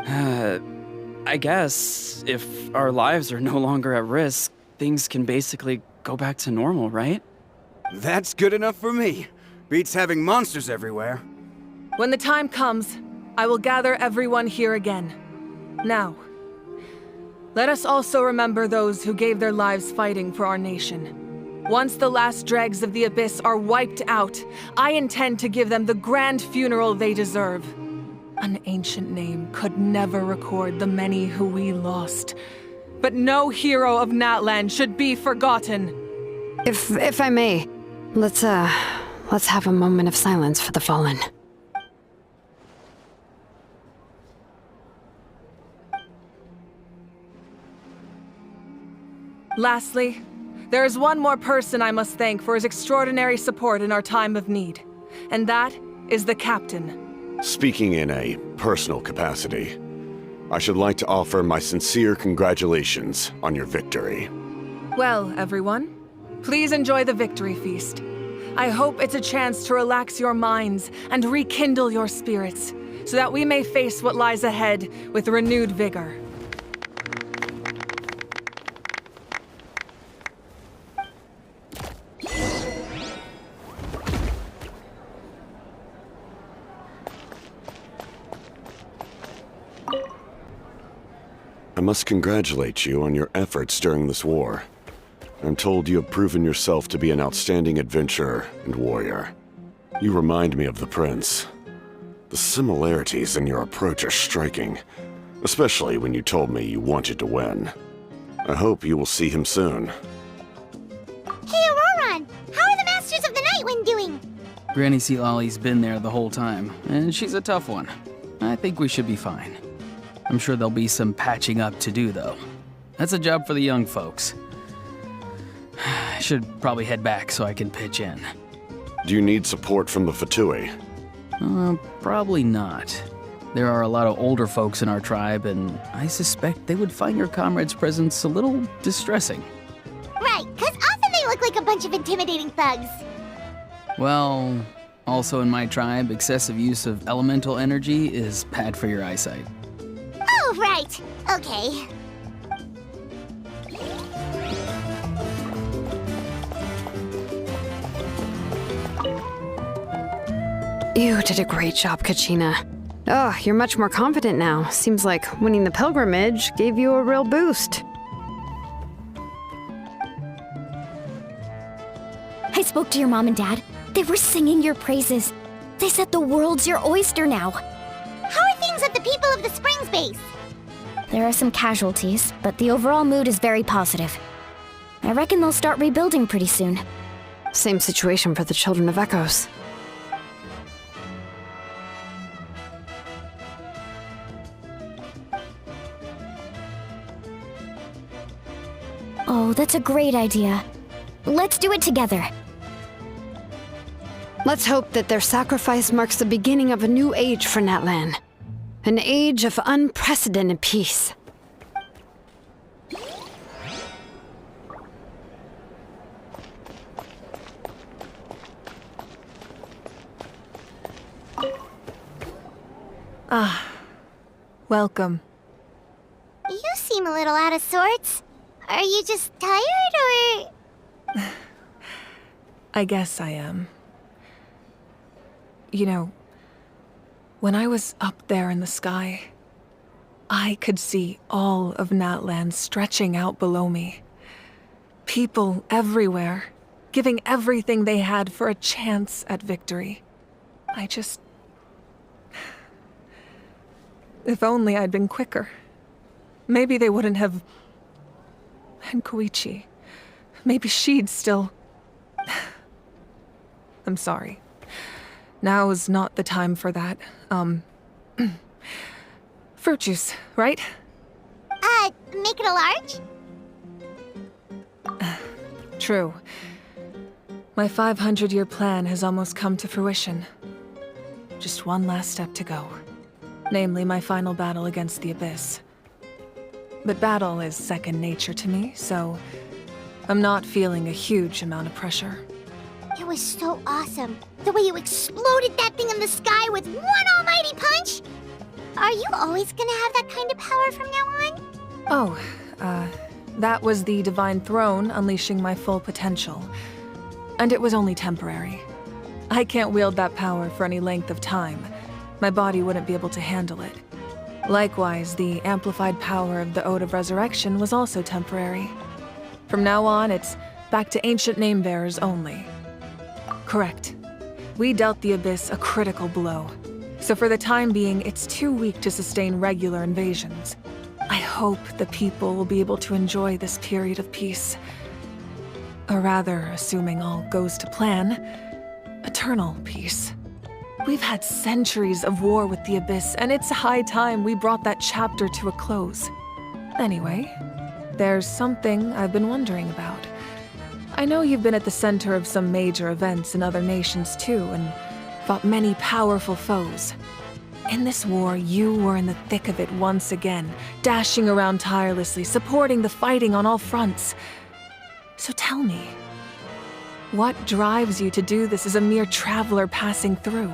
I guess if our lives are no longer at risk, things can basically go back to normal, right? That's good enough for me. Beats having monsters everywhere. When the time comes, I will gather everyone here again. Now, let us also remember those who gave their lives fighting for our nation. Once the last dregs of the Abyss are wiped out, I intend to give them the grand funeral they deserve. An ancient name could never record the many who we lost. But no hero of Natlan should be forgotten. If I may, let's have a moment of silence for the fallen. Lastly, there is one more person I must thank for his extraordinary support in our time of need, and that is the Captain. Speaking in a personal capacity, I should like to offer my sincere congratulations on your victory. Well, everyone, please enjoy the victory feast. I hope it's a chance to relax your minds and rekindle your spirits, so that we may face what lies ahead with renewed vigor. I must congratulate you on your efforts during this war. I'm told you have proven yourself to be an outstanding adventurer and warrior. You remind me of the Prince. The similarities in your approach are striking, especially when you told me you wanted to win. I hope you will see him soon. Hey, Auroran! How are the Masters of the Nightwind doing? Granny Sea Lolly's been there the whole time, and she's a tough one. I think we should be fine. I'm sure there'll be some patching up to do, though. That's a job for the young folks. I should probably head back so I can pitch in. Do you need support from the Fatui? Probably not. There are a lot of older folks in our tribe, and I suspect they would find your comrade's presence a little distressing. Right, 'cause often they look like a bunch of intimidating thugs. Well, also in my tribe, excessive use of elemental energy is bad for your eyesight. Oh, right. Okay. You did a great job, Kachina. Oh, you're much more confident now. Seems like winning the pilgrimage gave you a real boost. I spoke to your mom and dad. They were singing your praises. They said the world's your oyster now. How are things at the People of the Springs base? There are some casualties, but the overall mood is very positive. I reckon they'll start rebuilding pretty soon. Same situation for the Children of Echoes. Oh, that's a great idea. Let's do it together. Let's hope that their sacrifice marks the beginning of a new age for Natlan. An age of unprecedented peace. Ah, welcome. You seem a little out of sorts. Are you just tired, or...? I guess I am. You know, when I was up there in the sky, I could see all of Natlan stretching out below me. People everywhere, giving everything they had for a chance at victory. I just... If only I'd been quicker. Maybe they wouldn't have... And Koichi. Maybe she'd still... I'm sorry. Now is not the time for that. Fruit juice, right? Make it a large? True. My 500-year plan has almost come to fruition. Just one last step to go. Namely, my final battle against the Abyss. But battle is second nature to me, so I'm not feeling a huge amount of pressure. It was so awesome. The way you exploded that thing in the sky with one almighty punch! Are you always gonna have that kind of power from now on? Oh, that was the Divine Throne unleashing my full potential. And it was only temporary. I can't wield that power for any length of time. My body wouldn't be able to handle it. Likewise, the amplified power of the Ode of Resurrection was also temporary. From now on, it's back to ancient name-bearers only. Correct. We dealt the Abyss a critical blow. So for the time being, it's too weak to sustain regular invasions. I hope the people will be able to enjoy this period of peace. Or rather, assuming all goes to plan, eternal peace. We've had centuries of war with the Abyss, and it's high time we brought that chapter to a close. Anyway, there's something I've been wondering about. I know you've been at the center of some major events in other nations too, and fought many powerful foes. In this war, you were in the thick of it once again, dashing around tirelessly, supporting the fighting on all fronts. So tell me, what drives you to do this as a mere traveler passing through?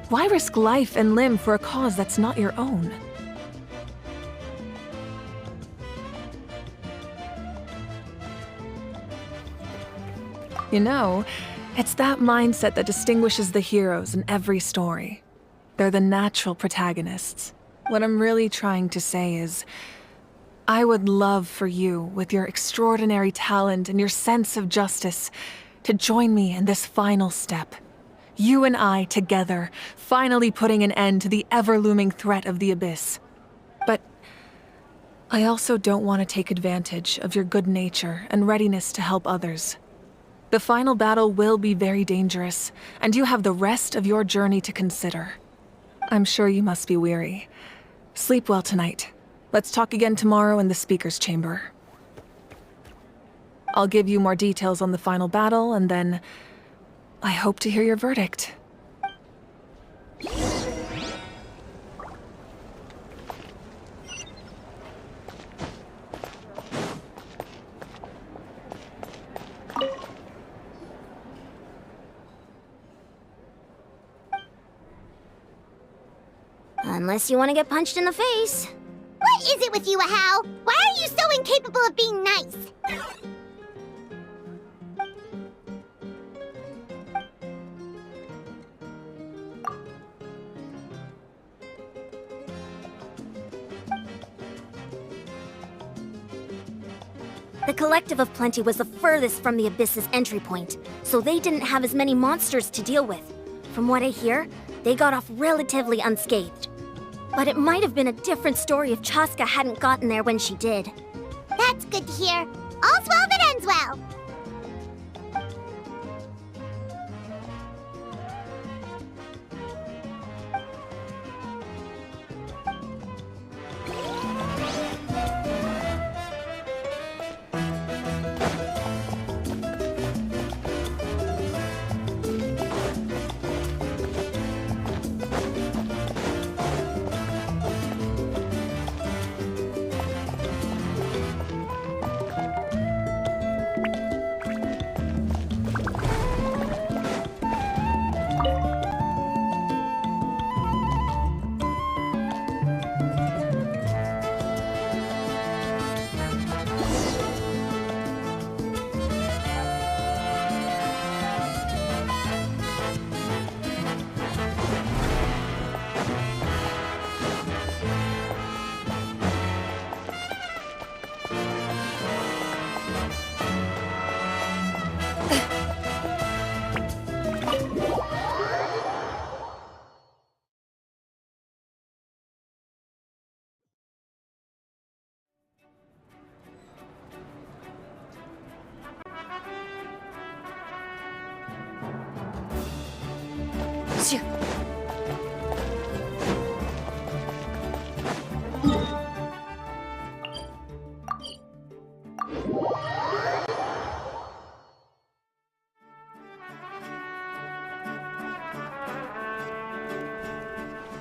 Why risk life and limb for a cause that's not your own? You know, it's that mindset that distinguishes the heroes in every story. They're the natural protagonists. What I'm really trying to say is, I would love for you, with your extraordinary talent and your sense of justice, to join me in this final step. You and I together, finally putting an end to the ever-looming threat of the Abyss. But I also don't want to take advantage of your good nature and readiness to help others. The final battle will be very dangerous, and you have the rest of your journey to consider. I'm sure you must be weary. Sleep well tonight. Let's talk again tomorrow in the speaker's chamber. I'll give you more details on the final battle, and then I hope to hear your verdict. Unless you want to get punched in the face. What is it with you, Ahau? Why are you so incapable of being nice? The Collective of Plenty was the furthest from the Abyss's entry point, so they didn't have as many monsters to deal with. From what I hear, they got off relatively unscathed. But it might have been a different story if Chaska hadn't gotten there when she did. That's good to hear. All's well that ends well.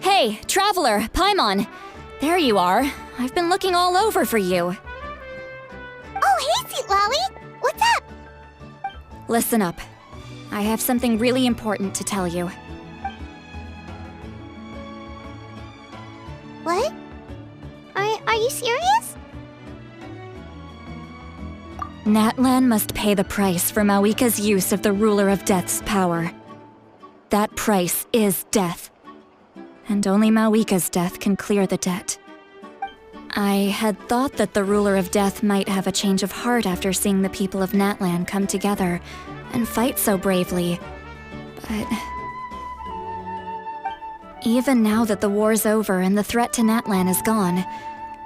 Hey, Traveler, Paimon! There you are. I've been looking all over for you. Oh, hey, Sweetlowy! What's up? Listen up. I have something really important to tell you. What? Are you serious? Natlan must pay the price for Mawika's use of the Ruler of Death's power. That price is death. And only Mawika's death can clear the debt. I had thought that the Ruler of Death might have a change of heart after seeing the people of Natlan come together and fight so bravely, but... Even now that the war's over and the threat to Natlan is gone,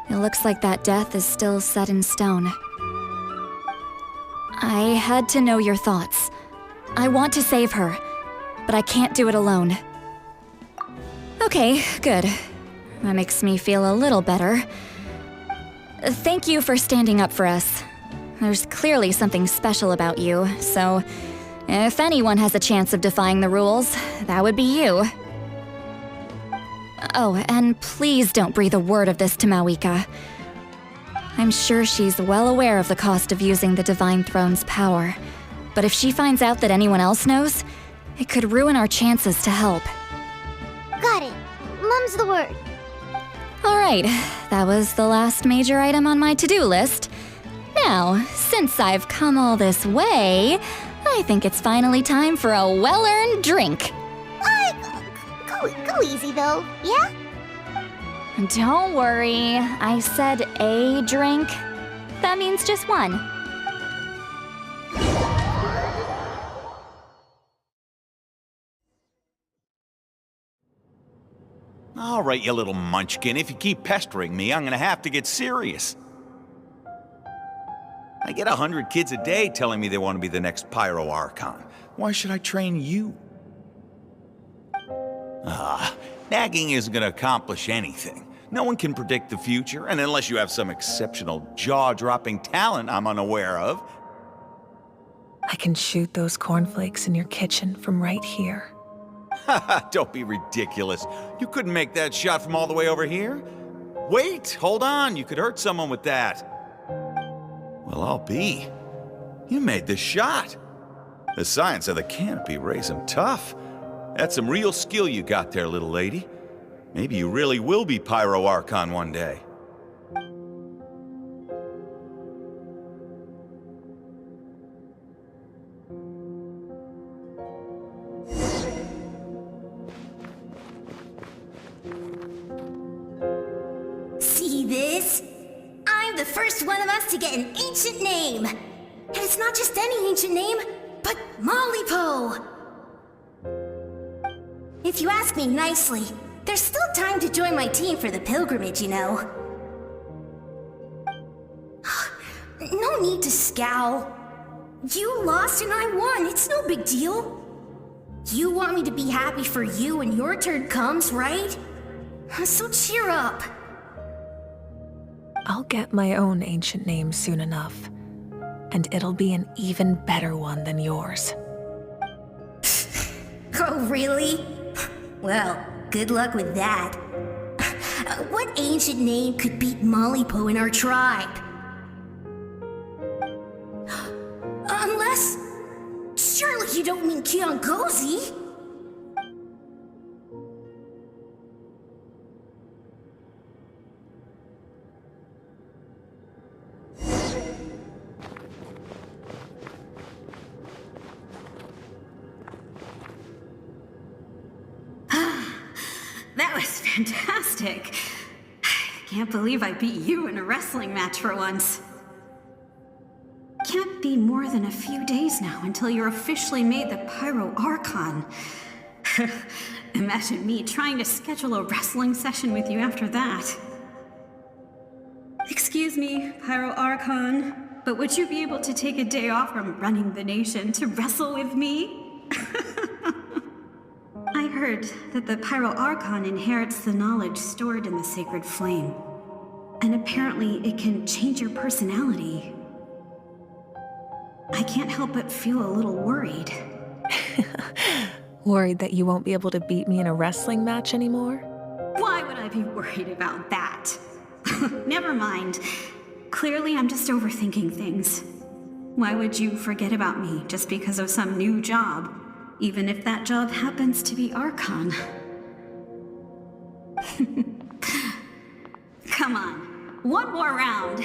it looks like that death is still set in stone. I had to know your thoughts. I want to save her, but I can't do it alone. Okay, good. That makes me feel a little better. Thank you for standing up for us. There's clearly something special about you, so if anyone has a chance of defying the rules, that would be you. Oh, and please don't breathe a word of this to Mawika. I'm sure she's well aware of the cost of using the Divine Throne's power, but if she finds out that anyone else knows, it could ruin our chances to help. Got it. Mum's the word. Alright, that was the last major item on my to-do list. Now, since I've come all this way, I think it's finally time for a well-earned drink. Go easy, though, yeah? Don't worry, I said a drink. That means just one. All right, you little munchkin, if you keep pestering me, I'm gonna have to get serious. I get 100 kids a day telling me they want to be the next Pyro Archon. Why should I train you? Nagging isn't gonna accomplish anything. No one can predict the future, and unless you have some exceptional jaw-dropping talent I'm unaware of. I can shoot those cornflakes in your kitchen from right here. Haha, don't be ridiculous. You couldn't make that shot from all the way over here? Wait, hold on, you could hurt someone with that. Well, I'll be. You made the shot. The science of the canopy raised him tough. That's some real skill you got there, little lady. Maybe you really will be Pyro Archon one day. See this? I'm the first one of us to get an ancient name. And it's not just any ancient name, but Mollypo. If you ask me nicely, there's still time to join my team for the pilgrimage, you know. No need to scowl. You lost and I won, it's no big deal. You want me to be happy for you when your turn comes, right? So cheer up. I'll get my own ancient name soon enough. And it'll be an even better one than yours. Oh, really? Well, good luck with that. What ancient name could beat Mollypo in our tribe? Unless... surely you don't mean Kiangozi? That was fantastic. I can't believe I beat you in a wrestling match for once. Can't be more than a few days now until you're officially made the Pyro Archon. Imagine me trying to schedule a wrestling session with you after that. Excuse me, Pyro Archon, but would you be able to take a day off from running the nation to wrestle with me? I heard that the Pyro Archon inherits the knowledge stored in the sacred flame. And apparently it can change your personality. I can't help but feel a little worried. Worried that you won't be able to beat me in a wrestling match anymore? Why would I be worried about that? Never mind. Clearly I'm just overthinking things. Why would you forget about me just because of some new job? Even if that job happens to be Archon. Come on, one more round.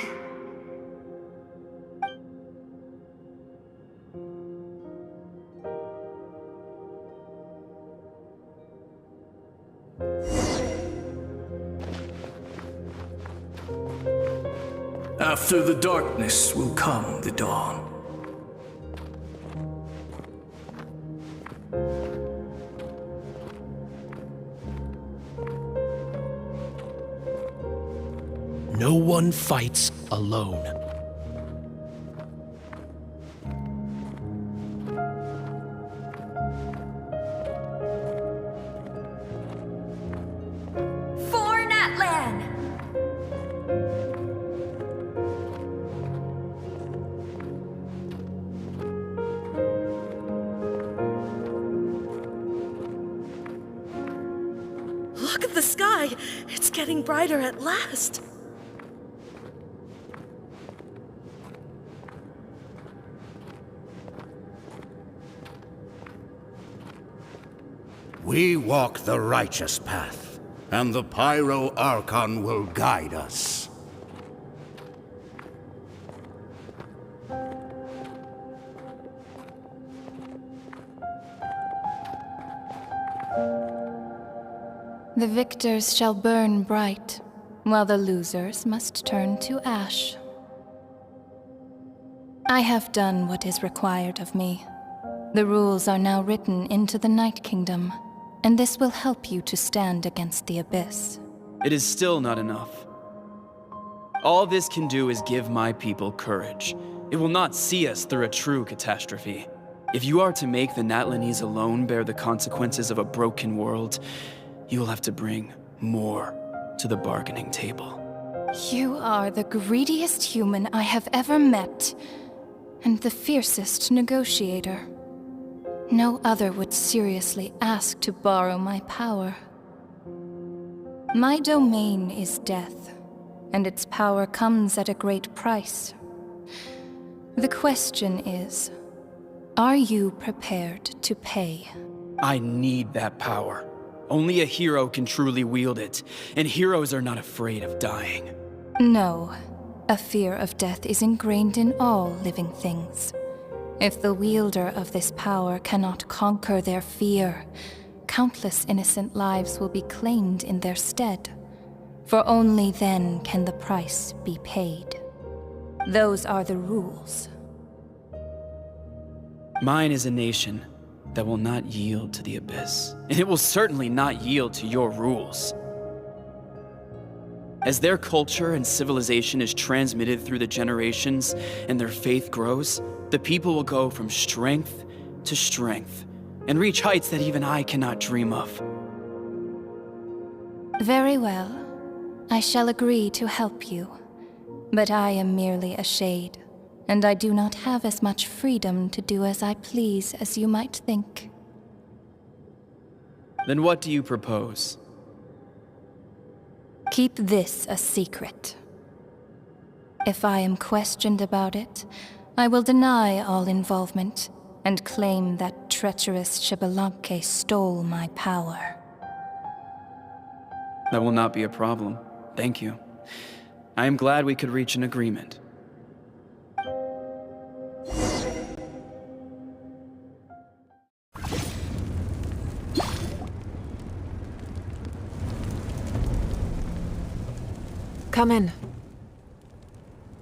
After the darkness will come the dawn. No one fights alone. For Natlan! Look at the sky! It's getting brighter at last! We walk the righteous path, and the Pyro Archon will guide us. The victors shall burn bright, while the losers must turn to ash. I have done what is required of me. The rules are now written into the Night Kingdom, and this will help you to stand against the Abyss. It is still not enough. All this can do is give my people courage. It will not see us through a true catastrophe. If you are to make the Natlanese alone bear the consequences of a broken world, you will have to bring more to the bargaining table. You are the greediest human I have ever met, and the fiercest negotiator. No other would seriously ask to borrow my power. My domain is death, and its power comes at a great price. The question is, are you prepared to pay? I need that power. Only a hero can truly wield it, and heroes are not afraid of dying. No. A fear of death is ingrained in all living things. If the wielder of this power cannot conquer their fear, countless innocent lives will be claimed in their stead. For only then can the price be paid. Those are the rules. Mine is a nation that will not yield to the Abyss, and it will certainly not yield to your rules. As their culture and civilization is transmitted through the generations and their faith grows, the people will go from strength to strength and reach heights that even I cannot dream of. Very well. I shall agree to help you. But I am merely a shade, and I do not have as much freedom to do as I please as you might think. Then what do you propose? Keep this a secret. If I am questioned about it, I will deny all involvement and claim that treacherous Xbalanque stole my power. That will not be a problem. Thank you. I am glad we could reach an agreement. Come in.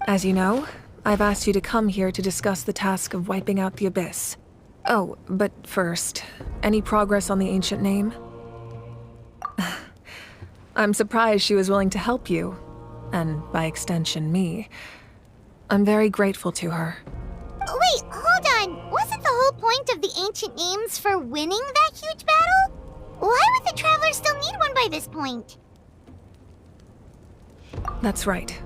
As you know, I've asked you to come here to discuss the task of wiping out the Abyss. Oh, but first, any progress on the ancient name? I'm surprised she was willing to help you, and by extension, me. I'm very grateful to her. Wait, hold on. Wasn't the whole point of the ancient names for winning that huge battle? Why would the Traveler still need one by this point? That's right.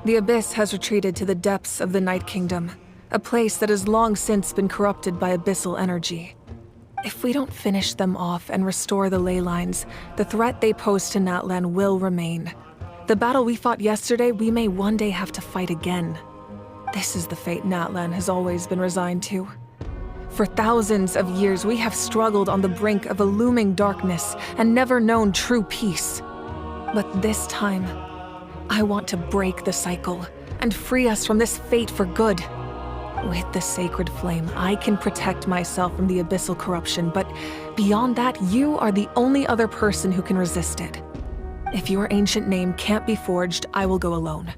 The Abyss has retreated to the depths of the Night Kingdom, a place that has long since been corrupted by abyssal energy. If we don't finish them off and restore the ley lines, the threat they pose to Natlan will remain. The battle we fought yesterday, we may one day have to fight again. This is the fate Natlan has always been resigned to. For thousands of years, we have struggled on the brink of a looming darkness and never known true peace. But this time, I want to break the cycle and free us from this fate for good. With the sacred flame, I can protect myself from the abyssal corruption, but beyond that, you are the only other person who can resist it. If your ancient name can't be forged, I will go alone.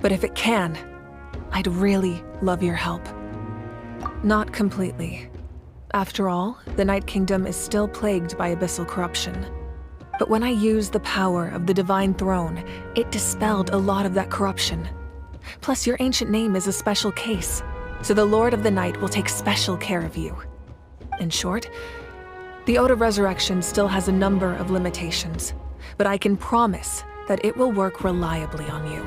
But if it can, I'd really love your help. Not completely. After all, the Night Kingdom is still plagued by abyssal corruption. But when I used the power of the Divine Throne, it dispelled a lot of that corruption. Plus, your ancient name is a special case, so the Lord of the Night will take special care of you. In short, the Ode of Resurrection still has a number of limitations, but I can promise that it will work reliably on you.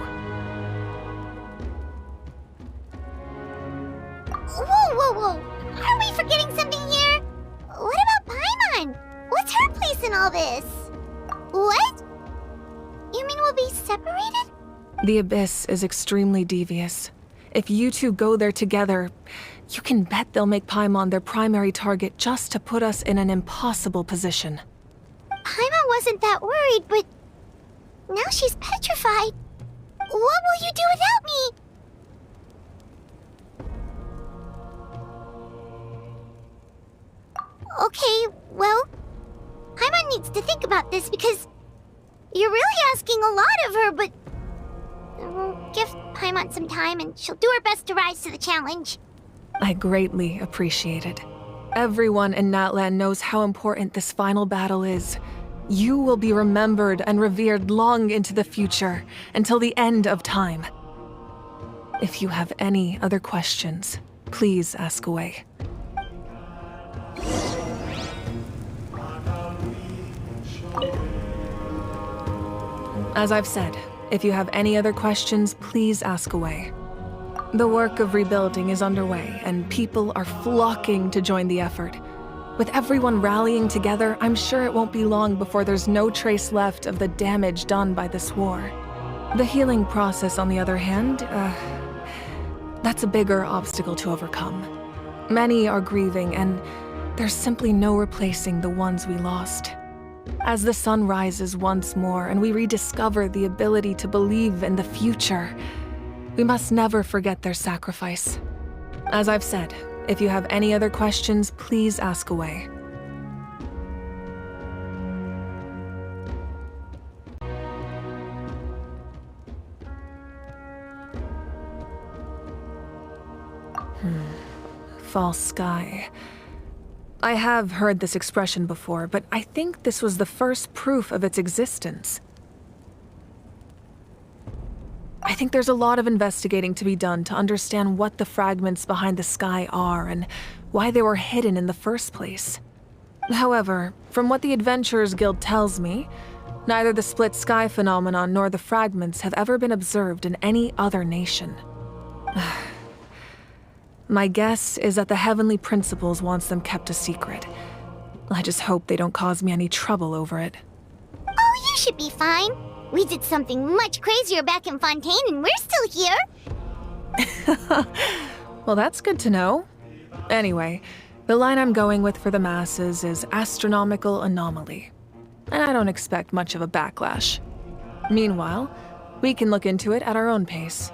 Whoa. Are we forgetting something here? What about Paimon? What's her place in all this? What? You mean we'll be separated? The Abyss is extremely devious. If you two go there together, you can bet they'll make Paimon their primary target just to put us in an impossible position. Paimon wasn't that worried, but now she's petrified. What will you do without me? Okay, well, Paimon needs to think about this because you're really asking a lot of her, but we'll give Paimon some time and she'll do her best to rise to the challenge. I greatly appreciate it. Everyone in Natlan knows how important this final battle is. You will be remembered and revered long into the future, until the end of time. If you have any other questions, please ask away. As I've said, if you have any other questions, please ask away. The work of rebuilding is underway, and people are flocking to join the effort. With everyone rallying together, I'm sure it won't be long before there's no trace left of the damage done by this war. The healing process, on the other hand, that's a bigger obstacle to overcome. Many are grieving, and there's simply no replacing the ones we lost. As the sun rises once more and we rediscover the ability to believe in the future, we must never forget their sacrifice. As I've said, if you have any other questions, please ask away. False sky. I have heard this expression before, but I think this was the first proof of its existence. I think there's a lot of investigating to be done to understand what the fragments behind the sky are and why they were hidden in the first place. However, from what the Adventurers Guild tells me, neither the split sky phenomenon nor the fragments have ever been observed in any other nation. My guess is that the Heavenly Principles wants them kept a secret. I just hope they don't cause me any trouble over it. Oh, you should be fine. We did something much crazier back in Fontaine and we're still here. Well, that's good to know. Anyway, the line I'm going with for the masses is astronomical anomaly. And I don't expect much of a backlash. Meanwhile, we can look into it at our own pace.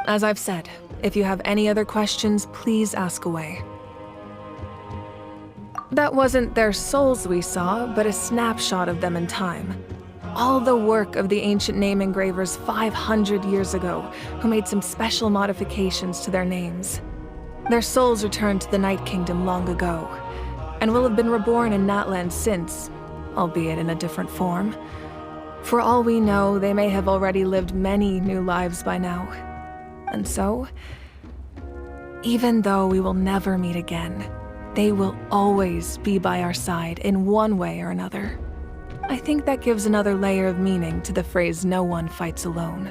As I've said, if you have any other questions, please ask away. That wasn't their souls we saw, but a snapshot of them in time. All the work of the ancient name engravers 500 years ago, who made some special modifications to their names. Their souls returned to the Night Kingdom long ago, and will have been reborn in Natlan since, albeit in a different form. For all we know, they may have already lived many new lives by now. And so, even though we will never meet again, they will always be by our side in one way or another. I think that gives another layer of meaning to the phrase "no one fights alone."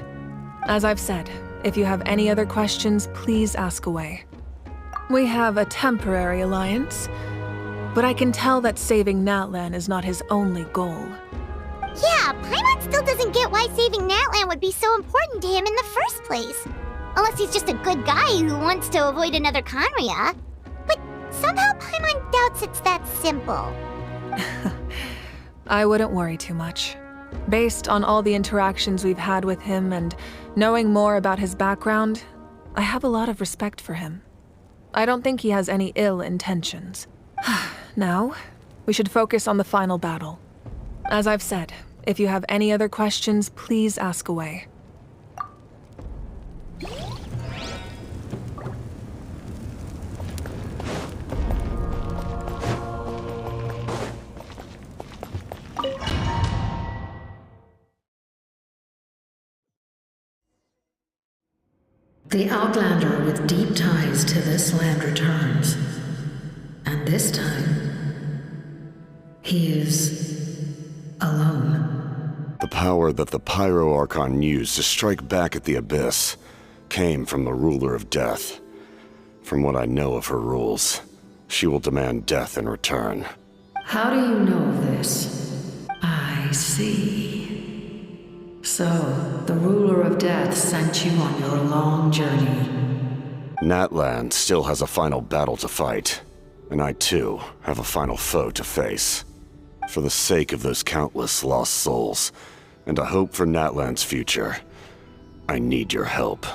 As I've said, if you have any other questions, please ask away. We have a temporary alliance, but I can tell that saving Natlan is not his only goal. Yeah, Paimon still doesn't get why saving Natlan would be so important to him in the first place. Unless he's just a good guy who wants to avoid another Conria. But somehow Paimon doubts it's that simple. I wouldn't worry too much. Based on all the interactions we've had with him and knowing more about his background, I have a lot of respect for him. I don't think he has any ill intentions. Now, we should focus on the final battle. As I've said, if you have any other questions, please ask away. The Outlander with deep ties to this land returns. And this time, he is alone. The power that the Pyro Archon used to strike back at the Abyss came from the Ruler of Death. From what I know of her rules, she will demand death in return. How do you know of this? I see. So, the Ruler of Death sent you on your long journey. Natlan still has a final battle to fight, and I too have a final foe to face. For the sake of those countless lost souls, and a hope for Natlan's future, I need your help.